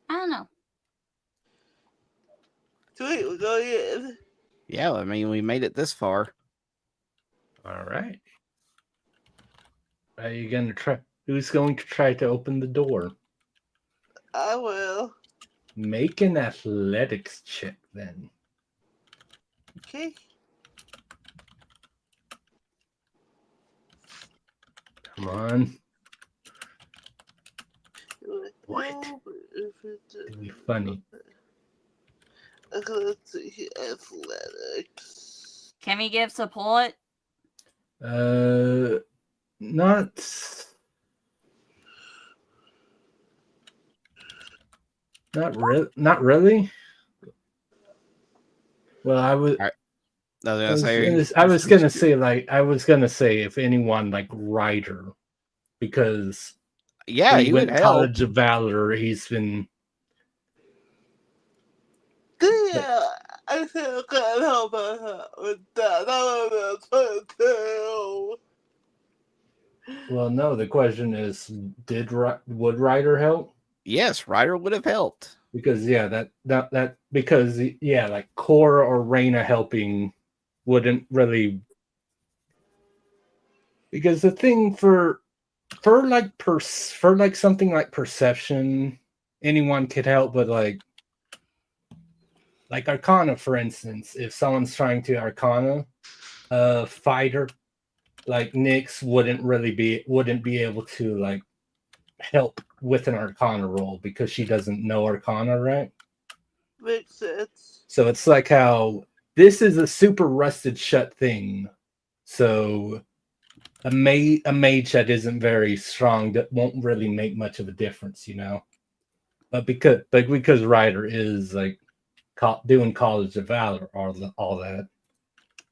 S4: I don't know.
S3: Sweet, we're going in.
S1: Yeah, I mean, we made it this far.
S2: All right. Are you gonna try? Who's going to try to open the door?
S3: I will.
S2: Make an athletics check then.
S3: Okay.
S2: Come on. What? It'd be funny.
S3: let's see, athletics.
S4: Can we give support?
S2: Not not really. Well, I was
S1: All right. I was gonna say,
S2: I was gonna say if anyone like Ryder, because
S1: yeah,
S2: when
S1: he would
S2: went
S1: help.
S2: College of Valor, he's been
S3: Yeah, I think I can help out with that. That would be 22.
S2: well. No, the question is, would Ryder help?
S1: Yes, Ryder would have helped.
S2: Because because like Cora or Reyna helping wouldn't really, because the thing for something like perception, anyone could help, but like Arcana, for instance, if someone's trying to Arcana a fighter, like Nyx wouldn't be able to like help with an Arcana roll because she doesn't know Arcana, right?
S3: Makes sense.
S2: So it's like how this is a super rusted shut thing. So a mage that isn't very strong that won't really make much of a difference, you know. But because Ryder is like doing College of Valor, all that.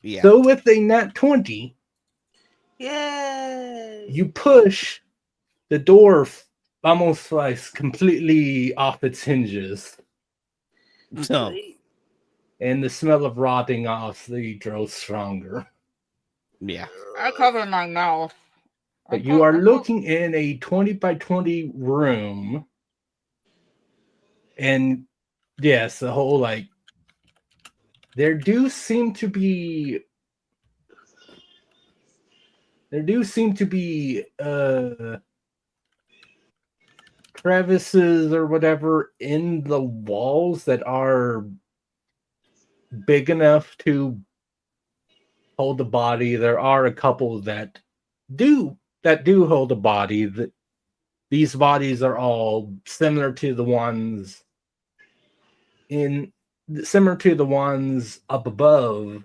S1: Yeah.
S2: So with a nat 20,
S3: Yay!
S2: you push the door almost like completely off its hinges,
S1: So
S3: Sweet.
S2: and the smell of rotting obviously grows stronger.
S1: yeah.
S4: I cover my mouth.
S2: But you are looking in a 20 by 20 room, and yes, the whole like there do seem to be crevices or whatever in the walls that are big enough to hold the body. There are a couple that do hold a body. That these bodies are all similar to the ones up above.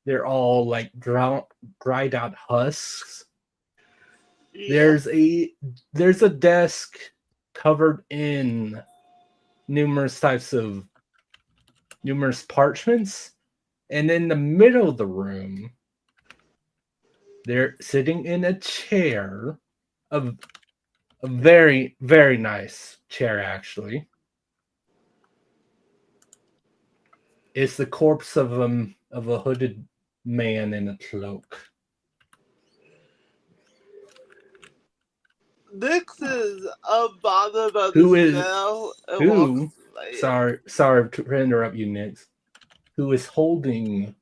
S2: They're all like dried out husks.
S3: Yeah.
S2: There's a desk covered in numerous parchments, and in the middle of the room, they're sitting in a chair, a very, very nice chair actually. It's the corpse of a hooded man in a cloak.
S3: Nyx is unbothered by
S2: Who
S3: the
S2: is
S3: smell and
S2: who?
S3: walks away.
S2: Sorry to interrupt you, Nyx. Who is holding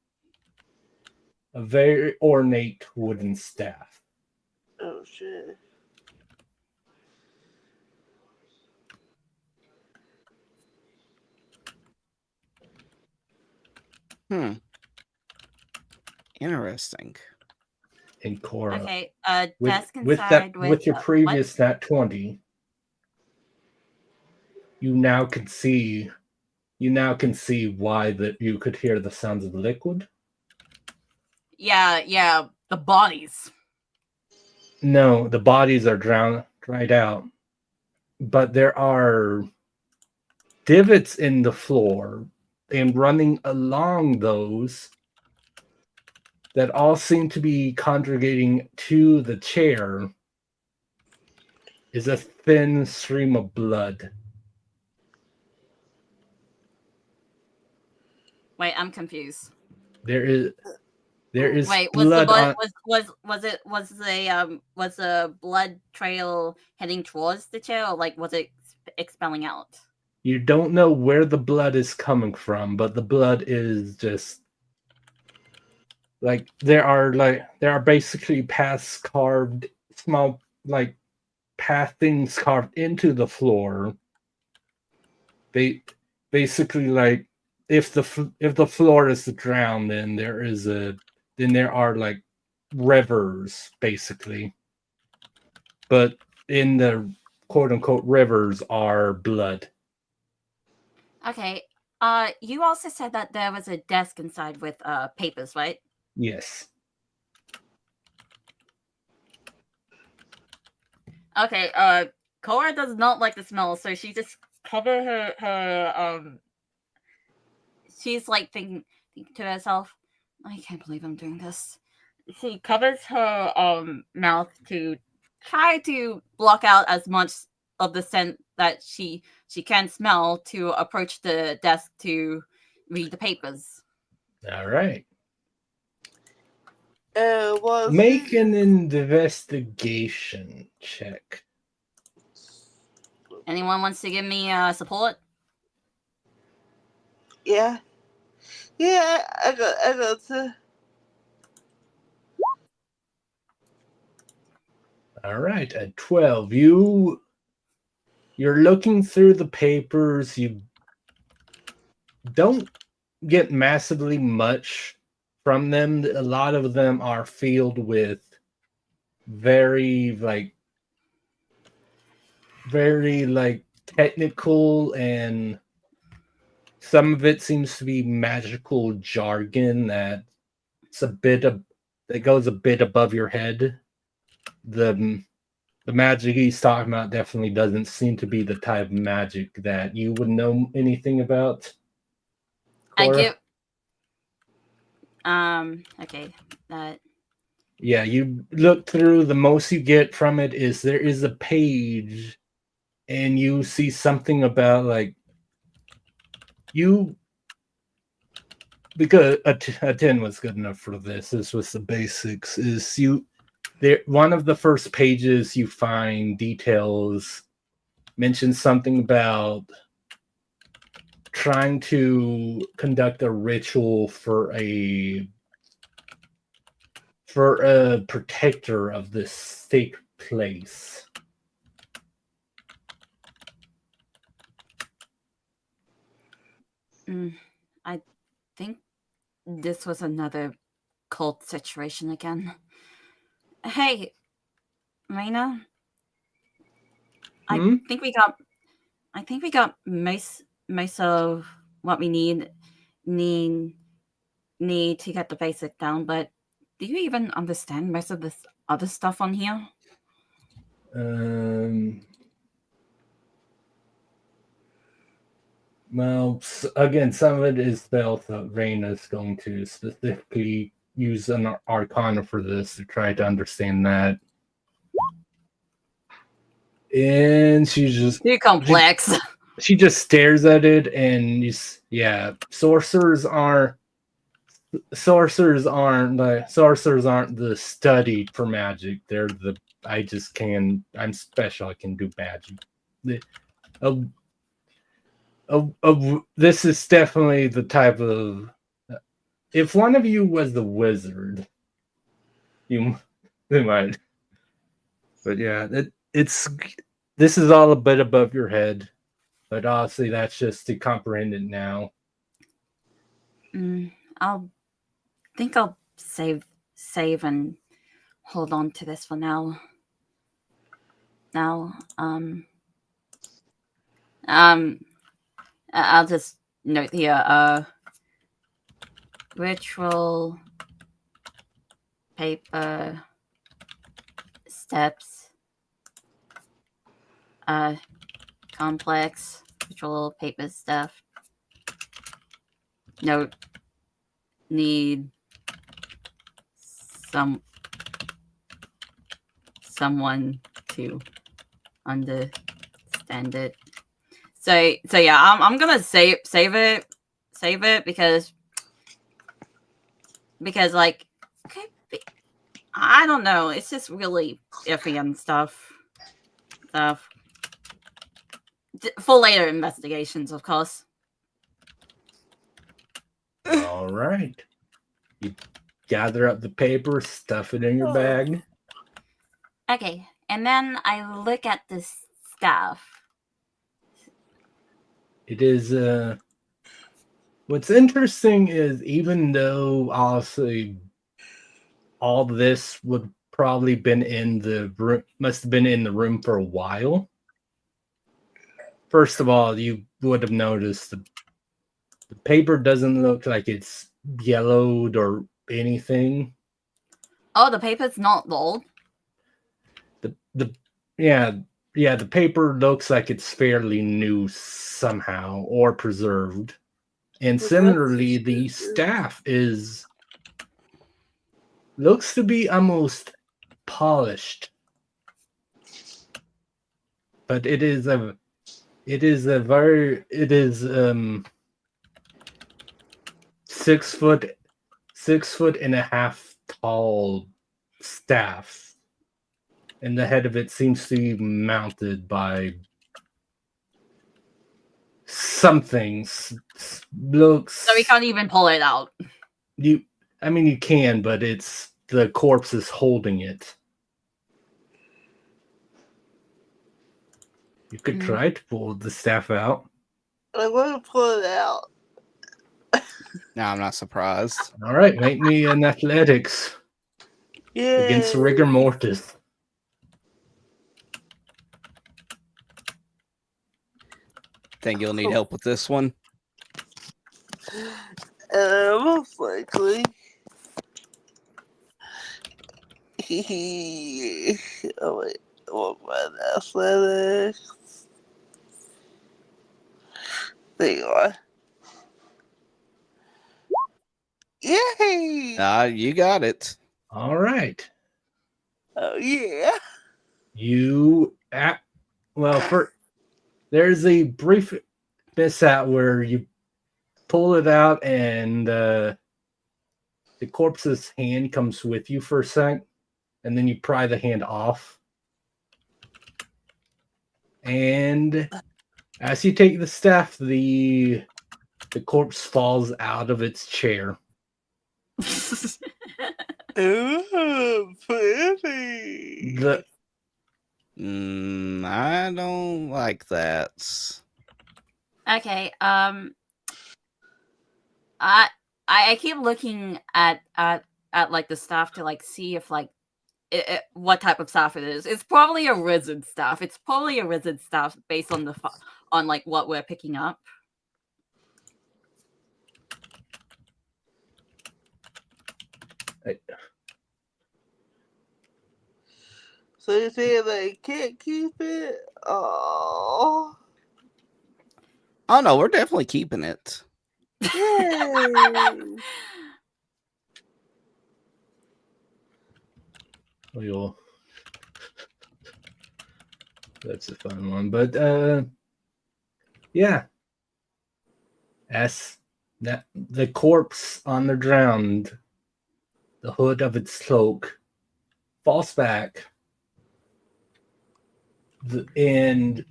S2: a very ornate wooden staff?
S3: Oh shit.
S1: Interesting.
S2: And Cora.
S4: Okay,
S2: With
S4: desk inside
S2: with your
S4: what?
S2: previous nat 20, you now can see why that you could hear the sounds of liquid.
S4: Yeah, the bodies.
S2: No, the bodies are dried out, but there are divots in the floor, and running along those that all seem to be congregating to the chair is a thin stream of blood.
S4: Wait, I'm confused.
S2: There is
S4: Wait,
S2: blood on.
S4: Was the blood trail heading towards the chair, or like was it expelling out?
S2: You don't know where the blood is coming from, but the blood is just like there are basically paths carved, small like path things carved into the floor. They basically like if the floor is the ground, then there are like rivers basically, but in the quote unquote rivers are blood.
S4: Okay,
S5: You also said that there was a desk inside with papers, right?
S2: Yes.
S5: Okay, Cora does not like the smell, so she just cover her she's like thinking to herself, I can't believe I'm doing this. She covers her mouth to try to block out as much of the scent that she can smell to approach the desk to read the papers.
S2: All right.
S3: Was
S2: Make an investigation check.
S5: Anyone wants to give me support?
S3: Yeah. Yeah, I got to.
S2: All right, at 12, you're looking through the papers. You don't get massively much from them. A lot of them are filled with very technical, and some of it seems to be magical jargon that goes a bit above your head. The magic he's talking about definitely doesn't seem to be the type of magic that you would know anything about. Cora?
S5: I give okay, that
S2: Yeah, you look through, the most you get from it is there is a page and you see something about because a 10 was good enough for this. This was the basics. One of the first pages you find details mentions something about trying to conduct a ritual for a protector of this sacred place.
S5: I think this was another cult situation again. Hey, Raina. I think we got most of what we need to get the basic down, but do you even understand most of this other stuff on here?
S2: Well, again, some of it is spells that Raina's going to specifically use an arcana for this to try to understand that. And she's just
S5: too complex.
S2: She just stares at it, and sorcerers aren't the studied for magic. They're the I'm special. I can do magic. This is definitely the type of. If one of you was the wizard, they might. But yeah, this is all a bit above your head. But honestly, that's just to comprehend it now.
S5: I'll save and hold on to this for now. I'll just note here, ritual paper steps, complex ritual paper stuff. Note, need someone to understand it. So yeah, I'm gonna save it because like, okay, I don't know, it's just really iffy and stuff. For later investigations, of course.
S2: All right. You gather up the paper, stuff it in your bag.
S5: Okay, and then I look at this stuff.
S2: It is what's interesting is, even though honestly all this would probably been in the room, must have been in the room for a while. First of all, you would have noticed The paper doesn't look like it's yellowed or anything.
S4: Oh, the paper's not old.
S2: The the paper looks like it's fairly new somehow or preserved. And similarly, the staff looks to be almost polished. But it is 6'6.5" tall staff. And the head of it seems to be mounted by something. Looks.
S4: So we can't even pull it out.
S2: You can, but it's the corpse is holding it. You could try to pull the staff out.
S3: I want to pull it out.
S1: No, I'm not surprised.
S2: All right, make me an athletics
S3: Yeah.
S2: against rigor mortis.
S1: Think you'll need help with this one?
S3: Most likely. Oh wait, what my athletics? There you are. Yay!
S1: You got it.
S2: All right.
S3: Oh yeah.
S2: There's a brief mishap where you pull it out and the corpse's hand comes with you for a sec, and then you pry the hand off. And as you take the staff, the corpse falls out of its chair.
S3: Ooh, pretty.
S1: I don't like that.
S4: Okay. I keep looking at like the staff to like see if like what type of staff it is. It's probably a wizard staff. It's probably a wizard staff based on on like what we're picking up.
S3: So you say they can't keep it? Oh.
S1: Oh no, we're definitely keeping it.
S3: Yay.
S2: Well, that's a fun one, but yeah. As that the corpse on the ground, the hood of its cloak falls back, and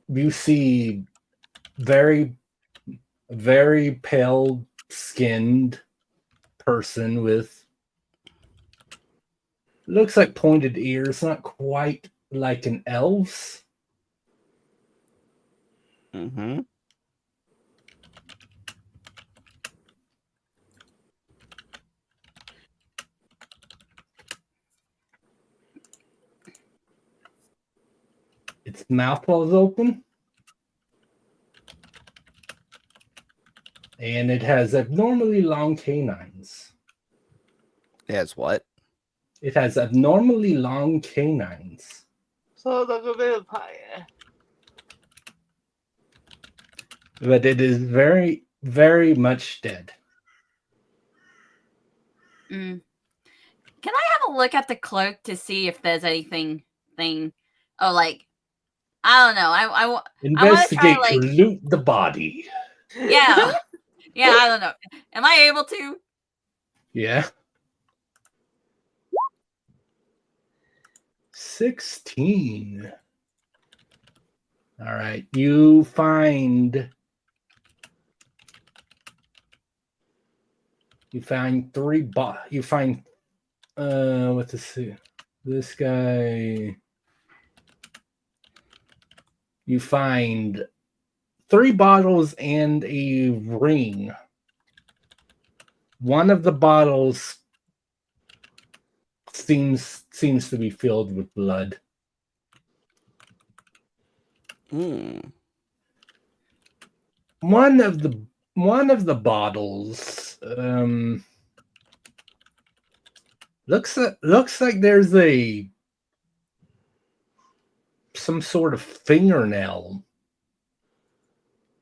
S2: you see very, very pale skinned person with looks like pointed ears, not quite like an elf's.
S1: Mm-hmm.
S2: Its mouth was open. And it has abnormally long canines.
S1: It has what?
S2: It has abnormally long canines.
S3: So like a vampire.
S2: But it is very, very much dead.
S4: Can I have a look at the cloak to see if there's anything oh like I don't know. I
S2: Investigate
S4: try, like,
S2: to loot the body.
S4: Yeah. Yeah, I don't know. Am I able to?
S2: Yeah. 16. All right. You find 3 you find what to see. This guy. You find 3 bottles and a ring. One of the bottles seems to be filled with blood.
S1: Hmm.
S2: One of the bottles looks like there's some sort of fingernail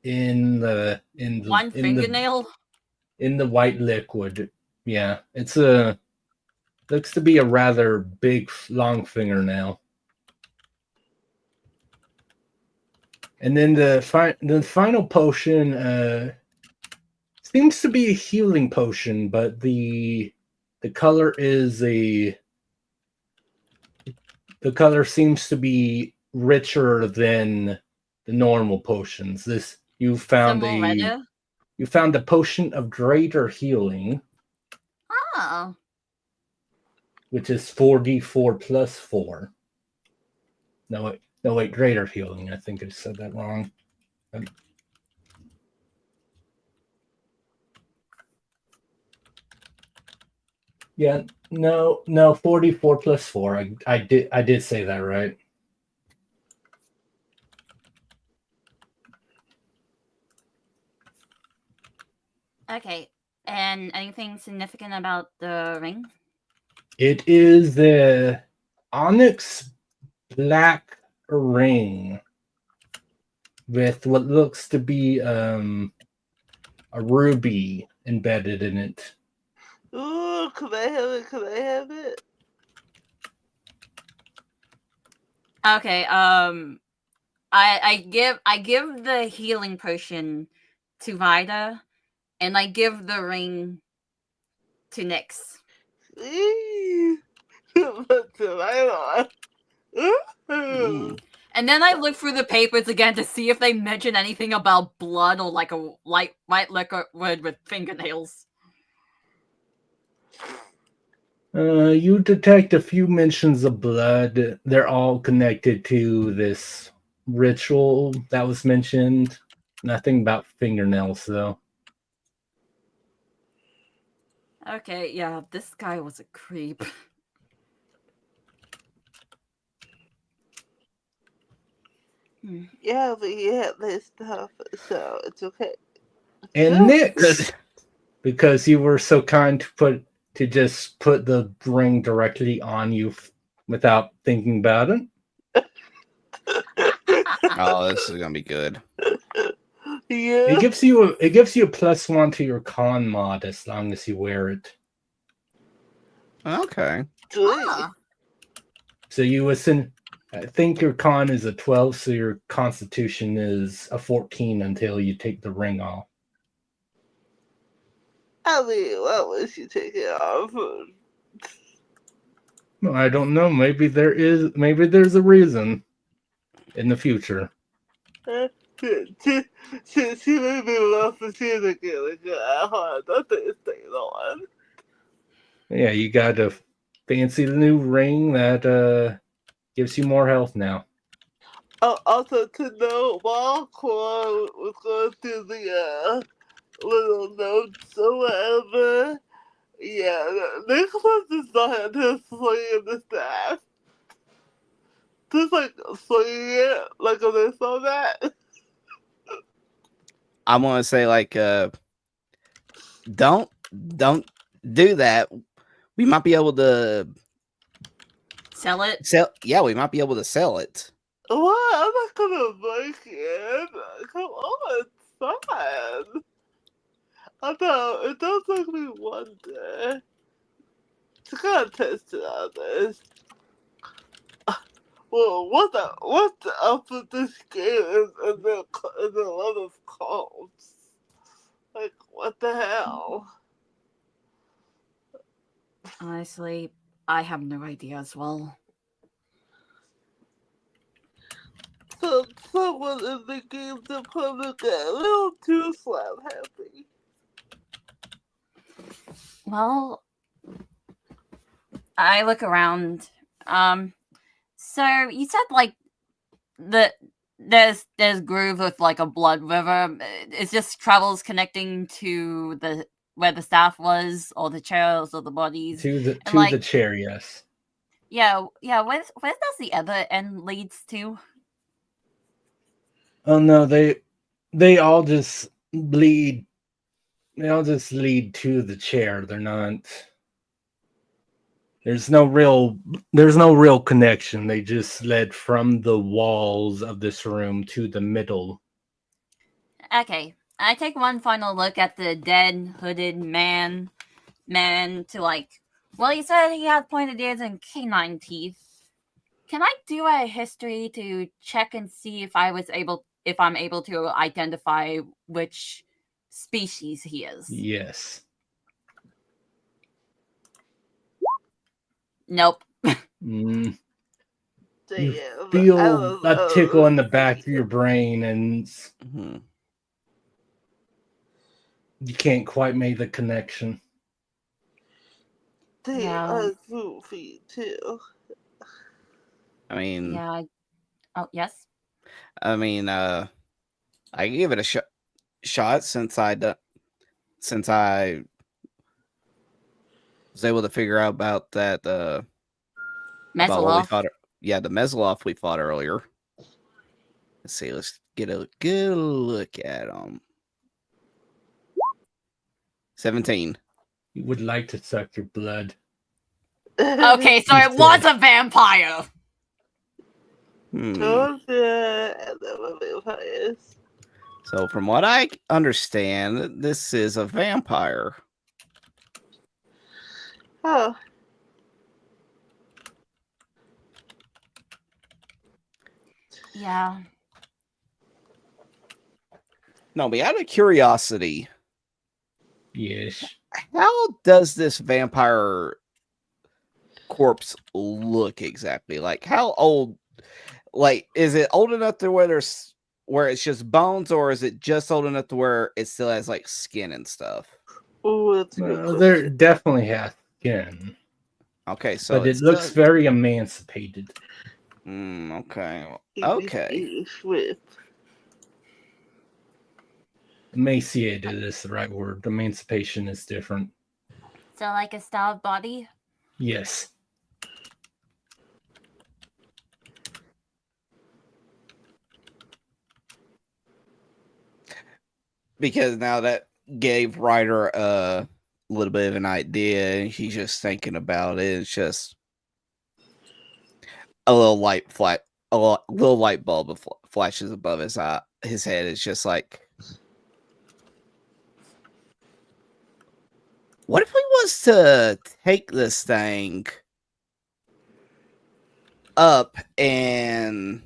S2: in the
S4: One fingernail.
S2: white liquid. Yeah, looks to be a rather big long fingernail. And then the final potion seems to be a healing potion, but the color seems to be richer than the normal potions. You found
S4: Some more redder.
S2: a potion of greater healing,
S4: Oh.
S2: which is 4d4 plus 4. No wait, greater healing. I think I said that wrong. Yeah, no, 44 plus 4. I did say that right.
S4: Okay. And anything significant about the ring?
S2: It is the onyx black ring with what looks to be a ruby embedded in it.
S3: Ooh, can I have it? Can I have it?
S4: Okay. I give the healing potion to Vida, and I give the ring to Nyx.
S3: What's right on?
S4: And then I look through the papers again to see if they mention anything about blood or like a white liquid with fingernails.
S2: You detect a few mentions of blood. They're all connected to this ritual that was mentioned. Nothing about fingernails, though.
S4: Okay, yeah, this guy was a creep.
S3: Yeah, but he had this stuff, so it's okay.
S2: And Nyx, because you were so kind to just put the ring directly on you without thinking about it.
S1: Oh, this is gonna be good.
S3: Yeah.
S2: It gives you a +1 to your con mod as long as you wear it.
S1: Okay.
S4: Ah.
S2: So I think your con is a 12, so your constitution is a 14 until you take the ring off.
S3: I mean, why would she take it off?
S2: Well, I don't know. Maybe there's a reason in the future.
S3: She made me laugh and she was like, I don't think it's staying on.
S2: Yeah, you got a fancy new ring that gives you more health now.
S3: Also, to know, while Cora was going through the little notes or whatever, yeah, Nicholas is not his swinging the staff. Just like swinging it, like when they saw that.
S1: I want to say like don't do that. We might be able to
S4: Sell it?
S1: Yeah, we might be able to sell it.
S3: What? I'm not gonna break it. Come on, it's fine. I know, it does make me wonder. To kind of test it on this. Well, what's up with this game and the love of cults? Like, what the hell?
S4: Honestly, I have no idea as well.
S3: So someone in the game department got a little too slap happy.
S5: Well, I look around. So you said like there's groove with like a blood river. It's just travels connecting to where the staff was, or the chairs, or the bodies.
S2: To
S5: like,
S2: the chair, yes.
S5: Yeah. Where does the other end leads to?
S2: Oh no, they all just lead. They all just lead to the chair. They're not. There's no real connection. They just led from the walls of this room to the middle.
S5: Okay, I take one final look at the dead hooded man to like. Well, he said he had pointed ears and canine teeth. Can I do a history to check and see if I'm able to identify which species he is?
S2: Yes.
S5: Nope.
S2: You
S3: Damn,
S2: feel a tickle in the back of your brain, and
S1: Mhm.
S2: you can't quite make the connection.
S3: Damn,
S5: Yeah.
S3: I was goofy too.
S1: I mean,
S5: Yeah. Oh, yes.
S1: I mean, I can give it a shot since I was able to figure out about that about what we
S5: Mesoloff.
S1: fought. Yeah, the Mesloff we fought earlier. Let's see. Let's get a good look at them. 17.
S2: You would like to suck your blood.
S5: Okay, so it was a vampire.
S3: Told ya, and then we're vampires.
S1: So, from what I understand, this is a vampire.
S3: Oh,
S5: Yeah.
S1: No, but out of curiosity,
S2: Yes.
S1: how does this vampire corpse look exactly? Like, how old? Like, is it old enough to where it's just bones, or is it just old enough to where it still has like skin and stuff?
S3: ooh, that's a good
S2: Well, there
S3: question.
S2: definitely has skin,
S1: Okay, so
S2: but it looks very emancipated.
S1: Okay.
S3: He
S1: Okay.
S3: Whip.
S2: Emaciated is the right word. Emancipation is different.
S5: So like a styled body.
S2: Yes.
S1: Because now that gave Ryder a little bit of an idea. He's just thinking about it. It's just a little little light bulb flashes above his head. It's just like, what if we was to take this thing up, and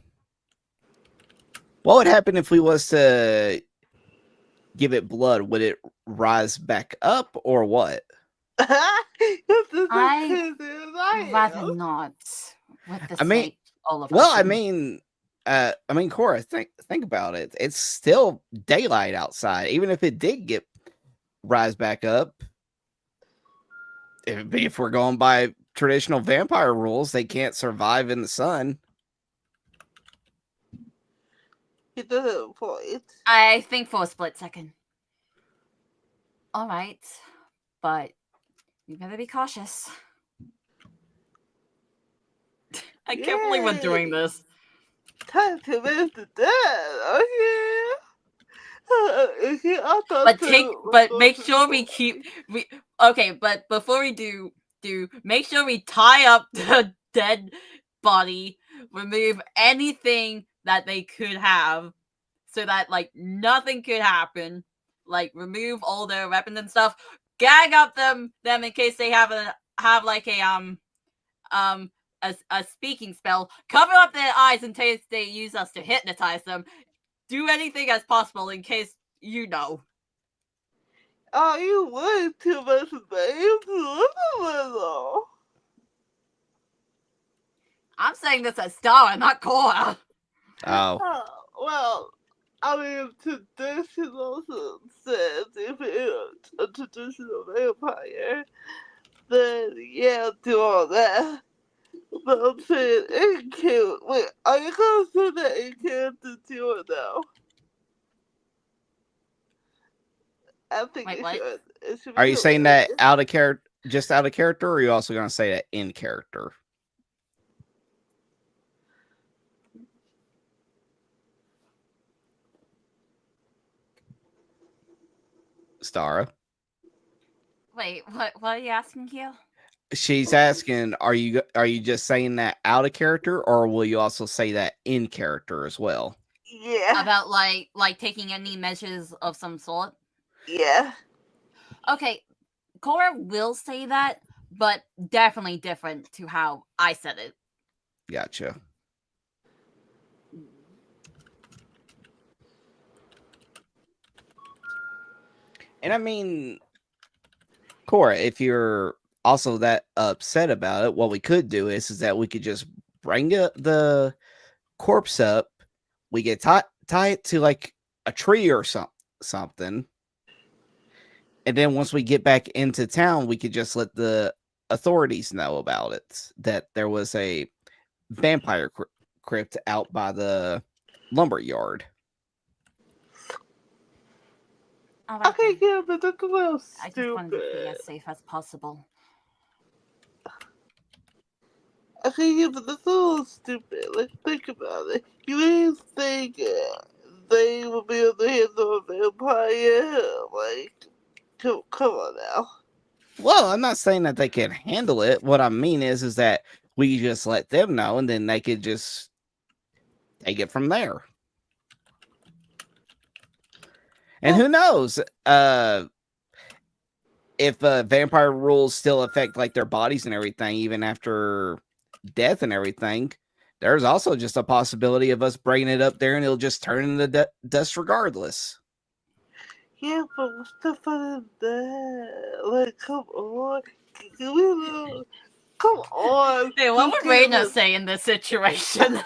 S1: what would happen if we was to give it blood? Would it rise back up or what?
S5: I rather not with the
S1: I mean,
S5: sake all of
S1: well,
S5: us.
S1: I mean, Cora, think about it. It's still daylight outside. Even if it did rise back up, if we're going by traditional vampire rules, they can't survive in the sun.
S3: He doesn't point.
S5: I think for a split second. All right, but you better be cautious. I can't believe we're doing this.
S3: Time to live the dead. Oh yeah.
S5: But make sure we keep but before we do make sure we tie up the dead body, remove anything that they could have, so that like nothing could happen. Like remove all their weapons and stuff, gag up them in case they have like a speaking spell, cover up their eyes in case they use us to hypnotize them. Do anything as possible in case
S3: Oh, you would too much, babe. Little.
S5: I'm saying this as Star, not Cora.
S1: Oh.
S3: Well, I mean, traditional sense, if it's a traditional vampire, then yeah, do all that. But I'm saying in character. Wait, are you gonna say that in character too or no? I think
S5: Wait,
S3: it
S5: what?
S3: should. It should be
S1: Are you saying that
S3: hilarious.
S1: out of character, just out of character, or are you also going to say that in character? Stara.
S5: Wait, what are you asking here?
S1: She's asking, are you just saying that out of character, or will you also say that in character as well?
S3: Yeah.
S5: About like taking any measures of some sort?
S3: Yeah.
S5: Okay, Cora will say that, but definitely different to how I said it.
S1: Gotcha. And I mean, Cora, if you're also that upset about it, what we could do is that we could just bring the corpse up. We could tie it to like a tree or something. And then once we get back into town, we could just let the authorities know about it. That there was a vampire crypt out by the lumber yard.
S3: Okay, yeah, but that's a little
S5: I just wanted to be
S3: stupid.
S5: as safe as possible.
S3: Okay, yeah, but that's a little stupid. Like, think about it. You really think they will be able to handle a vampire? Like, come on now.
S1: Well, I'm not saying that they can handle it. What I mean is that we just let them know, and then they could just take it from there. And who knows? If vampire rules still affect like their bodies and everything, even after death and everything, there's also just a possibility of us bringing it up there and it'll just turn into dust regardless.
S3: Yeah, but what's the fun of that? Like, come on. Can we know? Come on.
S5: Hey, what
S3: Just
S5: would
S3: give
S5: Raina
S3: us-
S5: say in this situation?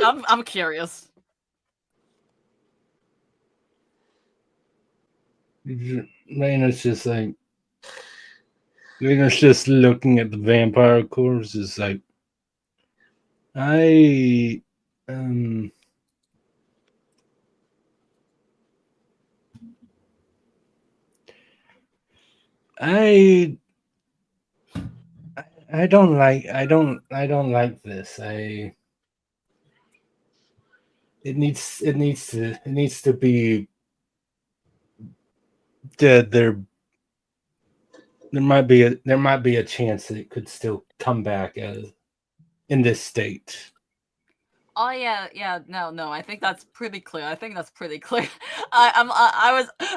S5: I'm curious.
S2: Raina's just like, Raina's just looking at the vampire corpse. Is like, I don't like this. It needs to be dead. There might be a chance that it could still come back as in this state.
S5: Oh yeah, no. I think that's pretty clear. I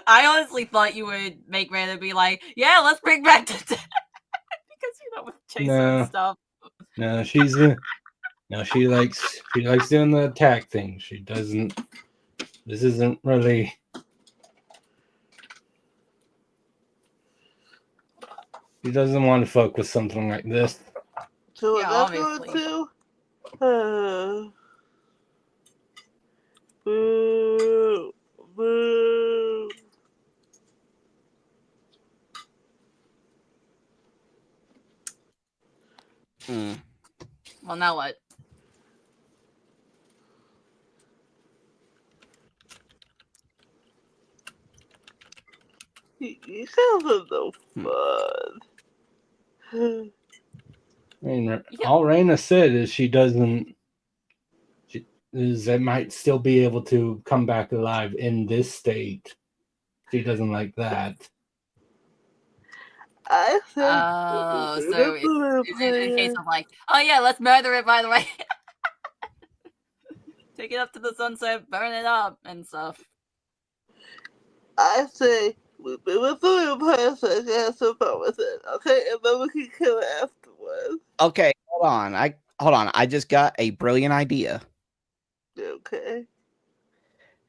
S5: honestly thought you would make Raina be like, yeah, let's bring back the dead. Because with Jason and stuff.
S2: No, she likes doing the attack thing. She doesn't. This isn't really. She doesn't want to fuck with something like this.
S3: So
S5: Yeah,
S3: what I'm
S5: obviously.
S3: going to? Boo. Boo.
S5: Well, now what?
S3: You guys are no fun.
S2: I mean, all Raina said is she doesn't. That might still be able to come back alive in this state. She doesn't like that.
S3: I said.
S5: Oh, so it's a case of like, oh yeah, let's murder it. By the way, take it up to the sunset, burn it up, and stuff.
S3: I say we with the vampire so I can have some fun with it, okay? And then we can kill it afterwards.
S1: Okay, hold on. I just got a brilliant idea.
S3: Okay.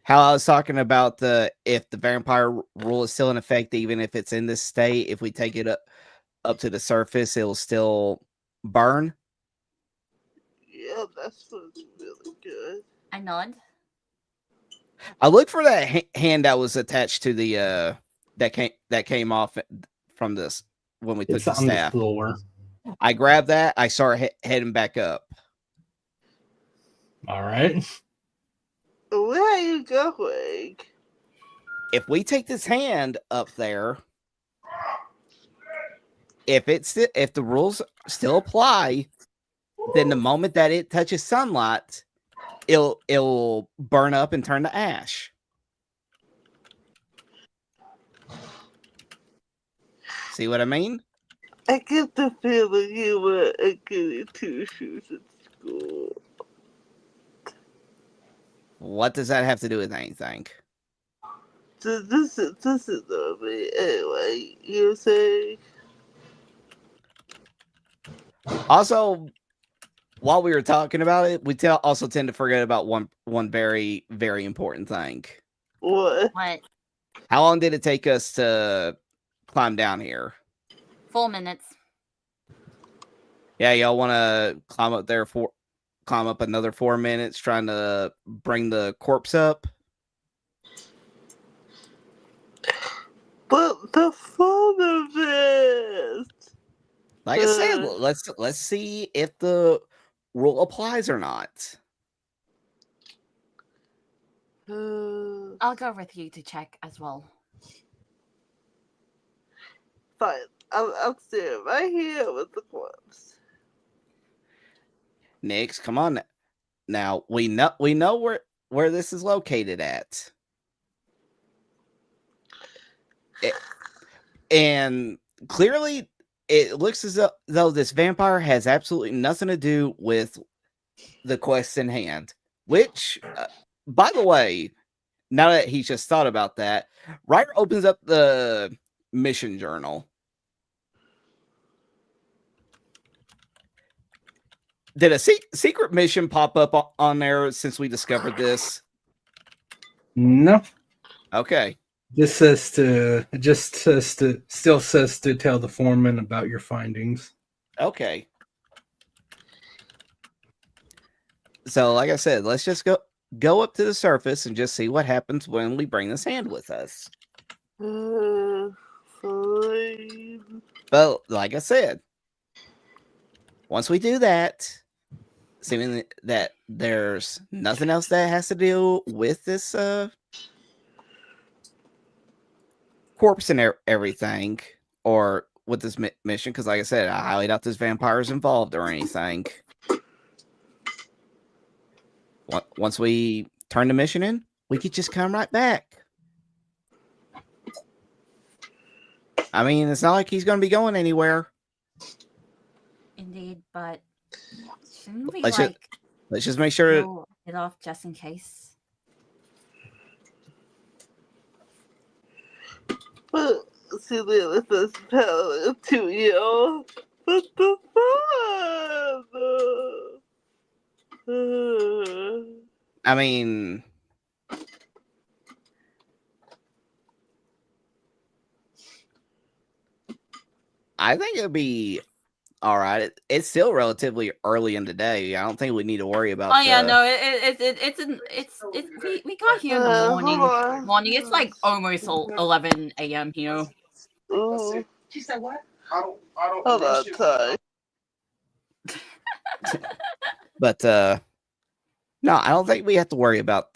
S1: How I was talking about if the vampire rule is still in effect, even if it's in this state, if we take it up to the surface, it'll still burn.
S3: Yeah, that's really good.
S5: I nod.
S1: I looked for that hand that was attached to the that came off from this when we took
S2: It's
S1: the
S2: on
S1: staff.
S2: the floor.
S1: I grabbed that. I started heading back up.
S2: All right.
S3: Where are you going?
S1: If we take this hand up there, if the rules still apply, then the moment that it touches sunlight, it'll burn up and turn to ash. See what I mean?
S3: I get the feeling you were a goody two shoes at school.
S1: What does that have to do with anything?
S3: So this is not me. Anyway, you say
S1: Also, while we were talking about it, we also tend to forget about one very, very important thing.
S3: what?
S5: What?
S1: How long did it take us to climb down here?
S5: 4 minutes.
S1: Yeah, y'all want to climb up another 4 minutes trying to bring the corpse up?
S3: But the fun of it.
S1: Like I said, let's see if the rule applies or not.
S5: I'll go with you to check as well.
S3: Fine. I'm standing right here with the corpse.
S1: Nix, come on. Now we know where this is located at. And clearly it looks as though this vampire has absolutely nothing to do with the quest in hand. Which, by the way, now that he's just thought about that, Ryder opens up the mission journal. Did a secret mission pop up on there since we discovered this?
S2: No.
S1: Okay.
S2: Still says to tell the foreman about your findings.
S1: Okay. So, like I said, let's just go up to the surface and just see what happens when we bring this hand with us.
S3: Fine.
S1: But, like I said, once we do that, assuming that there's nothing else that has to do with this corpse and everything, or with this mission, because like I said, I highly doubt this vampire is involved or anything. Once we turn the mission in, we could just come right back. I mean, it's not like he's going to be going anywhere.
S5: Indeed, but shouldn't we
S1: Let's just make sure
S5: pull it off just in case?
S3: But see, this is parallel to you. What the fuck?
S1: I mean, I think it'd be all right. It's still relatively early in the day. I don't think we need to worry about.
S4: Oh yeah, no, we got here in the morning. It's like almost 11 a.m. here.
S6: She said what?
S3: I don't have time.
S1: But no, I don't think we have to worry about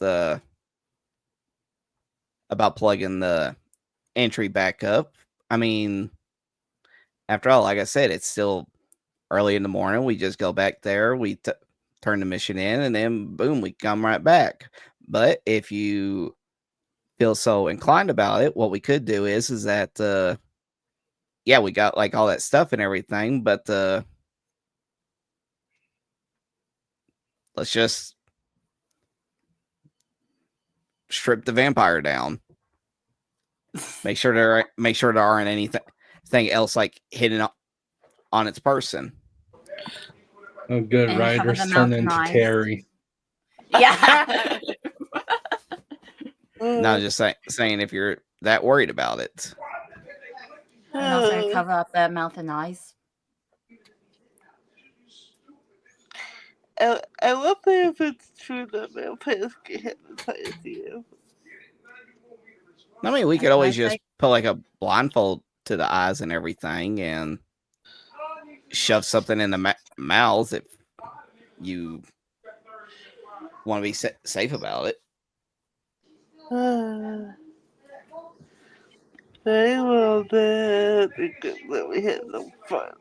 S1: plugging the entry back up. I mean, after all, like I said, it's still early in the morning. We just go back there, we turn the mission in, and then boom, we come right back. But if you feel so inclined about it, what we could do is that yeah, we got like all that stuff and everything, but let's just strip the vampire down. Make sure there aren't anything else like hidden on its person.
S2: Oh, good.
S5: And
S2: Riders
S5: cover them
S2: turn
S5: up
S2: into
S5: nice.
S2: Terry.
S4: Yeah.
S1: No, just saying if you're that worried about it.
S5: And also cover up their mouth and eyes.
S3: I wonder if it's true that vampires can hypnotize you.
S1: I mean, we could always just put like a blindfold to the eyes and everything and shove something in the mouth if you want to be safe about it.
S3: Very well then. Let me hit some fun.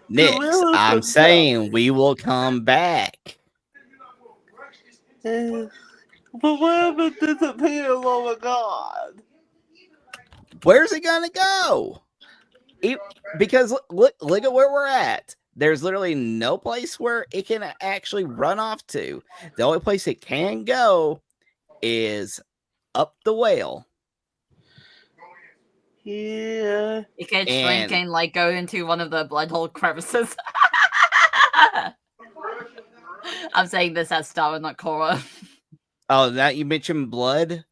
S1: Nix, I'm saying we will come back.
S3: But what if it disappears? Oh my god.
S1: Where's it gonna go? Because look at where we're at. There's literally no place where it can actually run off to. The only place it can go is up the whale.
S3: Yeah.
S4: It can
S1: And-
S4: shrink and like go into one of the blood hole crevices. I'm saying this as Star, not Cora.
S1: Oh, that you mentioned blood.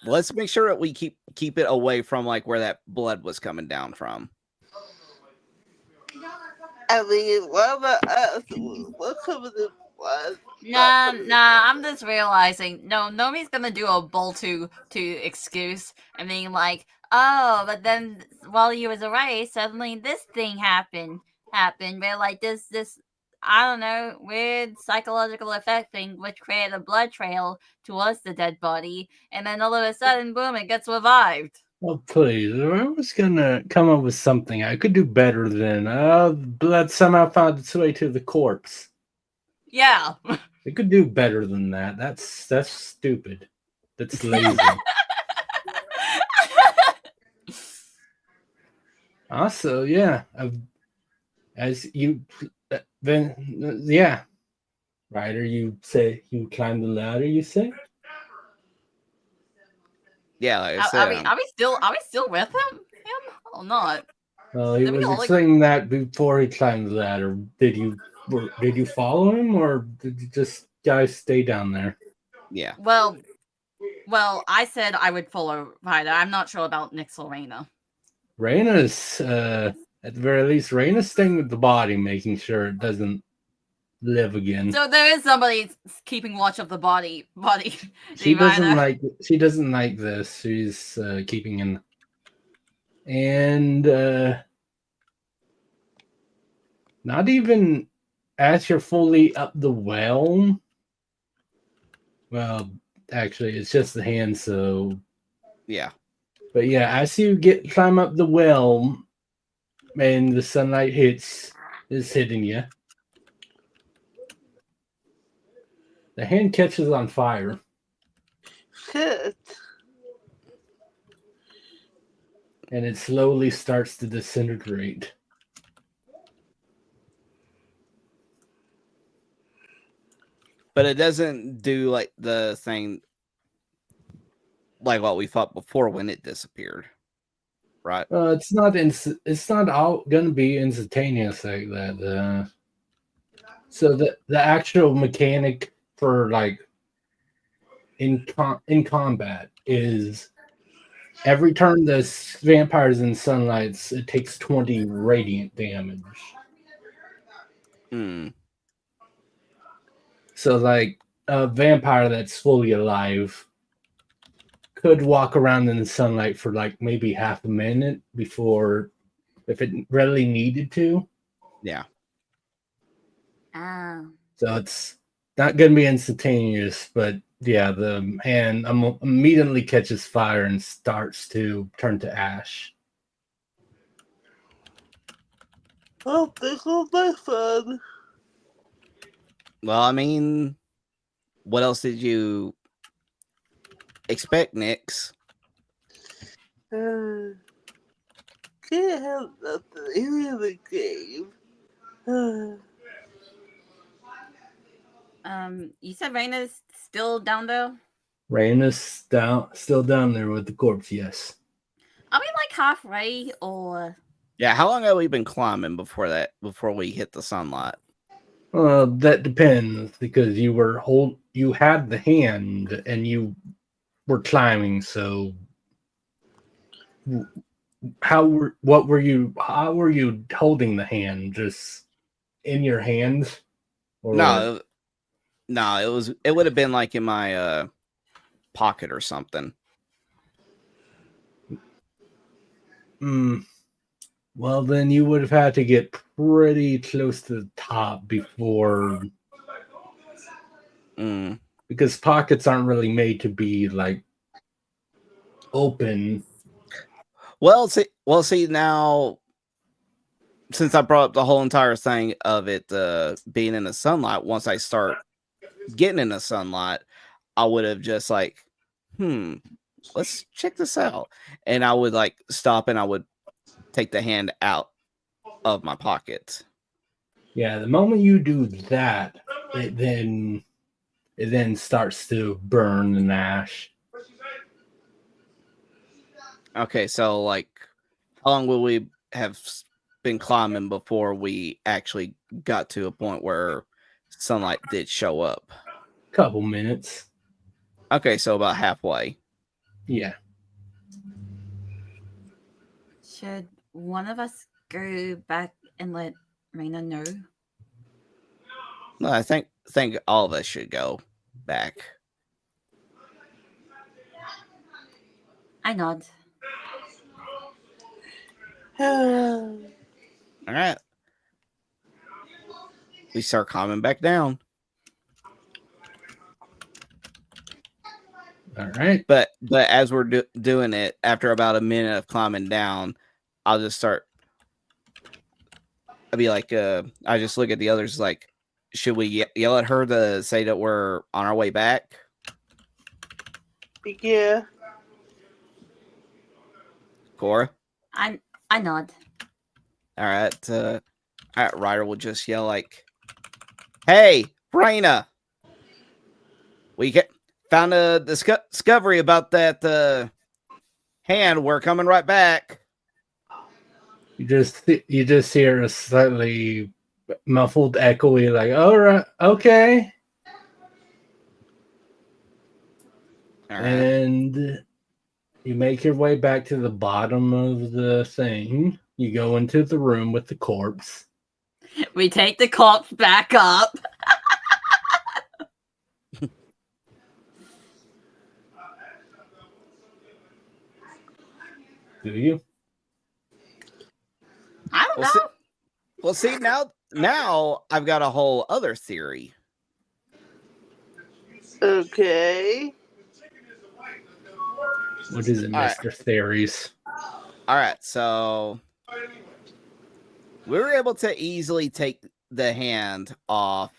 S1: Let's make sure that we keep it away from like where that blood was coming down from.
S3: I mean, what about us? What comes in blood?
S4: Nah, I'm just realizing, no, Nomi's gonna do a bull to excuse and being like, oh, but then while you was away, suddenly this thing happened, where like this, I don't know, weird psychological effect thing, which created a blood trail towards the dead body, and then all of a sudden, boom, it gets revived.
S2: Oh, please. I was going to come up with something I could do better than blood somehow found its way to the corpse.
S4: Yeah.
S2: It could do better than that. That's stupid. That's lazy. Also, yeah, as you then yeah, Ryder, you say you climbed the ladder. You say,
S1: Yeah, like I
S4: Are
S1: said,
S4: we still with him or not?
S2: well, he
S4: Did we
S2: was
S4: all agree?
S2: explaining that before he climbed the ladder. Did you follow him, or did you just guys stay down there?
S1: yeah.
S4: Well, I said I would follow Ryder. I'm not sure about Nick's or Raina.
S2: Raina's at the very least, Raina's staying with the body, making sure it doesn't live again.
S4: So there is somebody keeping watch of the body.
S2: She doesn't
S4: Ryder.
S2: like this. She's keeping in, and not even as you're fully up the well. Well, actually, it's just the hand. So
S1: Yeah.
S2: but yeah, as you climb up the well, and the sunlight is hitting you, the hand catches on fire.
S3: Shit.
S2: And it slowly starts to disintegrate.
S1: But it doesn't do like the thing like what we thought before when it disappeared. Right?
S2: It's not all gonna be instantaneous like that. So the actual mechanic for like in combat is every turn this vampire's in sunlights, it takes 20 radiant damage. So like a vampire that's fully alive could walk around in the sunlight for like maybe half a minute before, if it really needed to.
S1: Yeah.
S2: So it's not going to be instantaneous, but yeah, the hand immediately catches fire and starts to turn to ash.
S3: Oh, there goes my fun.
S1: Well, I mean, what else did you expect, Nix?
S3: Can't have nothing in the game.
S4: You said Raina's still down there?
S2: Raina's still down there with the corpse, yes.
S4: Are we like halfway or?
S1: Yeah, how long have we been climbing before we hit the sunlight?
S2: That depends, because you had the hand and you were climbing, so how were you holding the hand? Just in your hand? Or
S1: No, it would have been like in my pocket or something.
S2: Well, then you would have had to get pretty close to the top before, because pockets aren't really made to be like open.
S1: Well, see now, since I brought up the whole entire thing of it being in the sunlight, once I start getting in the sunlight, I would have just like, let's check this out, and I would like stop and I would take the hand out of my pocket.
S2: Yeah, the moment you do that, it then starts to burn and ash.
S1: Okay, so like, how long will we have been climbing before we actually got to a point where sunlight did show up?
S2: Couple minutes.
S1: Okay, so about halfway.
S2: Yeah.
S5: Should one of us go back and let Raina know?
S1: No, I think all of us should go back.
S5: I nod.
S1: All right. We start climbing back down.
S2: All right.
S1: But as we're doing it, after about a minute of climbing down, I'll just start. I'll be like, I just look at the others like, should we yell at her to say that we're on our way back?
S3: Yeah.
S1: Cora?
S5: I nod.
S1: All right. Ryder will just yell like, "Hey, Raina! We found a discovery about that hand. We're coming right back."
S2: You just hear a slightly muffled, echoey, like, "All right, okay."
S1: All right.
S2: And you make your way back to the bottom of the thing. You go into the room with the corpse.
S5: We take the corpse back up.
S2: Do you?
S5: I don't
S1: Well,
S5: know.
S1: Well, see, now I've got a whole other theory.
S3: Okay.
S2: What is it,
S1: All right.
S2: Mr. Theories?
S1: All right, so we were able to easily take the hand off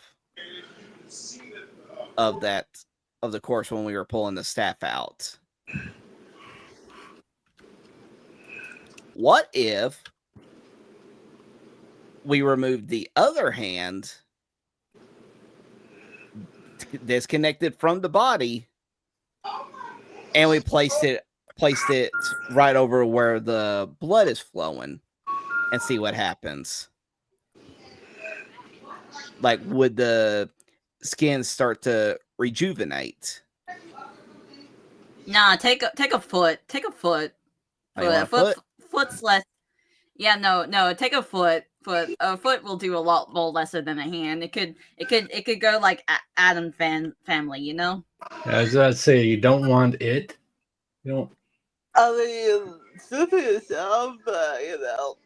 S1: of the corpse when we were pulling the staff out. What if we removed the other hand, disconnected from the body, and we placed it right over where the blood is flowing, and see what happens? Like, would the skin start to rejuvenate?
S5: Nah, take a foot. Take a foot.
S1: Oh, you want a foot?
S5: Foot's less. Yeah, no. Take a foot. A foot will do a lot more lesser than a hand. It could go like Adam family, you know.
S2: I was about to say, you don't want it. You don't.
S3: I mean, super yourself, but you know.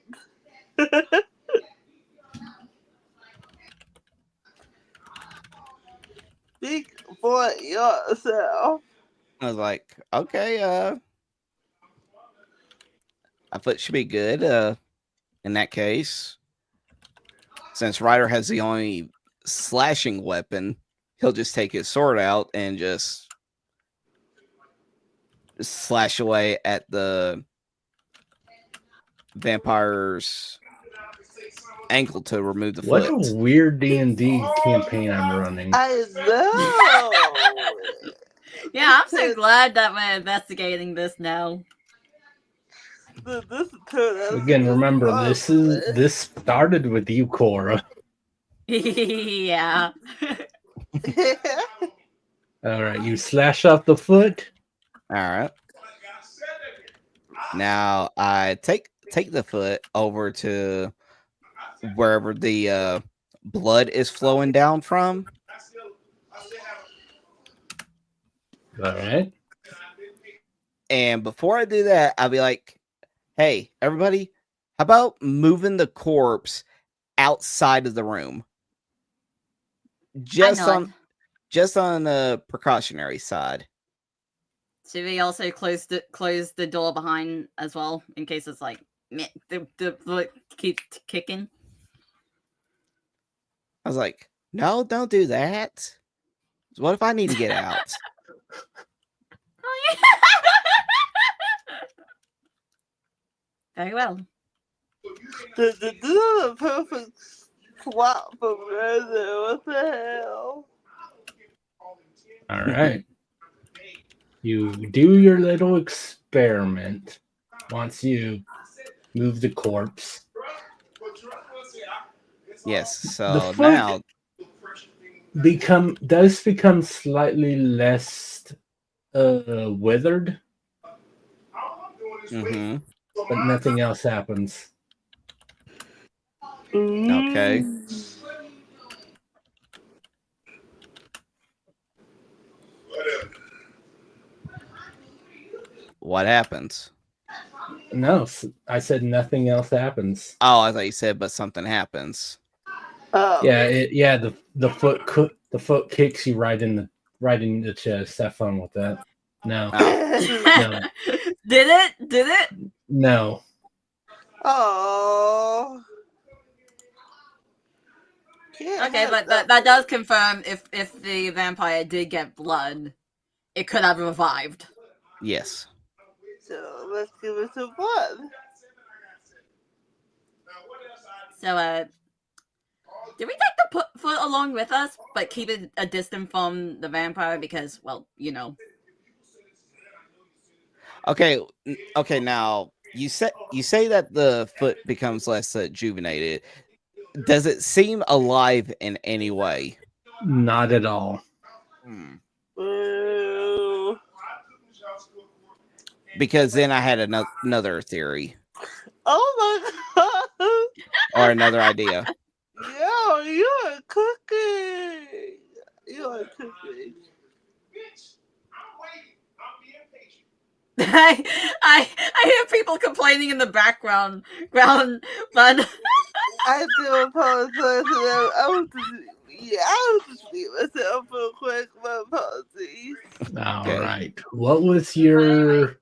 S3: Speak for yourself.
S1: I was like, okay, I thought it should be good. In that case, since Ryder has the only slashing weapon, he'll just take his sword out and just slash away at the vampire's ankle to remove the
S2: What
S1: foot.
S2: a weird D&D campaign I'm running.
S3: I know.
S5: Yeah, I'm so glad that we're investigating this now.
S3: This turned out
S2: Again, remember, this started with you, Cora.
S5: Yeah.
S2: All right, you slash off the foot.
S1: All right. Now I take the foot over to wherever the blood is flowing down from.
S2: All right.
S1: And before I do that, I'll be like, "Hey, everybody, how about moving the corpse outside of the room? Just on the precautionary side."
S5: Should we also close the door behind as well in case it's like the blood keeps kicking?
S1: I was like, "No, don't do that. What if I need to get out?"
S5: Very well.
S3: This is a perfect swap for murder. What the hell?
S2: All right. You do your little experiment once you move the corpse.
S1: Yes.
S2: The
S1: So
S2: foot
S1: now,
S2: does become slightly less withered,
S1: mm-hmm.
S2: but nothing else happens.
S1: Okay. What happens?
S2: No, I said nothing else happens.
S1: Oh, I thought you said, but something happens.
S2: Yeah, the foot kicks you right in the chest. Have fun with that. No, no,
S4: Did it? Did it?
S2: no.
S3: Oh.
S4: Okay, but that does confirm if the vampire did get blood, it could have revived.
S1: Yes.
S3: So let's give it some blood.
S4: So, did we take the foot along with us, but keep it a distance from the vampire because, well, you know.
S1: Okay. Okay. Now you say that the foot becomes less rejuvenated. Does it seem alive in any way?
S2: Not at all.
S1: Because then I had another theory.
S3: Oh my god!
S1: Or another idea.
S3: Yo, you're cooking. You're cooking.
S4: I hear people complaining in the background, but
S3: I do apologize. I was just being myself real quick. My apologies.
S2: All right. What was your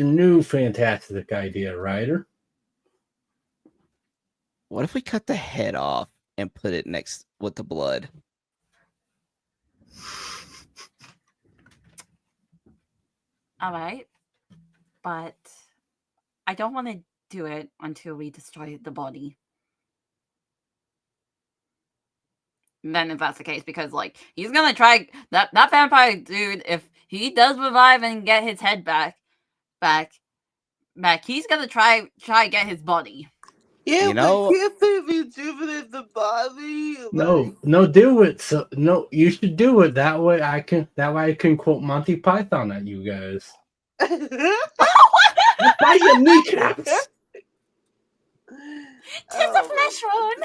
S2: new fantastic idea, Ryder?
S1: What if we cut the head off and put it next with the blood?
S5: All right, but I don't want to do it until we destroy the body.
S4: then if that's the case, because like he's gonna try that vampire dude, if he does revive and get his head back, he's gonna try get his body.
S3: Yeah,
S1: You know,
S3: but can't they rejuvenate the body?
S2: No, do it. So no, you should do it that way. I can quote Monty Python at you guys. Why your kneecaps?
S5: Tis a flesh wound.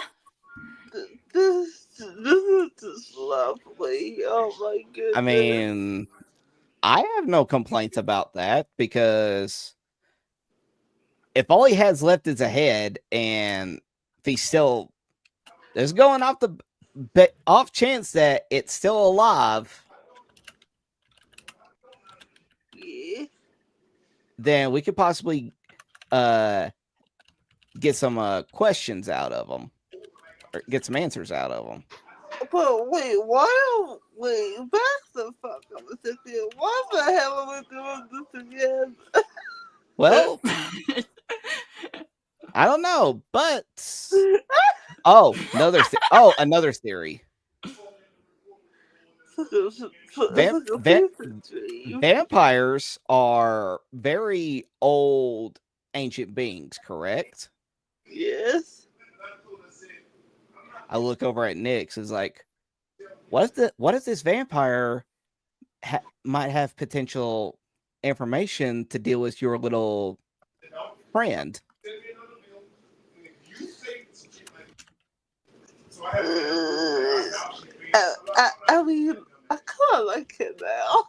S3: This is just lovely. Oh my goodness.
S1: I mean, I have no complaints about that because if all he has left is a head, and if he's still, there's going off the off chance that it's still alive,
S3: yeah.
S1: then we could possibly get some questions out of him, or get some answers out of them.
S3: But wait, back the fuck up a second. Why the hell are we doing this again?
S1: Well, I don't know, but another theory. Vampires are very old ancient beings, correct?
S3: Yes.
S1: I look over at Nyx, is like, what if this vampire might have potential information to deal with your little friend?
S3: I mean, I kind of like it now.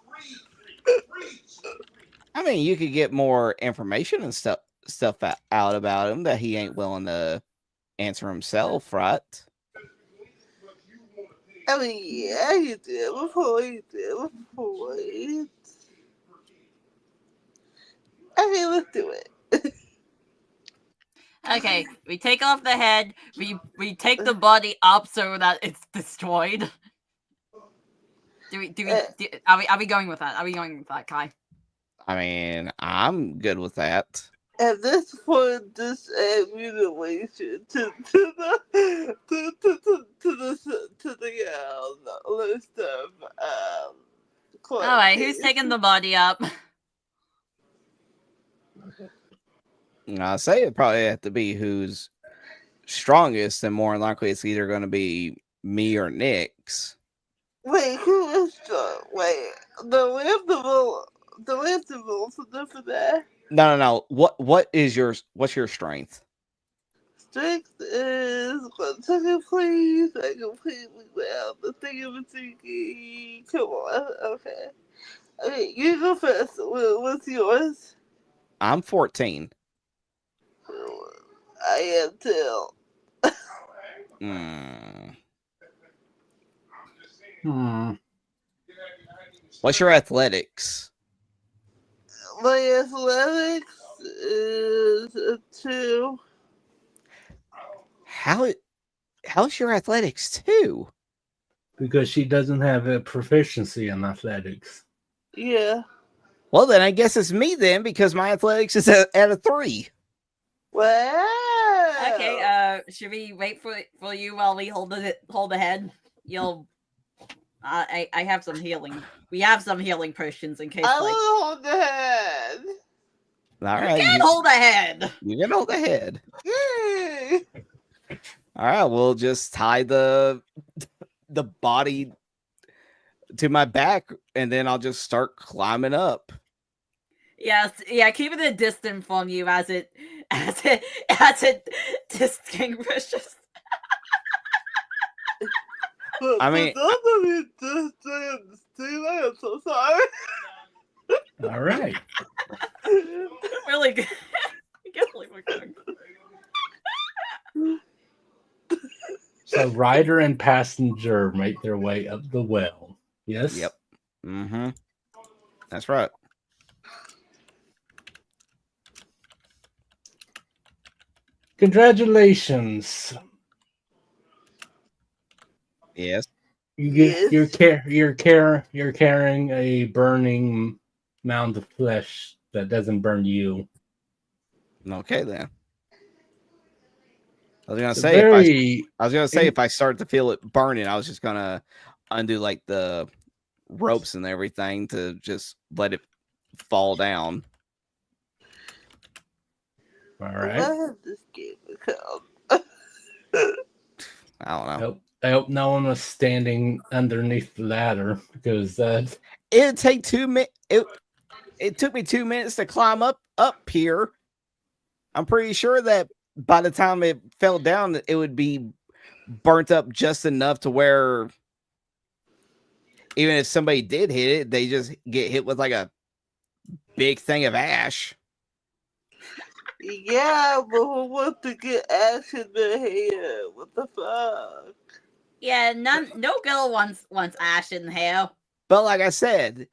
S1: I mean, you could get more information and stuff out about him that he ain't willing to answer himself, right?
S3: I mean, yeah, you did before. I mean, let's do it.
S4: Okay, we take off the head. We take the body up so that it's destroyed. Are we going with that? Are we going with that, Kai?
S1: I mean, I'm good with that.
S3: At this point, just add mutilation to the list of
S4: All right, who's taking the body up?
S1: I say it probably have to be who's strongest, and more than likely it's either going to be me or Nick's.
S3: Wait, who is strong? Wait, the Lantimals enough for that.
S1: No. What's your strength?
S3: Strength is 1 second, please. I completely well the thing of a thinking. Come on, okay. Okay, you go first. What's yours?
S1: I'm 14.
S3: I am too.
S1: What's your athletics?
S3: My athletics is a 2.
S1: How's your athletics 2?
S2: Because she doesn't have a proficiency in athletics.
S3: Yeah.
S1: Well, then I guess it's me then, because my athletics is at a 3.
S3: Wow.
S4: Okay, should we wait for you while we hold the head? You'll I have some healing. We have some healing potions in case
S3: I
S4: like
S3: will hold the head.
S1: All
S4: you
S1: right,
S4: can hold the head.
S1: You can hold the head.
S3: Yay.
S1: All right, we'll just tie the body to my back, and then I'll just start climbing up.
S4: Yes, yeah, keep it a distance from you as it distinguishes.
S3: But
S1: mean,
S3: those of you just saying Steve, I am so sorry.
S2: All right.
S4: Really good. I can't believe we're going.
S2: So rider and passenger make their way up the well. Yes?
S1: Yep. Mm-hmm. That's right.
S2: Congratulations.
S1: Yes.
S2: You get you're carrying a burning mound of flesh that doesn't burn you.
S1: Okay then. I was gonna say if I start to feel it burning, I was just gonna undo like the ropes and everything to just let it fall down.
S2: All right.
S3: Why has this game become?
S1: I don't know.
S2: I hope no one was standing underneath the ladder because
S1: It'd take 2 minutes. It took me 2 minutes to climb up here. I'm pretty sure that by the time it fell down, it would be burnt up just enough to where even if somebody did hit it, they just get hit with like a big thing of ash.
S3: Yeah, but who wants to get ash in their hair? What the fuck?
S4: Yeah, no girl wants ash in hair.
S1: But like I said,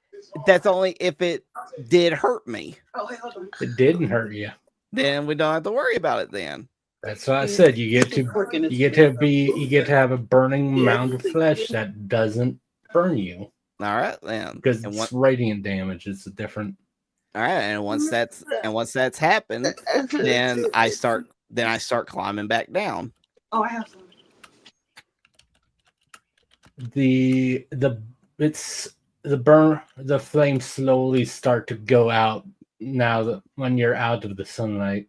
S1: that's only if it did hurt me.
S3: Oh, hey, hold on.
S2: it didn't hurt you.
S1: Then we don't have to worry about it then.
S2: That's what I said. You get to have a burning mound of flesh that doesn't burn you.
S1: All right, then.
S2: Because it's radiant damage. It's a different.
S1: All right, and once that's happened, then I start climbing back down.
S3: Oh, I have some.
S2: The flames slowly start to go out now that when you're out of the sunlight.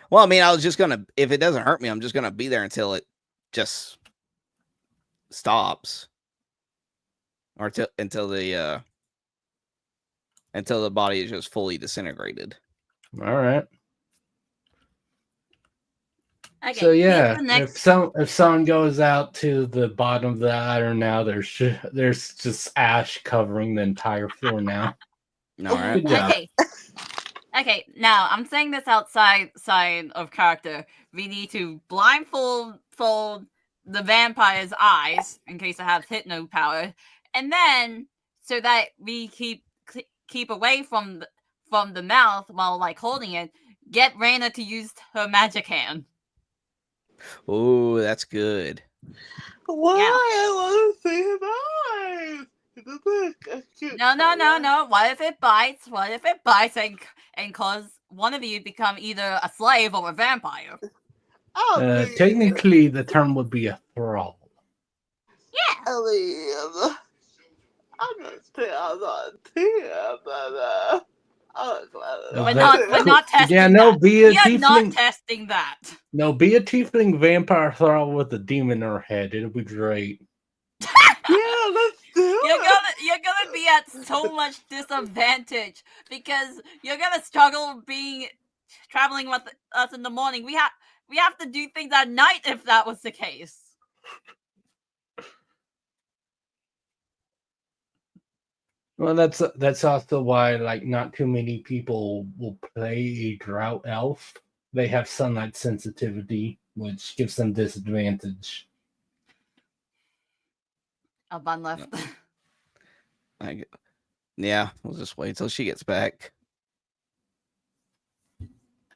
S1: Well, I mean, I was just gonna, if it doesn't hurt me, I'm just gonna be there until it just stops, or until the body is just fully disintegrated.
S2: All right.
S4: Okay,
S2: so yeah, if someone goes out to the bottom of the ladder now, there's just ash covering the entire floor now.
S1: All right.
S2: Good job.
S4: Okay. Now I'm saying this outside of character. We need to blindfold the vampire's eyes in case it has hypno power, and then so that we keep away from the mouth while like holding it. Get Raina to use her magic hand.
S1: Oh, that's good.
S3: Why? I want to see his eyes.
S4: No. What if it bites? What if it bites and cause one of you become either a slave or a vampire?
S2: Technically, the term would be a thrall.
S4: Yeah.
S3: I mean, I'm not saying I'm not here, but I'm glad
S4: We're not testing
S2: Yeah, no,
S4: that.
S2: be a
S4: We are not
S2: tiefling.
S4: testing that.
S2: No, be a tiefling vampire thrall with a demon in her head. It'll be great.
S3: Yeah, let's do
S4: You're gonna be at so much disadvantage because you're gonna struggle traveling with us in the morning. We have to do things at night if that was the case.
S2: Well, that's also why like not too many people will play a drought elf. They have sunlight sensitivity, which gives them disadvantage.
S4: A bun left.
S1: Yeah, we'll just wait till she gets back.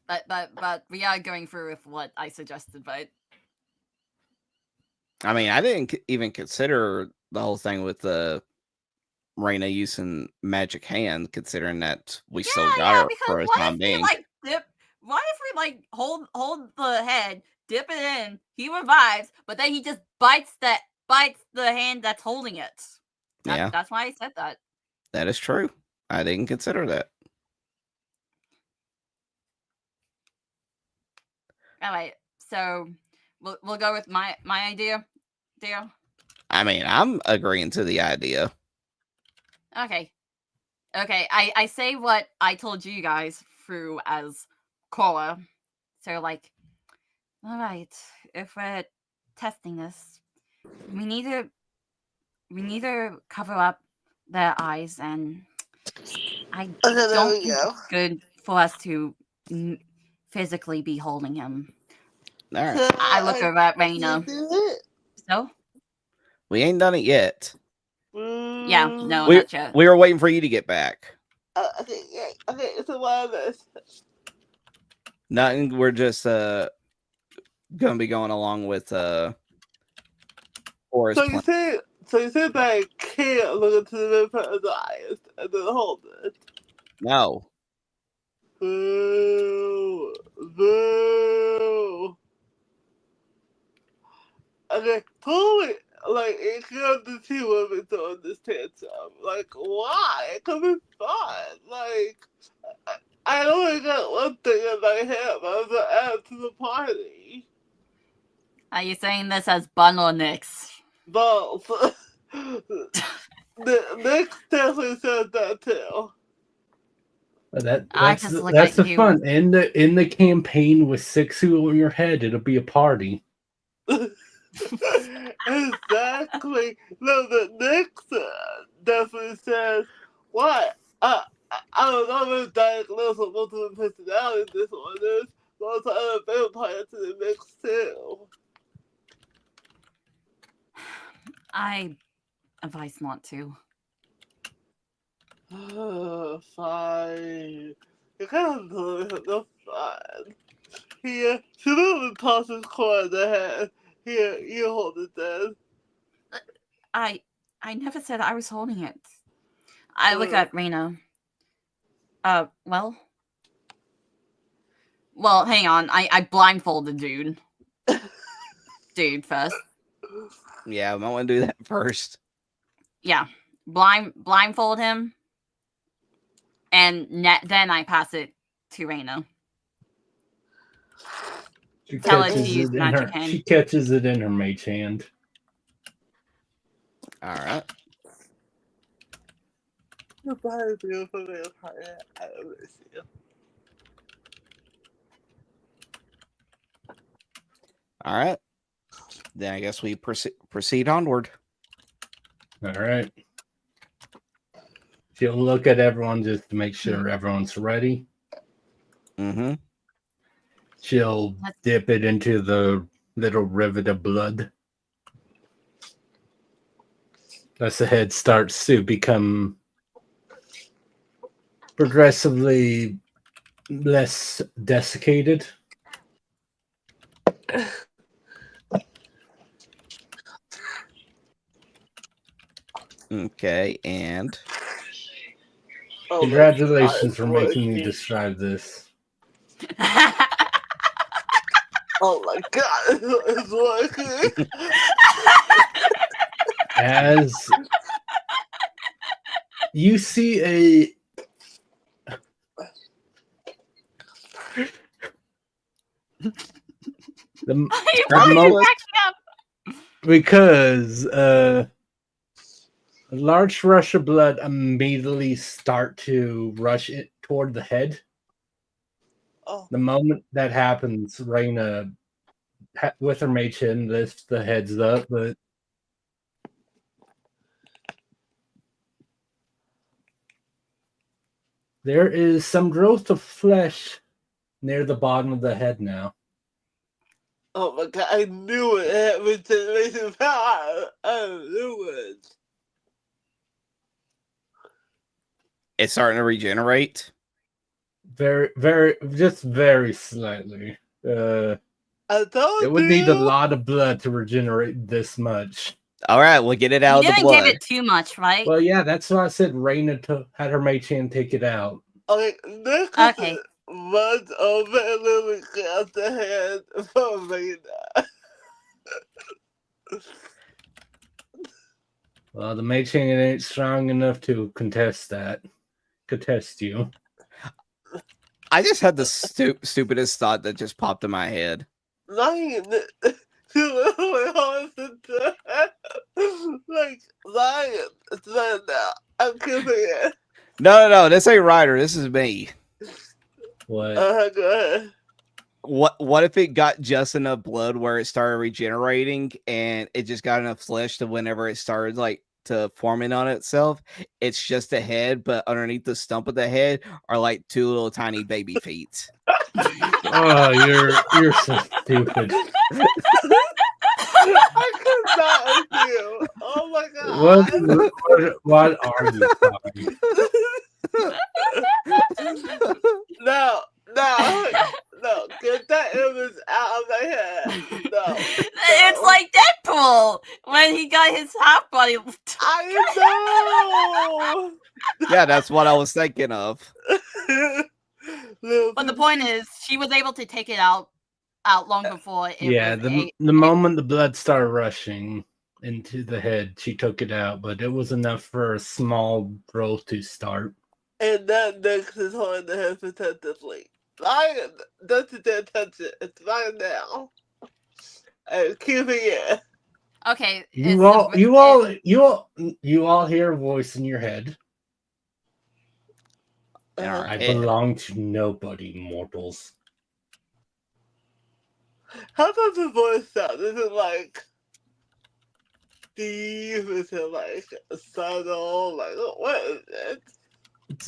S4: But we are going through with what I suggested, right?
S1: I mean, I didn't even consider the whole thing with the Reina using magic hand, considering that we still got her for a time being.
S4: What if we like hold the head, dip it in, he revives, but then he just bites the hand that's holding it. That's why I said that.
S1: That is true. I didn't consider that.
S4: All right, so we'll go with my idea, deal.
S1: I mean, I'm agreeing to the idea.
S4: Okay. I say what I told you guys through as Cora. So like, all right, if we're testing this, we need to cover up their eyes, and I don't think it's good for us to physically be holding him.
S1: All right.
S4: I look over at Reina. So?
S1: We ain't done it yet.
S4: Yeah, no,
S1: not
S4: yet.
S1: We were waiting for you to get back.
S3: Okay, so what is this?
S1: Nothing. We're just gonna be going along with Horace.
S3: So you said that I can't look into the vampire's eyes and then hold it.
S1: No.
S3: Boo. Boo. Okay, totally. Like, it could the two women to understand some. Like, why? It could be fun. Like, I only got one thing in my head, but I was gonna add to the party.
S4: Are you saying this as bun or nix?
S3: Both. Nick definitely said that too.
S2: That's the fun. In the campaign with 6 who in your head, it'll be a party.
S3: Exactly. No, the Nick definitely says, what? I don't know if diagnosed with multiple personality disorders, but also other vampires in the mix too.
S4: I advise not to.
S3: Fine. You kind of doing no fun. Here, she literally tosses Cora in the head. Here, you hold it then.
S4: I never said I was holding it. I look at Reina. Well, hang on. I blindfold the dude. Dude first.
S1: Yeah, I might want to do that first.
S4: Yeah, blindfold him, and then I pass it to Reina.
S2: She catches it in her mage hand.
S1: All right.
S3: Goodbye, beautiful vampire. I miss you.
S1: All right. Then I guess we proceed onward.
S2: All right. She'll look at everyone just to make sure everyone's ready.
S1: Mm-hmm.
S2: She'll dip it into the little rivet of blood. As the head starts to become progressively less desiccated.
S1: Okay, and
S3: Oh my
S2: Congratulations for
S3: God,
S2: making me
S3: working.
S2: describe this.
S3: Oh my God, it's working.
S2: As you see a the,
S5: Why are you
S2: mo-
S5: cracking up?
S2: because a large rush of blood immediately start to rush it toward the head.
S3: Oh,
S2: The moment that happens, Raina, with her mage hand, lifts the heads up, but there is some growth of flesh near the bottom of the head now.
S3: oh my God, I knew it had regeneration power. I knew it.
S1: it's starting to regenerate.
S2: Just very slightly.
S3: I
S2: It
S3: told
S2: would need a
S3: you.
S2: lot of blood to regenerate this much.
S1: All right, we'll get it
S5: You
S1: out of the
S5: didn't give
S1: blood.
S5: it too much, right?
S2: Well, yeah, that's why I said Raina had her mage hand take it out.
S3: Okay, Nick
S5: Okay.
S3: runs over and literally grabs the hand from Raina.
S2: Well, the mage hand ain't strong enough to contest you.
S1: I just had the stupidest thought that just popped in my head.
S3: Lion, she literally holds it to like, Lion, it's right now. I'm kissing it.
S1: No, this ain't Ryder. This is me.
S2: What?
S3: Go ahead.
S1: What if it got just enough blood where it started regenerating and it just got enough flesh to whenever it started like to forming on itself, it's just a head, but underneath the stump of the head are like two little tiny baby feet.
S2: Oh, you're so stupid.
S3: I could not with you. Oh my
S2: What are you talking?
S3: No, get that image out of my head. No.
S5: It's like Deadpool when he got his half body.
S3: I
S1: Yeah, that's what I was thinking of.
S3: know.
S5: But the point is, she was able to take it out long before it
S2: Yeah,
S5: was
S2: the moment the blood started rushing into the head, she took it out, but it was enough for a small growth to start.
S3: And that next is holding the head protectively. Lion, don't you dare touch it. It's right now. And keeping it.
S5: Okay.
S2: You all hear a voice in your head.
S1: In our
S2: I
S1: head.
S2: belong to nobody, mortals.
S3: How does the voice sound? Is it like deep? Is it like subtle? Like what is it?
S2: It's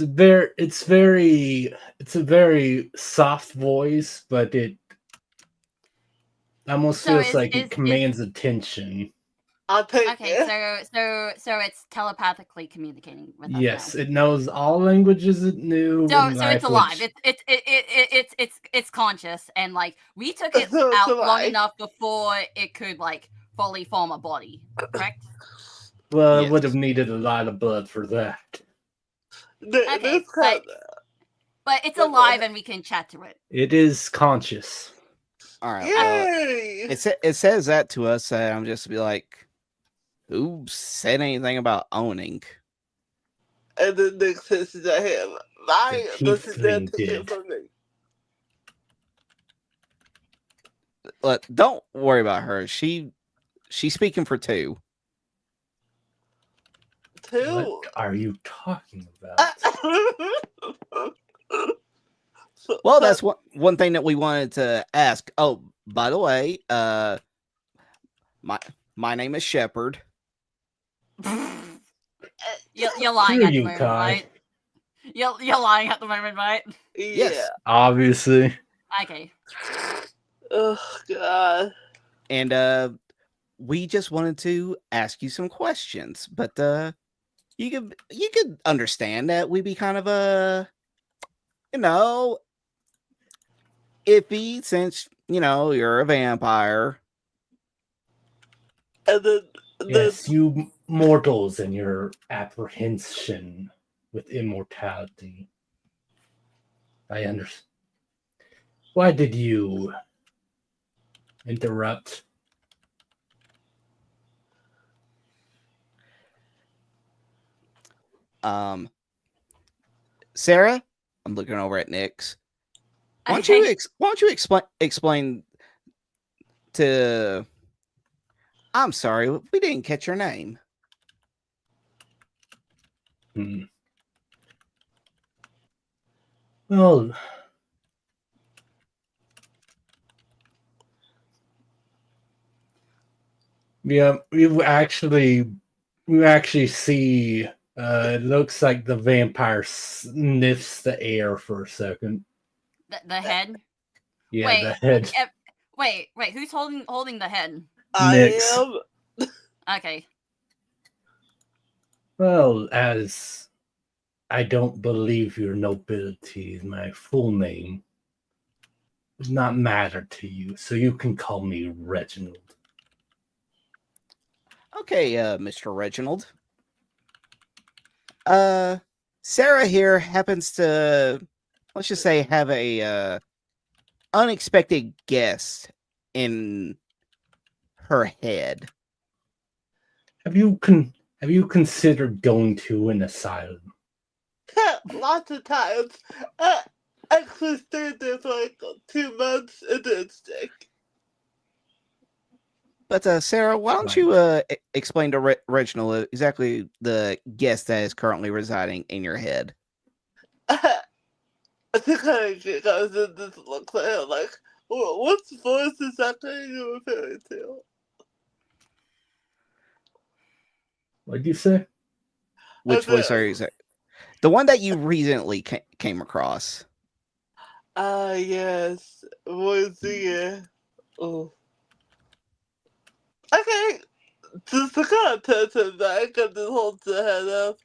S2: a very soft voice, but it almost
S5: So
S2: feels like it commands attention.
S3: I'll take
S5: Okay,
S3: it.
S5: so it's telepathically communicating with us
S2: Yes,
S5: now.
S2: it knows all languages it knew.
S5: So
S2: in
S5: it's
S2: life,
S5: alive.
S2: which-
S5: It's conscious, and like we took it
S3: So it's
S5: out long
S3: alive.
S5: enough before it could like fully form a body. Correct?
S2: Well,
S1: Yes.
S2: it would have needed a lot of blood for that.
S5: Okay,
S3: This kind
S5: but it's alive, and we can chat to it.
S2: It is conscious.
S1: All right.
S3: Yay!
S1: Well, it says that to us, and I'm just be like, who said anything about owning?
S3: And the next says I have. Lion, don't you dare
S2: tiefling
S3: take it
S2: did.
S3: from me.
S1: Look, don't worry about her. She's speaking for two.
S3: Two.
S2: What are you talking about?
S1: Well, that's one thing that we wanted to ask. Oh, by the way, my name is Shepard.
S5: You're lying
S2: Screw
S5: at the
S2: you,
S5: moment,
S2: Kai.
S5: right? You're lying at the moment, right?
S3: Yeah.
S1: Yes.
S2: Obviously.
S5: Okay.
S3: Oh God.
S1: And we just wanted to ask you some questions, but you could understand that we'd be kind of iffy since you're a vampire.
S3: And then
S2: Yes, you mortals and your apprehension with immortality. I understand. Why did you interrupt?
S1: Sarah, I'm looking over at Nyx. Why don't you explain to? I'm sorry, we didn't catch your name.
S2: Well, yeah, we actually see. It looks like the vampire sniffs the air for a second.
S5: The head.
S2: Yeah,
S5: Wait,
S2: the head.
S5: Wait. Who's holding the head?
S2: Nyx.
S3: I am.
S5: Okay.
S2: Well, as I don't believe your nobility is my full name, does not matter to you, so you can call me Reginald.
S1: Okay, Mr. Reginald. Sarah here happens to, let's just say, have a unexpected guest in her head.
S2: Have you considered going to an asylum?
S3: Lots of times. I actually stayed there for like 2 months and didn't stick.
S1: But Sarah, why don't you explain to Reginald exactly the guest that is currently residing in your head?
S3: I think I get guys in this look like, what's voice exactly you're referring to?
S2: What'd you say?
S1: Which voice are you? The one that you recently came across.
S3: Yes. Voice, yeah. Oh. Okay. Just the content of that, I got this whole head up.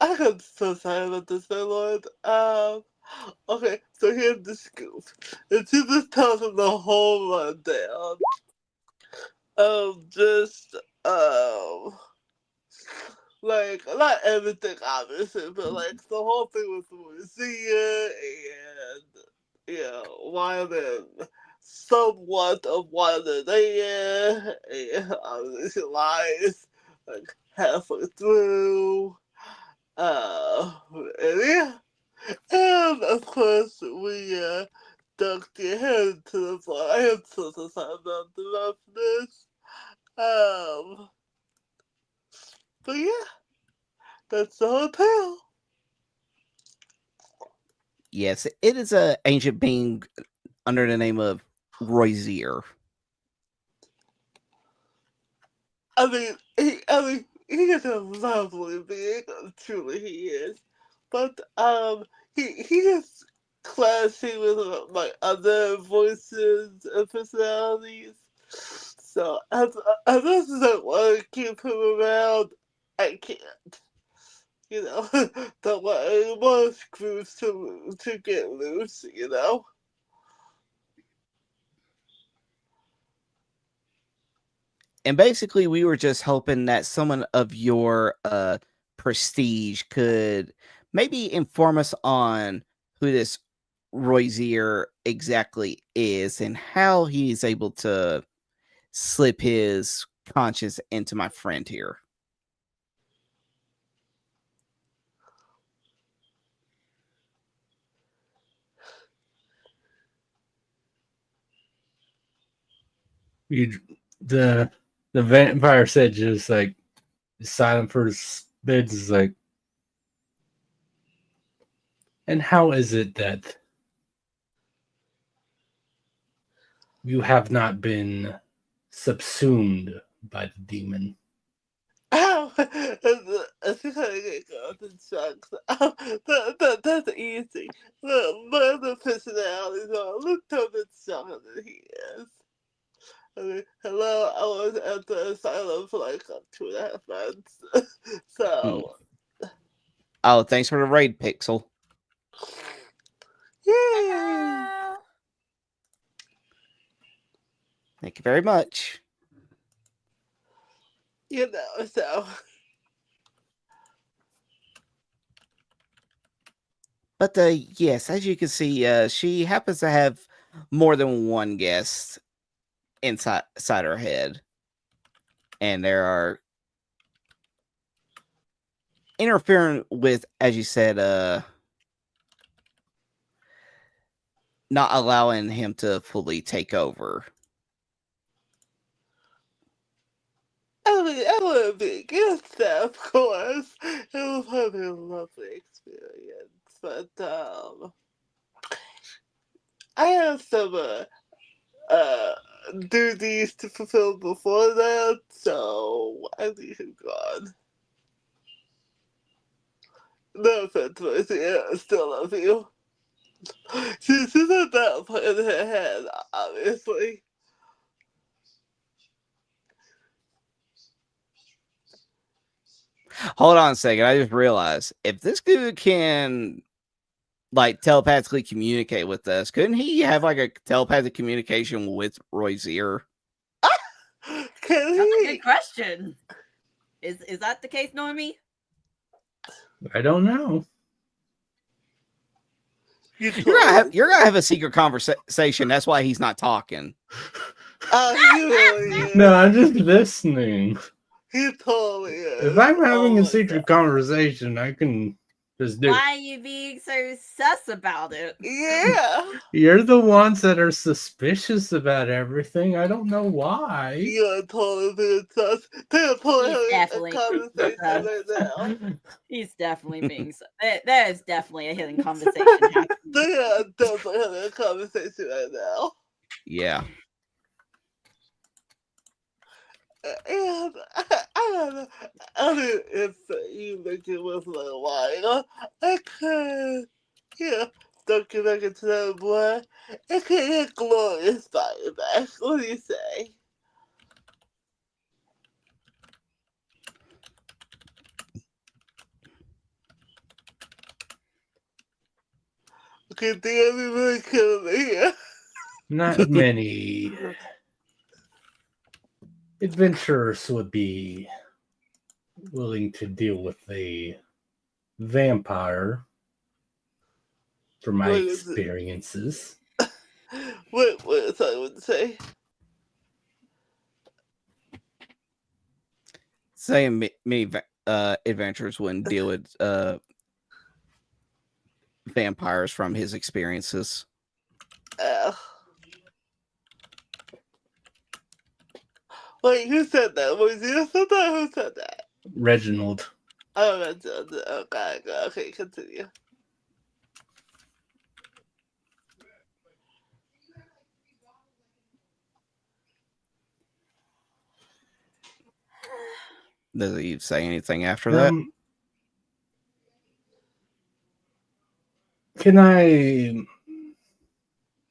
S3: I got so sorry about this, my lord. Okay, so here's the scoop. And she just tells him the whole rundown. Just, like, not everything, obviously, but, like, the whole thing with Lucia and, why then somewhat of why they're there, and obviously she lies, like, halfway through, and yeah. And of course, we ducked your head into the floor. I am so sorry about the roughness. But yeah, that's the whole tale.
S1: Yes, it is a ancient being under the name of Royzier.
S3: I mean, he is a lovely being. Truly, he is. But he is clashing with my other voices and personalities. So as much as I want to keep him around, I can't. You know, don't let any more screws to get loose. You know.
S1: And basically, we were just hoping that someone of your prestige could maybe inform us on who this Royzier exactly is and how he's able to slip his conscience into my friend here.
S2: The vampire said just like silent for his bit is like, and how is it that you have not been subsumed by the demon?
S3: Ow! I think I get caught in chunks. That's easy. Look, my other personalities are a little bit stronger than he is. I mean, hello, I was at the asylum for like 2.5 months. So,
S1: Oh, thanks for the raid, Pixel.
S3: yay!
S1: Thank you very much.
S3: You know, so.
S1: But yes, as you can see, she happens to have more than one guest inside her head, and there are interfering with, as you said, not allowing him to fully take over.
S3: I would be against that, of course. It was probably a lovely experience, but I have some duties to fulfill before that, so I need him gone. No offense, Mercy, I still love you. She's not that part in her head, obviously.
S1: Hold on a second. I just realized if this dude can like telepathically communicate with us, couldn't he have like a telepathic communication with Roy's ear?
S3: Can
S4: That's a
S3: he?
S4: good question. Is that the case, Normie?
S2: I don't know.
S3: You're
S1: You're gonna have a secret conversation. That's why he's not talking.
S3: you really is.
S2: No, I'm just listening.
S3: He totally is.
S2: If I'm having
S3: Oh
S2: a
S3: my
S2: secret conversation, I can just do.
S4: Why are you being so sus about it?
S3: Yeah.
S2: You're the ones that are suspicious about everything. I don't know why.
S3: You're totally being sus. They're totally
S4: He's
S3: having a
S4: definitely
S3: conversation
S4: sus.
S3: right now.
S4: He's definitely being sus. There is definitely a hidden conversation happening.
S3: They are definitely having a conversation right now.
S1: Yeah.
S3: And I mean, it's you make it worth my while. I could, don't get back into that boy. It could get glorious by you back. What do you say? Okay, think everybody killing me here.
S2: Not many adventurers would be willing to deal with a vampire, from my
S3: What is it?
S2: experiences.
S3: What is I would say?
S1: Saying many adventurers wouldn't deal with vampires from his experiences.
S3: Wait, who said that? Was you said that? Who said that?
S2: Reginald.
S3: Oh, that's okay, continue.
S1: Does he say anything after that?
S2: Can I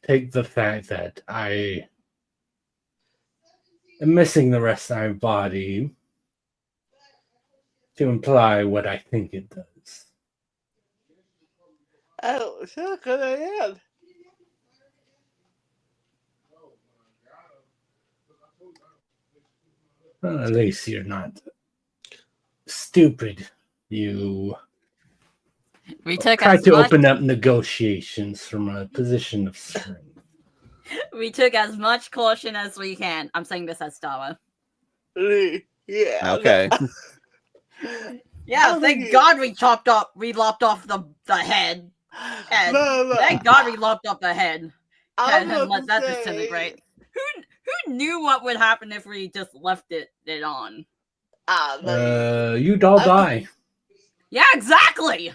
S2: take the fact that I am missing the rest of my body to imply what I think it does?
S3: Oh, sure, good I am.
S2: Well, at least you're not stupid. You
S4: We took
S2: tried
S4: as
S2: to
S4: much.
S2: open up negotiations from a position of strength.
S4: We took as much caution as we can. I'm saying this as Stava.
S3: Yeah.
S1: Okay.
S4: Yeah, thank God we lopped off the head. And thank God we lopped off the head. And let that disintegrate. Who knew what would happen if we just left it on?
S2: You'd all die.
S4: Yeah, exactly.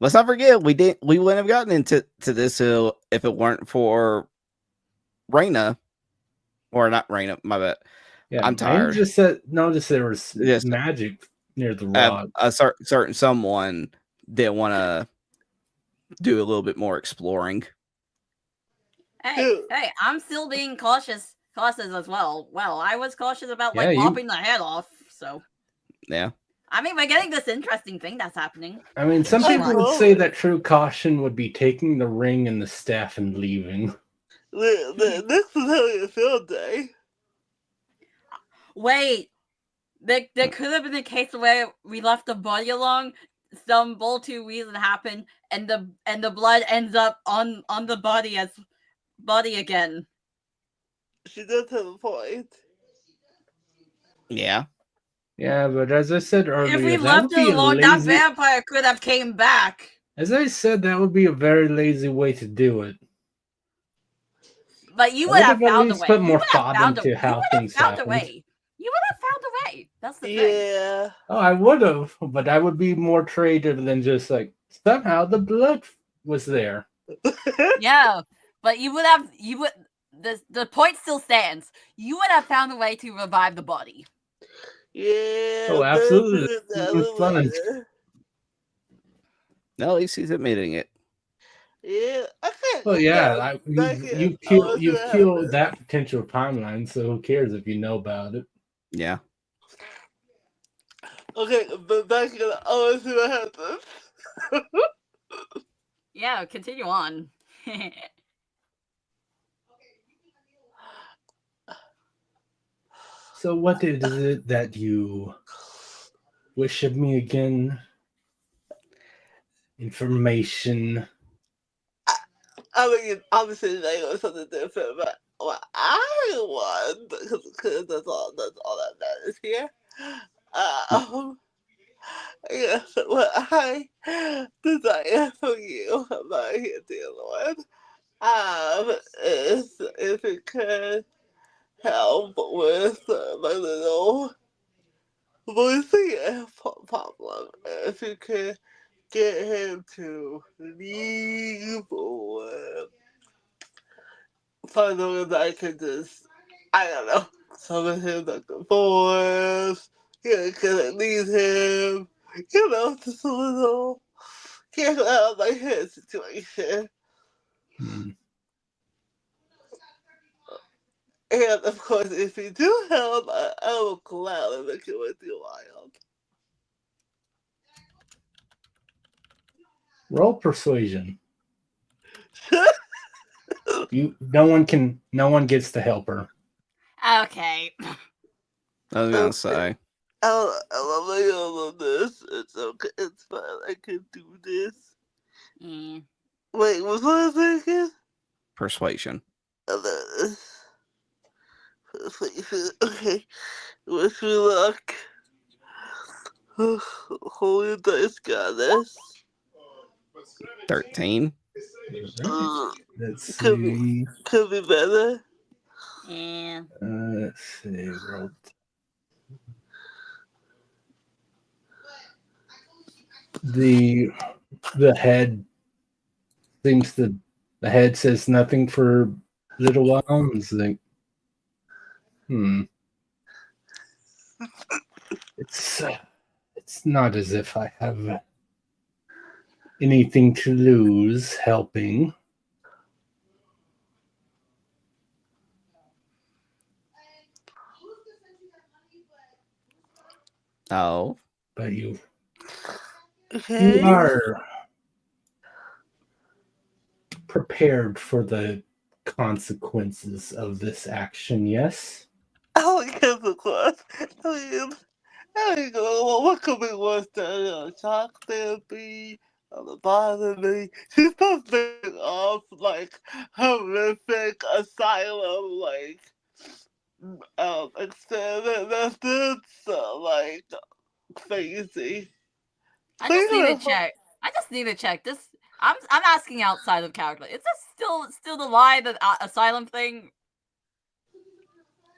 S1: Let's not forget we wouldn't have gotten into this if it weren't for Raina. Or not Raina, my bad.
S2: Yeah,
S1: I'm tired.
S2: I just noticed there was magic near the rock.
S1: A certain someone didn't want to do a little bit more exploring.
S4: Hey, I'm still being cautious as well. Well, I was cautious about lopping the head off, so.
S1: Yeah.
S4: I mean, we're getting this interesting thing that's happening.
S2: I mean, some people would say that true caution would be taking the ring and the staff and leaving.
S3: This is how you feel, Day.
S4: Wait, there could have been a case where we left the body alone. Some bull-to reason happened, and the blood ends up on the body as body again.
S3: She does have a point.
S1: Yeah.
S2: Yeah, but as I said earlier,
S4: If we
S2: that
S4: left
S2: would be
S4: it
S2: a
S4: alone, that
S2: lazy.
S4: vampire could have came back.
S2: As I said, that would be a very lazy way to do it.
S4: But you
S2: I
S4: would have
S2: at
S4: found a
S2: least
S4: way.
S2: put
S4: You
S2: more
S4: would have
S2: thought
S4: found
S2: into how things happened.
S4: You would have found a way. That's the thing.
S3: Yeah.
S2: Oh, I would have, but I would be more creative than just like somehow the blood was there.
S4: Yeah, but the point still stands. You would have found a way to revive the body.
S3: Yeah.
S2: Oh, absolutely.
S3: It's
S2: Fun.
S1: No, at least he's admitting it.
S3: Yeah. I can't.
S2: Well, yeah, you killed
S3: happened.
S2: that potential timeline, so who cares if you know about it?
S1: Yeah.
S3: Okay, but back in I want to see what happens.
S4: Yeah, continue on.
S2: So, what is it that you wish of me again? Information.
S3: I mean, obviously they was something different, but what I want, because that's all that matters here. Yes, what I desire from you, my dear Lord, is if you could help with my little voicing problem. If you could get him to leave or find a way that I can just, I don't know, summon him back and forth, can I leave him, just a little, get out of my head situation. And of course, if you do help, I will gladly make it with you wild.
S2: Roll persuasion. No one gets to help her.
S4: Okay.
S1: I was gonna say.
S3: I love this. It's okay. It's fine. I can do this.
S4: Mm.
S3: Wait, what's what I again?
S1: Persuasion.
S3: Okay. Wish me luck. Holy dice goddess.
S1: 13.
S2: Let's
S3: Could
S2: see.
S3: could be better.
S4: Yeah.
S2: Let's see. The head seems to. The head says nothing for a little while. It's like, It's not as if I have anything to lose helping.
S1: Oh.
S2: But you
S3: Okay.
S2: are prepared for the consequences of this action, yes?
S3: Oh, yes, of course. I mean, what could be worse than shock therapy on the bottom of me? She's something off like horrific asylum, like experiment methods, like crazy.
S4: I just need to check. This I'm asking outside of character. Is this still the lie, the asylum thing?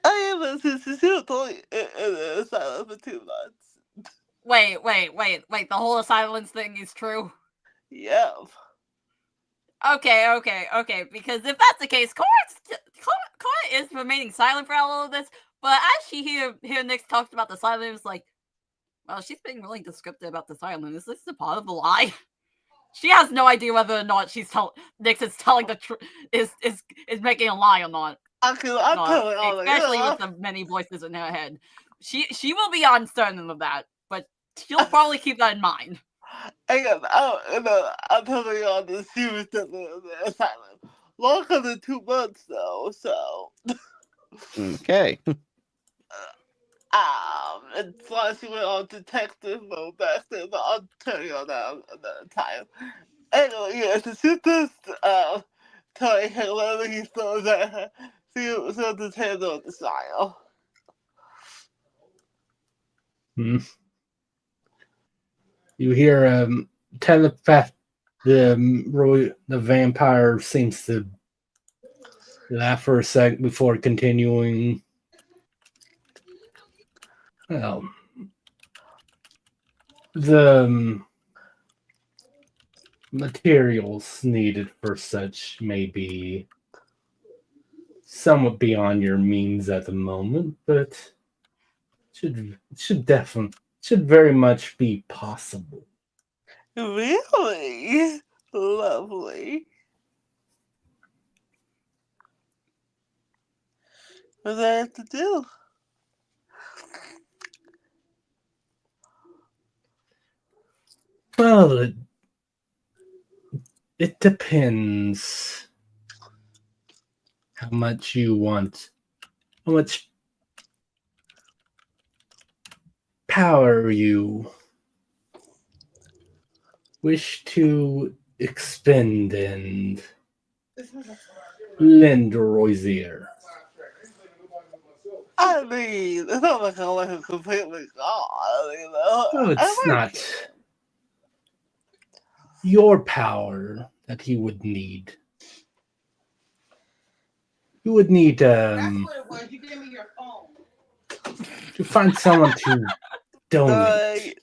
S3: I am she was only in the asylum for 2 months.
S4: Wait. The whole asylum thing is true?
S3: Yeah.
S4: Okay. Because if that's the case, Cora is remaining silent for all of this. But as she hear Nick talks about the silence, like, well, she's being really descriptive about the silence. Is this a part of the lie? She has no idea whether or not Nix is telling the truth, is making a lie or not.
S3: I'm telling all
S4: especially with the many voices in her head. She will be uncertain of that, but she'll probably keep that in mind.
S3: I'm telling you all the seriousness of the asylum. Longer than 2 months, though, so.
S1: Okay.
S3: It's like she went on detective mode back then, but I'll turn you on that another time. Anyway, yeah, so she just, telling her whatever he throws at her, she'll just handle the style.
S2: You hear telepath. The vampire seems to laugh for a sec before continuing. Well, the materials needed for such may be somewhat beyond your means at the moment, but should very much be possible.
S3: Really? Lovely. What do I have to do?
S2: Well, it depends how much you want, how much power you wish to expend and lend Roisier.
S3: I mean, it's not like I'm like a completely god, you know?
S2: Well, it's not your power that he would need. You would need
S6: That's what it was. You gave me your phone.
S2: to find someone to donate.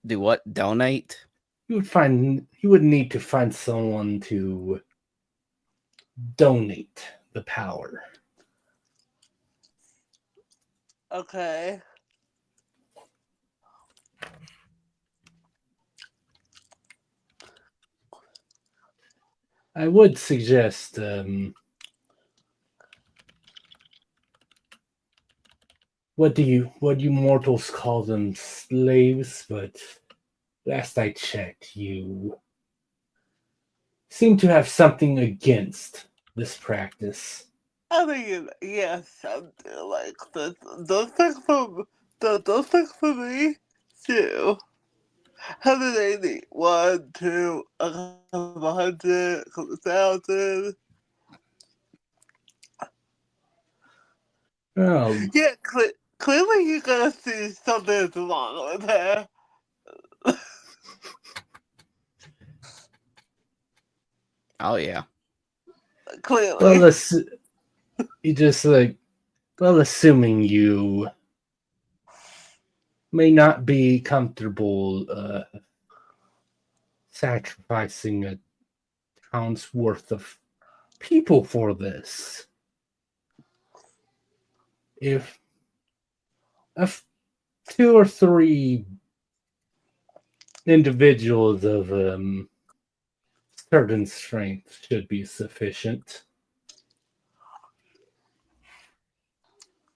S1: Do what? Donate?
S2: You would need to find someone to donate the power.
S3: Okay.
S2: I would suggest what you mortals call them, slaves, but last I checked, you seem to have something against this practice.
S3: I mean, yes, I do like this. Those things for me, too. 180, 1, 2, a couple hundred, a couple thousand.
S2: Well,
S3: Yeah, clearly you guys see something's wrong with her.
S1: Oh yeah.
S3: Clearly.
S2: well, you just assuming you may not be comfortable sacrificing a town's worth of people for this. If 2 or 3 individuals of certain strength should be sufficient,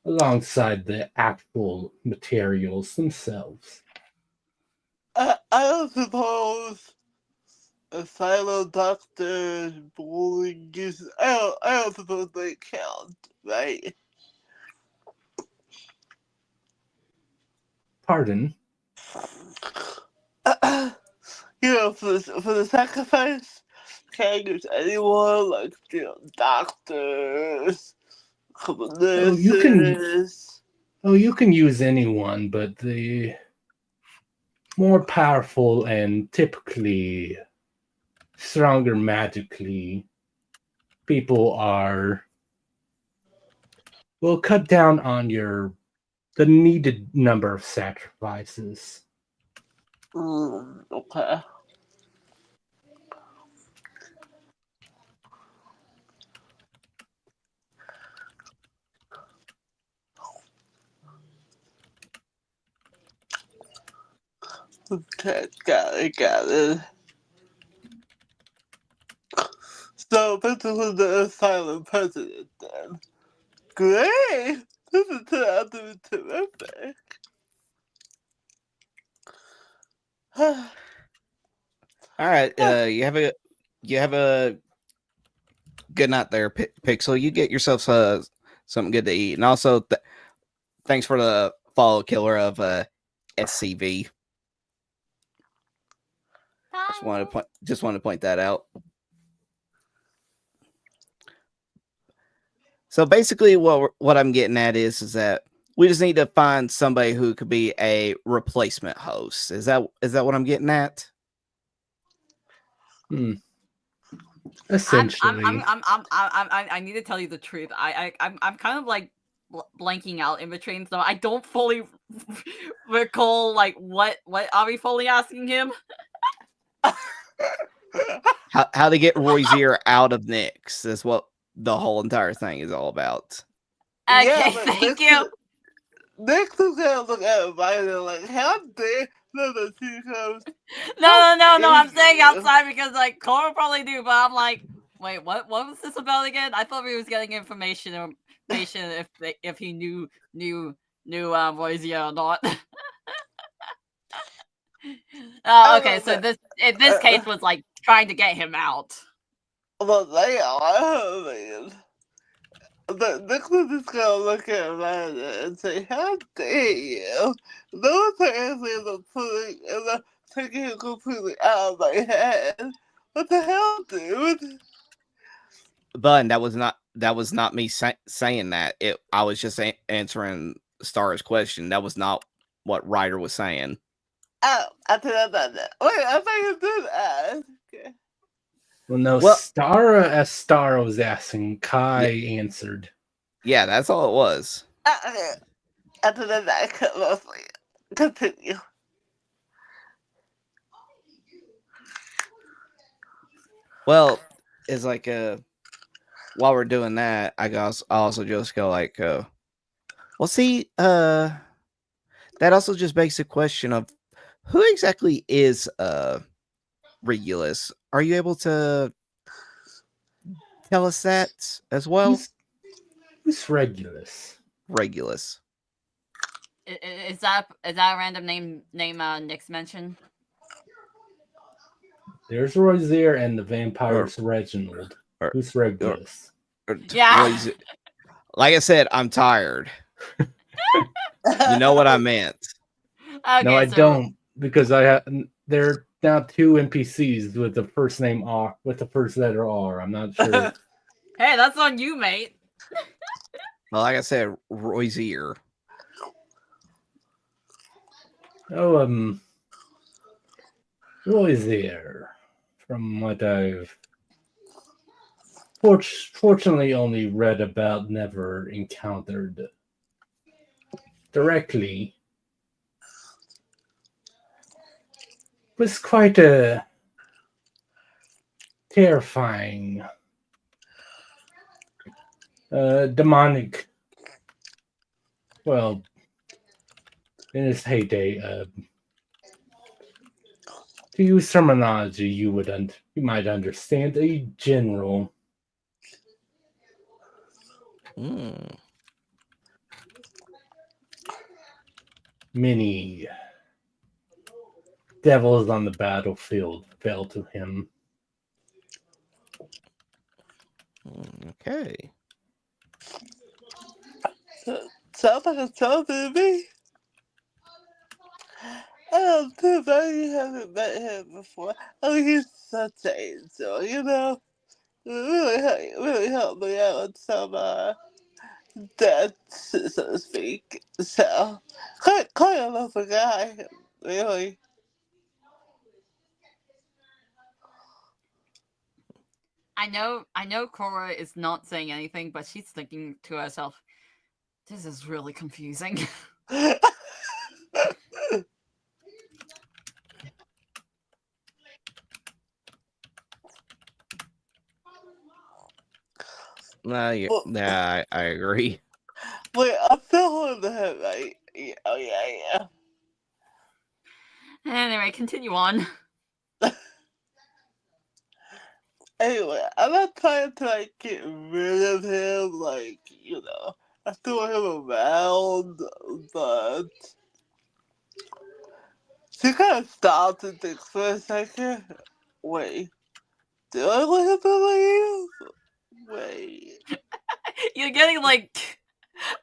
S2: alongside the actual materials themselves.
S3: I don't suppose asylum doctors, bowling uses. I don't suppose they count, right?
S2: Pardon?
S3: You know, for the sacrifice, can't use anyone like doctors, couple nurses.
S2: You can use anyone, but the more powerful and typically stronger magically people will cut down on the needed number of sacrifices.
S3: Okay. Okay, got it. So this was the asylum president then. Great! This is turned out to be terrific.
S1: All right. You have a good night there, Pixel. You get yourself something good to eat, and also thanks for the follow, Killer of SCV. Just wanted to point that out. So basically, what I'm getting at is that we just need to find somebody who could be a replacement host. Is that what I'm getting at?
S2: Essentially,
S4: I need to tell you the truth. I'm kind of like blanking out in between, so I don't fully recall like what are we fully asking him?
S1: How to get Royzier out of Nyx is what the whole entire thing is all about.
S4: Okay,
S3: Yeah, but
S4: thank you.
S3: Next is gonna look at everybody and like, how dare the two comes?
S4: No, I'm staying outside because like Cora probably do, but I'm like, wait, what was this about again? I thought we was getting information if he knew Royzier or not. Oh, okay, so this case was like trying to get him out.
S3: Well, they are. I mean, the Nicholas is gonna look at Amanda and say, "How dare you?" Those are answers and taking it completely out of my head. What the hell, dude?
S1: But that was not me saying that. I was just answering Star's question. That was not what Ryder was saying.
S3: Oh, I thought about that. Wait, I thought you did ask. Okay.
S2: well, no.
S1: Well-
S2: As Stara was asking, Kai answered.
S1: Yeah, that's all it was.
S3: Okay. After that, I cut mostly. Continue.
S1: Well, it's like while we're doing that, I also just go like, well, see, that also just begs the question of who exactly is Regulus. Are you able to tell us that as well?
S2: Who's Regulus?
S1: Regulus.
S4: Is that a random name Nick's mentioned?
S2: There's Royzier and the vampires Reginald. Who's Regulus?
S4: Yeah.
S1: Like I said, I'm tired. You know what I meant.
S4: Okay,
S2: No, I don't, because there are now 2 NPCs with the first name R, with the first letter R. I'm not sure.
S4: Hey, that's on you, mate.
S1: Well, like I said, Royzier.
S2: Oh, Royzier, from what I've fortunately only read about, never encountered directly, was quite a terrifying, demonic, well, in his heyday, to use terminology you might understand, a general. Many devils on the battlefield fell to him.
S1: Okay.
S3: Sounds like it's something to me. I don't too bad you haven't met him before. I mean, he's such an angel, you know? It really helped me out with some deaths, so to speak. So, quite a lovely guy, really.
S4: I know Cora is not saying anything, but she's thinking to herself, this is really confusing.
S1: I agree.
S3: Wait, I'm still holding the head, right? Yeah, oh, yeah.
S4: Anyway, continue on.
S3: Anyway, I'm not trying to, like, get rid of him, like, you know. I still want him around, but... She kind of stopped and thinks for a second. Wait, do I want him to leave? Wait.
S4: You're getting like,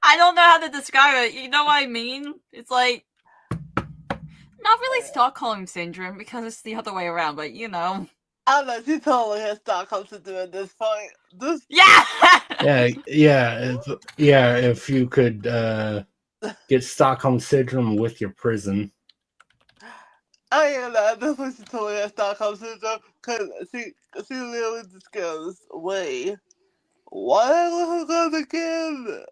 S4: I don't know how to describe it. You know what I mean? It's like not really Stockholm syndrome because it's the other way around, but you know.
S3: I know she totally has Stockholm syndrome at this point.
S4: Yeah.
S2: If you could get Stockholm syndrome with your prison.
S3: I ain't know. This one she totally has Stockholm syndrome because she literally just goes, wait, what are we again?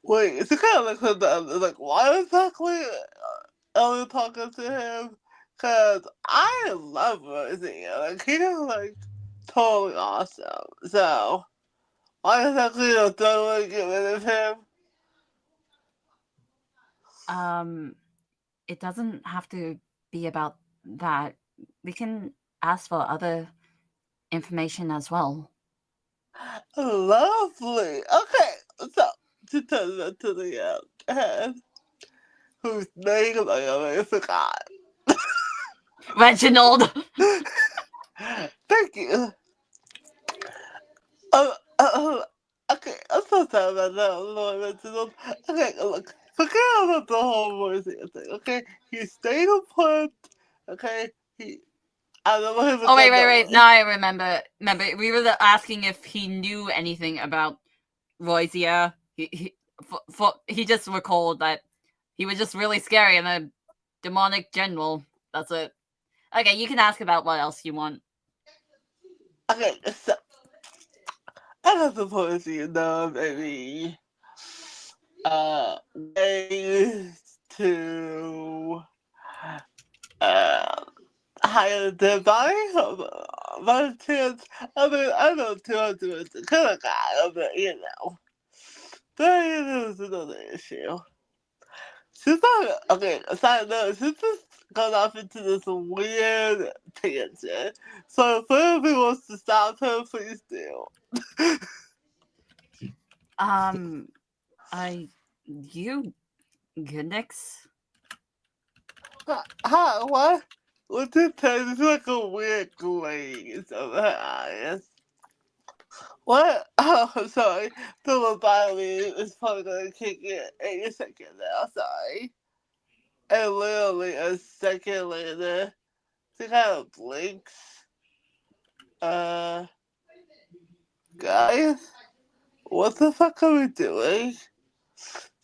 S3: Wait, she kind of looks at the other, like, why exactly are we talking to him? Because I love Rosie. Like, he's like totally awesome. So, why exactly don't want to get rid of him?
S5: It doesn't have to be about that. We can ask for other information as well.
S3: Lovely. Okay, so to turn that to the head, whose name I already forgot.
S4: Reginald.
S3: Thank you. Okay, I'm so sorry about that, Lord Reginald. Okay, look, forget about the whole voice thing, okay? He stayed put, okay? I don't know him.
S4: Oh wait. Now I remember. Remember, we were asking if he knew anything about Roisia. He just recalled that he was just really scary and a demonic general. That's it. Okay, you can ask about what else you want.
S3: Okay, so I don't suppose you know maybe ways to hire the body by chance. I mean, I know 200 is the kind of guy, but you know. But you know, it's another issue. She's not, okay, side note, she's just gone off into this weird tangent. So if anybody wants to stop her, please do.
S4: You Goodnix?
S3: Hi, what? What's this time? It's like a weird glaze over her eyes. What? Oh, I'm sorry. The lobotomy is probably gonna kick in any second now, sorry. And literally a second later, she kind of blinks. Guys? What the fuck are we doing?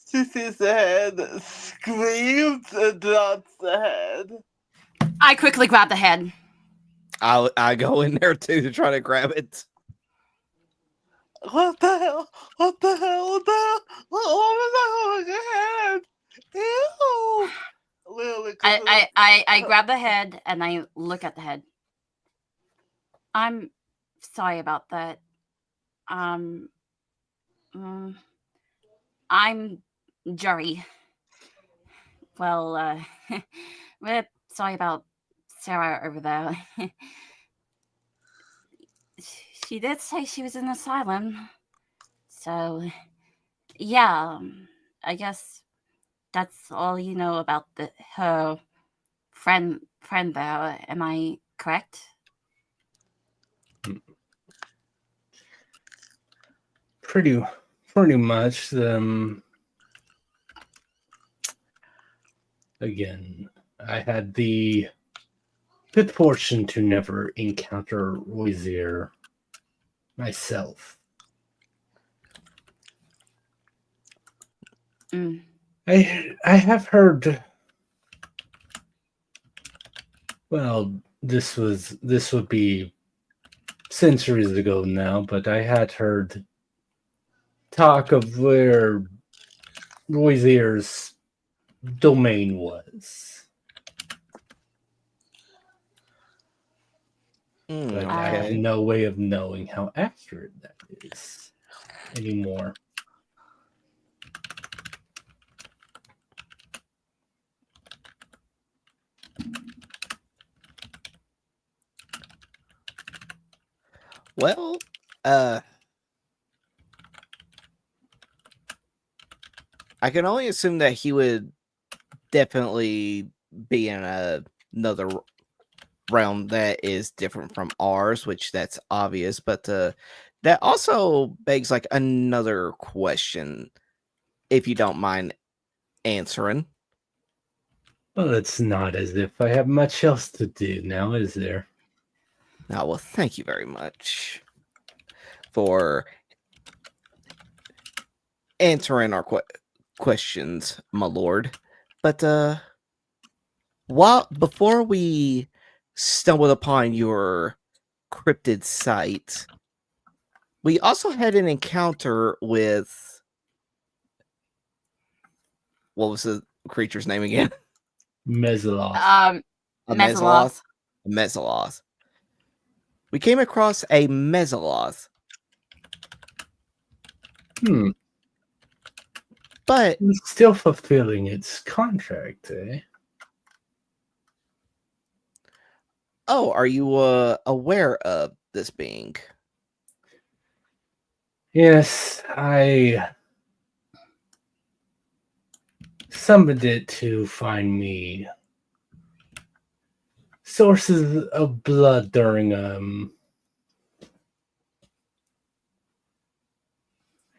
S3: She sees the head, screams, and drops the head.
S4: I quickly grab the head.
S1: I go in there too to try to grab it.
S3: What the hell? What the hell? What the hell? What was that on your head? Ew! Literally,
S4: I grab the head and I look at the head.
S5: I'm sorry about that. I'm Jerry. Well, we're sorry about Sarah over there. She did say she was in an asylum. So, yeah, I guess that's all you know about her friend there. Am I correct?
S2: Pretty much. Again, I had the good fortune to never encounter Roisier myself. I have heard. Well, this would be centuries ago now, but I had heard talk of where Roisier's domain was. But I have no way of knowing how accurate that is anymore.
S1: Well, I can only assume that he would definitely be in another realm that is different from ours, which that's obvious, but that also begs like another question, if you don't mind answering.
S2: Well, it's not as if I have much else to do now, is there?
S1: Now, well, thank you very much for answering our questions, my lord. But before we stumbled upon your cryptid site, we also had an encounter with, what was the creature's name again?
S2: Mesaloth.
S1: A
S4: Mesaloth.
S1: A Mesaloth. We came across a Mesaloth. But
S2: It's still fulfilling its contract, eh?
S1: oh, are you aware of this being?
S2: Yes, I summoned it to find me sources of blood during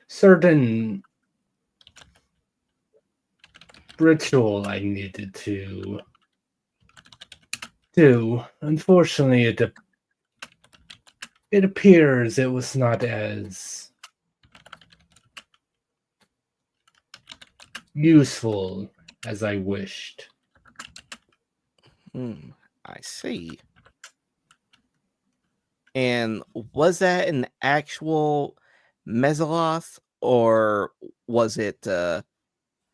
S2: certain ritual I needed to do. Unfortunately, it appears it was not as useful as I wished.
S1: I see. And was that an actual Mesaloth, or was it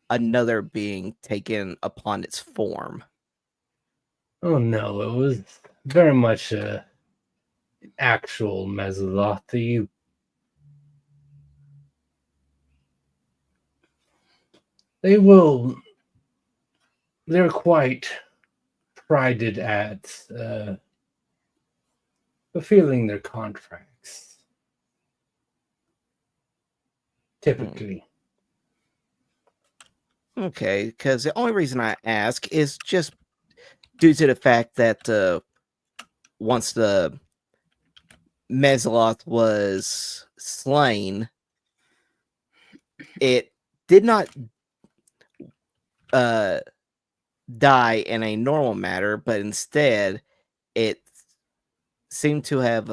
S1: another being taken upon its form?
S2: Oh no, it was very much an actual Mesaloth. They're quite prided at fulfilling their contracts. Typically.
S1: Okay, because the only reason I ask is just due to the fact that once the Mesaloth was slain, it did not die in a normal manner, but instead it seemed to have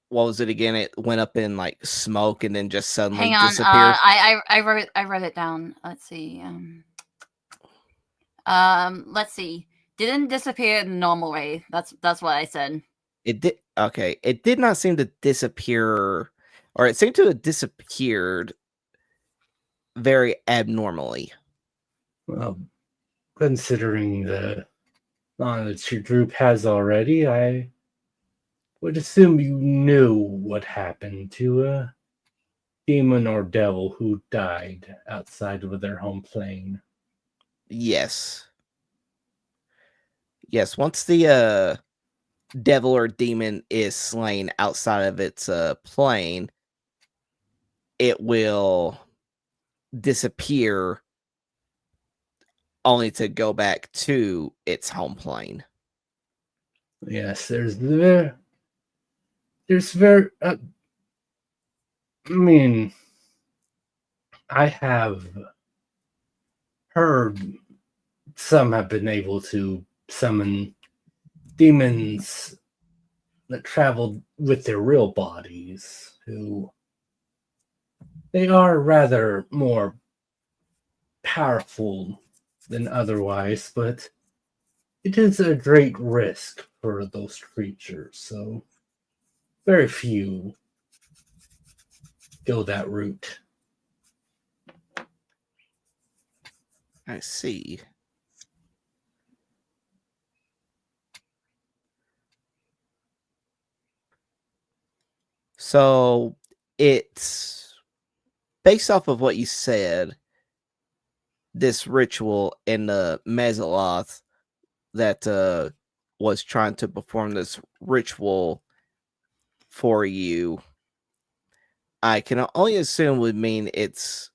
S1: what was it again? It went up in like smoke and then just suddenly
S5: Hang on.
S1: disappeared.
S5: I wrote it down. Let's see. Let's see. Didn't disappear in the normal way. That's what I said.
S1: It did. Okay, it did not seem to disappear, or it seemed to have disappeared very abnormally.
S2: Well, considering the knowledge your group has already, I would assume you knew what happened to a demon or devil who died outside of their home plane.
S1: Yes. Yes, once the devil or demon is slain outside of its plane, it will disappear only to go back to its home plane.
S2: Yes, I mean, I have heard some have been able to summon demons that traveled with their real bodies, who they are rather more powerful than otherwise, but it is a great risk for those creatures, so very few go that route.
S1: I see. So it's based off of what you said, this ritual in the Mesaloth that was trying to perform this ritual for you, I can only assume would mean it's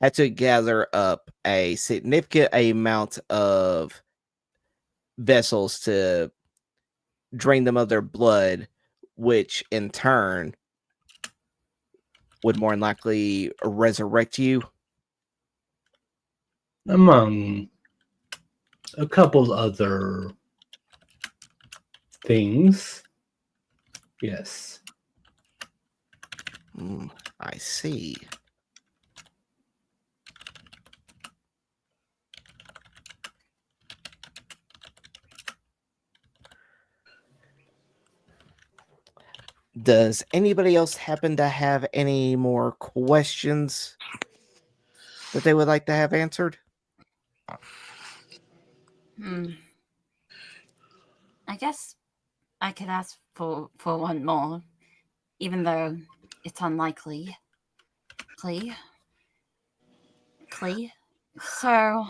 S1: had to gather up a significant amount of vessels to drain them of their blood, which in turn would more than likely resurrect you.
S2: Among a couple other things. Yes.
S1: I see. Does anybody else happen to have any more questions that they would like to have answered?
S5: I guess I could ask for one more, even though it's unlikely. Clee? So,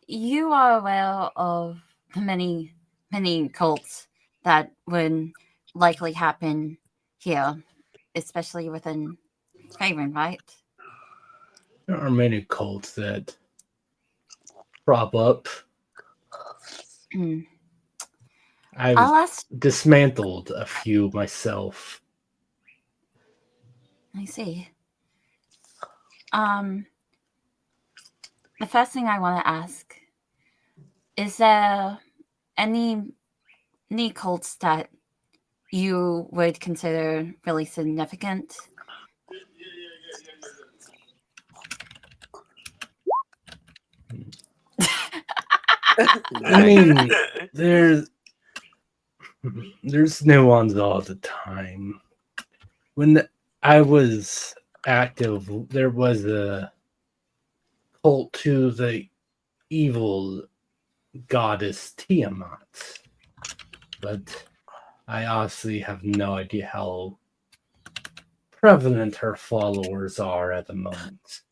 S5: you are aware of the many cults that would likely happen here, especially within Faerun, right?
S2: There are many cults that prop up. I've dismantled a few myself.
S5: I see. The first thing I want to ask, is there any cults that you would consider really significant?
S2: I mean, there's new ones all the time. When I was active, there was a cult to the evil goddess Tiamat, but I honestly have no idea how prevalent her followers are at the moment.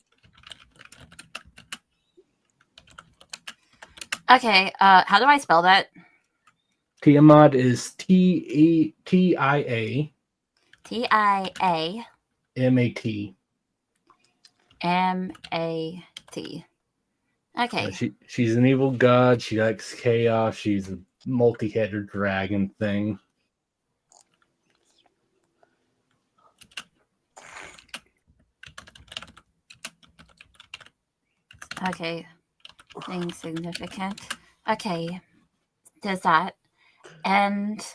S5: Okay, how do I spell that?
S2: Tiamat is T-I-A
S5: T-I-A
S2: M-A-T.
S5: M-A-T. Okay.
S2: She's an evil god. She likes chaos. She's a multi-headed dragon thing.
S5: Okay. Being significant. Okay. There's that. And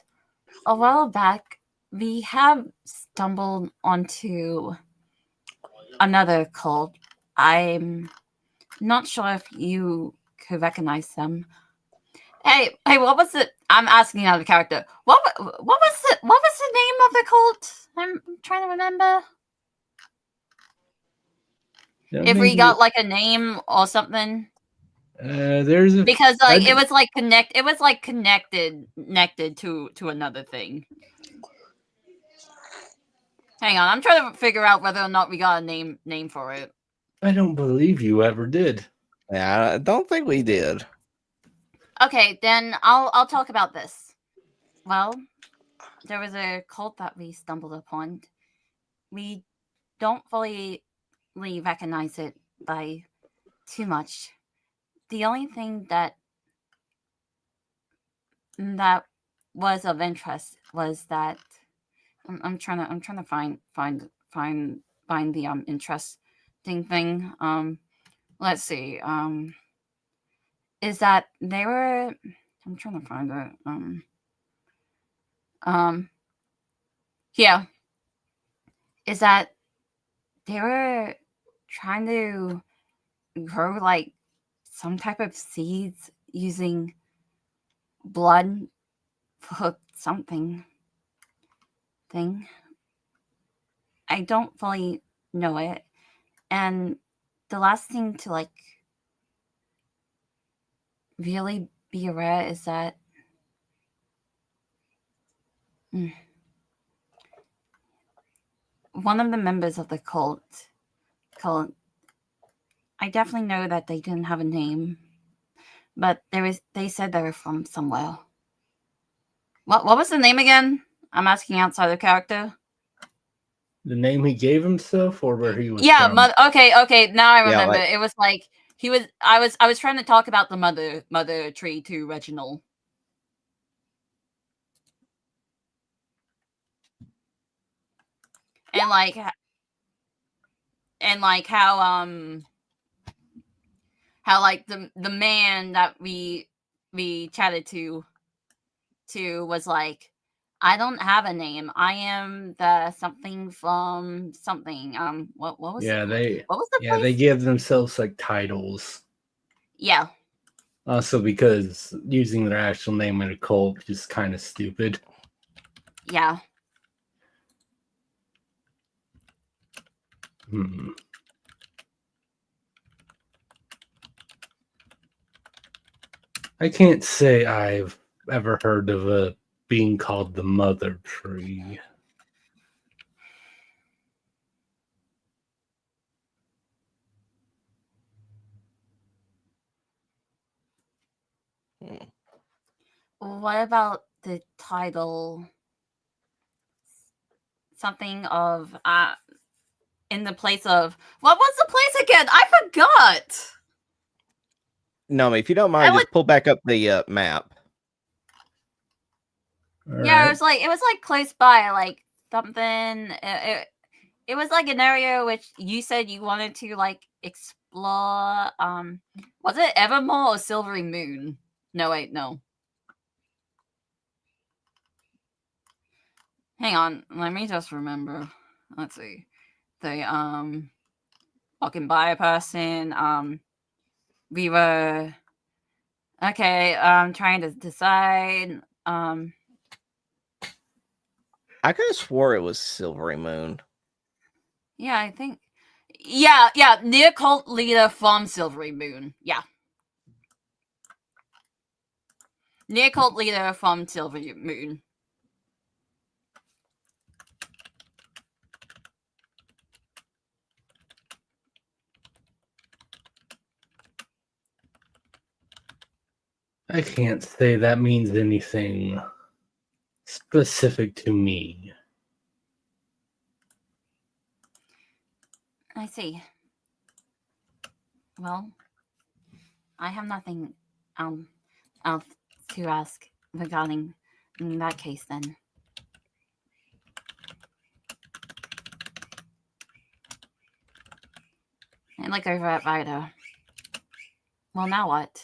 S5: a while back, we have stumbled onto another cult. I'm not sure if you could recognize them. Hey, what was it? I'm asking out of character. What was the name of the cult? I'm trying to remember. If we got like a name or something.
S2: There's a
S5: because like it was like connected to another thing. Hang on, I'm trying to figure out whether or not we got a name for it.
S2: I don't believe you ever did.
S1: Yeah, I don't think we did.
S5: Okay, then I'll talk about this. Well, there was a cult that we stumbled upon. We don't fully recognize it by too much. The only thing that was of interest was that I'm trying to find the interesting thing. Let's see. Is that they were? I'm trying to find it. Yeah. Is that they were trying to grow like some type of seeds using blood for something thing. I don't fully know it. And the last thing to like really be aware is that one of the members of the cult, I definitely know that they didn't have a name, but they said they were from somewhere. What was the name again? I'm asking outside of character.
S2: The name he gave himself, or where he was
S4: Yeah,
S2: from?
S4: okay. Now I
S1: Yeah,
S4: remember.
S1: like-
S4: It was like he was. I was trying to talk about the mother tree to Reginald. And like how like the man that we chatted to was like, I don't have a name. I am the something from something. What was
S2: Yeah, they
S4: place?
S2: give themselves like titles.
S4: Yeah.
S2: Also, because using their actual name in a cult is kind of stupid.
S4: Yeah.
S2: I can't say I've ever heard of a being called the Mother Tree.
S4: What about the title? Something of in the place of, what was the place again? I forgot.
S1: No, if you don't mind, just pull back up the map.
S4: Yeah, it was like close by, like something. It was like an area which you said you wanted to like explore. Was it Evermore or Silvery Moon? No, wait, no. Hang on, let me just remember. Let's see. The walking by a person. We were okay. Trying to decide.
S1: I could have swore it was Silvery Moon.
S4: Yeah, I think. Yeah. Near cult leader from Silvery Moon. Yeah. Near cult leader from Silvery Moon.
S2: I can't say that means anything specific to me.
S4: I see. Well, I have nothing else to ask regarding in that case then. And look over at Vida. Well, now what?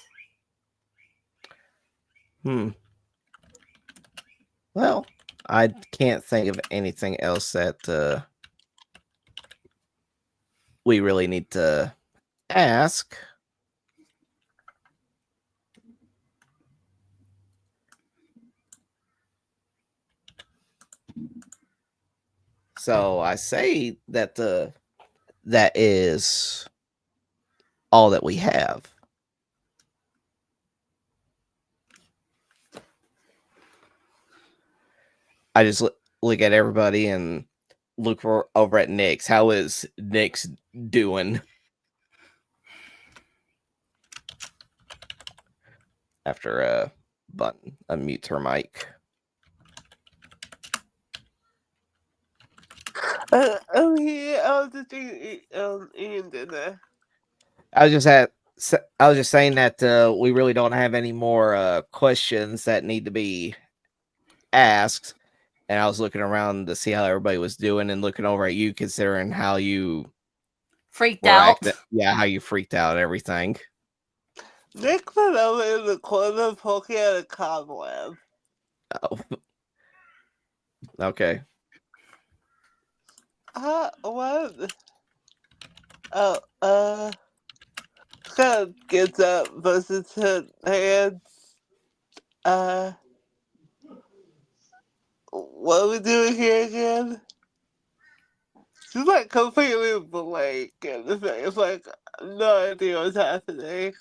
S1: Well, I can't think of anything else that we really need to ask. So I say that that is all that we have. I just look at everybody and look over at Nyx. How is Nyx doing? After Button unmutes her mic.
S3: I'm here. I was just eating dinner.
S1: I was just saying that we really don't have any more questions that need to be asked, and I was looking around to see how everybody was doing, and looking over at you, considering how you
S4: freaked out.
S1: How you freaked out and everything.
S3: Nick went over in the corner poking at a cobweb.
S1: Oh. Okay.
S3: What? Kind of gets up, versus her hands. What are we doing here again? She's like completely blank in the face, like no idea what's happening.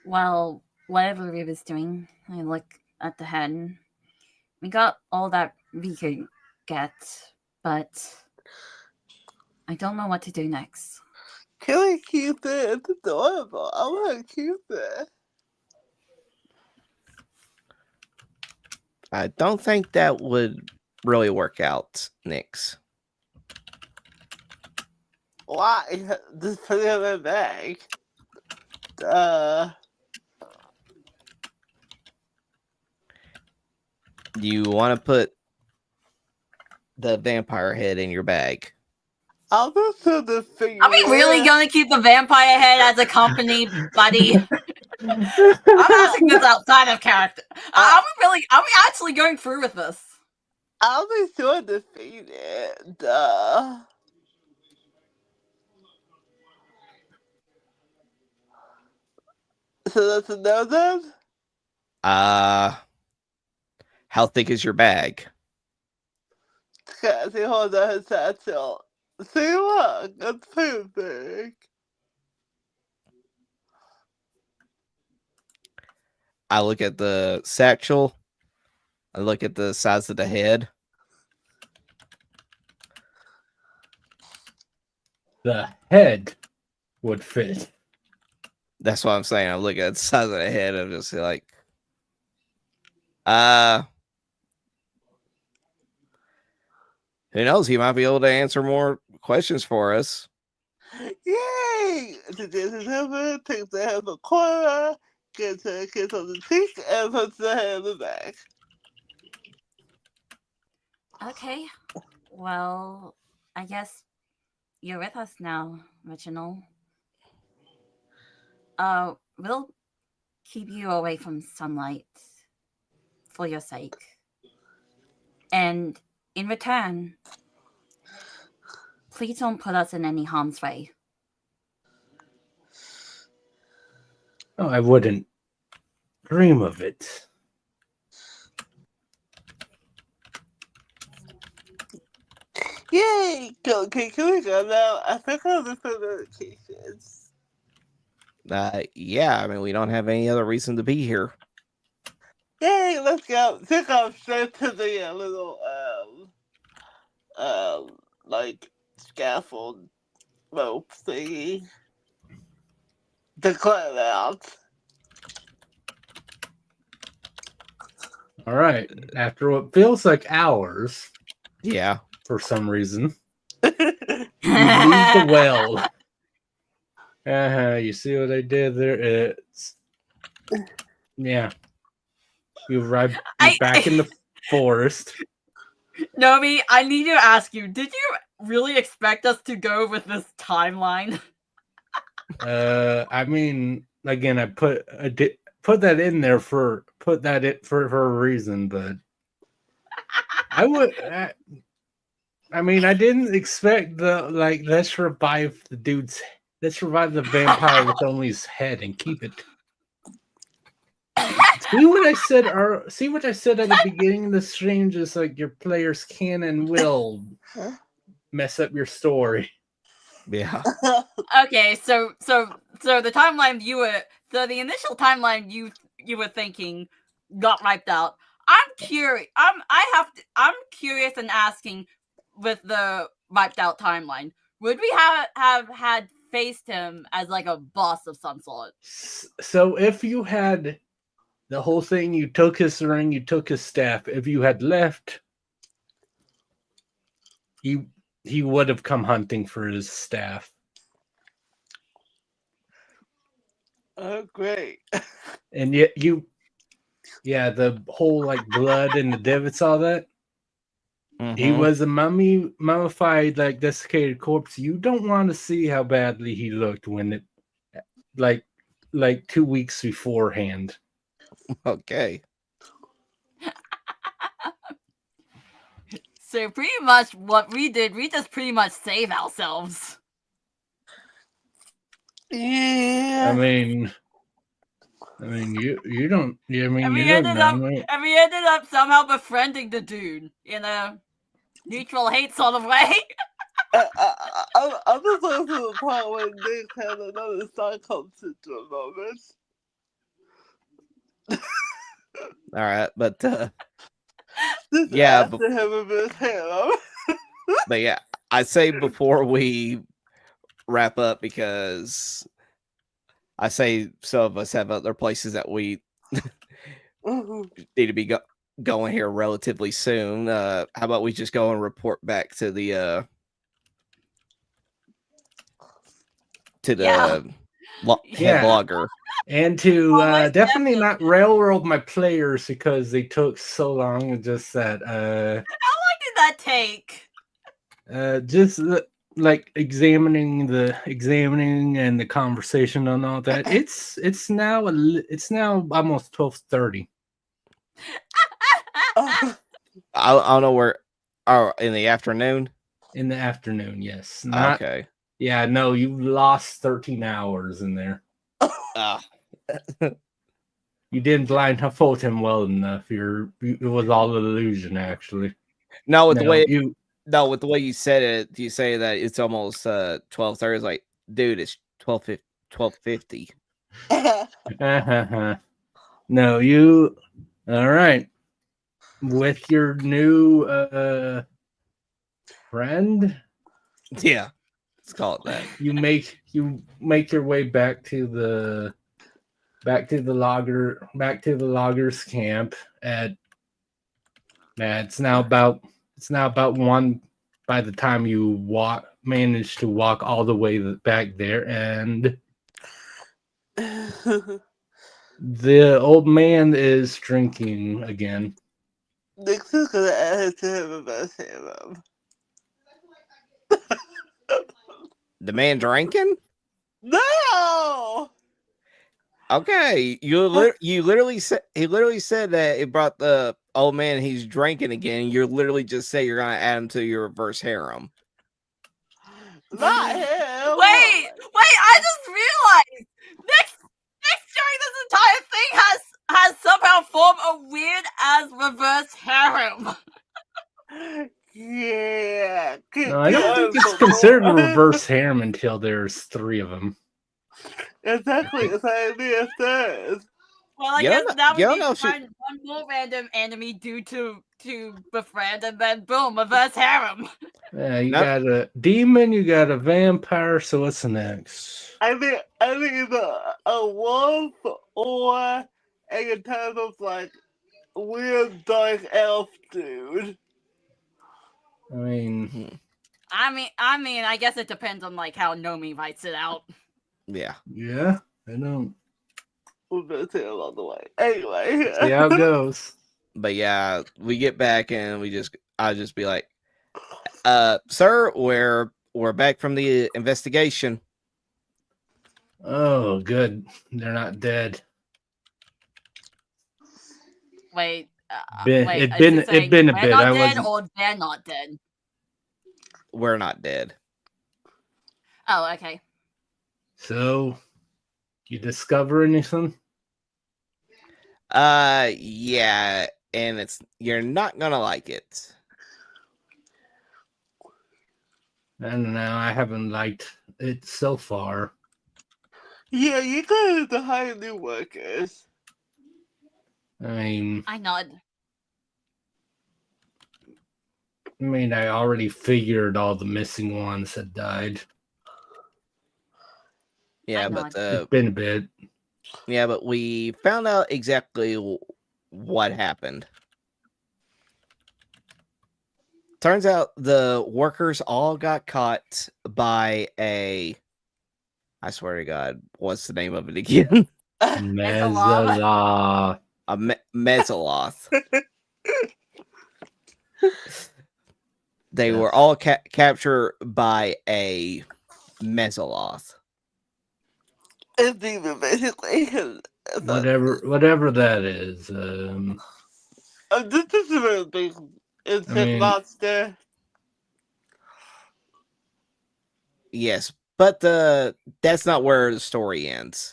S4: Well, whatever we was doing, I look at the head. We got all that we could get, but I don't know what to do next.
S3: Can we keep it? It's adorable. I want to keep it.
S1: I don't think that would really work out, Nix.
S3: Why? Just put it in my bag.
S1: You want to put the vampire head in your bag.
S3: I'll just put the figure.
S4: Are we really gonna keep the vampire head as a company, buddy? I'm asking this outside of character. Are we actually going through with this?
S3: I'll be sure to feed it. So that's a no then?
S1: How thick is your bag?
S3: Okay, see, hold on his satchel. See, look, that's pretty big.
S1: I look at the satchel. I look at the size of the head.
S2: The head would fit.
S1: That's what I'm saying. I look at the size of the head. I'm just like, who knows? He might be able to answer more questions for us.
S3: Yay! Today's number takes the head of a quarter, gets a kiss on the cheek, and puts the head in the bag.
S5: Okay. Well, I guess you're with us now, Reginald. We'll keep you away from sunlight for your sake. And in return, please don't put us in any harm's way.
S2: Oh, I wouldn't dream of it.
S3: Yay! Okay, can we go now? I think I'll look for notifications.
S1: Yeah, I mean, we don't have any other reason to be here.
S3: Yay, let's go. Take off straight to the little, like, scaffold rope thingy. To clear it out.
S2: All right. After what feels like hours,
S1: Yeah.
S2: for some reason, you leave the well. You see what I did there? It's yeah. You're back in the forest.
S4: Nomi, I need to ask you, did you really expect us to go with this timeline?
S2: I mean, again, I put that in there for a reason, but I would. I mean, I didn't expect let's revive the vampire with only his head and keep it. See what I said at the beginning of the stream? Just like your players can and will mess up your story.
S1: Yeah.
S4: Okay, so the timeline the initial timeline you were thinking got wiped out. I'm curious. I'm curious and asking, with the wiped out timeline, would we have had faced him as like a boss of some sort?
S2: So if you had the whole thing, you took his ring, you took his staff. If you had left, he would have come hunting for his staff.
S3: Oh, great.
S2: And yet the whole like blood and the divots, all that.
S1: Mm-hmm.
S2: He was a mummified, like desiccated corpse. You don't want to see how badly he looked when it, like 2 weeks beforehand.
S1: Okay.
S4: So pretty much what we did, we just pretty much saved ourselves.
S3: Yeah.
S2: I mean, you don't. I mean,
S4: And we
S2: you don't
S4: ended
S2: know.
S4: up somehow befriending the dude in a neutral hate sort of way.
S3: I'm just looking for the part when Nick had another Stockholm syndrome moment.
S1: All right, but
S3: This
S1: yeah,
S3: after him a bit hero.
S1: but yeah, I say before we wrap up, because I say some of us have other places that we need to be going here relatively soon. How about we just go and report back to the
S4: Yeah.
S1: head
S2: Yeah.
S1: logger?
S2: And to
S4: Almost
S2: definitely
S4: definitely.
S2: not railroad my players because they took so long. And just that,
S4: How long did that take?
S2: like examining and the conversation and all that. It's now almost 12:30
S3: Oh,
S1: I don't know where. Oh, in the afternoon.
S2: in the afternoon. Yes, not.
S1: Okay.
S2: Yeah, no, you lost 13 hours in there.
S1: Ah.
S2: You didn't blindfold him well enough. It was all an illusion, actually.
S1: No, with the
S2: No,
S1: way
S2: you.
S1: No, with the way you said it, you say that it's almost 12:30. It's like, dude, it's 12:50.
S2: No, you. All right. With your new friend,
S1: Yeah, let's call it that.
S2: you make your way back to the loggers camp at. It's now about 1 by the time you manage to walk all the way back there, and the old man is drinking again.
S3: Nick's is gonna add it to him about him.
S1: The man drinking?
S3: No!
S1: Okay, you literally said that it brought the old man. He's drinking again. You're literally just say you're gonna add him to your reverse harem.
S3: Not him!
S4: Wait! I just realized Nick's during this entire thing has somehow formed a weird ass reverse harem.
S3: Yeah.
S2: No, I don't think it's considered a reverse harem until there's 3 of them.
S3: Exactly the same as this.
S4: Well, I
S1: You
S4: guess
S1: don't
S4: that
S1: know- you
S4: would
S1: don't
S4: be
S1: know if she-
S4: find one more random enemy due to befriend, and then boom, reverse harem.
S2: Yeah, you
S1: Nope.
S2: got a demon, you got a vampire. So what's the next?
S3: I think a wolf or a type of like weird dark elf dude.
S2: I mean,
S4: I mean, I guess it depends on like how Nomi writes it out.
S1: Yeah.
S2: yeah, I don't
S3: We're gonna say along the way. Anyway.
S2: see how it goes.
S1: But yeah, we get back and I'll just be like, sir, we're back from the investigation.
S2: Oh, good. They're not dead.
S4: Wait,
S2: It'd
S4: is
S2: been
S4: it saying
S2: a
S4: we're
S2: bit.
S4: not
S2: I
S4: dead
S2: wasn't.
S4: or they're not dead?
S1: We're not dead.
S4: Oh, okay.
S2: So, you discover anything?
S1: Yeah, and you're not gonna like it.
S2: I don't know. I haven't liked it so far.
S3: Yeah, you guys to hire new workers.
S4: I nod.
S2: I already figured all the missing ones had died.
S1: Yeah,
S4: I
S1: but
S2: It's been a bit.
S1: yeah, but we found out exactly what happened. Turns out the workers all got caught by I swear to God, what's the name of it again?
S2: Mezzala.
S1: A Mezzaloth. They were all captured by a Mezzaloth.
S3: A demon, basically.
S2: Whatever that is.
S3: This is a really big insect monster.
S1: Yes, but that's not where the story ends.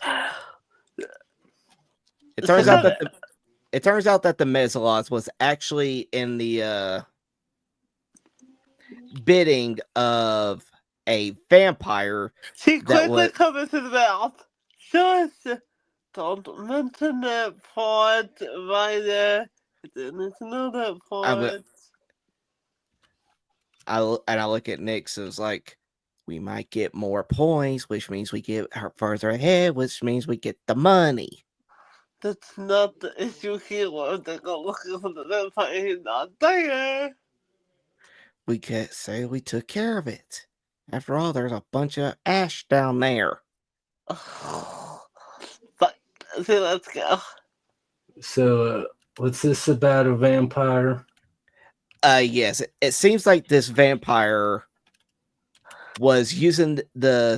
S1: It turns out that the Mezzaloth was actually in the bidding of a vampire.
S3: She quickly
S1: was-
S3: covers his mouth. Just don't mention that part right there. Didn't know that part.
S1: I look at Nick, so it's like, we might get more points, which means we get her further ahead, which means we get the money.
S3: That's not the issue here. They go looking for the vampire. He's not there.
S1: We can't say we took care of it. After all, there's a bunch of ash down there.
S3: But see, let's go.
S2: So, what's this about a vampire?
S1: Yes, it seems like this vampire was using the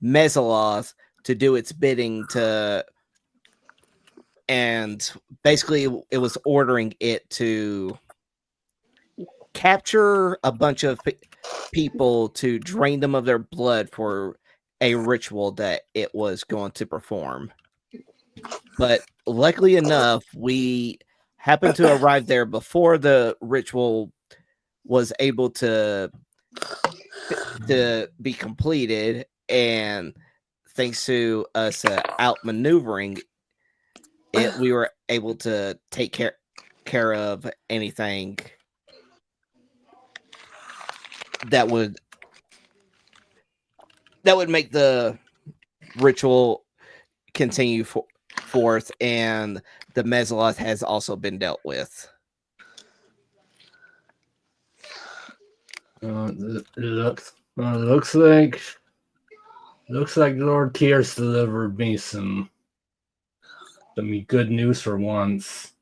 S1: Mesaloth to do its bidding and basically it was ordering it to capture a bunch of people to drain them of their blood for a ritual that it was going to perform. But luckily enough, we happened to arrive there before the ritual was able to be completed, and thanks to us outmaneuvering it, we were able to take care of anything that would make the ritual continue forth, and the Mesaloth has also been dealt with.
S2: It looks like Lord Tier's delivered me some good news for once.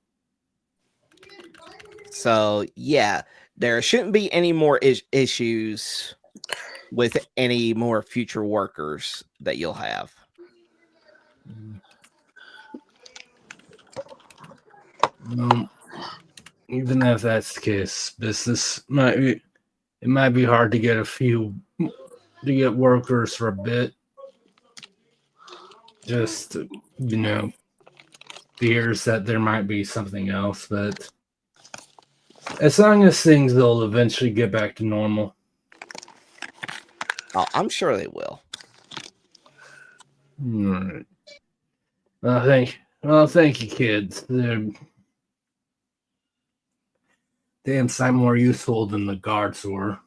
S1: So yeah, there shouldn't be any more issues with any more future workers that you'll have.
S2: Even if that's the case, business might be hard to get workers for a bit. Just fears that there might be something else, but as long as things will eventually get back to normal.
S1: Oh, I'm sure they will.
S2: All right. Thank you, kids. They're damn sight more useful than the guards were.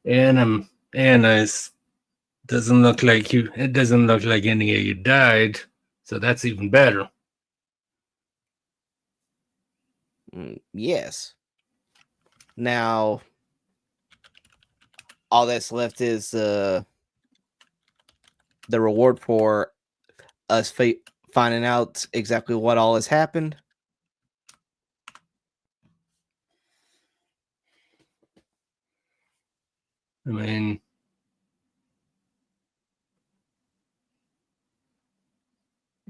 S2: And it doesn't look like any of you died, so that's even better.
S1: Yes. Now, all that's left is the reward for us finding out exactly what all has happened.
S2: I mean,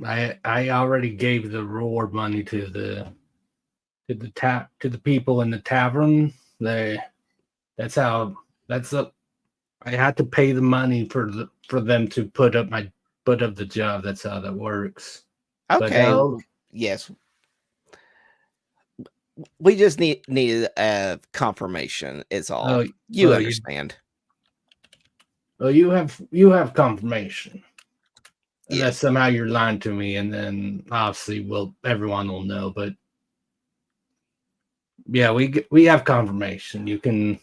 S2: I already gave the reward money to the people in the tavern. I had to pay the money for them to put up the job. That's how that works.
S1: Okay. Yes. We just needed a confirmation. It's all. You understand.
S2: You have confirmation.
S1: Yes.
S2: Unless somehow you're lying to me, and then obviously, everyone will know. But yeah, we have confirmation. You can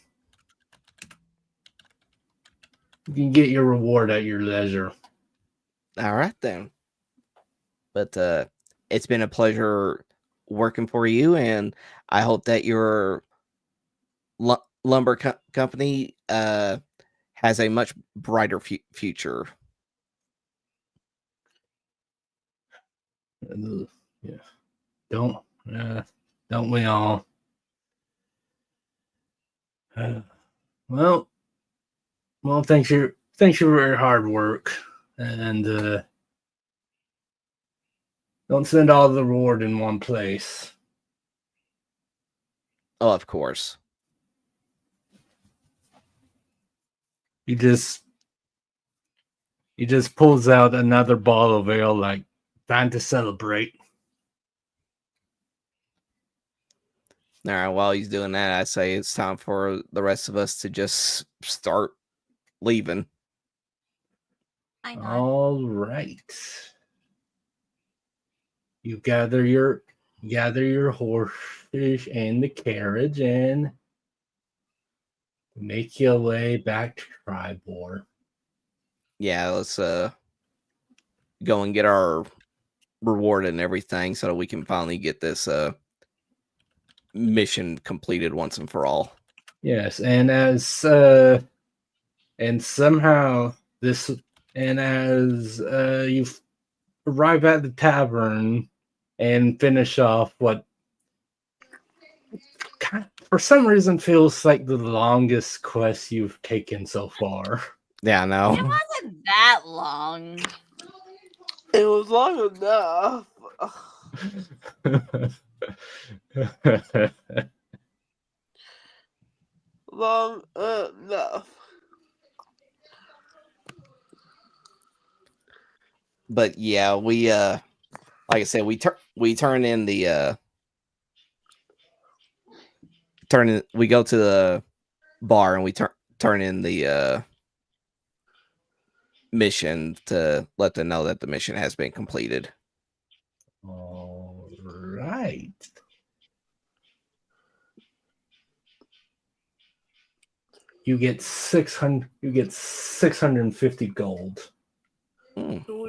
S2: get your reward at your leisure.
S1: All right then. But it's been a pleasure working for you, and I hope that your lumber company has a much brighter future.
S2: Yeah, don't we all? Well, thanks for your hard work, and don't send all the reward in one place.
S1: Oh, of course.
S2: He just pulls out another bottle of ale, like time to celebrate.
S1: All right, while he's doing that, I say it's time for the rest of us to just start leaving.
S5: I know.
S2: All right. You gather your horses and the carriage and make your way back to Tribor.
S1: Yeah, let's go and get our reward and everything so that we can finally get this mission completed once and for all.
S2: Yes, and as and somehow this, and as you arrive at the tavern and finish off what for some reason feels like the longest quest you've taken so far.
S1: Yeah, I
S4: It
S1: know.
S4: wasn't that long.
S3: It was long enough. Long enough.
S1: But yeah, we like I said, we turn in the we go to the bar and we turn in the mission to let them know that the mission has been completed.
S2: All right. You get 600. You get 650 gold.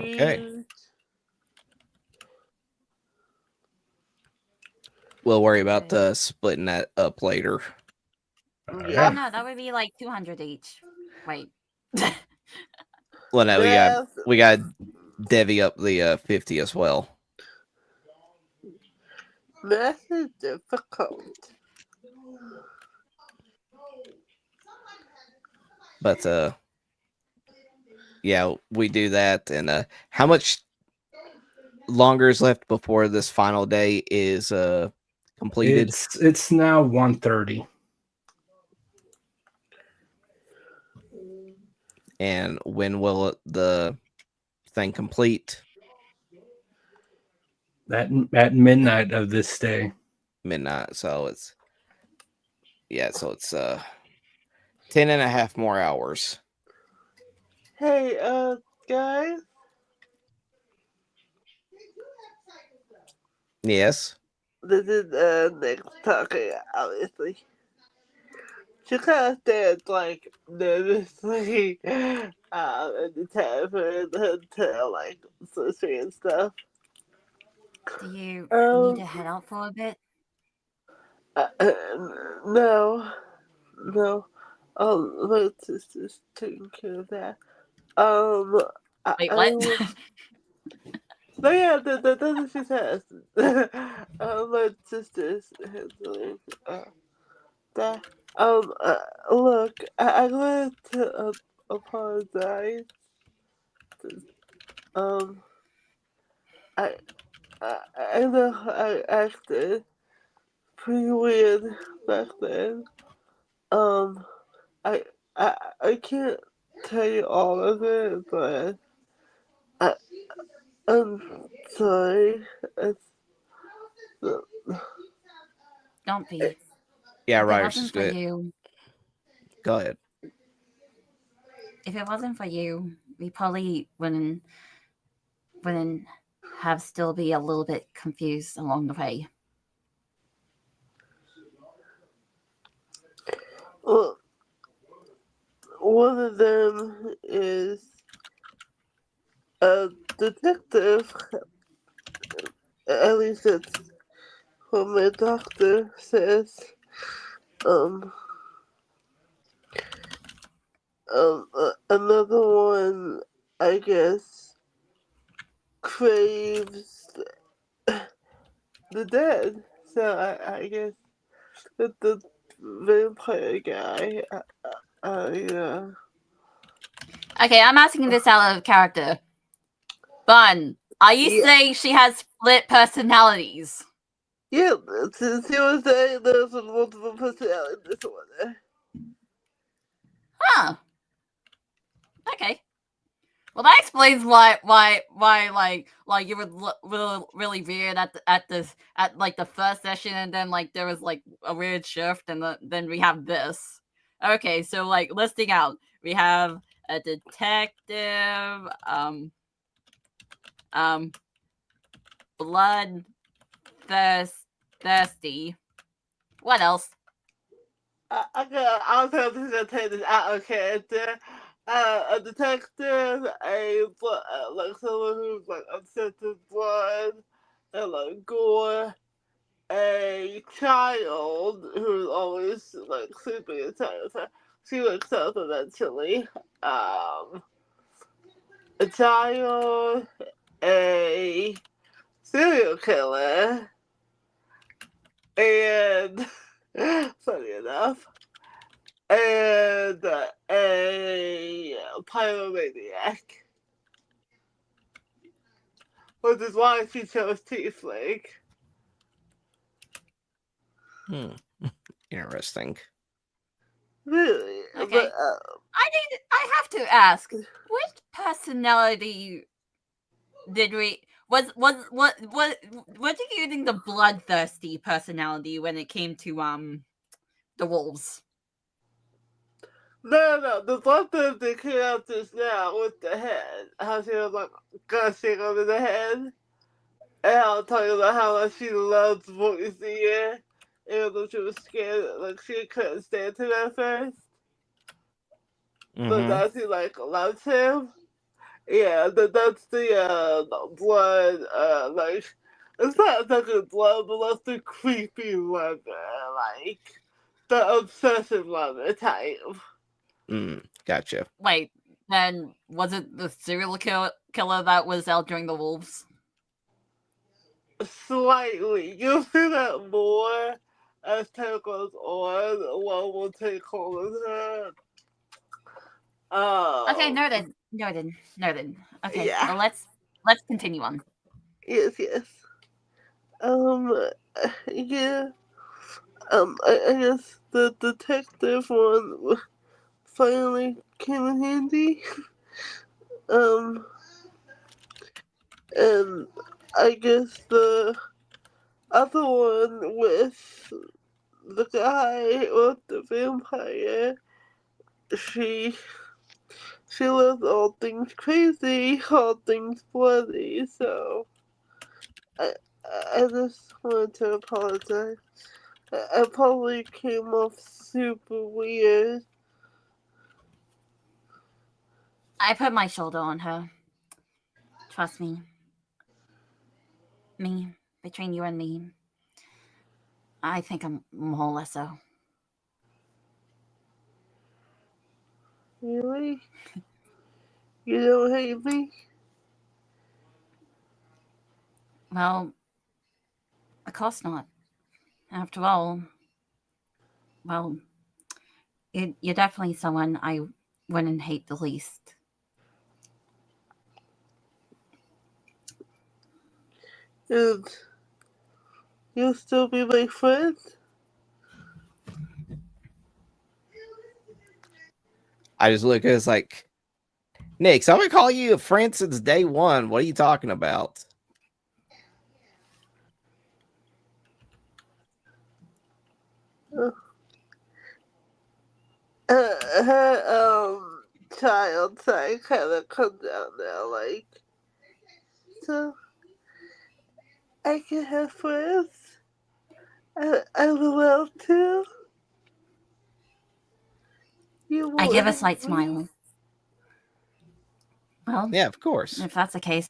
S1: Okay. We'll worry about splitting that up later.
S2: All
S3: Yeah.
S4: Oh
S2: right.
S4: no, that would be like 200 each. Wait.
S1: Well, no,
S3: Yes.
S1: we got divvy up the 50 as well.
S3: Math is difficult.
S1: But yeah, we do that. And how much longer is left before this final day is completed?
S2: It's now 1:30.
S1: And when will the thing complete?
S2: At midnight of this day.
S1: Midnight. So it's 10 and a half more hours.
S3: Hey, guys.
S1: Yes.
S3: This is Nick talking, obviously. She kind of stands like nervously in the tavern until like sushi and stuff.
S5: Do you
S3: Um,
S5: need to head out for a bit?
S3: no, no. My sister's taking care of that.
S4: Wait, what?
S3: No, yeah, that's what she says. My sister's handling that. Look, I wanted to apologize. Um, I, I know I acted pretty weird back then. Um, I, I can't tell you all of it, but I, I'm sorry.
S5: Don't be.
S1: Yeah,
S5: If it
S1: right.
S5: wasn't for you,
S1: Go ahead.
S5: if it wasn't for you, we probably wouldn't have still be a little bit confused along the way.
S3: Well, one of them is a detective. At least that's what my doctor says. Another one, I guess, craves the dead. So I guess that the vampire guy,
S4: Okay, I'm asking this out of character. Bun, are you
S3: Yeah.
S4: saying she has split personalities?
S3: Yeah, since he was saying there's a multiple personality disorder.
S4: Huh. Okay. Well, that explains why like you were really weird at like the first session, and then like there was like a weird shift, and then we have this. Okay, so like listing out, we have a detective, blood thirsty. What else?
S3: I was hoping to take this out of character. a detective, like someone who's like obsessed with blood and like gore, a child who's always like sleeping inside. She wakes up eventually. A child, a serial killer, and funny enough, and a pyromaniac, which is why she chose Tiefling.
S1: Interesting.
S3: Really,
S5: Okay.
S3: but
S5: I have to ask, which personality did we what did you think the bloodthirsty personality when it came to the wolves?
S3: no, the one thing that came out just now with the head, how she was like gushing under the head, and how talking about how much she loves voicing it, even though she was scared, like she couldn't stand him at first, but now she like loves him. Yeah, that's the blood, like, it's not exactly blood, but that's the creepy lover, like, the obsessive lover type.
S1: Gotcha.
S5: Wait, then was it the serial killer that was out during the wolves?
S3: Slightly. You'll see that more as time goes on. One will take hold of her.
S5: Okay, noted. Okay,
S3: Yeah.
S5: well, let's continue on.
S3: Yes. Yeah. I guess the detective one finally came in handy. And I guess the other one with the guy with the vampire, she loves all things crazy, all things bloody, so I just wanted to apologize. I probably came off super weird.
S5: I put my shoulder on her. Trust me. Between you and me, I think I'm more or less so.
S3: Really? You don't hate me?
S5: Well, of course not. After all, well, you're definitely someone I wouldn't hate the least.
S3: And you'll still be my friend?
S1: I just look at it as like, Nick, so I'm gonna call you a friend since day one. What are you talking about?
S3: Her child side kind of comes out now, like, so I can have friends. I'm allowed to. You
S5: I
S3: won't
S5: give a
S3: hate
S5: slight
S3: me.
S5: smile. Well,
S1: Yeah, of course.
S5: if that's the case,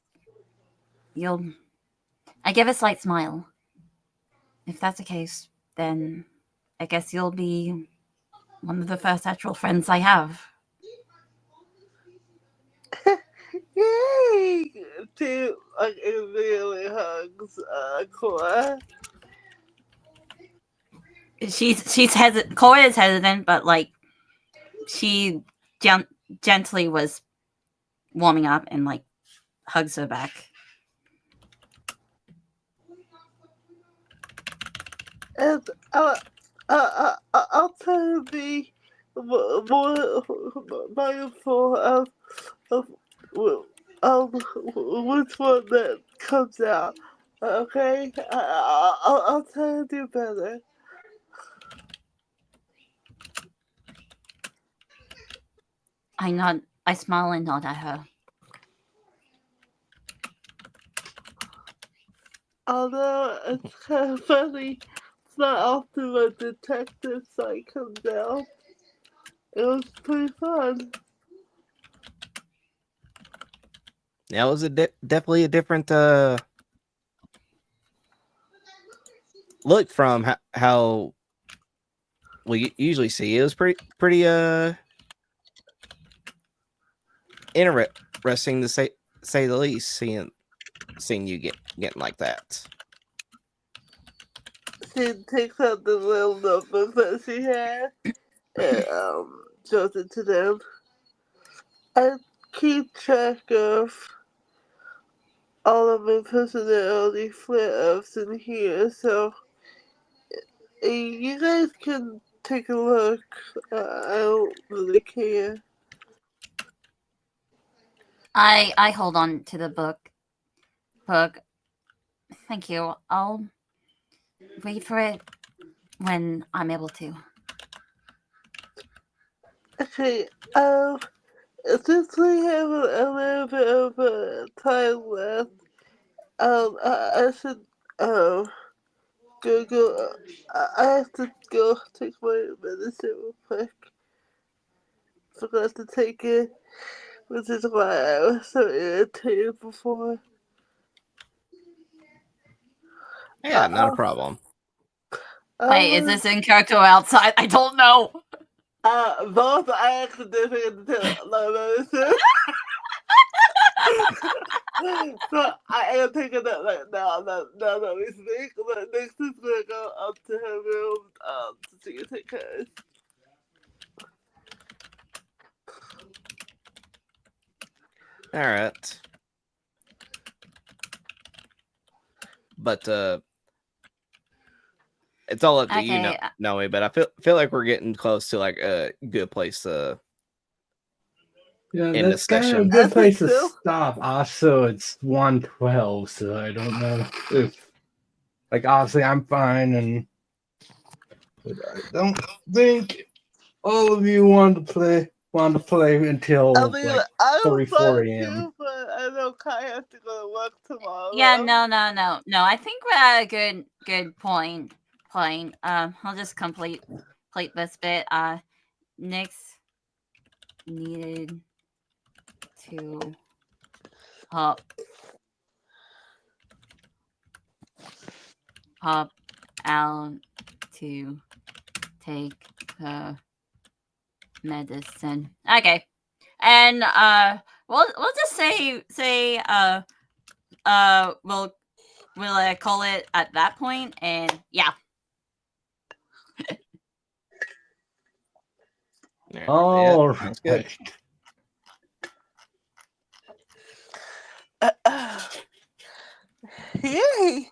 S5: I give a slight smile. If that's the case, then I guess you'll be one of the first actual friends I have.
S3: Yay! She like immediately hugs Cora.
S5: She's hesitant. Cora is hesitant, but like she gently was warming up and like hugs her back.
S3: And I'll try to be more mindful of which one that comes out. Okay, I'll try to do better.
S5: I smile and nod at her.
S3: Although it's kind of funny, it's not often a detective side comes out. It was pretty fun.
S1: That was definitely a different look from how we usually see. It was pretty interesting to say the least, seeing you getting like that.
S3: She takes out the little notebook that she had and shows it to them. I keep track of all of my personality flare-ups in here, so you guys can take a look. I don't really care.
S5: I hold on to the book. Thank you. I'll wait for it when I'm able to.
S3: Okay, since we have a little bit of time left, I should go. I have to go take my medicine real quick. Forgot to take it, which is why I was so irritated before.
S1: Yeah, not a problem.
S5: Wait, is this in character or outside? I don't know.
S3: Both I accidentally forgot to take my medicine. So I am taking that right now that we speak, but next is gonna go up to her room to see you take care.
S1: All right. But it's all up to you, Noe. But I feel like we're getting close to like a good place to end the
S2: that's kind of a
S1: session.
S2: good place to stop. Also, it's 1:12, so I don't know if, like, obviously I'm fine, but I don't think all of you want to play until like 3, 4 a.m.
S3: Too, but I know Kai has to go to work tomorrow.
S5: Yeah, no. I think we're at a good point. I'll just complete this bit. Nyx needed to hop out to take her medicine. Okay. And we'll just say we'll call it at that point, and yeah.
S2: All
S1: yeah, that's
S2: right.
S3: Yay!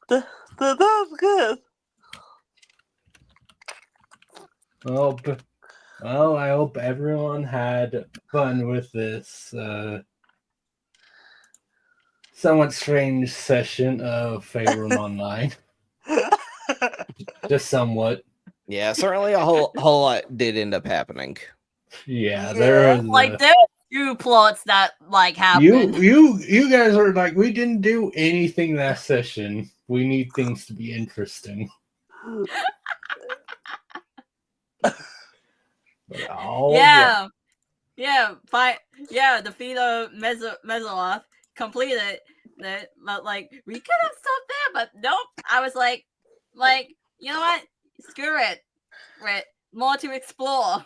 S3: That's good.
S2: Well, I hope everyone had fun with this somewhat strange session of Faerun Online. Just somewhat.
S1: Yeah, certainly a whole lot did end up happening.
S2: Yeah, there was
S5: like there were 2 plots that like happened.
S2: You guys are like, we didn't do anything that session. We need things to be interesting.
S5: Yeah. Defeat Mesoloth, completed it, but like we could have stopped there, but nope. I was like, you know what? Screw it. Right, more to explore.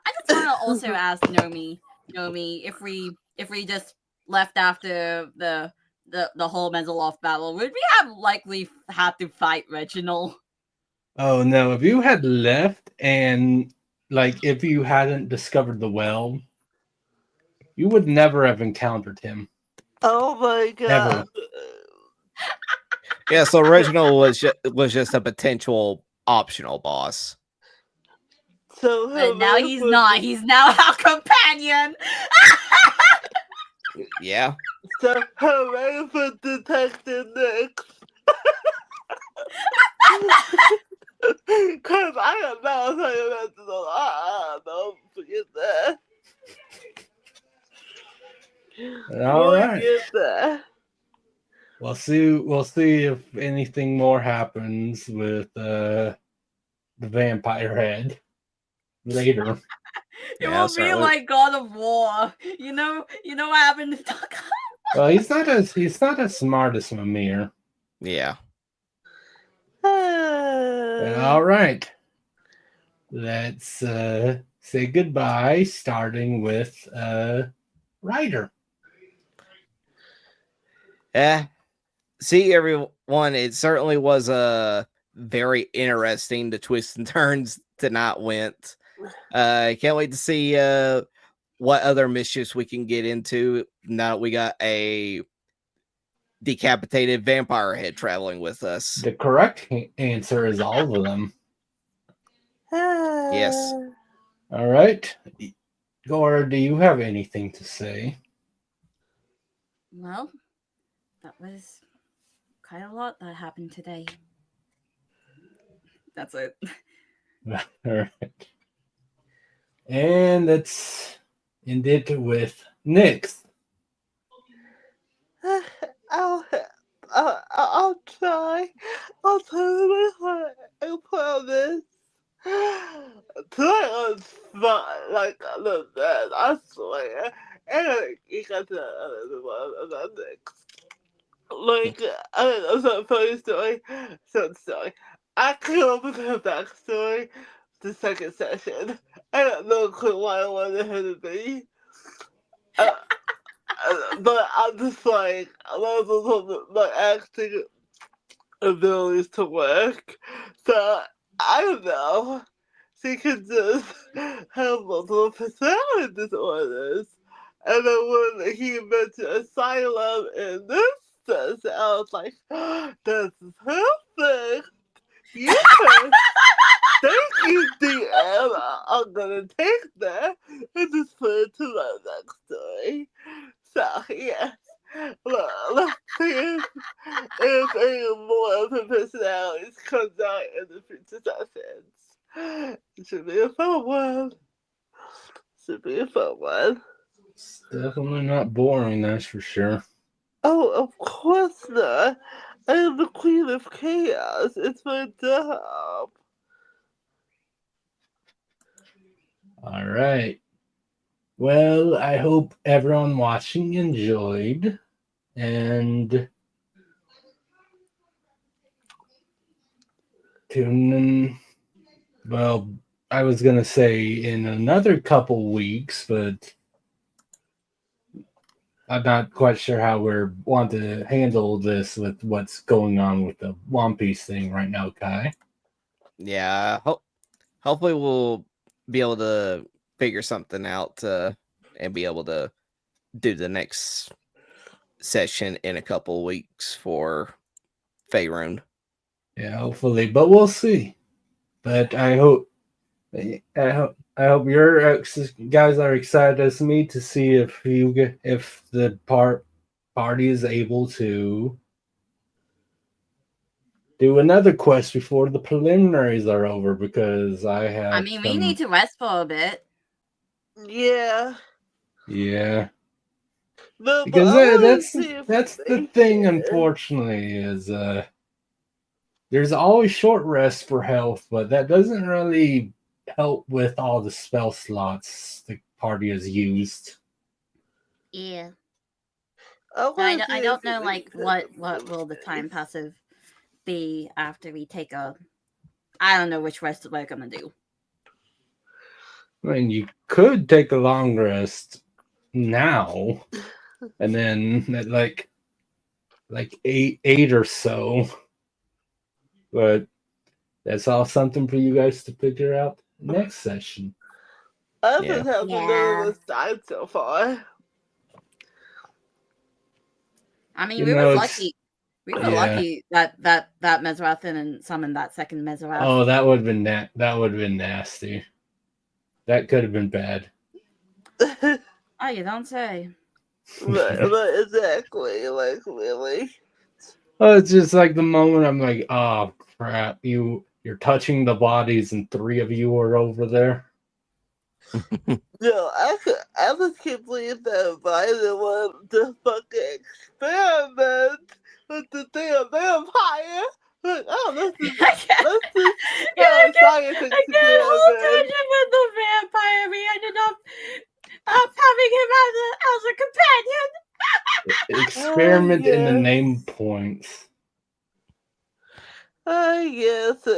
S5: I just want to also ask Nomi, if we just left after the whole Mesoloth battle, would we have likely had to fight Reginald?
S2: Oh no! If you had left and like if you hadn't discovered the well, you would never have encountered him.
S3: Oh my god!
S2: Never.
S1: Yeah, so Reginald was just a potential optional boss.
S3: So
S5: but now he's not. He's now our companion.
S1: Yeah.
S3: So hooray for Detective Nyx. Cause I am now talking about the don't forget that.
S2: All right.
S3: Get that.
S2: We'll see if anything more happens with the vampire head later.
S4: It
S1: Yeah,
S4: will be
S1: certainly.
S4: like God of War. You know what happened to Stockholm?
S2: Well, he's not as smart as Mimir.
S1: Yeah.
S2: All right. Let's say goodbye, starting with Ryder.
S1: See, everyone, it certainly was very interesting. The twists and turns tonight went. Can't wait to see what other mischiefs we can get into now that we got a decapitated vampire head traveling with us.
S2: The correct answer is all of them.
S1: Yes.
S2: All right. Gora, do you have anything to say?
S4: Well, that was quite a lot that happened today. That's it.
S2: All right. And let's end it with Nyx.
S3: I'll try. I'll try my heart. I promise. Tonight was fun, like the best, I swear. And you got the one about next. Like, I don't know, some funny story. Some story. I came up with her backstory the second session. I don't know why I wanted her to be. But I'm just like, I love my acting abilities to work. So, I don't know. She could just have multiple personality disorders. And then when he mentioned asylum in this sense, I was like, that's perfect. Yes. Thank you, DM. I'm gonna take that and just put it to my next story. So, yes. Well, let's see if any more of her personalities comes out in the future sessions. It should be a fun one. Should be a fun one.
S2: It's definitely not boring, that's for sure.
S3: Oh, of course not. I am the queen of chaos. It's my job.
S2: All right. Well, I hope everyone watching enjoyed. And tune in. Well, I was going to say in another couple weeks, but I'm not quite sure how we want to handle this with what's going on with the One Piece thing right now, Kai.
S1: Yeah. Hopefully we'll be able to figure something out and be able to do the next session in a couple weeks for Faerun.
S2: Yeah, hopefully, but we'll see. But I hope your guys are excited as me to see if the party is able to do another quest before the preliminaries are over, because I have.
S4: I mean, we need to rest for a bit.
S3: Yeah.
S2: Yeah.
S3: No,
S2: Because that's the
S3: they
S2: thing,
S3: can.
S2: unfortunately, is there's always short rest for health, but that doesn't really help with all the spell slots the party has used.
S4: Yeah.
S3: I
S4: I don't know, like, what will the time passive be after we take a... I don't know which rest we're gonna do.
S2: I mean, you could take a long rest now, and then at like eight or so. But that's all something for you guys to figure out next session.
S3: I
S1: Yeah.
S3: just have another side so far.
S4: I mean,
S2: You
S4: we
S2: know,
S4: were
S2: it's-
S4: lucky. We were
S2: yeah.
S4: lucky that Mesrathin and summoned that second Mesrath.
S2: Oh, that would have been nasty. That could have been bad.
S4: Oh, you don't say.
S3: but exactly, like, really.
S2: Oh, it's just like the moment I'm like, oh crap, you're touching the bodies and three of you are over there.
S3: No, I just can't believe that Biden wanted to fucking experiment with the damn vampire. Like, oh, let's just
S4: I get a
S3: science
S4: whole
S3: experiment.
S4: tension with the vampire. I did
S2: experiment in the
S3: yes.
S2: name points.
S3: I guess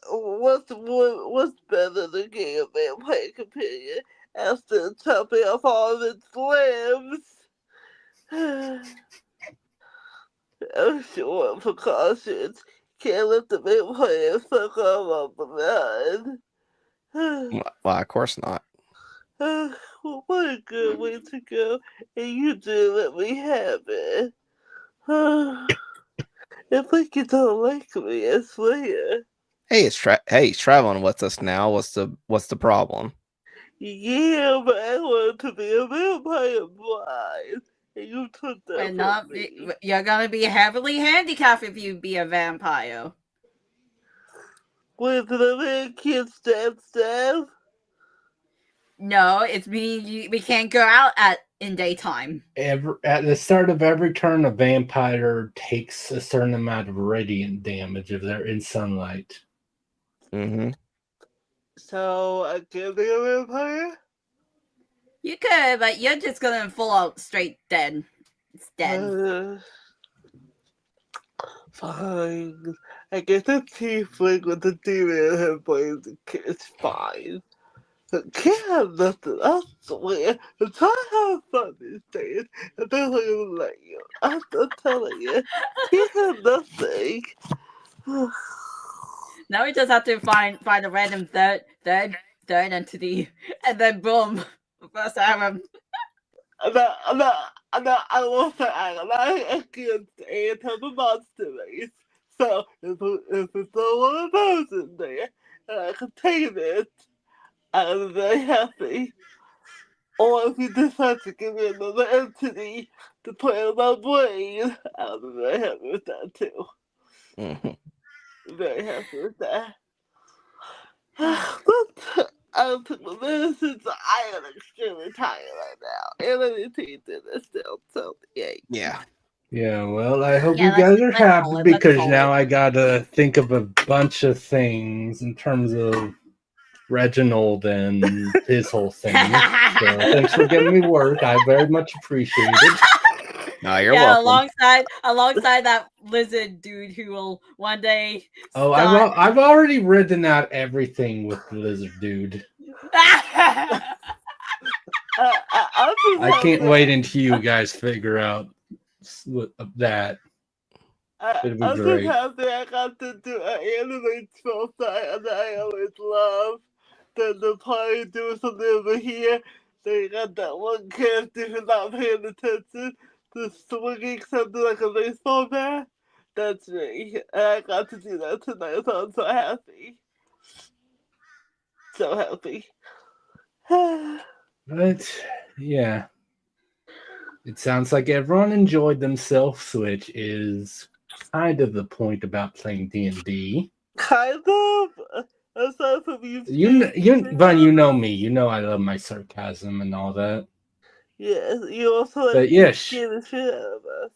S3: what's better than getting a vampire companion after chopping off all of its limbs? I'm sure precautions can't let the vampire suck off the blood.
S1: Well, of course not.
S3: Well, what a good way to go, and you do let me have it. If like you don't like me, I swear.
S1: Hey, he's traveling with us now. What's the problem?
S3: Yeah, but I want to be a vampire bride, and you took that
S4: We're
S3: from
S4: not.
S3: me.
S4: You're gonna be heavily handicapped if you be a vampire.
S3: With the man can't stab.
S4: No, it's meaning we can't go out in daytime.
S2: At the start of every turn, a vampire takes a certain amount of radiant damage if they're in sunlight.
S1: Mm-hmm.
S3: So I can't be a vampire?
S4: You could, but you're just gonna fall out straight dead. It's dead.
S3: Fine. I guess a tiefling with a demon in her brain is fine. But can't have nothing, I swear. I'm trying to have fun these days, and they're not even let you. I'm telling you, can't have nothing.
S4: Now we just have to find a random third entity, and then boom, first Faerun.
S3: I will say I'm against any type of monster race. So if it's not one of those in there, and I can take it, I'm very happy. Or if you decide to give me another entity to play on my brain, I'll be very happy with that too.
S1: Mm-hmm.
S3: Very happy with that. But I'll take my medicines. I am extremely tired right now. And I need to eat dinner still, so yay.
S1: Yeah.
S2: Yeah, well, I hope
S4: Yeah,
S2: you guys are
S4: let's call
S2: happy
S4: it, let's
S2: because
S4: call
S2: now
S4: it.
S2: I gotta think of a bunch of things in terms of Reginald and his whole thing. So thanks for giving me work. I very much appreciate it.
S1: No, you're
S4: Yeah,
S1: welcome.
S4: alongside that lizard dude who will one day.
S2: Oh,
S4: start...
S2: I've already written out everything with the lizard dude. I can't wait until you guys figure out that. It'll be
S3: I'm just
S2: great.
S3: happy I got to do an anime spell site that I always love. The party doing something over here. They got that one character who's not paying attention to swinging something like a baseball bat. That's me. And I got to do that tonight, so I'm so happy. So happy.
S2: But yeah, it sounds like everyone enjoyed themselves, which is kind of the point about playing D&D.
S3: Kind of. Aside from you,
S2: Vaughn, you know me. You know I love my sarcasm and all that.
S3: yes, you also like
S2: But yes,
S3: scare the shit out of us.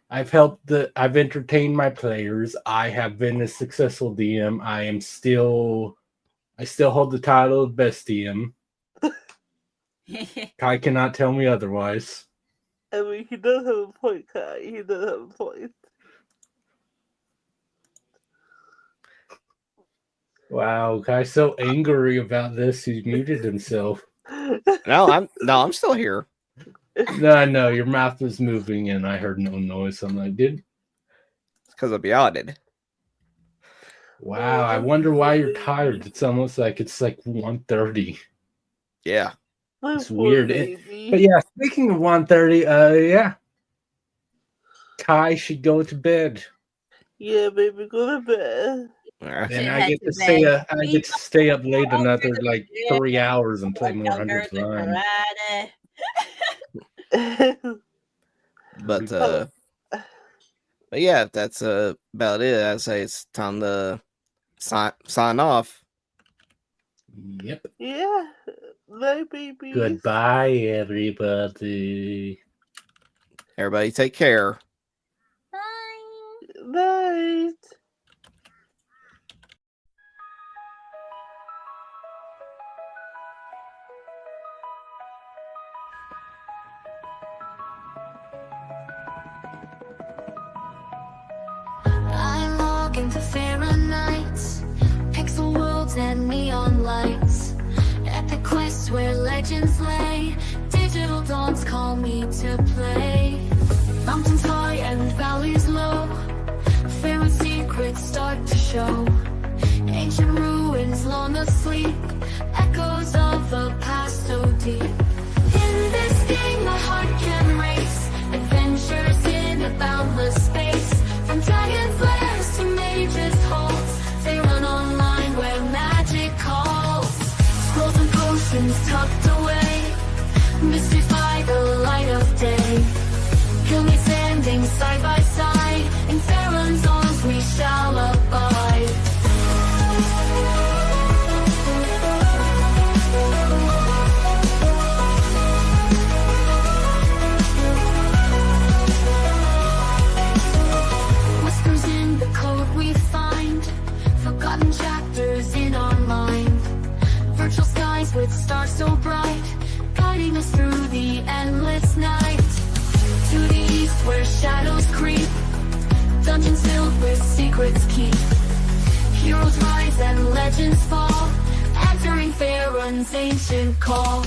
S2: I've entertained my players. I have been a successful DM. I still hold the title of best DM. Kai cannot tell me otherwise.
S3: I mean, he does have a point, Kai. He does have a point.
S2: Wow, Kai's so angry about this, he's muted himself.
S1: No, I'm still here.
S2: No, your mouth was moving and I heard no noise. I'm like, dude.
S1: It's because of Bearded.
S2: Wow, I wonder why you're tired. It's almost like it's like 1:30.
S1: Yeah.
S2: It's weird. But yeah, speaking of 1:30, yeah. Kai should go to bed.
S3: Yeah, baby, go to bed.
S2: And I get to stay up late another like 3 hours and play more 100 Run.
S1: But yeah, that's about it. I'd say it's time to sign off.
S2: Yep.
S3: Yeah. Bye, baby.
S2: Goodbye, everybody.
S1: Everybody take care.
S3: Night.
S7: lights. Epic quests where legends lay. Digital dawns call me to play. Mountains high and valleys low. Faerun secrets start to show. Ancient ruins long asleep. Echoes of a past so deep. In this game my heart can race. Adventures in a boundless space. From dragon flares to mages halls. They run online where magic calls. Scrolls and potions tucked away. Mysteries by the light of day. Kill me standing side by side. In Faerun's arms we shall abide. Whispers in the code we find. Forgotten chapters in our mind. Virtual skies with stars so bright, guiding us through the endless night. To the east where shadows creep. Dungeons filled with secrets keep. Heroes rise and legends fall. Answering Faerun's ancient call.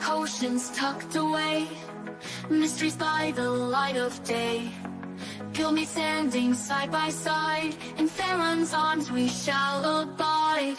S7: Potions tucked away. Mysteries by the light of day. Kill me standing side by side. In Faerun's arms we shall abide.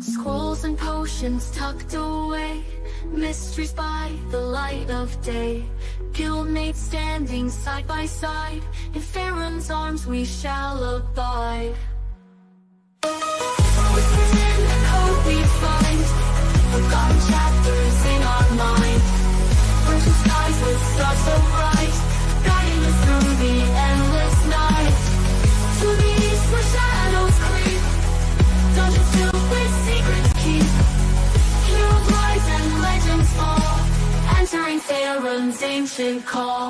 S7: Scrolls and potions tucked away. Mysteries by the light of day. Guildmates standing side by side. In Faerun's arms we shall abide. Whispers in the code we find. Forgotten chapters in our mind. Virgin skies with stars so bright, guiding us through the endless night. To the east where shadows creep. Dungeons filled with secrets keep. Heroes rise and legends fall. Answering Faerun's ancient call.